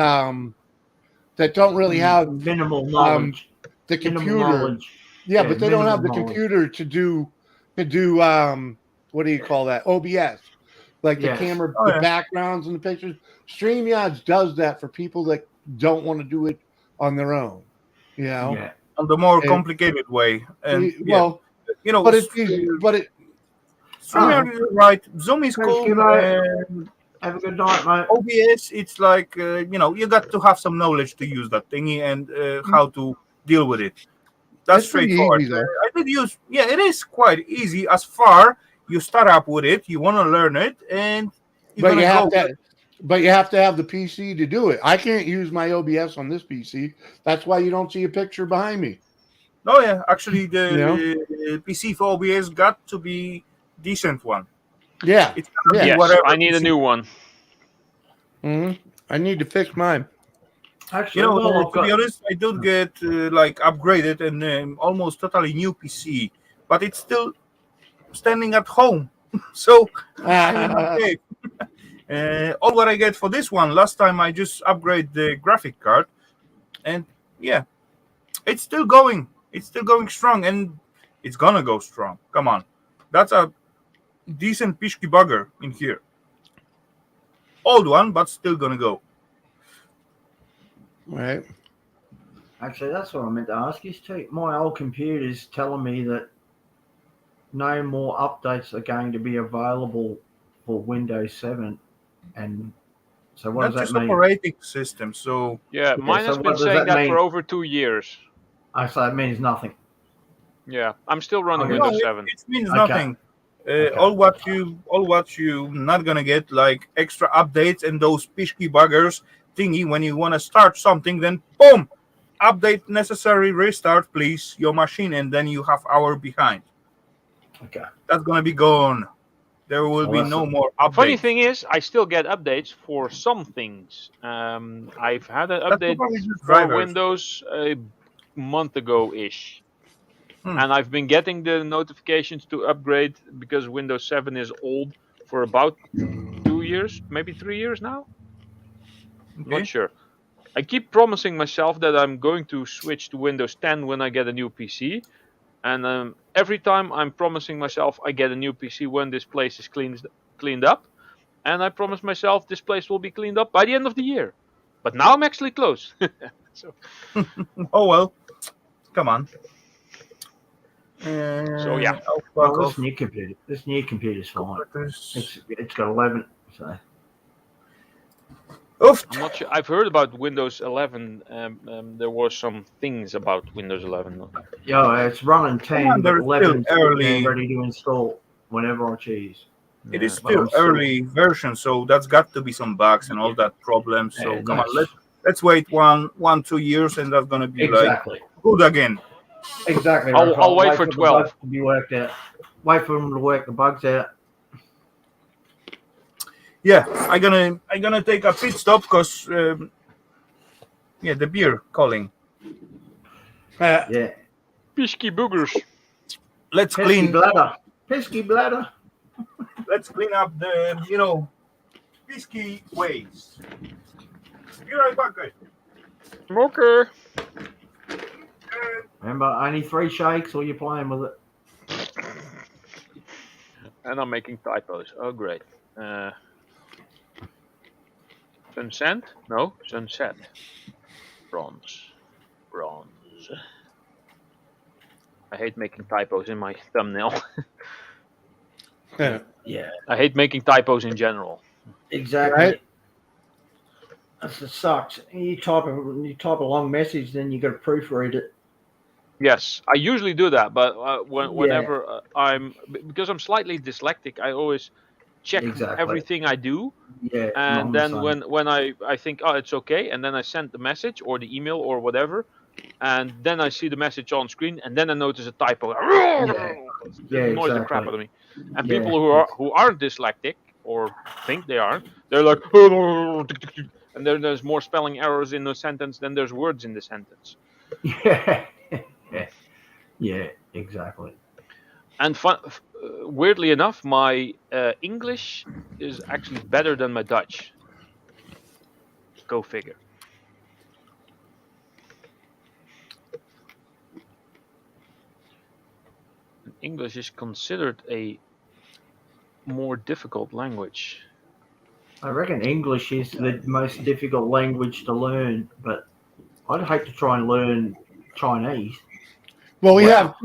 that don't really have Minimal um, knowledge. the Minimal computer. knowledge. Yeah, but they don't minimal have the knowledge. computer to do what do you call that? OBS. Like the Yes. camera, Oh the yeah. backgrounds and the pictures. StreamYards does that for people that don't want to do it on their own. You know? Yeah. On the more And- complicated way, and yeah, well, but it's easy. But it StreamYard is right. Zoom is Thanks, cool. Gibbo. Have a good night, mate. OBS, it's like you got to have some knowledge to use that thingy and how to deal with it. That's it's pretty straightforward. easy though. I did use, yeah, it is quite easy as far you start up with it, you want to learn it, and you're But gonna go. you have to have the PC to do it. I can't use my OBS on this PC. That's why you don't see a picture behind me. Oh yeah, actually You know? the PC for OBS got to be decent one. Yeah. It cannot be Yeah. Yes, whatever. I need a PC. new one. I need to fix mine. Actually, well, I've To be got. honest, I did get like upgraded and almost totally new PC, but it's still standing at home. So I'm okay. All what I get for this one, last time I just upgrade the graphic card, and yeah, it's still going. It's still going strong, and it's gonna go strong. Come on, that's a decent pishki bugger in here. Old one, but still gonna go. Right. Actually, that's what I meant to ask you. My old computer's telling me that no more updates are going to be available for Windows 7. And so what Not does just that mean? operating system. So Yeah, mine so has what been does saying that that for mean? over 2 years. So it means nothing. Yeah, I'm still running Okay. Windows no, 7. it means Okay. nothing. All what you not gonna get like extra updates and those pishki buggers thingy when you wanna start something, then boom, update necessary, restart please your machine, and then you have hour behind. Okay. That's gonna be gone. There will Well, be that's no a- more Funny updates. thing is, I still get updates for some things. I've had an That's update probably just for drivers. Windows a month ago-ish. Hmm. And I've been getting the notifications to upgrade because Windows 7 is old for about 2 years, maybe 3 years now. I'm not Okay. sure. I keep promising myself that I'm going to switch to Windows 10 when I get a new PC. And every time I'm promising myself I get a new PC when this place is cleaned up. And I promise myself this place will be cleaned up by the end of the year. But now I'm actually close. so, Oh well. Come on. so yeah. I'll well, fuck off. this new computer's fine. Computers. It's got 11. So Oof. I'm not sure. I've heard about Windows 11. There were some things about Windows 11. yeah, it's running 10, but Commander is still 11 sitting there early. ready to install whenever I choose. It is Yeah. But still I'm still- early version, so that's got to be some bugs and all that problems. So Yeah, come on, that's- let's wait 1-2 years, and that's gonna be like Exactly. good again. Exactly. I'll Rafal. wait for the 12. bugs to be worked out. Wait for them to work the bugs out. Yeah, I gonna take a pit stop because yeah, the beer calling. Yeah. Pishki boogers. Let's Pesky clean. bladder. Pesky bladder. Let's clean up the risky ways. Be right back, guys. Okay. Remember, only 3 shakes or you're playing with it. And I'm making typos. Oh, great. Sunset? No, sunset. Bronze. Bronze. I hate making typos in my thumbnail. Yeah, I hate making typos in general. exactly. Right. That's, it sucks. You type a long message, then you got to proofread it. Yes, I usually do that, but whenever because I'm slightly dyslexic, I always check Exactly. everything I do, Yeah, and I'm the then same. when I think, oh, it's okay, and then I send the message or the email or whatever, and then I see the message on screen, and then I notice a typo. It Yeah, annoys the crap exactly. out of me. And Yeah, people who aren't dyslexic or think they aren't, they're like, and there's more spelling errors in the sentence than there's words in the sentence. yeah, yeah, exactly. And weirdly enough, my English is actually better than my Dutch. Go figure. English is considered a more difficult language. I reckon English is the most difficult language to learn, but I'd hate to try and learn Chinese. Well, we Wow.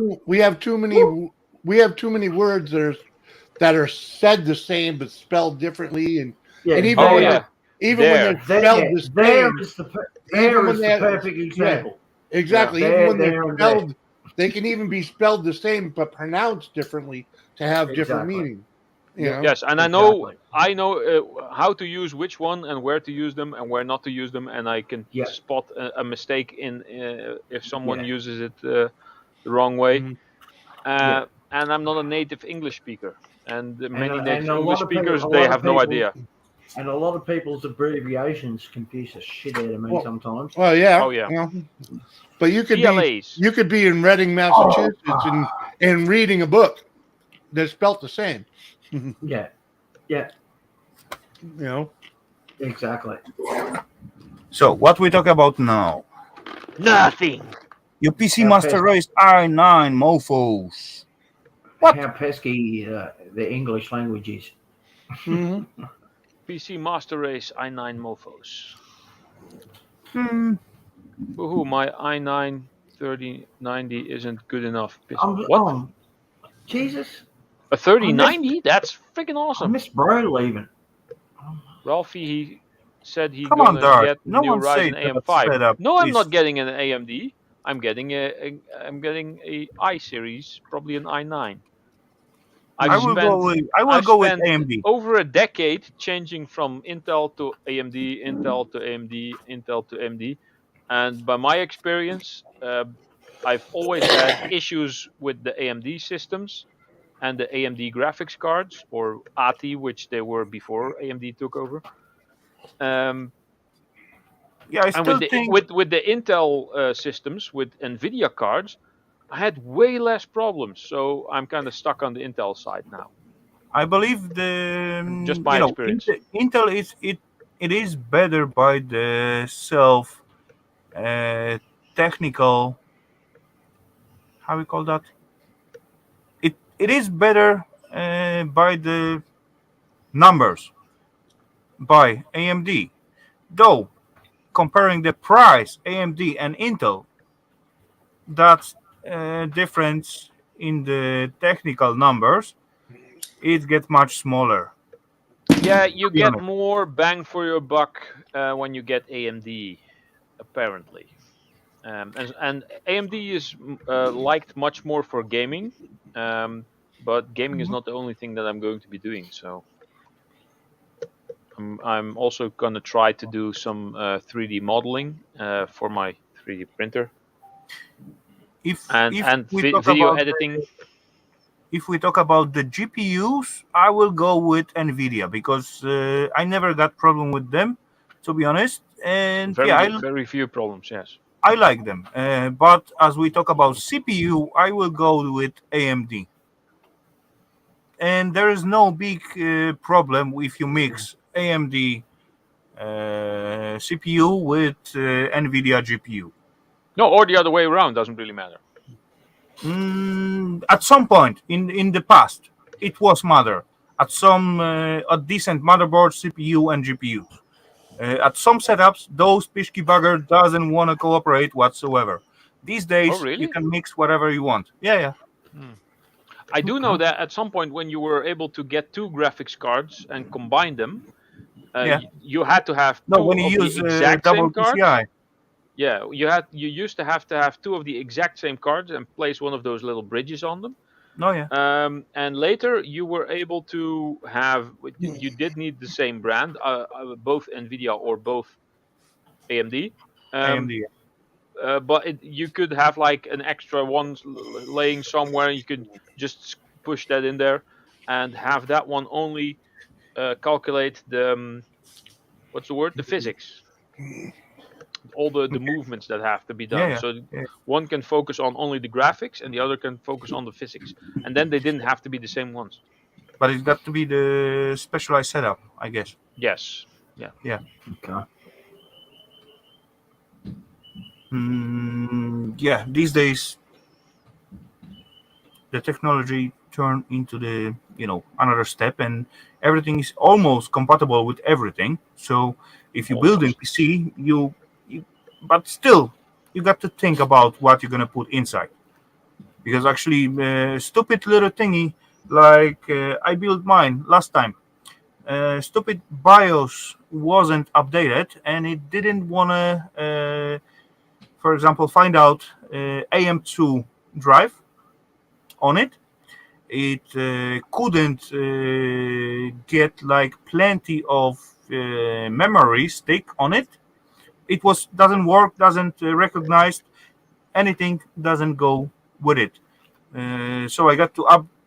have too many words that are said the same but spelled differently, and Yeah, even Oh when yeah, even when they're spelled the there same, is the even there when is the they perfect example. exactly, even There, when they're there, and there. spelled, they can even be spelled the same but pronounced differently to have different Exactly. meaning. You Yeah. know, yes, and Exactly. I know how to use which one and where to use them and where not to use them, and I can Yeah. spot a mistake in if someone Yeah. uses it the wrong way. Mhm. Yeah. And I'm not a native English speaker, and many And native a English lot of people, speakers they have no idea. and a lot of people's abbreviations confuse the shit out of me Well, sometimes. well, yeah, Oh yeah, you know, but PLAs. you could be in Reading, Massachusetts, and reading a book that's spelt the same. Yeah. Yeah. You know, Exactly. So, what we talk about now? Nothing. Your PC How Master Race i9 mofos. What? How pesky the English language is. PC Master Race i9 mofos. Hmm. Woohoo! My i9 3090 isn't good enough. I'm, What? um, Jesus, A 3090? That's freaking I awesome. miss Bro leaving. Ralphie, he said he Come on, gonna Dart. get the No new one Ryzen said that AM5. setup No, I'm is. not getting an AMD. I'm getting I'm getting a i series, probably an i9. I will go with. I will I've go with spent AMD. over a decade changing from Intel to AMD, Intel to AMD, Intel to AMD, and by my experience, I've always had issues with the AMD systems and the AMD graphics cards, or ATI, which they were before AMD took over. Yeah, I And still think. with the Intel systems with NVIDIA cards, I had way less problems. So I'm kind of stuck on the Intel side now. I believe the Just my experience. Intel is it. It is better by the self technical. How we call that? It is better by the numbers by AMD. Though comparing the price AMD and Intel, that difference in the technical numbers, it gets much smaller. Yeah, To you be get honest, more bang for your buck when you get AMD, apparently. And AMD is liked much more for gaming, but gaming is not the only thing that I'm going to be doing. So I'm also going to try to do some 3D modeling for my 3D printer if and we talk video about editing. if we talk about the GPUs, I will go with Nvidia because I never got problem with them, to be honest. And yeah, Very few problems. Yes. I like them. But as we talk about CPU, I will go with AMD. And there is no big problem if you mix AMD CPU with Nvidia GPU. No, or the other way around doesn't really matter. At some point in the past, it was matter. At some a decent motherboard, CPU and GPUs. At some setups, those pishki bugger doesn't want to cooperate whatsoever. These Oh, days, you really? can mix whatever you want. Yeah, yeah. I do know that at some point when you were able to get 2 graphics cards and combine them, Yeah. you had to have No, 2 when you of the use exact double same cards. PCI. Yeah, you used to have 2 of the exact same cards and place one of those little bridges on them. No, yeah. And later you were able to have. You did need the same brand, both Nvidia or both AMD. AMD. But you could have like an extra one laying somewhere. You could just push that in there and have that one only calculate the what's the word? The physics, all the movements that have to be done. Yeah, So yeah. one can focus on only the graphics, and the other can focus on the physics. And then they didn't have to be the same ones. But it's got to be the specialized setup, I guess. Yes. Yeah. Yeah. Okay. Yeah. These days, the technology turned into the another step, and everything is almost compatible with everything. So if you build a Almost. PC, but still, you got to think about what you're gonna put inside, because actually, stupid little thingy like I built mine last time. Stupid BIOS wasn't updated, and it didn't wanna, for example, find out AM2 drive on it. It couldn't get like plenty of memory stick on it. It doesn't work, doesn't recognize anything, doesn't go with it. So I got to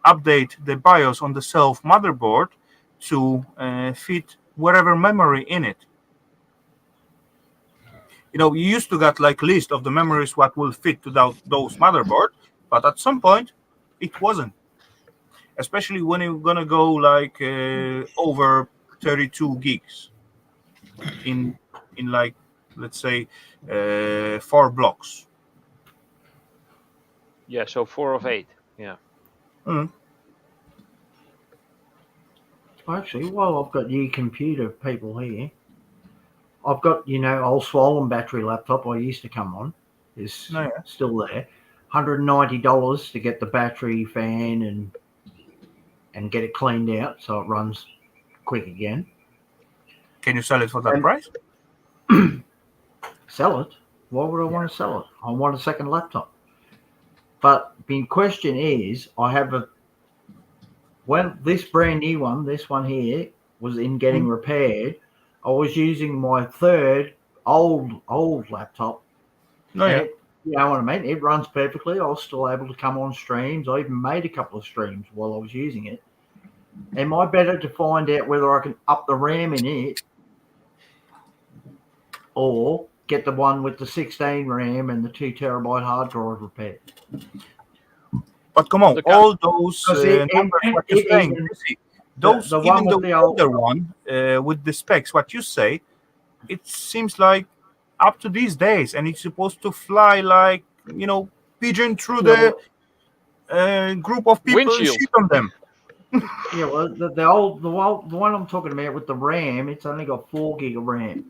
update the BIOS on the self motherboard to fit whatever memory in it. You used to get like list of the memories what will fit to those motherboard, but at some point it wasn't. Especially when you're gonna go like over 32 gigs in like, let's say 4 blocks. Yeah. So 4 of 8. Yeah. Mm. Actually, while I've got you computer people here, I've got, old swollen battery laptop I used to come on is No, yeah. still there. $190 to get the battery fan and get it cleaned out so it runs quick again. Can you sell it for that And- price? Sell it? Why would I want to sell it? I want a second laptop. But the question is, when this brand new one, this one here, was in getting repaired, I was using my third old laptop. No, yeah. You know what I mean? It runs perfectly. I was still able to come on streams. I even made a couple of streams while I was using it. Am I better to find out whether I can up the RAM in it or get the one with the 16 RAM and the 2 terabyte hard drive repaired? But come on, Look, all those it- numbers it- what you're it- saying, even- you see, those the one even with the the old- older one with the specs, what you say, it seems like up to these days, and it's supposed to fly like pigeon through the group of people and Windshield. shit on them. Yeah, well, the one I'm talking about with the RAM, it's only got 4 gig of RAM,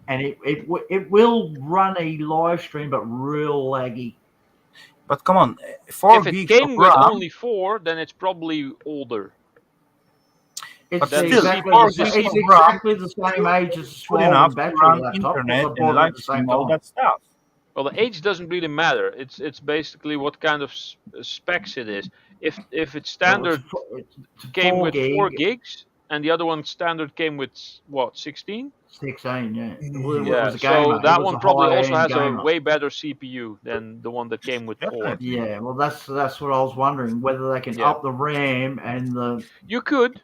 and it will run a live stream, but real laggy. But come on, 4 If it gigs of came with RAM, only 4, then it's probably older. It's But still, exactly, 4 the, gigs it's of RAM exactly the same age as a good swollen enough to battery run laptop. internet I and bought it live at the stream same all time. that stuff. Well, the age doesn't really matter. It's basically what kind of specs it is. If it's standard It's came 4 with gig, 4 gigs, and the other one standard came with what, 16? 16, yeah. It Yeah, was a gamer. so It that was one a probably also high-end has a gamer. way better CPU than the one that came with 4. Definitely. Yeah, well, that's what I was wondering, whether they can Yeah. up the RAM and the You could.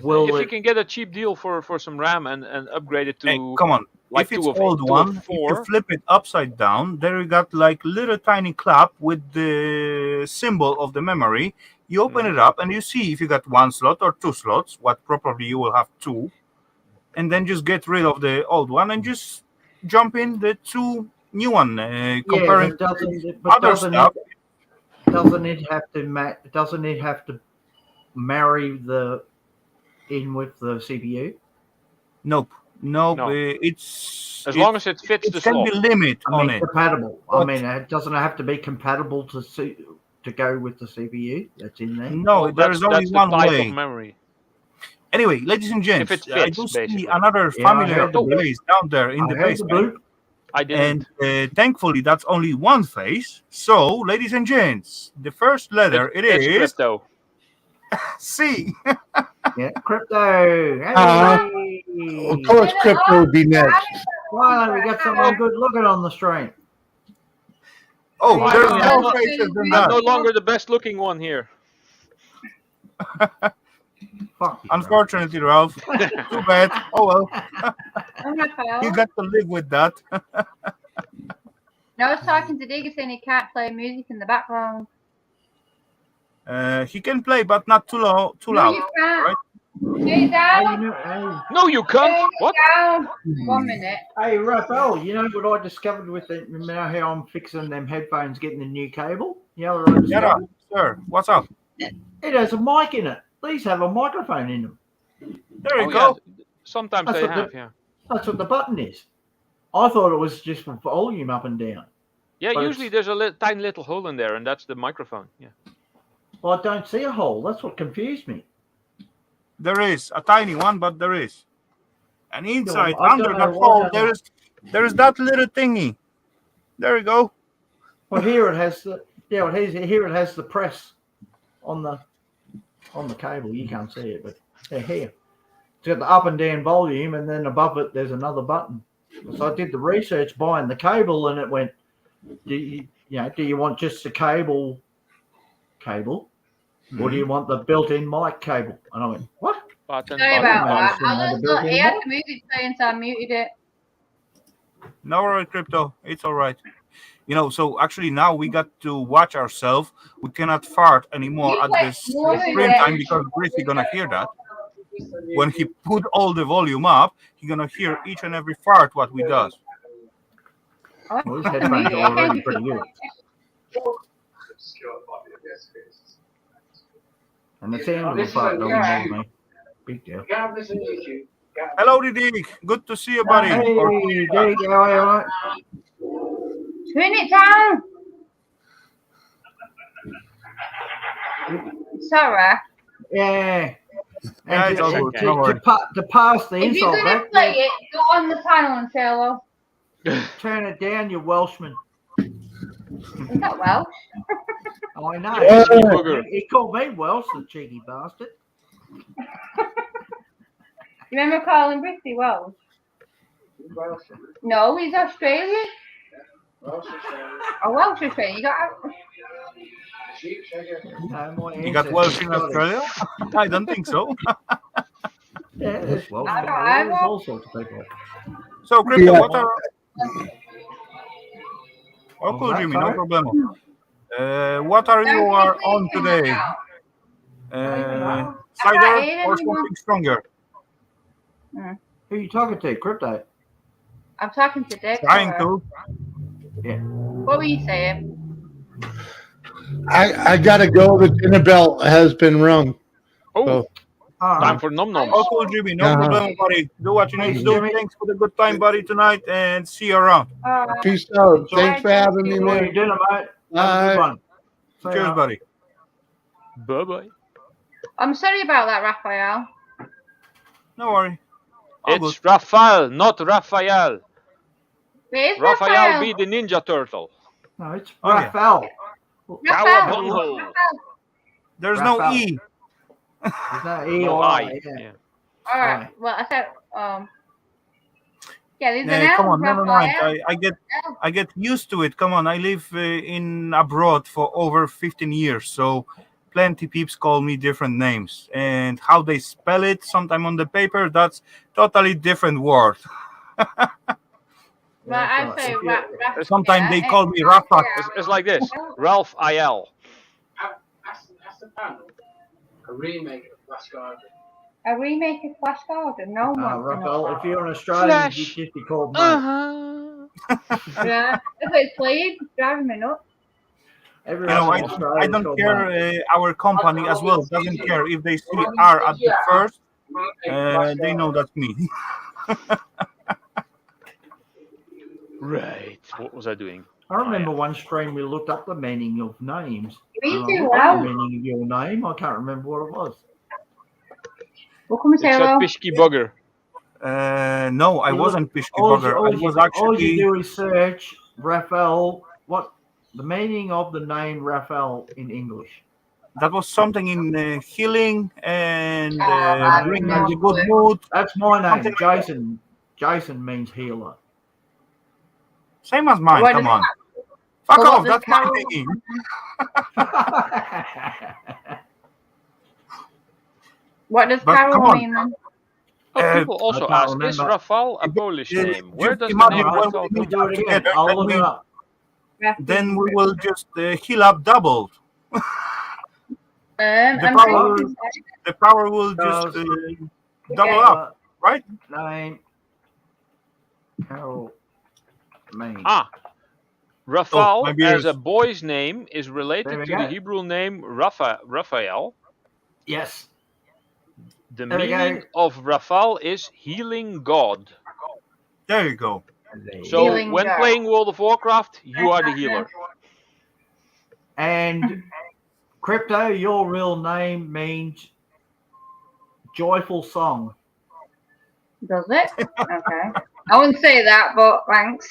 will If you it. can get a cheap deal for some RAM and upgrade it Hey, to come on. like If it's 2 of old 2 one, of if you 4. flip it upside down, there you got like little tiny clap with the symbol of the memory. You open it up and you see if you got 1 slot or 2 slots, what probably you will have 2, and then just get rid of the old one and just jump in the 2 new one. Comparing Yeah, but other stuff. doesn't it have to marry in with the CPU? Nope. No. It's As long as it fits it the can slot. be limit I on mean, it. compatible. But- I mean, it doesn't have to be compatible to to go with the CPU that's in there? No, Well, there is only that's one the type way. of memory. Anyway, ladies and gents, If it I fits, do see basically. another Yeah, I familiar heard the bloop. face down there in I the heard the basement. bloop. I didn't. And thankfully, that's only one face. So, ladies and gents, the first letter It's is crypto. C. Yeah, crypto. Uh, Hey. Of course, crypto would be next. Finally, we got someone good looking on the stream. Oh, Hey, there's yeah. more faces than I'm that. no longer the best looking one here. Fuck you, Unfortunately, Ralph. Too bad. Oh well. I'm Rafal. You got to live with that. No, I was talking to Digger saying he can't play music in the background. He can play, but not too loud. No, you can't. Right? Turn it Hey, down. No, you can't. Turn What? it down. 1 minute. hey, Rafal, you know what I discovered with the, now how I'm fixing them headphones, getting the new cable? You know what I Yeah, discovered? sir. What's up? It has a mic in it. These have a microphone in them. There you Oh, go. yeah. Sometimes That's they what have, the- yeah. That's what the button is. I thought it was just for volume up and down. Yeah, But usually there's a tiny little hole in there, and that's the microphone. Yeah. Well, I don't see a hole. That's what confused me. There is a tiny one, but there is. And inside, I under don't the know what hole, there is that little thingy. There you go. Well, here it has the here it has the press on the cable. You can't see it, but they're here. It's got the up and down volume, and then above it there's another button. So I did the research buying the cable, and it went, do you want just the cable, or do you want the built-in mic cable? And I went, what? Button, Sorry button, about that. button. I just thought he had the music playing, so I muted it. No worry, crypto. It's all right. So actually now we got to watch ourselves. We cannot fart anymore at this screen time because Griffy gonna hear that. When he put all the volume up, he gonna hear each and every fart what we does. Well, these headphones are already pretty good. And the sound of the fart doesn't bother me. Big deal. Hello, Dick. Good to see you, buddy. Hey, there you go. All right. Turn it down. Sorry. Yeah. Yeah, And it's all good. Don't worry. to pass the If you're insult going to back, play it, go on the panel and say hello. turn it down, you Welshman. Is that Welsh? I know. Booger. He called me Welsh, the cheeky bastard. You remember calling Brittany Welsh? No, he's Australian. Oh, Welsh Australian. You got. No, my You got ancestors Welsh in Scottish. Australia? I don't think so. Yeah, there's Welsh. I people. know, There's I all sorts of people. So, Crypto, Yeah. what are... Oh, cool, Okay, Jimmy, no sorry. problem. What are you on today? Cider or something stronger? Who are you talking to? Crypto. I'm talking to Dick. Trying to. What were you saying? I gotta go. The dinner bell has been rung. Oh, So, All time right. for num noms. Oh, cool, Jimmy, no Uh-huh. problem, buddy. Do what you need Hey, to do. Jimmy. Thanks for the good time, buddy, tonight, and see you around. peace out. Thanks for having me, Enjoy your man. dinner, mate. Have a Bye. good one. See Cheers, ya. buddy. Bye bye. I'm sorry about that, Raphael. No worry. All It's Rafal, not Raphael. Where's Raphael Raphael? be the Ninja Turtle. No, it's Oh, yeah. Rafal. Cowabunga. There's no Raphael. E. There's no E No or I. I. Yeah. Yeah. All right. Well, I said, yeah, there's an Come L, on, never mind. Raphael. I get used to it. Come on, I live in abroad for over 15 years, so plenty peeps call me different names, and how they spell it, sometime on the paper, that's totally different word. Well, I say Raphael. Sometimes they call me Rafa. It's like this. Ralph IL. A remake of Flash Gordon? No one. Rafal, if you're an Australian, Flash. you'd just be called mate. Yeah, if it's played, it's driving me nuts. Everyone in I Australia is don't called care. mate. Our company as well doesn't care if they see R at the first. They know that's me. Right. What was I doing? I remember one stream we looked up the meaning of names. Me And I too, looked up wow. the meaning of your name. I can't remember what it was. We'll come and say It's hello. a Pishki Bugger. No, I You wasn't look- Pishki all Bugger. you, all I you- was all actually. you do is search Rafal. What the meaning of the name Rafal in English? That was something in healing and I bringing know. the good mood. That's my name, Something like Jason. Jason means healer. Same as mine. What Come does- on. Fuck Well, what off. does That's my Carol- name. What does But come Carol on. mean then? Oh, people I also can't ask, is remember. Rafal a Polish Uh, name? Where just does the imagine name when Rafal we come meet Do up it again. together, I'll then look it up. then we will just heal up doubled. I'm the pretty power- sure. The power will just double up, right? Name. Carol. Mean. Ah, Rafal my beard. as a boy's name is There related we to the go. Hebrew name Raphael. Yes. The There we go. meaning of Rafal is healing God. There you go. So Healing when God. playing World of Warcraft, you are the healer. And Crypto, your real name means joyful song. Does it? Okay. I wouldn't say that, but thanks.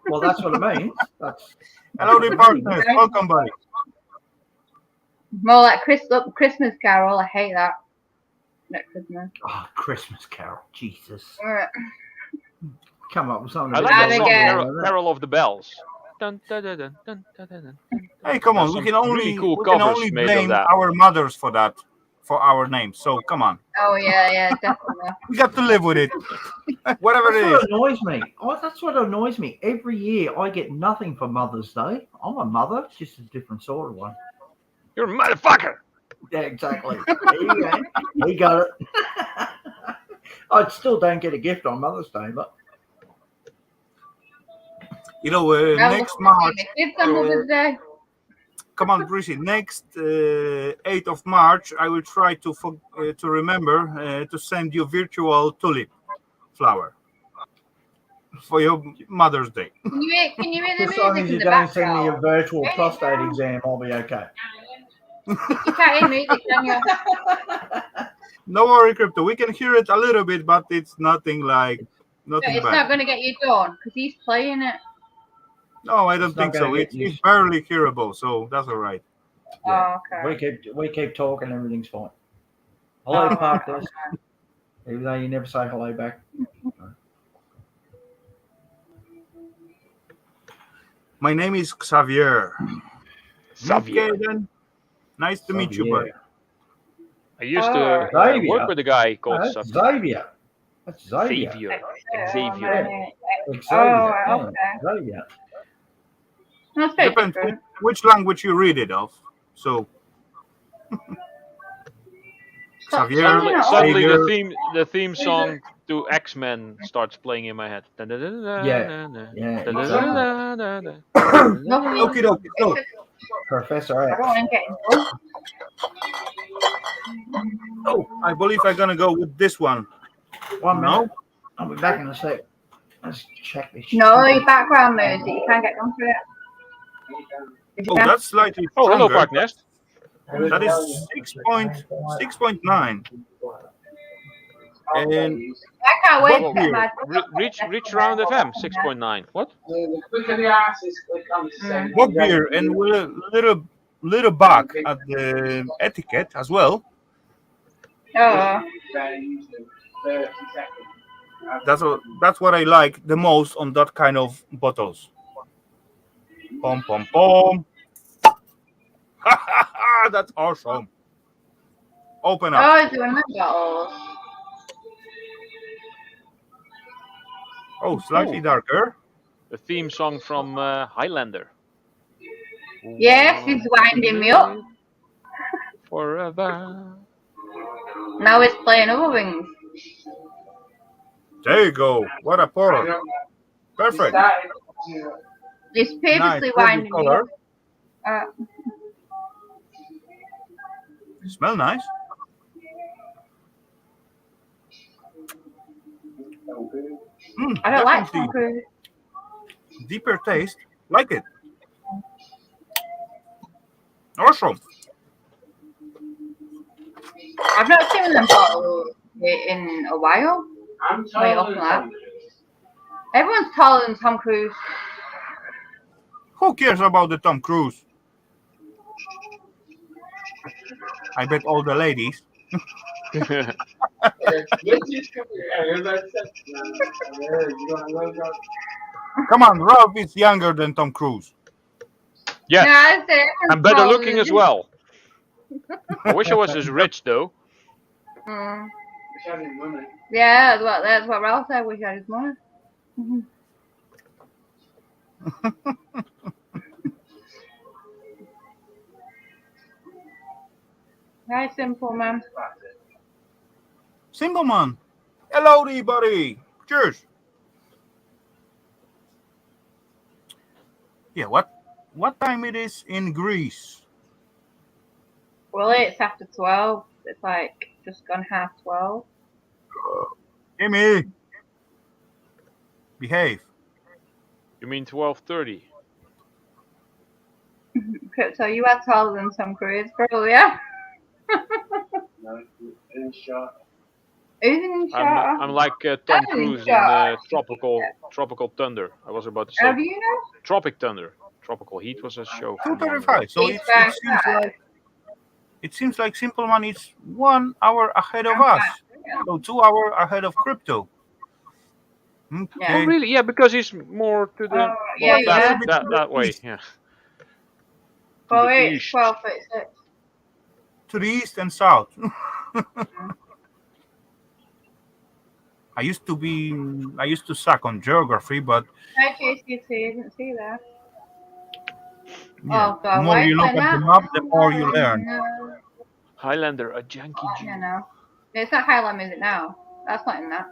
Well, that's what it means. That's Hello, what the it partners. means. Welcome, buddy. More like Christmas Carol. I hate that. Not Christmas. Oh, Christmas Carol. Jesus. Alright. Come up with something. I a like bit that And song, again. Carol of the Bells. Dun, dun, dun, dun, dun, dun, dun, dun. Hey, come on. There's We some can only really cool we can covers only made of blame that. our mothers for that, for our names. So come on, Oh yeah, definitely. we got to live with it. Whatever That's it what is. annoys me. Oh, that's what annoys me. Every year I get nothing for Mother's Day. I'm a mother, just a different sort of one. You're a motherfucker. Yeah, exactly. There you go. He got it. I still don't get a gift on Mother's Day, but You know, No, next March. Kids on Mother's Day. Come on, Brucey. Next 8th of March, I will try to remember to send you virtual tulip flower for your Mother's Day. Can you hear the as long music as in you the don't send me a background? virtual prostate exam, I'll be okay. You can't hear music, can you? No worry, Crypto. We can hear it a little bit, but it's nothing like nothing It's bad. not going to get you done because he's playing it. No, I don't It's not think gonna so. get It's you- barely hearable, so that's all right. Yeah. Oh, okay. We keep talking, everything's fine. Hello, Oh, partners. Even though you never say hello back. My name is Xavier. Xavier. Okay, then. Nice to meet you, buddy. I used Oh, to Xavier. work with a guy called No, that's Xavier. That's Xavier. Xavier. Yeah, Xavier. Xavier. Oh, okay. Xavier. That's very Depends different. which language you read it of. So, Xavier, Suddenly- Suddenly Xavier. the theme song to X-Men starts playing in my head. Yeah. Exactly. Nothing. Okie dokie. So, Professor I X. don't want to get involved. I believe I'm gonna go with this one. 1 No? minute. I'll be back in a sec. Let's check this. No, your background music. You can't get onto it. Oh, that's slightly Oh, hello, stronger. Park Nest. That is 6.9. And I can't wait to Bob get here. my. Reach Round FM 6.9. What? Bob beer and with a little bug at the etiquette as well. Oh, That's what I like the most on that kind of bottles. Pom pom pom. That's awesome. Open up. oh, doing that bottles. Oh, slightly darker. The theme song from Highlander. Yes, he's winding me up. Forever. Now he's playing other things. There you go. What a pour. Perfect. He's previously Nice. Lovely winding me color. up. Smell nice. I don't like Definitely Tom Cruise. deeper taste Like it. Awesome. I've not seen them bottle in a while. I'm Way off that. Everyone's taller than Tom Cruise. Who cares about the Tom Cruise? I bet all the ladies. Come on, Ralph is younger than Tom Cruise. Yes, No, I said everyone's and better taller looking than as him. well. I wish I was as rich though. Mm. Yeah, that's what Ralph said. Wish I had his money. Very simple, man. Simple man. Hellowdy, buddy. Cheers. Yeah, what time it is in Greece? Well, it's after 12. It's like just gone 12:30. Jimmy, behave. You mean 12:30? So you are taller than Tom Cruise, probably, yeah? Even shorter. I'm like Tom Even Cruise in shorter. Tropical Thunder. I was about to say Have you know? Tropic Thunder. Tropical Heat was a show. From long ago. 2:35. So He's it very seems fat. like Simple Man is 1 hour ahead of us. So 2 hours ahead of crypto. Oh Okay. really? Yeah, because he's more to the Yeah, yeah. that way. Yeah. Well, the it's east. 12:36. To the east and south. I used to suck on geography, but HSCT, didn't see that. yeah, Oh, the God, more why you look is at the that? map, the more you learn. No, Highlander, a janky Jew. you know. It's not Highland Music now. That's not in that.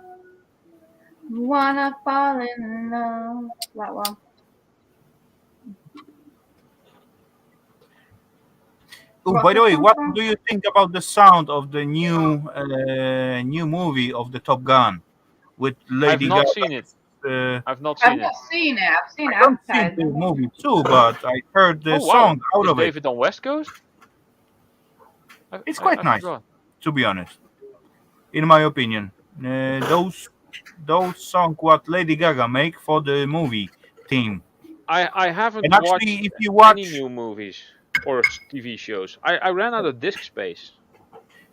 Wanna fall in love. That one. Oh, What's by the this way, one what from? do you think about the sound of the new movie of the Top Gun with Lady not Gaga? seen it. I've not I've seen it. not seen it. I've seen I don't see the advertising. movie too, but I heard the Oh wow! song out Is of it. David on West Coast? It's quite I nice, forgot. to be honest, in my opinion. Those songs what Lady Gaga make for the movie theme. I haven't And actually, watched if you any watch, new movies or TV shows. I ran out of disk space.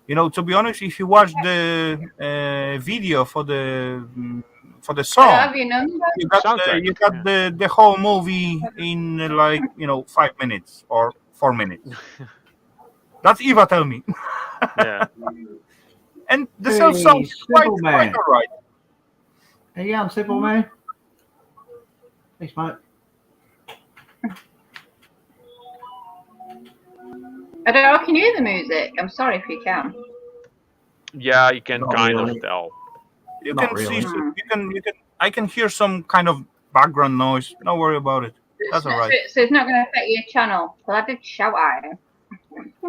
to be honest, if you watch the video for the I song, have your number. Soundtrack. you got the whole movie in like 5 minutes or 4 minutes. That's Eva tell me. Yeah. And the self song is quite Simple Man. alright. Hey, yeah, I'm Simple Man. Thanks, mate. I don't know. Can you hear the music? I'm sorry if you can. Yeah, you can Not kind really. of tell. You Not can really. see, I can hear some kind of background noise. Don't worry about it. That's all right. So it's not going to affect your channel. Well, I did shout at him.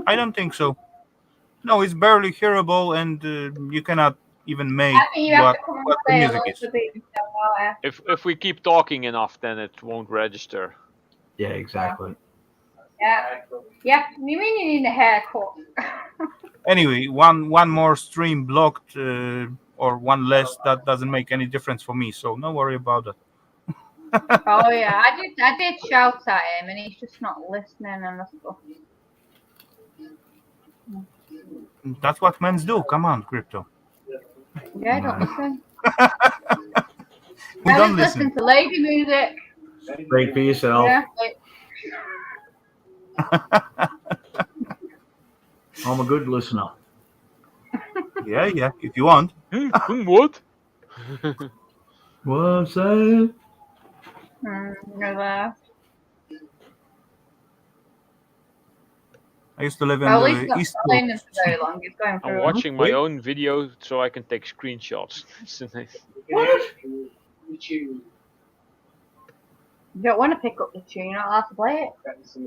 I don't think so. No, it's barely hearable, and you cannot even make I think you have what to come and the say a music little is. bit and shout at her. If we keep talking enough, then it won't register. Yeah, exactly. Yeah. Yeah. You mean you need a haircut? Anyway, one more stream blocked, or one less. That doesn't make any difference for me. So no worry about that. Oh yeah, I did shout at him, and he's just not listening and stuff. That's what men do. Come on, crypto. Yeah, don't listen. We I don't just listen to lady music. Speak for yourself. Yeah. I'm a good listener. Yeah. If you want. What? What's that? Never. I used to live in Well, at least the not East playing them Coast. for very long. It's going I'm through. watching my own video so I can take screenshots. What? You don't want to pick up the tune. You're not allowed to play it. So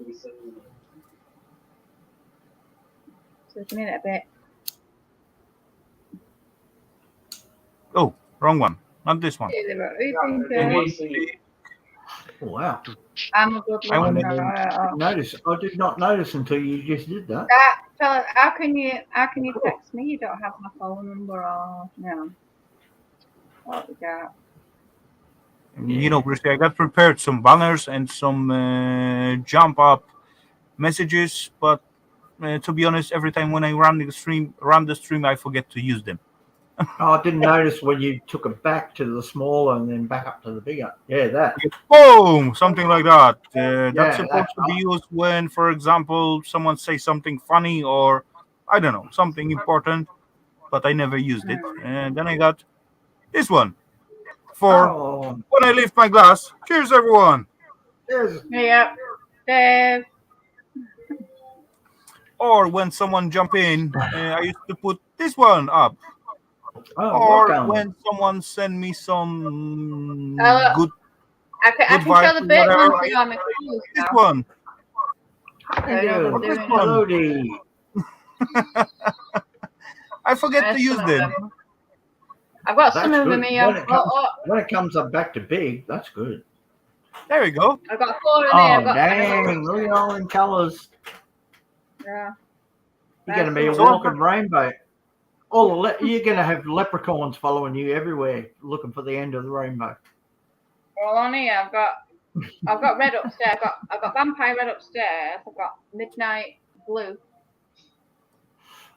it's a minute a bit. Oh, wrong one. Not this one. Wow. I'm a good I listener. Notice. I did not notice until you just did that. Fella, how can you text me? You don't have my phone number or what we got? You know, Christy, I got prepared some banners and some jump up messages, but to be honest, every time when I run the stream, I forget to use them. Oh, I didn't notice when you took it back to the smaller and then back up to the bigger. Yeah, that. Boom! Something like that. That's Yeah, supposed that's to be used when, for example, someone says something funny or, I don't know, something important, but I never used it. And then I got this one for when I lift my glass. Cheers, everyone! Cheers. Yeah. Dave. Or when someone jump in, I used to put this one up. Oh, Or welcome. when someone send me some I can show the big ones that I'm exposed this now. one. This Hellowdy. I forget to use them. I've got some of them here. When it comes up back to big, that's good. There we go. I've got 4 in Oh, there. dang. Look at all in colours. Yeah. You're going to be a walking rainbow. You're going to have leprechauns following you everywhere looking for the end of the rainbow. Well, on here, I've got red upstairs. I've got vampire red upstairs. I've got midnight blue.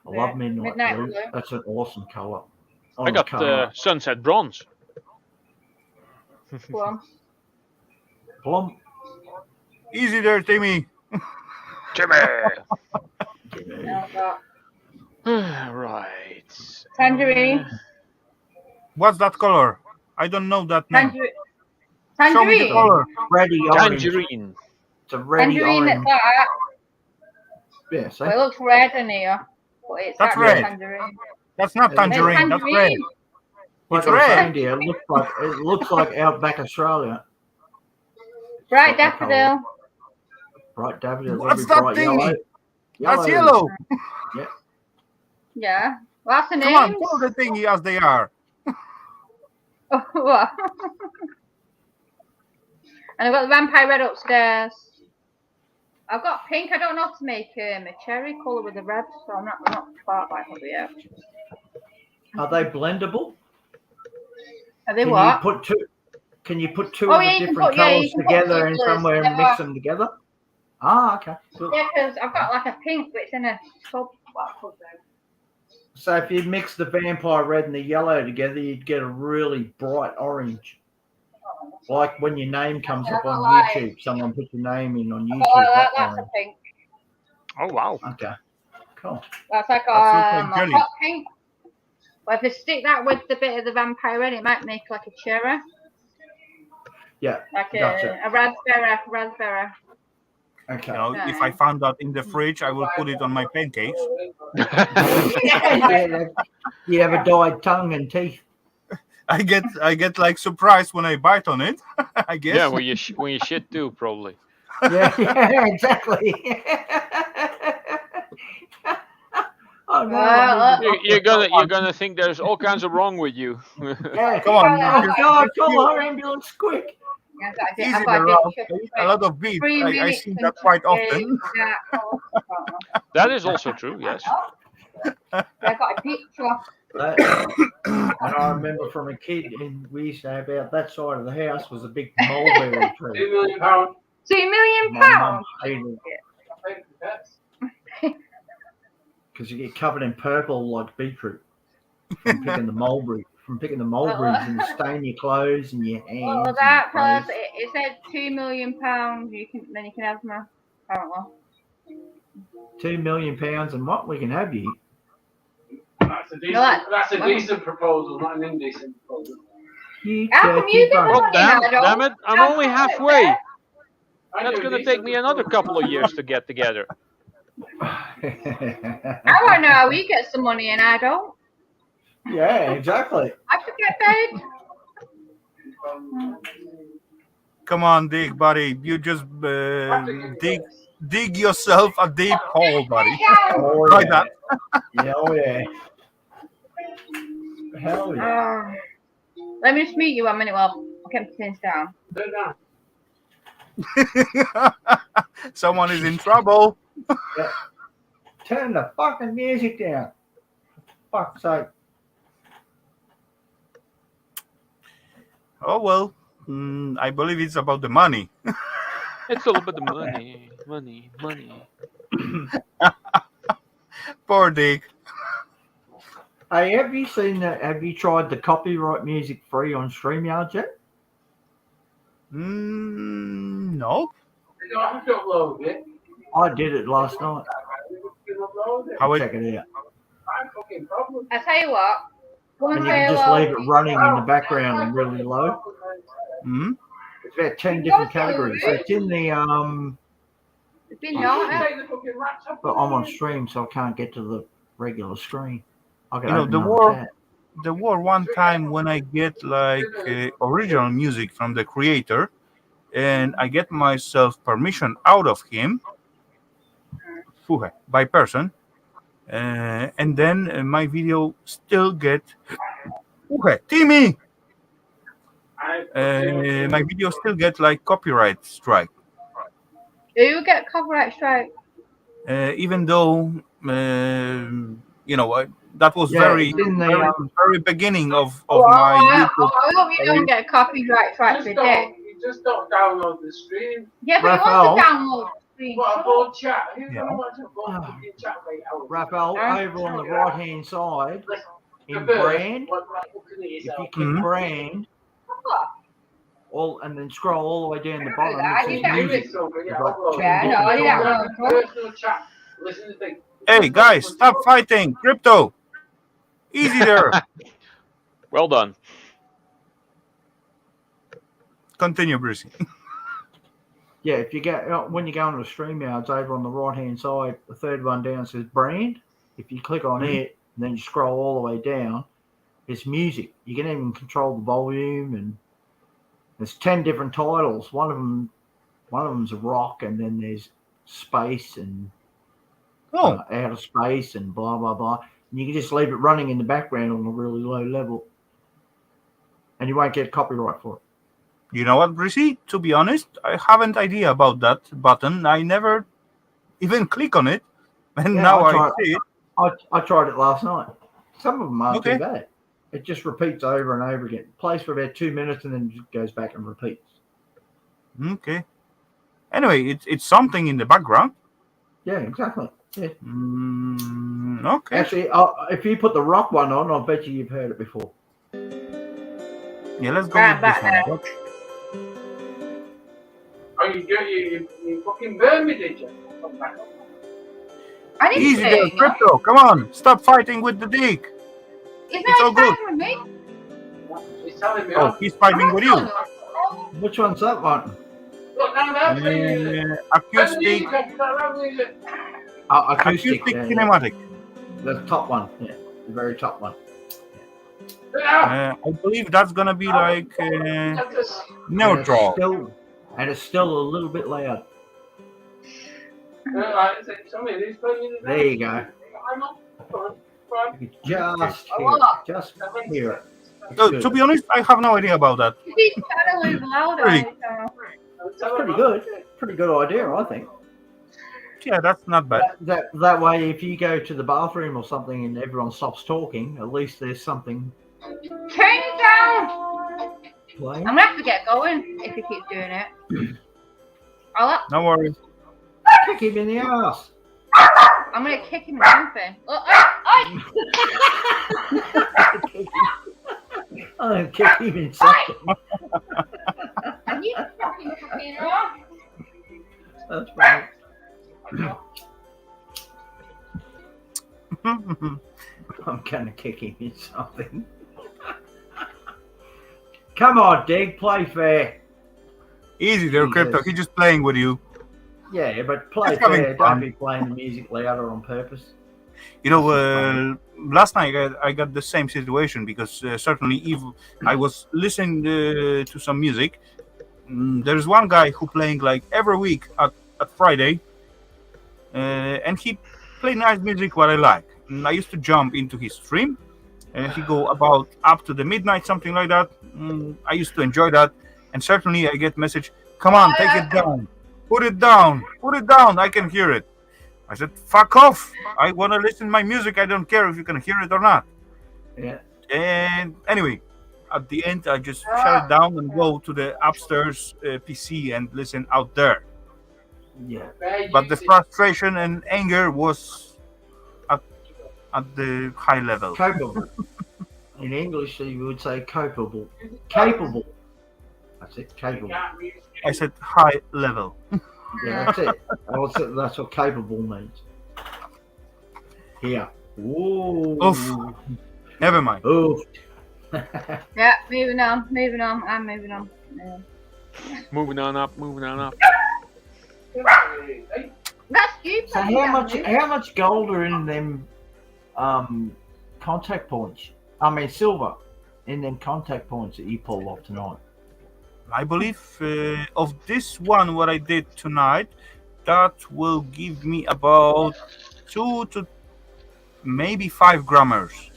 I love midnight blue. That's an awesome colour. I got sunset bronze. Plum. Easy there, Timmy. Timmy. I've got right. tangerine. What's that color? I don't know that name. Tangerine. Show me the color. Reddy orange. Tangerine. It's a reddy Tangerine orange. at that. Yeah, Well, it looks red in here. But it's That's actually red. Tangerine. That's not tangerine. That's red. It's red. It looks like Outback Australia. Bright daffodil. Bright daffodil. What's that thing? That's yellow. Yeah. Yeah. What's the name? Come on, call the thingy as they are. What? And I've got the vampire red upstairs. I've got pink. I don't know how to make a cherry colour with the red, so I'm not quite like it yet. Are they blendable? Are they what? Can you put two of the different colours together and somewhere and mix them together? Ah, okay. Cool. Yeah, because I've got like a pink, but it's in a tub. So if you mix the vampire red and the yellow together, you'd get a really bright orange. Like when your name comes up on YouTube, someone puts your name in on YouTube. That's a pink. Oh, wow. Okay. Cool. That's like a hot pink. But if you stick that with the bit of the vampire red, it might make like a cherry. Yeah. Like gotcha. a raspberry. Okay. You know, if I found that in the fridge, I will put it on my pancakes. You have a dyed tongue and teeth. I get like surprised when I bite on it. I guess. Yeah, when you shit too, probably. Yeah, exactly. Oh no! You're gonna think there's all kinds of wrong with you. Yeah, come on! Oh God! Call our ambulance quick! Easy there, Ralph. A lot of beef. I see that quite often. That is also true. Yes. I got a picture. And I remember from a kid, and we used to have out that side of the house was a big mulberry tree. £2 million. £2 million. My mum hated it because you get covered in purple like beetroot from picking the mulberries and stain your clothes and your hands. Well, that plus it said £2 million. You can have me. Apparently. £2 million and what we can have you. That's a decent proposal, not an indecent proposal. How come you Oh, damn it! I'm only halfway. That's going to take me another couple of years to get together. I want to know how we get some money and I don't. Yeah, exactly. I should get paid. Come on, dig, buddy. You just dig yourself a deep hole, buddy. Oh, Try yeah. that. Yeah, oh yeah. Hell yeah. Let me just mute you 1 minute while I get things down. Someone is in trouble. Turn the fucking music down. Fuck's sake. Oh well, I believe it's about the money. It's all about the money, money, money. Poor Dick. Hey, have you seen that? Have you tried the copyright music free on StreamYard yet? No. I did it last night. How it? Check it out. I tell you what. Go And on you can just Halo. leave it running in the background and really low. Hmm? It's about 10 different categories. It's in the It's been naughty. but I'm on stream, so I can't get to the regular screen. I can You know, open the another war. tab. There were one time when I get like original music from the creator, and I get myself permission out of him by person, and then my video still get Timmy. My video still get like copyright strike, Do you get copyright strike? even though that was Yeah, very it's in the very beginning of Oh, my I YouTube. hope you don't get copyright strike for that. You just don't download the stream. Yeah, but you Rafal. want to download the screen. What about chat? Who's Yeah. gonna watch a fucking chat right now? Raphael over on the right hand side in The brand. what, like, looking at If you yourself. click Mhm. brand, and then scroll all the way down the bottom, I it did says that. music. Do it, so, yeah, Like upload. 10 Yeah, I know, I did that different one. Personal chat. Listen to things. Hey guys, stop fighting, crypto. Easy there. Well done. Continue, Brucey. Yeah, if you get when you go into the StreamYards over on the right hand side, the third one down says brand. If you click on it, and then you scroll all the way down, it's music. You can even control the volume, and there's 10 different titles. One of them's a rock, and then there's space and outer space and blah blah blah. And you can just leave it running in the background on a really low level, and you won't get copyright for it. You know what, Brucey? To be honest, I haven't idea about that button. I never even click on it, and Yeah, now I tried, see it. I tried it last night. Some of them aren't Okay. too bad. It just repeats over and over again. Plays for about 2 minutes and then just goes back and repeats. Okay. Anyway, it's something in the background. Yeah, exactly. Yeah. Okay. Actually, if you put the rock one on, I'll bet you've heard it before. Yeah, let's go Right, with this back one. Oh, you fucking burned me, did you? I didn't Easy say there, it, no. crypto. Come on, stop fighting with the dick. It's It's all not good. fine with me. He's telling me Oh, off. he's fighting with you. Which one's that one? Look, now that's Acoustic Acoustic. cinematic. The top one. Yeah, the very top one. I believe that's gonna be like neutral. And it's still a little bit loud. There you go. You just hear it. It's To be honest, I have no idea about that. He's kind of a little louder. Really? It's pretty good. Pretty good idea, I think. Yeah, that's not bad. That way, if you go to the bathroom or something and everyone stops talking, at least there's something Turn it down. playing. I'm gonna have to get going if he keeps doing it. No worries. Kick him in the ass. I'm gonna kick him or something. Oh, I'm gonna kick him in something. Can you fucking kick it off? That's right. I'm gonna kick him in something. Come on, Dig, play fair. Easy there, crypto. He's just playing with you. Yeah, but play Just having fair. fun. Don't be playing the music louder on purpose. You know, last night I got the same situation because certainly if I was listening to some music, there's one guy who playing like every week at Friday, and he play nice music what I like. And I used to jump into his stream, and he go about up to the midnight, something like that. I used to enjoy that, and certainly I get message, Come on, take it down. Put it down. Put it down. I can hear it. I said, fuck off. I want to listen to my music. I don't care if you can hear it or not. Yeah. And anyway, at the end, I just shut it down and go to the upstairs PC and listen out there. Yeah. But the frustration and anger was at the high level. Capable. In English, you would say capable. Capable. That's it. Capable. I said high level. Yeah, that's it. That's what capable means. Here. Ooh. Oof. Never mind. Oof. Yeah, moving on. I'm moving on. Yeah. Moving on up. That's you. So how much gold are in them contact points? I mean silver in them contact points that you pulled off tonight. I believe of this one, what I did tonight, that will give me about 2 to maybe 5 grammars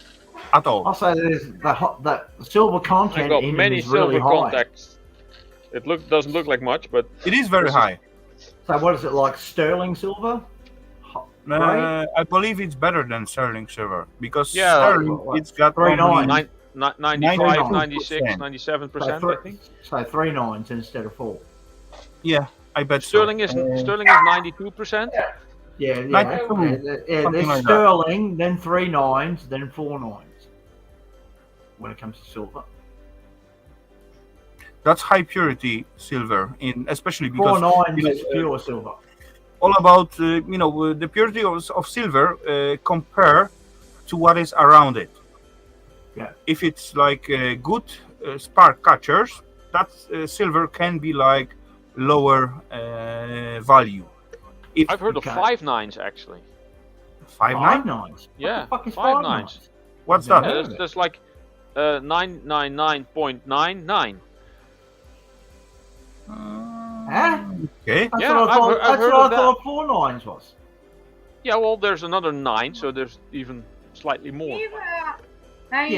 at all. I'll say there's that silver I content got in many it is really silver high. contacts. It doesn't look like much, but It is very This is- high. So what is it like sterling silver? Right? I believe it's better than sterling silver because Yeah. sterling What? it's got 3.9. only 95, 92%. 96, 97%, I think. So 3 9s instead of 4. Yeah, I bet Sterling so. is 92%. Yeah, 92, yeah. something There's like that. sterling, then 3 9s, then 4 9s. When it comes to silver, That's high purity silver, especially 4 because 9s you know, is pure silver. all about the purity of silver compare to what is around it. Yeah. If it's like good spark catchers, that silver can be like lower value. If I've heard of Okay. 5 9s actually. 5.9, 9s. Yeah, What the fuck is 5 5 9s. 9s? what's Yeah, that? There's like 999.99. Huh? Okay. That's Yeah, what I I've thought. heard- I've That's heard what of I that. thought 4 9s was. Yeah, well, there's another 9, so there's even slightly more. Yeah,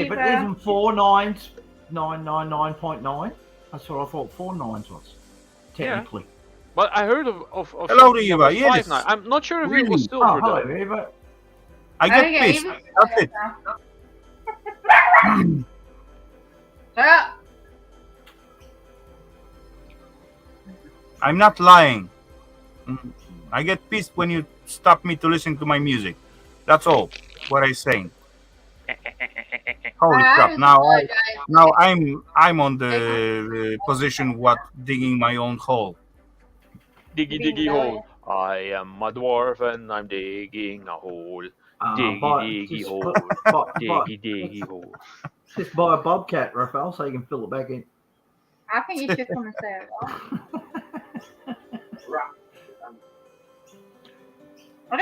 but isn't 4 9s 999.9? That's what I thought 4 9s was. Technically. But I heard of Hello, something that Eva. was Yes. 5 9. I'm not sure if it Really? was Oh, silver hello, though. Eva. I get pissed. That's it. Shut up. I'm not lying. I get pissed when you stop me to listen to my music. That's all. What I'm saying. Holy crap! Now I'm on the position what digging my own hole. Diggy diggy hole. I am a dwarf and I'm digging a hole. Diggy diggy Just hole. Diggy diggy hole. just buy a bobcat, Rafal, so you can fill it back in. I think you should come and say it.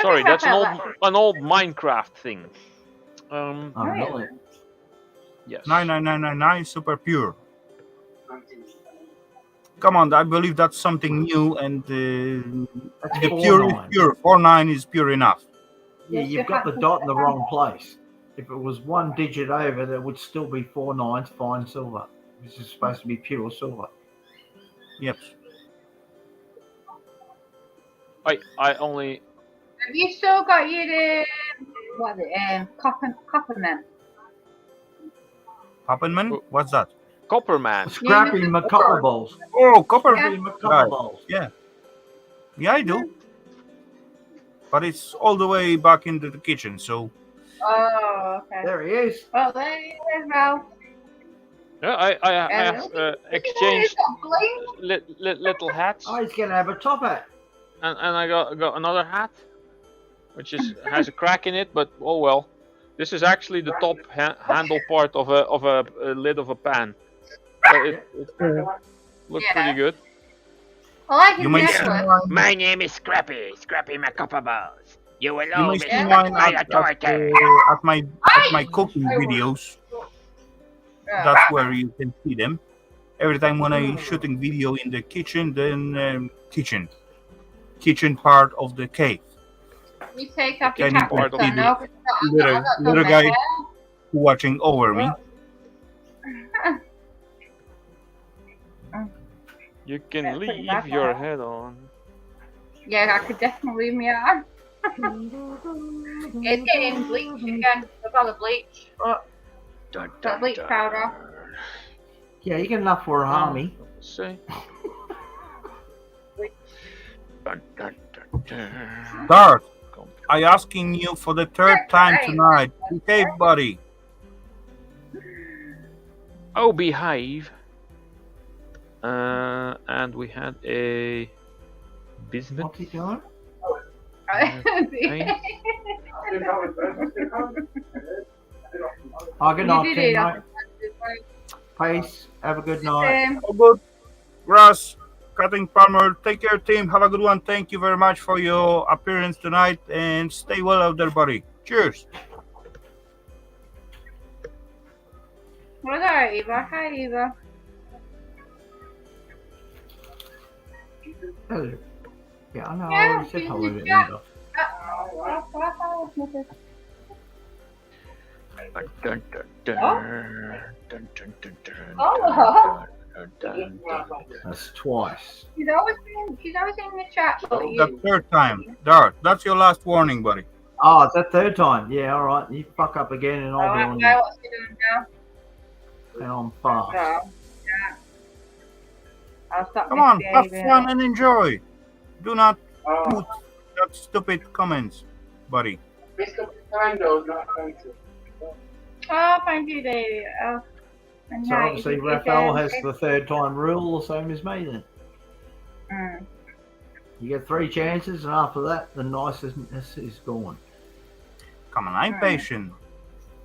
Sorry, that's an old Minecraft thing. Oh, really? Yes. 99999 super pure. Come on, I believe that's something new, and That's the 4 pure is 9. pure. 49 is pure enough. Yeah, you've got the dot in the wrong place. If it was 1 digit over, there would still be 4 9s fine silver. This is supposed to be pure silver. Yep. I only. Have you still got your what is it? Copperman. Hoppenman? What's that? Copperman. Scrappy McCopper balls. Oh, copper. Yeah. Scrappy McCopper Right. balls. Yeah, I do. But it's all the way back into the kitchen, so Oh, okay. There he is. Well, there you go. Yeah, I have exchanged little hats, Oh, he's going to have a top hat. and I got another hat, which has a crack in it, but oh well. This is actually the top handle part of a lid of a pan. It looks pretty good. I like his you may see necklace. mine, My name is Scrappy McCopper Balls. You will you may always see Yeah. respect mine my at authority. my cooking videos. Yeah. That's where you can see them. Every time when I shooting video in the kitchen, then kitchen part of the cave. You take off your Can you hat. part of so the no, it's not- little- I've got little my guy- hair. You can That's pretty leave bad, your that. head on. Yeah, I could definitely leave me on. It's getting bleach again. I've got the bleach. Look, Dun, got bleach powder. Yeah, you get enough for an army. Say. Dun, dun, dun, dun. Dart, I asking you for the third time Right. tonight. Behave, buddy. Oh, behave. And we had a bismuth. What's he doing? Oh, good night, You did Ken, it. mate. Peace. Have a good night. All good. Grass, Cutting Palmer, take care, team. Have a good one. Thank you very much for your appearance tonight, and stay well out there, buddy. Cheers. What's alright, Eva? Hi, Eva. Hello. Yeah, I know. I Yeah, already said she's hello in to the chat. Eva. Dun, dun, dun, dun, Oh. dun, dun, dun, dun, Oh. dun, dun, dun, dun. That's twice. She's always in the chat. But The third time. Dart, that's your last warning, buddy. Oh, it's that third time. Yeah, all right. You fuck up again, and I'll be on you. What's he doing now? And I'm fast. Oh, yeah. I'll stop Come on, have misbehaving. fun and enjoy. Do not put that stupid comments, buddy. Oh, thank you, David. Oh, and So now obviously, you Rafal can- has the third time rule, the same as me. Then Mm. you get 3 chances, and after that, the niceness is gone. Come on, I'm patient.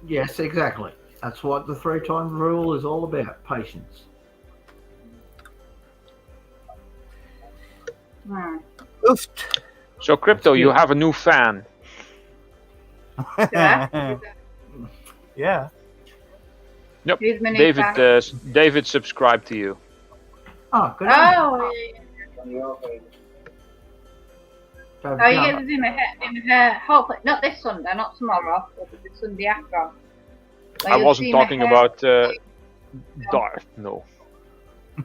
Yes, exactly. That's what the 3-time rule is all about. Patience. Hmm. Oof. So, Crypto, you have a new fan. Yeah. Yeah. Yep. Who's my new David, fan? David subscribed to you. Oh, good. Oh, David oh, you Young. get to do my hair. Hopefully, not this Sunday, not tomorrow, but the Sunday after. Where I you'll wasn't see my talking hair. about Darth, no.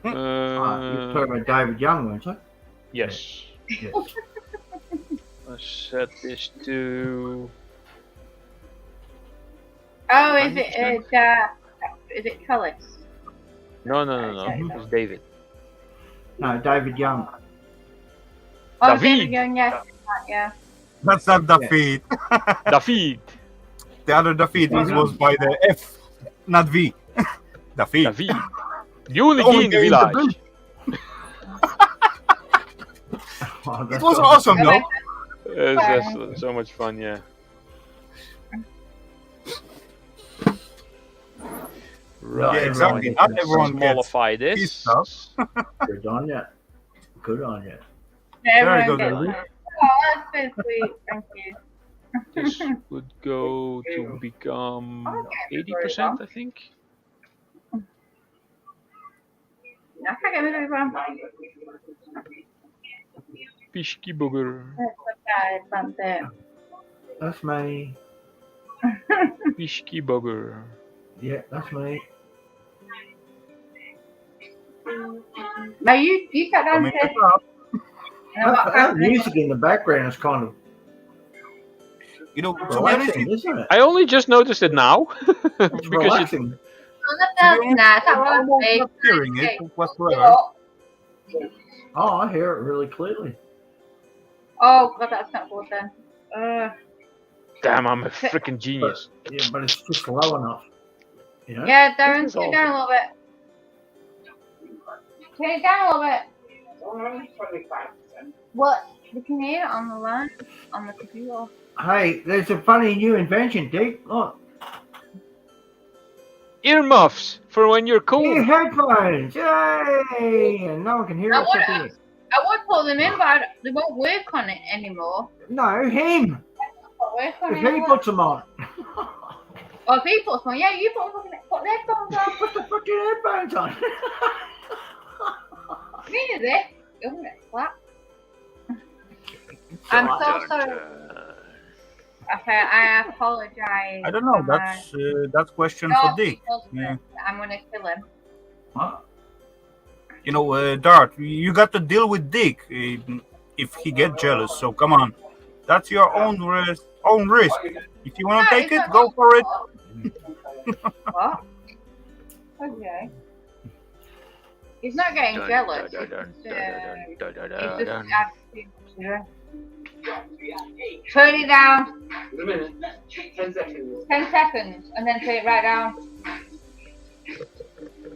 You're talking about David Young, weren't you? Yes. Yes. Let's set this to... Oh, is it Cullis? No, it's David. No, David Young. Oh, David. David Young, yes. Yeah. That's not defeat. David. The other defeat was by the F, not V. Defeat. David. The only The only key in the guy in the village. Oh, It that's was all. awesome, though. It's so much fun, yeah. Right. Yeah, exactly. now I Not need to everyone gets smallify his this. stuff. Good on you. Good on you. Very Everyone good, gets David. it. Oh, that's so sweet. Thank you. This would go to become 80%, I think. I can't get rid of everyone. Pishki booger. That's it. That's me. Pishki booger. Yeah, that's me. Now you sat down Coming and back up. That music in the background is kind of You know, to be honest, relaxing, isn't it? I only just noticed it now. It's because relaxing. I'm not hearing it whatsoever. Oh, I hear it really clearly. Oh, God, that's not good then. damn, I'm a freaking genius. Yeah, but it's just low enough. You know? Yeah, Darren, This is turn it down a little bit. Turn it down a little bit. What? You can hear it on the line, on the computer. Hey, there's a funny new invention, Dick. Look. Earmuffs for when you're cold. Ear headphones! Yay! And no one can hear I us would, up here. I would put them in, but they won't work on it anymore. No, him! They won't work on If it he anymore. puts them on. Oh, if he puts one, yeah, you put the headphones on. Put the fucking headphones on. Read it. Isn't it? What? I'm so sorry. Okay, I apologize. I don't know. That's question for Dick. Yeah. I'm gonna kill him. What? You know, Dart, you got to deal with Dick if he gets jealous. So come on, that's your own risk. Own risk. If you want to take it, go for it. What? Okay. He's not getting jealous. He's just asking to turn it down. 10 seconds. 10 seconds, and then turn it right down.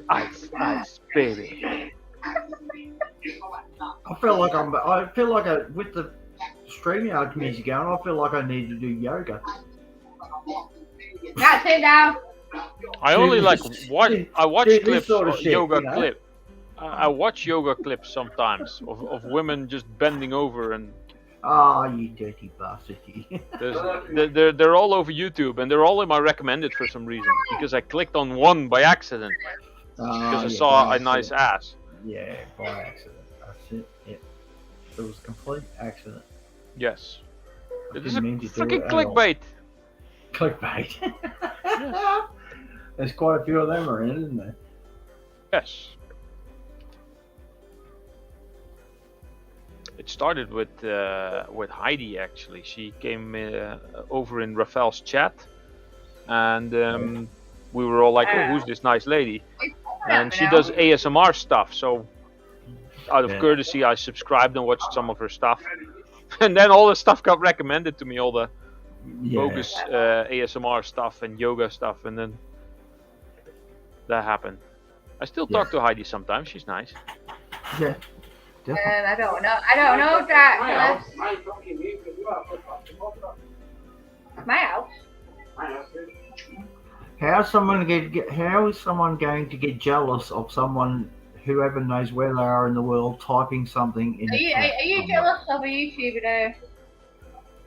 Ice, ice, baby. I feel like with the StreamYard music going, I feel like I need to do yoga. That's it now. I only like I watch clips, sort of shit, yoga you know? clip. I watch yoga clips sometimes of women just bending over, and Ah, you dirty bastard. they're all over YouTube, and they're all in my recommended for some reason because I clicked on one by accident because I saw a nice ass. Yeah, by accident. That's it. Yeah. It was a complete accident. Yes. I This is a didn't mean to do freaking it at all. clickbait. Clickbait. Yes. There's quite a few of them around, isn't there? Yes. It started with Heidi actually. She came over in Rafal's chat, and we were all like, "Oh, who's this nice lady?" And she does ASMR stuff. So, out of courtesy, I subscribed and watched some of her stuff, and then all the stuff got recommended to me, all the bogus ASMR stuff and yoga stuff, and then that happened. I still talk to Heidi sometimes. She's nice. Yeah. I don't know. I don't know that. My house. How is someone going to get jealous of someone, whoever knows where they are in the world, typing something in Are the chat? you jealous of a YouTuber?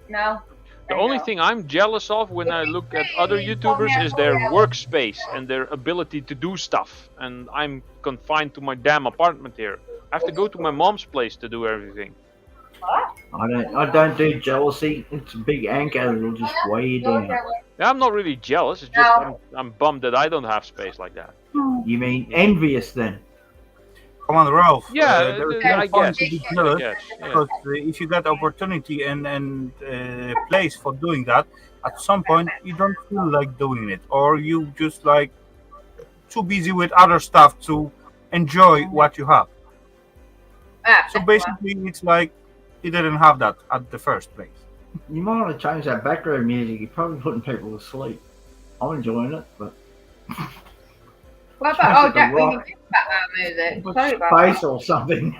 No. The only thing I'm jealous of when I look at other YouTubers is their workspace and their ability to do stuff. And I'm confined to my damn apartment here. I have to go to my mom's place to do everything. I don't do jealousy. It's a big anchor that'll just weigh you down. Yeah, I'm not really jealous. It's just I'm bummed that I don't have space like that. You mean envious then? Come on, Ralph. Yeah, there's I no point guess. to be jealous, Yes, yeah. because if you got opportunity and place for doing that, at some point you don't feel like doing it, or you just like too busy with other stuff to enjoy what you have. So basically, it's like you didn't have that at the first place. You might want to change that background music. You're probably putting people to sleep. I'm enjoying it, but What about Jack? We need to talk about that music. Sorry about space that. or something.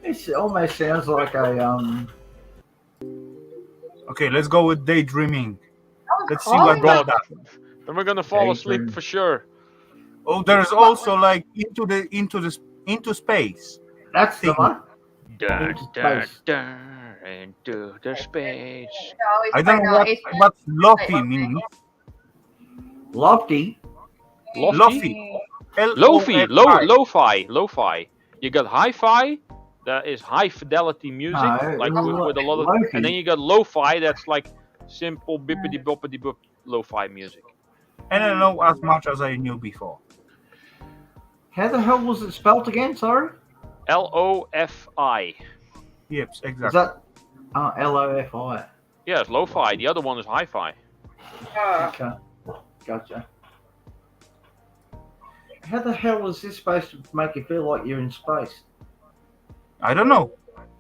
It almost sounds like a Okay, let's go with daydreaming. Let's see Oh what got that. Then we're gonna fall asleep for sure. Oh, there's also like into space. That's the one. Dun, Into dun, space. dun, into the space. I don't know what lofty means. Lofty. Lofty? L-O-F-I. Lo-fi. You got hi-fi, that is high fidelity music, No, like with a lot of, lo-fi. and then you got lo-fi, that's like simple bippity boppity boop lo-fi music. And I don't know as much as I knew before. How the hell was it spelt again? Sorry. L-O-F-I. Yep, Is exactly. that L-O-F-I? Yeah, it's lo-fi. The other one is hi-fi. Okay. Gotcha. How the hell is this supposed to make you feel like you're in space? I don't know.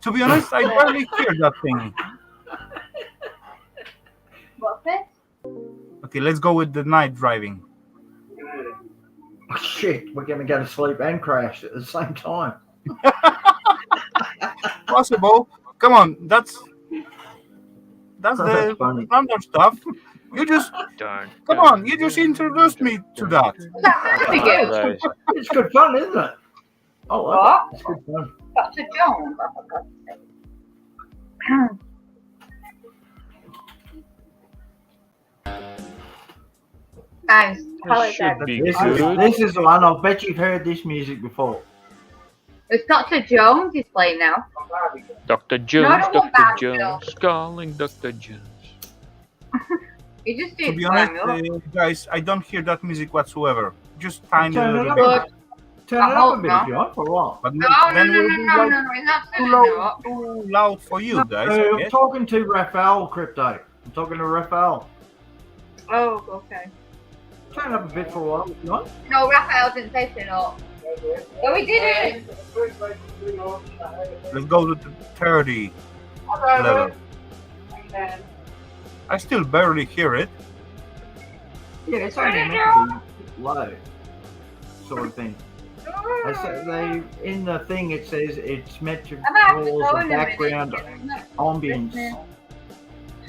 To be honest, I barely hear that thing. What's this? Okay, let's go with the night driving. Oh, shit, we're going to go to sleep and crash at the same time. Possible. Come on, that's That's the funny. standard stuff. You just come on. You just introduced me to that. It's good fun, isn't it? Oh, What? it's good fun. Dr. Jones. Oh, for God's sake. Guys, This should be good. This is the one. I bet you've heard this music before. It's Dr. Jones he's playing now. Dr. I Jones, don't want Dr. that, Jones, calling Dr. Jones. You just To did be fine, honest, guys, I don't hear that music whatsoever. Just tiny Turn it little up. bit. Good. turn it up a bit if you want for a while. But No, then no, we'll no, be no, like no, no, it's not too turning it loud, up. too loud for you guys. I I'm guess. talking to Rafal, Crypto. I'm talking to Rafal. Oh, okay. Turn it up a bit for a while if you want. No, Raphael didn't say turn it up. No, he didn't. Let's go to the 30 level. I still barely hear it. Yeah, it's only meant to be low, sort of thing. In the thing it says it's meant to I'm gonna have to cause go a in a minute. background I'm not ambience. listening.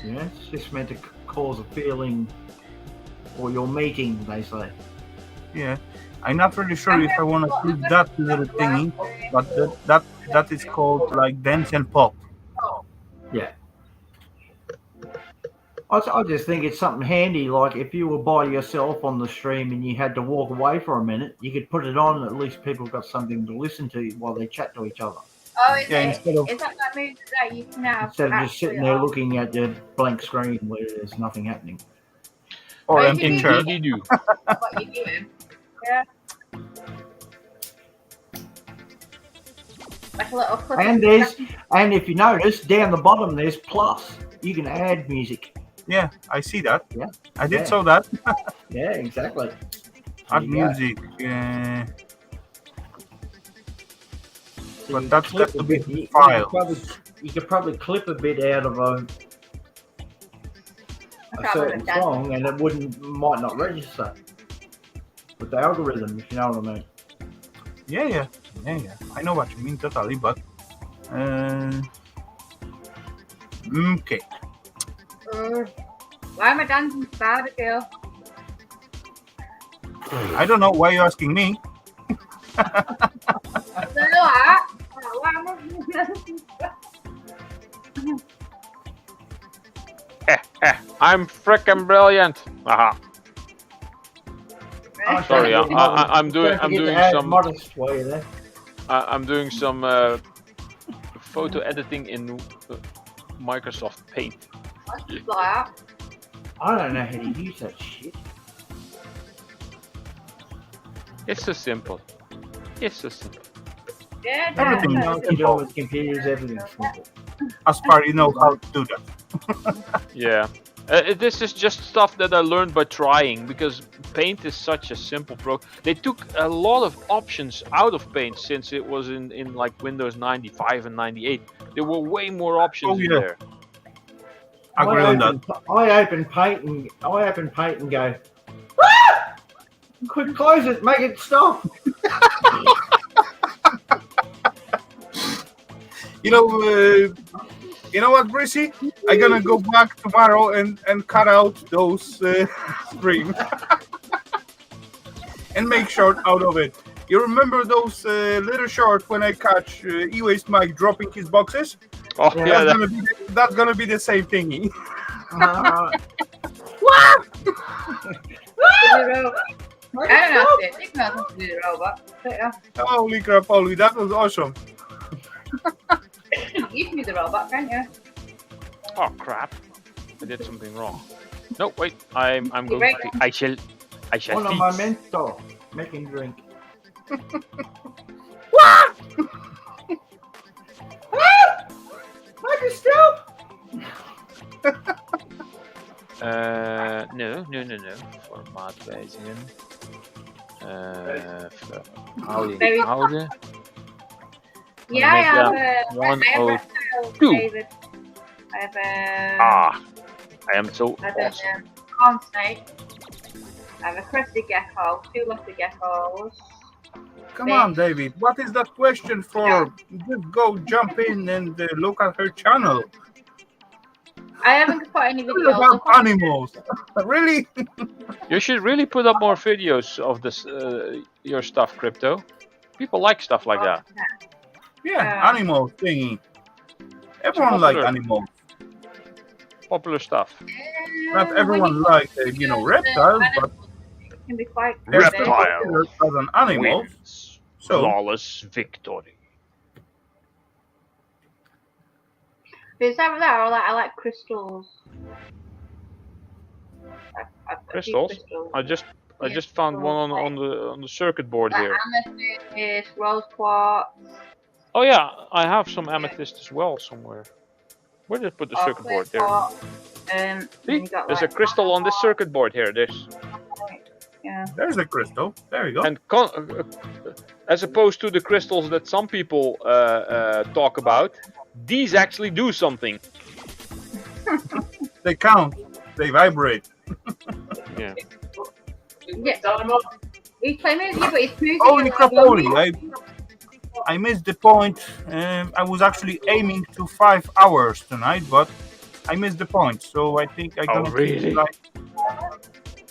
Yeah, it's just meant to cause a feeling for your meeting, they say. Yeah, I'm not really sure if I want to do that little thingy, but that is called like dance and pop. Yeah. I just think it's something handy, like if you were by yourself on the stream and you had to walk away for a minute, you could put it on and at least people got something to listen to while they chat to each other. Oh, is Yeah, it? instead of Is that music that you can have? Instead of just sitting actually there on? looking at your blank screen where there's nothing happening. or Oh, empty you chair. Indeed, you do. What you doing? Yeah. Like a little clip. And if you notice, down the bottom there's plus. You can add music. Yeah, I see that. Yeah. I did Yeah. saw that. Yeah, exactly. Add There you go. music. So But you that's clip got to a be bit. the file. You could probably clip a bit out of a certain done. song, and it might not register with the algorithm, if you know what I mean. Yeah. I know what you mean totally, but okay. Why am I dancing to Barbie girl? I don't know why you're asking me. I don't know that. Why am I dancing to I'm frickin' brilliant. Aha. Sorry, I'm doing some modest way there. I'm doing some photo editing in Microsoft Paint. What's that? I don't know how to use that shit. It's so simple. It's so simple. Yeah, Everything You is know what you do simple. with computers, everything's simple. As far you know how to do that. Yeah. This is just stuff that I learned by trying, because Paint is such a simple program. They took a lot of options out of Paint since it was in like Windows 95 and 98. There were way more options in there. I agree on that. I open Paint and go, "Ah! Quick, close it, make it stop." You know what, Brissy? I'm gonna go back tomorrow and cut out those streams and make short out of it. You remember those little short when I catch E-Waste Mike dropping his boxes? Oh yeah, that's gonna be the same thingy. I don't know if it. You can have to do the robot. Yeah. Holy crap, Holy, that was awesome. You can do the robot, can't you? Oh crap! I did something wrong. No, wait. I'm going. right. I shall One of teach. my mentor, making drink. Make it stop! No. Formaat wijzigen. Houden. Very- Houden. Yeah, I have a. 102. David. I have a. I am so I have awesome. a corn snake. I have a crested gecko, 2 leopard geckos. Come on, David. What is that question for? Just go jump in and look at her channel. I haven't put any It's videos about up on animals. Really? You should really put up more videos of this your stuff, Crypto. People like stuff like that. Yeah, animal thingy. Everyone likes popular. animals. Popular stuff. Not everyone likes, reptiles, but It can be quite they're Reptile. still popular as an animal. Wins. So, Flawless victory. Is that that or I like crystals? I keep Crystals? I just I just found one on the circuit board here. Amethyst, rose quartz. Oh yeah, I have some amethyst as well somewhere. Where did I put the circuit board there? See, there's a crystal on this circuit board here. Yeah. There's a crystal. There you go. And as opposed to the crystals that some people talk about, these actually do something. They count. They vibrate. Yeah. He's playing with you, but he's moving. Holy crap! Holy! I missed the point. I was actually aiming to 5 hours tonight, but I missed the point. So I think I'm gonna really? like.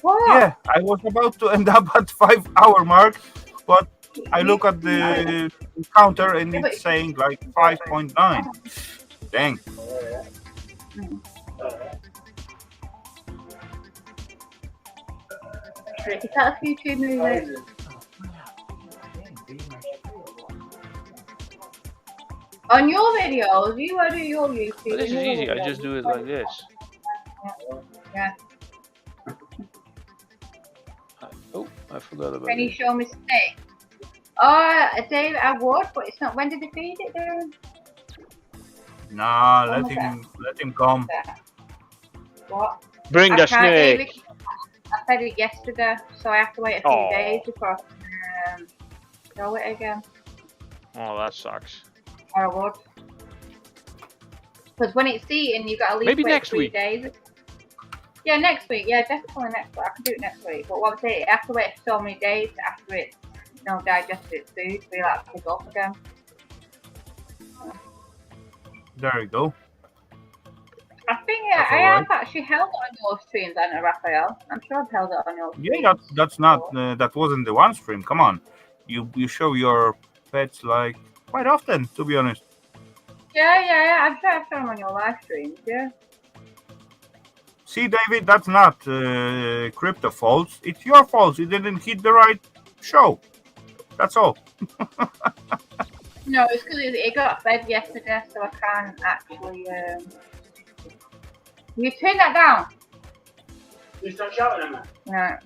What? Yeah, I was about to end up at 5 hour mark, but I look at the counter and it's saying like 5.9. Dang. Ricky, tell us YouTube movies. On your videos, you want to do your YouTube. But this is easy. I just do it like this. Yeah. Oh, I forgot about Can you it. show me steak? Oh, Dave, I would, but it's not. When did they feed it, Darren? Nah, let him come. What? Bring the snake. I fed it yesterday, so I have to wait a few days before I can show it again. Oh, that sucks. Or I would. Because when it's eaten, you've got to leave Maybe it next 3 week. days. Yeah, next week. Yeah, definitely next week. I can do it next week. But what I'm saying, I have to wait so many days after it's digested its food for it to pick up again. There you go. I think That's I all have actually held it on your streams, haven't I, Raphael? I'm sure I've held it on your streams. Yeah, that's not that wasn't the one stream. Come on, you show your pets like quite often, to be honest. Yeah. I'm sure I've shown them on your live streams, yeah. See, David, that's not crypto faults. It's your fault. You didn't hit the right show. That's all. No, it's because it got fed yesterday, so I can't actually. You turn that down. You start shouting at me. No.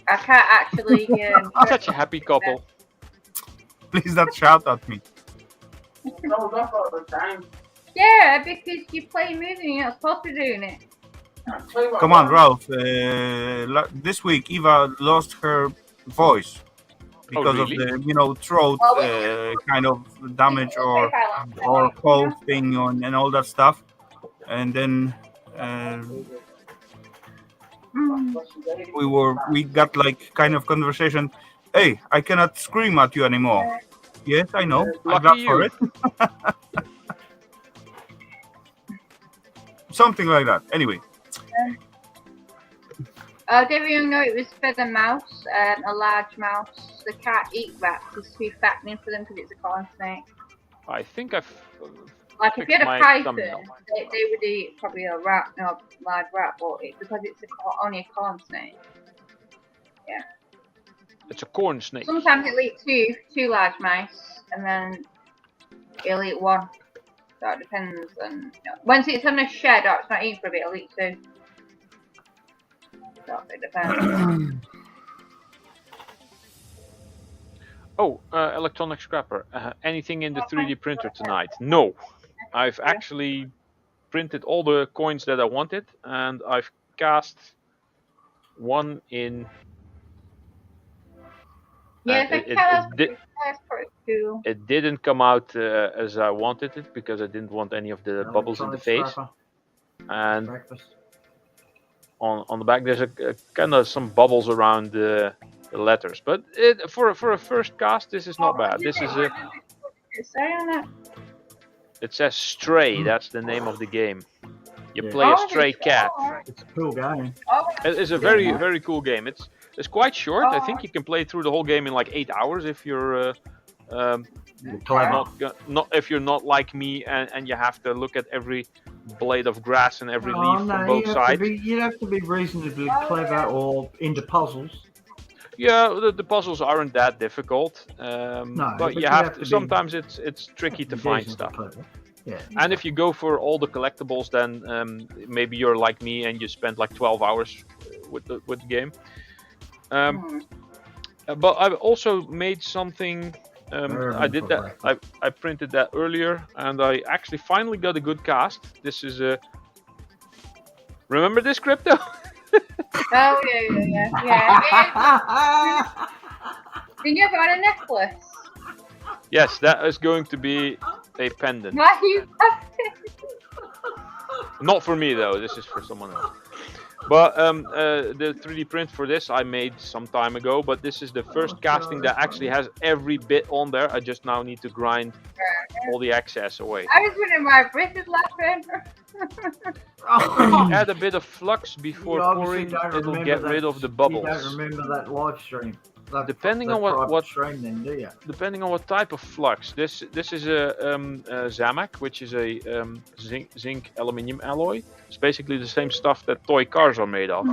I can't actually. Such a happy couple. Please don't shout at me. No, that's all the time. Yeah, because you play music and you're not supposed to be doing it. Come on, Ralph. This week, Eva lost her voice because of the throat kind of damage or cold thing and all that stuff, and then we got like kind of conversation. Hey, I cannot scream at you anymore. Yes, I know. I'm glad for it. Something like that. Anyway. Did you know it was for the mouse, a large mouse? They can't eat rats. It's too fattening for them because it's a corn snake. I think I've. Like if you had a python, they would eat probably a rat, no, large rat, but because it's only a corn snake. Yeah. It's a corn snake. Sometimes it'll eat two large mice, and then it'll eat one. So it depends. And once it's on a shed or it's not eating for a bit, it'll eat two. So it depends. Oh, electronic scrapper. Anything in the 3D printer tonight? No. I've actually printed all the coins that I wanted, and I've cast one in. Yeah, it didn't come out as I wanted it because I didn't want any of the bubbles in the face. And on the back there's a kind of some bubbles around the letters, but for a first cast this is not bad. This is a. It says Stray. That's the name of the game. You play a stray cat. It's a cool game. It's a very cool game. It's quite short. I think you can play through the whole game in like 8 hours if you're not if you're not like me and you have to look at every blade of grass and every leaf from both sides. You have to be reasonably clever or into puzzles. Yeah, the puzzles aren't that difficult, but you have to sometimes it's tricky to find stuff. Yeah. And if you go for all the collectibles, then maybe you're like me and you spend like 12 hours with the game. But I've also made something. I did that. I printed that earlier, and I actually finally got a good cast. This is a. Remember this crypto? Oh yeah. Did you ever had a necklace? Yes, that is going to be a pendant. Why are you? Not for me though. This is for someone else. But the 3D print for this I made some time ago. But this is the first casting that actually has every bit on there. I just now need to grind all the excess away. I was wondering why Britt is laughing. Add a bit of flux before pouring. It'll get rid of the bubbles. You don't remember that live stream. Depending on what stream, then do you? Depending on what type of flux. This is a Zamac, which is a zinc aluminium alloy. It's basically the same stuff that toy cars are made of.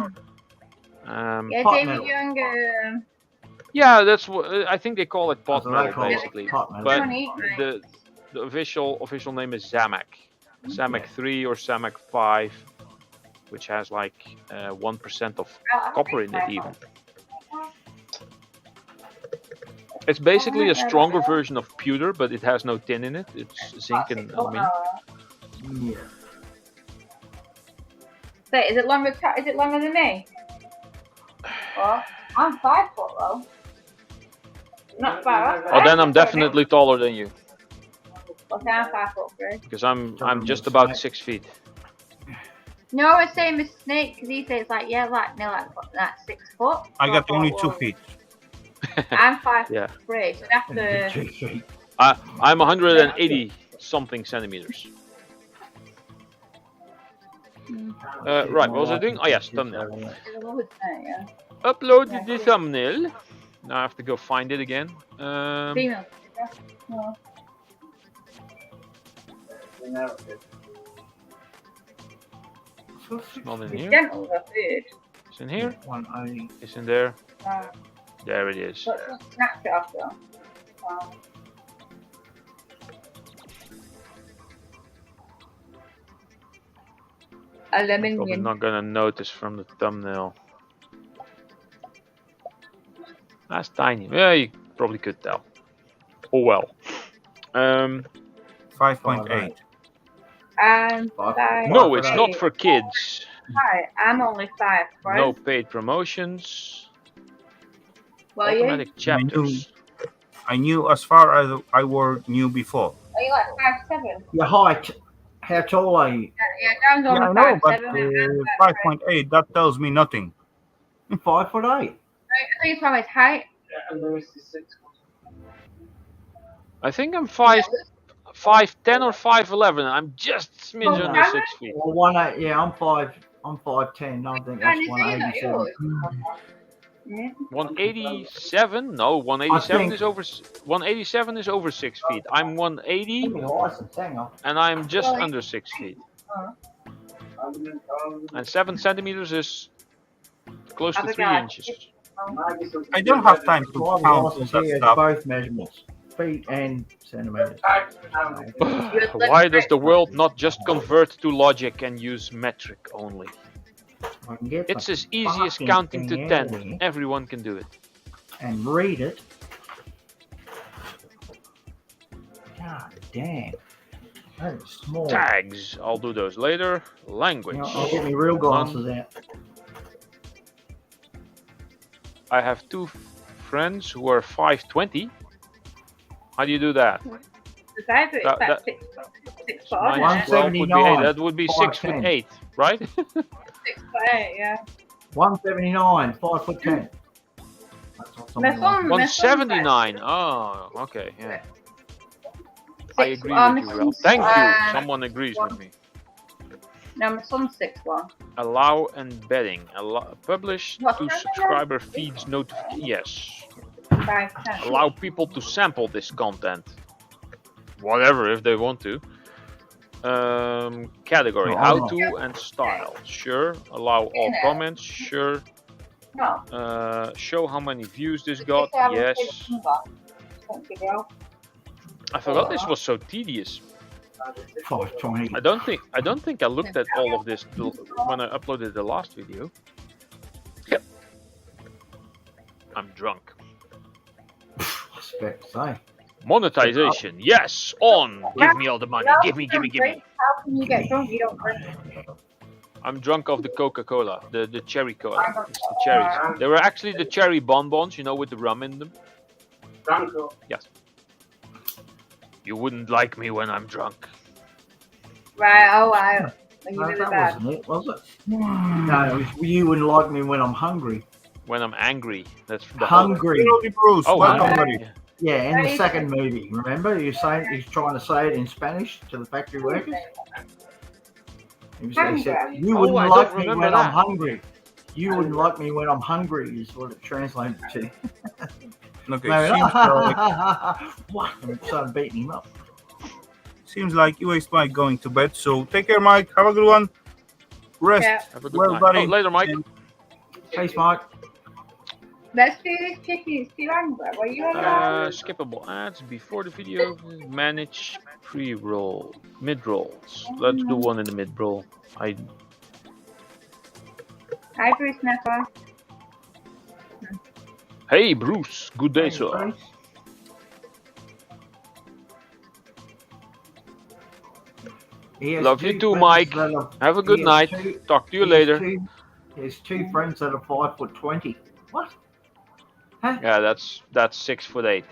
David Young. Yeah, that's what I think they call it pot metal, basically. But the official name is Zamac. Zamac 3 or Zamac 5, which has like 1% of copper in it even. It's basically a stronger version of pewter, but it has no tin in it. It's zinc and aluminium. Yeah. So is it longer? Is it longer than me? Well, I'm 5 foot though. Not bad. Oh, then I'm definitely taller than you. Okay, I'm 5 foot 3. Because I'm just about 6 feet. No, I was saying with Snake because he says like 6 foot. I got only 2 feet. I'm 5 Yeah. 3, so after. I'm 180 something centimeters. Right, what was I doing? Oh yes, thumbnail. Upload the thumbnail. Now I have to go find it again. Female. Not in here. Gentle, the food. It's in here. 180. It's in there. There it is. Snatch it off though. Probably Aluminium. not gonna notice from the thumbnail. That's tiny. Yeah, you probably could tell. Oh well. 5.8. No, it's not for kids. Hi, I'm only 5, right? No paid promotions. Well, Automatic chapters. I knew as far as I were new before. Are you like 5'7"? Your height. How tall are you? Yeah, Dan's only Yeah, I know, but 5'7". 5.8, that tells me nothing. 5'8". I think it's from his height. I think I'm 5'10" or 5'11". I'm just a smidge under 6 feet. Well, 1.8. Yeah, I'm 5'10". I think that's 187. 187? No, 187 is over. 187 is over 6 feet. I'm 180, and I'm just under 6 feet. And 7 centimeters is close to 3 inches. I don't have time to count all that stuff. Both measurements, feet and centimeters. Why does the world not just convert to logic and use metric only? It's as easy as counting to 10. Everyone can do it. And read it. God damn. That is small. Tags. I'll do those later. Language. I'll get me real glasses out. I have 2 friends who are 5'20". How do you do that? That 6 foot. Minus 12 would be 8. That would be 6'8", right? 6'8", yeah. 179, 5'10". 179. Oh, okay, yeah. I agree with you, Ralph. Thank you. Someone agrees with me. No, my son's 6'1". Allow embedding. Publish to subscriber feeds notification. Yes. 5'10". Allow people to sample this content. Whatever, if they want to. Category, how to and style. Sure. Allow all comments. Sure. Show how many views this got. Yes. I forgot this was so tedious. 520. I don't think I looked at all of this when I uploaded the last video. Yep. I'm drunk. I expect to say. Monetization, yes, on. Give me all the money. Give me. How can you get drunk? You don't drink. I'm drunk off the Coca-Cola, the cherry cola. It's the cherries. They were actually the cherry bonbons, you know, with the rum in them. Yes. You wouldn't like me when I'm drunk. Right, oh, wow. When you're No, really that bad. wasn't it, was it? No, it was, you wouldn't like me when I'm hungry. When I'm angry. That's the Hungry. Hellowdy Bruce, Oh, welcome, yeah. buddy. Yeah, in the second movie, remember? He's trying to say it in Spanish to the factory workers. He said, "You wouldn't I like don't me remember when that. I'm hungry. You wouldn't like me when I'm hungry," is what it translated to. Okay, Maybe seems like, what? I'm starting beating him up. seems like you waste Mike going to bed. So take care, Mike. Have a good one. Rest Yeah. Have a good well, night. buddy. Oh, later, Mike. Peace, Mike. Let's do this chicken. It's too angry. What are you on about? Skippable ads before the video. Manage pre-roll. Mid-rolls. Let's do one in the mid-roll. Hi, Bruce Snapper. Hey, Bruce. Good day, sir. Bruce. He has Love you two too, friends Mike. that are- Have a good he has night. two- Talk to you he has later. He has two friends that are 5'20". What? Huh? Yeah, that's 6'8".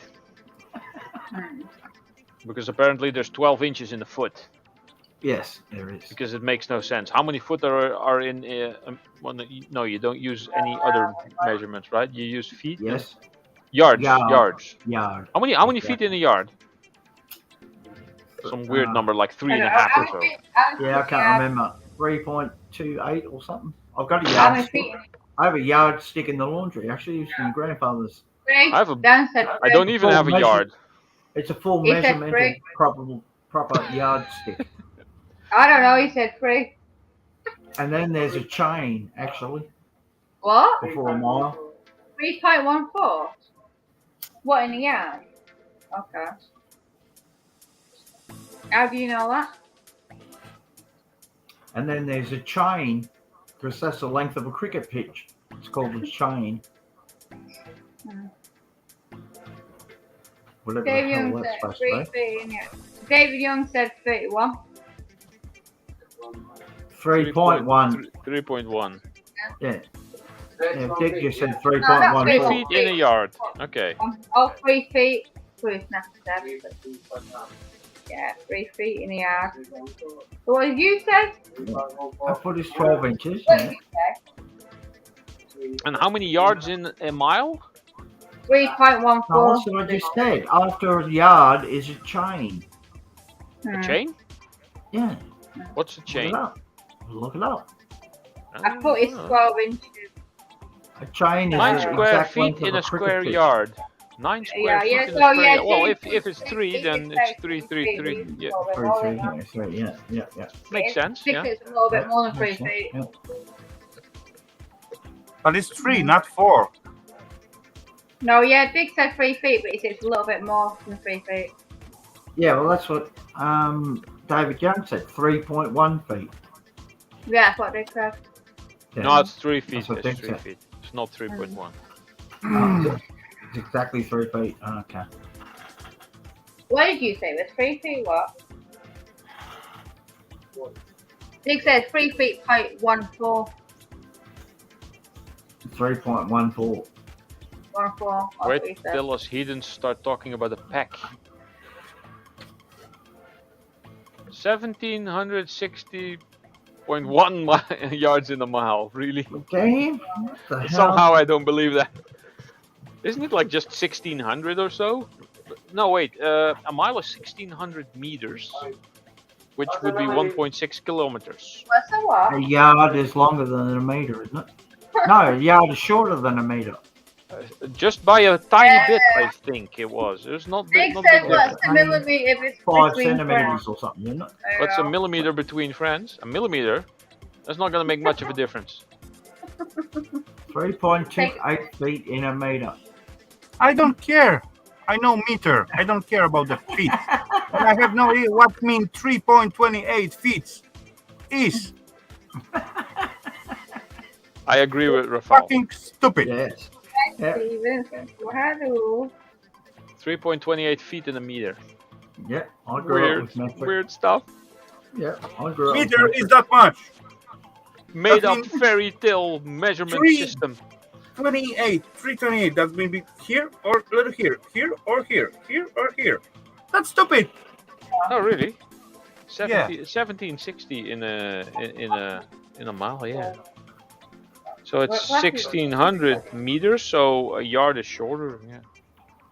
Because apparently there's 12 inches in the foot. Yes, there is. Because it makes no sense. How many foot are in? No, you don't use any other measurements, right? You use feet. Yes. Yards. Yard. Yards. Yard. How many feet in a yard? Some weird number, like 3.5 or so. Yeah, I can't remember. 3.28 or something. I've got a How many yardstick. feet? I have a yardstick in the laundry. Actually, it's from my grandfather's. I have a. Dan said I don't even have a yard. It's a full He said measurement three. and proper yardstick. I don't know. He said 3. And then there's a chain, actually, What? before a mile. 3.14. What in the yard? Okay. How do you know that? And then there's a chain, because that's the length of a cricket pitch. It's called a chain. Whatever David the hell Young that's said supposed 3 to be. feet in the David Young said 31. 3.1. 3.1. Yeah. Yeah, Dick just said No, 3.1. 3 feet in a yard. Okay. Oh, 3 feet. Bruce Snapper said. Yeah, 3 feet in the yard. What did you say? I put is 12 inches. What Yeah. did you say? And how many yards in a mile? 3.14. No, that's what I just said. After a yard is a chain. A chain? Yeah. What's a chain? Look it up. I put it's 12 inches. A chain is 9 the square exact feet length of in a cricket square pitch. yard. 9 square Yeah, feet yeah, in a so square yeah, yard. Well, if three- it's 3, then three- it's 3, 3, 3. Yeah. 3 feet, yeah, yeah. Makes sense, yeah. It's a little bit more than 3 Makes sense, feet. yeah. But it's 3, not 4. No, yeah, Big said 3 feet, but he said it's a little bit more than 3 feet. Yeah, well, that's what David Young said. 3.1 feet. Yeah, that's what Big said. Yeah. No, it's 3 feet. That's what It's Dick 3 said. feet. It's not 3.1. It's exactly 3 feet. Okay. What did you say? It was 3 feet what? Big said 3 feet point 14. 3.14. 14. Wait till us heathens start talking about a peck. 1,760.1 yards in a mile. Really? Damn. What the hell? Somehow I don't believe that. Isn't it like just 1,600 or so? No, wait. A mile is 1,600 meters, which would be 1.6 kilometers. What's the what? A yard is longer than a meter, isn't it? No, a yard is shorter than a meter. Just by a tiny bit, I think it was. It was not Big not said big what's difference. the millimeter 5 between centimeters friends? or something, isn't it? What's a millimeter between friends? A millimeter? That's not going to make much of a difference. 3.28 feet in a meter. I don't care. I know meter. I don't care about the feet. And I have no idea what mean 3.28 feet is. I agree with Rafal. Fucking stupid. Yes. Yeah. Steven, hello. 3.28 feet in a meter. Yeah, I grew up with metric. Weird stuff. Yeah, I grew up Meter with is metric. that much. Made That up means fairy tale measurement three- system. 328. That's maybe here or a little here or here or here. That's stupid. Oh, really? Yeah. 1760 in a mile, yeah. So it's What- 1600 meters, so a yard is shorter. Yeah.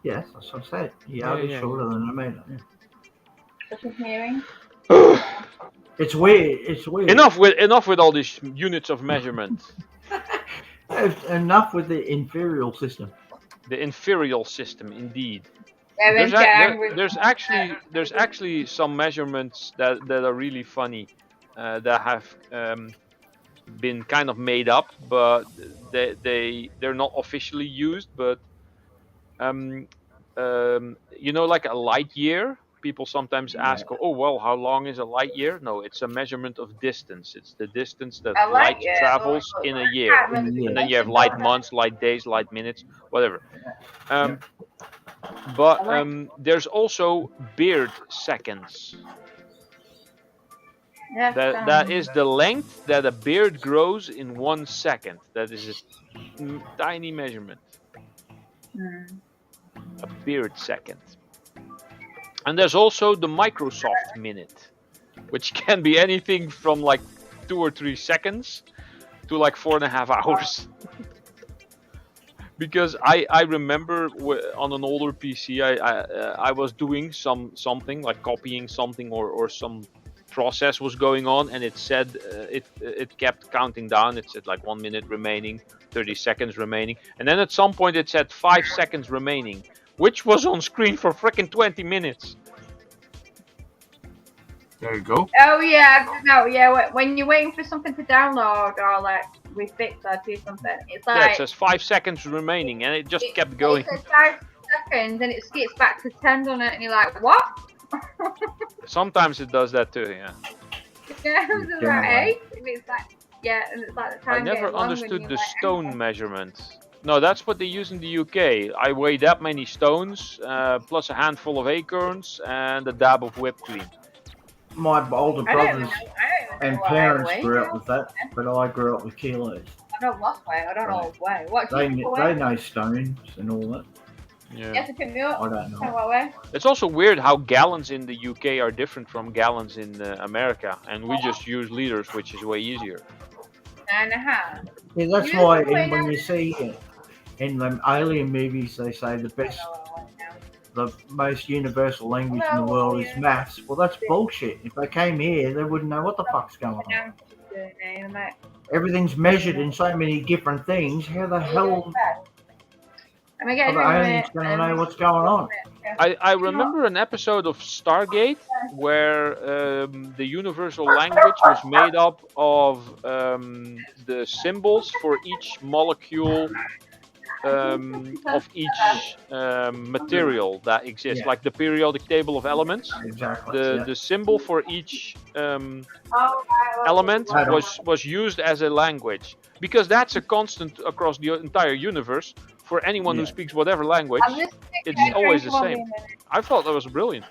Yes, that's what I said. Yeah, Yeah, it's yeah, shorter than a meter. Yeah. What's his hearing? It's weird. It's weird. enough with all these units of measurement. Enough with the inferior system. The inferior system, indeed. Yeah, There's, then Jack, there's actually some measurements that are really funny that have been kind of made up, but they're not officially used. But like a light year, people sometimes ask, "Oh well, how long is a light year?" No, it's a measurement of distance. It's the distance that a light year. travels in a year, and then you have light months, light days, light minutes, whatever. But there's also beard seconds. That is the length that a beard grows in 1 second. That is a tiny measurement. A beard second. And there's also the Microsoft minute, which can be anything from like 2 or 3 seconds to like 4.5 hours. Because I remember on an older PC I was doing something like copying something or some process was going on, and it said it kept counting down. It said like 1 minute remaining, 30 seconds remaining, and then at some point it said 5 seconds remaining, which was on screen for freaking 20 minutes. There you go. Oh yeah, no, yeah. When you're waiting for something to download or like refix or do something, it's like Yeah, it says 5 seconds remaining, and it just kept going. It says 5 seconds, and it skips back to 10 on it, and you're like, what? Sometimes it does that too. Yeah. Yeah, it's like, hey, it's like, yeah, and it's like the time. I never understood the stone measurement. No, that's what they use in the UK. I weigh that many stones, plus a handful of acorns and a dab of whipped cream. My older brothers and what I parents weigh. grew up with that, but I grew up with kilos. I don't lost weight. I don't know weight. What? They know stones and all that. Yeah. Yes, to pick me up. I don't know. What way? It's also weird how gallons in the UK are different from gallons in America, and we just use liters, which is way easier. 9.5. Yeah, that's why when you see in the alien movies, they say the most universal language in the world is maths. Well, that's bullshit. If they came here, they wouldn't know what the fuck's going on. Everything's measured in so many different things. How the hell are the aliens going to know what's going on? I remember an episode of Stargate where the universal language was made up of the symbols for each molecule of each material that exists, like the periodic table of elements. The symbol for each element was used as a language, because that's a constant across the entire universe. For anyone who speaks whatever language, it's always the same. I thought that was brilliant.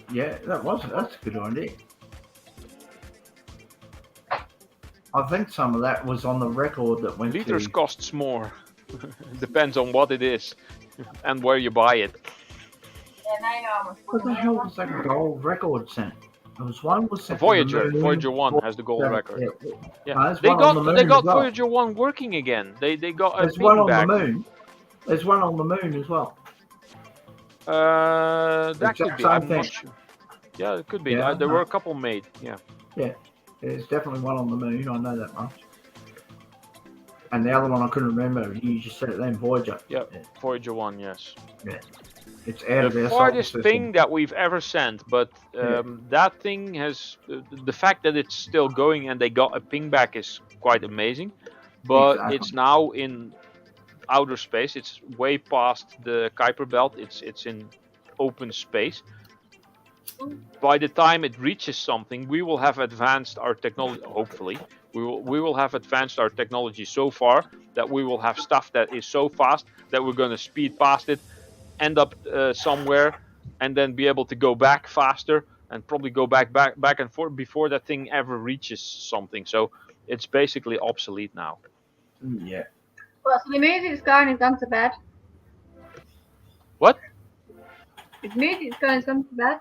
Yeah, that's a good idea. I think some of that was on the record that went Liters to... costs more. Depends on what it is and where you buy it. What the hell was that gold record sent? There was one was sent Voyager. to the Voyager 1 has the gold record. Yeah. They got well. Voyager 1 working again. They got a There's one on back. the moon. There's one on the moon as well. That could be. I'm not sure. Yeah, it could be. Yeah, there were a couple made. Yeah. Yeah, there's definitely one on the moon. I know that much. And the other one I couldn't remember. You just said it then, Voyager. Yeah, Voyager 1, yes. Yeah. It's out of the their farthest solar thing system. that we've ever sent, but that thing has the fact that it's still going and they got a ping back is quite amazing. But it's now in outer space. It's way past the Kuiper belt. It's in open space. By the time it reaches something, we will have advanced our technology, hopefully, We will have advanced our technology so far that we will have stuff that is so fast that we're going to speed past it, end up somewhere, and then be able to go back faster and probably go back and forth before that thing ever reaches something. So it's basically obsolete now. Yeah. Well, so the music's gone, he's gone to bed. What? His music's gone, he's gone to bed.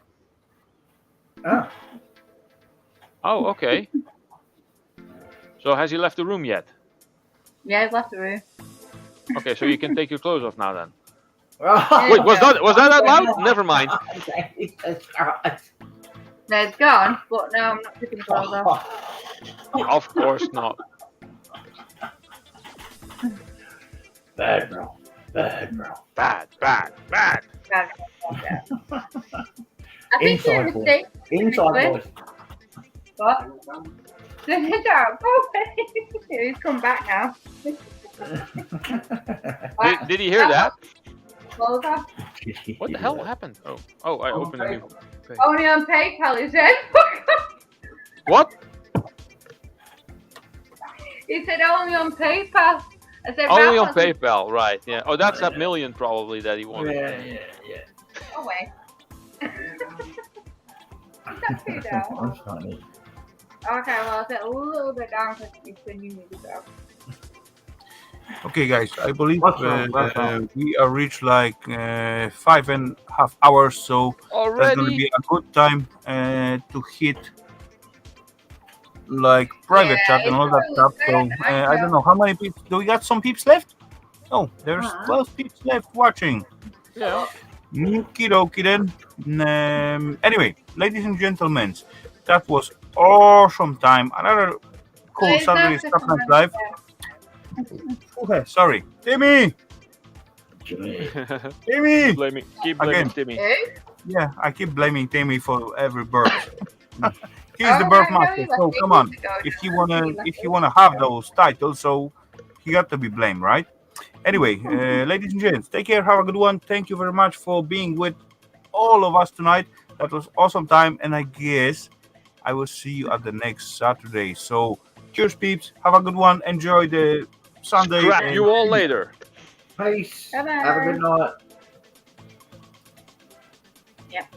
Ah. Oh, okay. So has he left the room yet? Yeah, he's left the room. Okay, so you can take your clothes off now then. Yeah, Wait, was that out loud? Never mind. No, it's gone, but now I'm not taking the clothes off. Of course not. Bad, bro. Bad, bro. Bad. I think Inside you're voice. mistake. Inside voice. What? He's come back now. Did he hear that? Clothes off. What the hell happened? Oh, I opened a new page. Only on PayPal, he said. What? He said only on PayPal. I said Only on Rafal. PayPal, right? Yeah. Oh, that's that million probably that he wanted. Yeah. Oh wait. That's too down. That's funny. Okay, well, I'll set a little bit down because it's when you need to go. Okay, guys, I believe What's wrong? we are reached like 5.5 hours, so that's going to Already? be a good time to hit like private chat and all that stuff. So I don't know how many people. Do we got some peeps left? Oh, there's 12 peeps left watching. Yeah. Okie dokie then. Anyway, ladies and gentlemen, that was awesome time. Another cool There's Saturday nothing Stuff Night wrong Live. with Okay, sorry. Timmy! Jimmy. Timmy! Keep blaming Again. Timmy. Who? Yeah, I keep blaming Timmy for every birth. He's the Oh, birth I know master, you so left come on. ages ago. If you wanna have those titles, so he got to be blamed, right? Anyway, ladies and gents, take care, have a good one. Thank you very much for being with all of us tonight. That was awesome time, and I guess I will see you at the next Saturday. So cheers, peeps, have a good one. Enjoy the Sunday. Scrap and you all later. Peace. Bye-bye. Have a good night. Yep.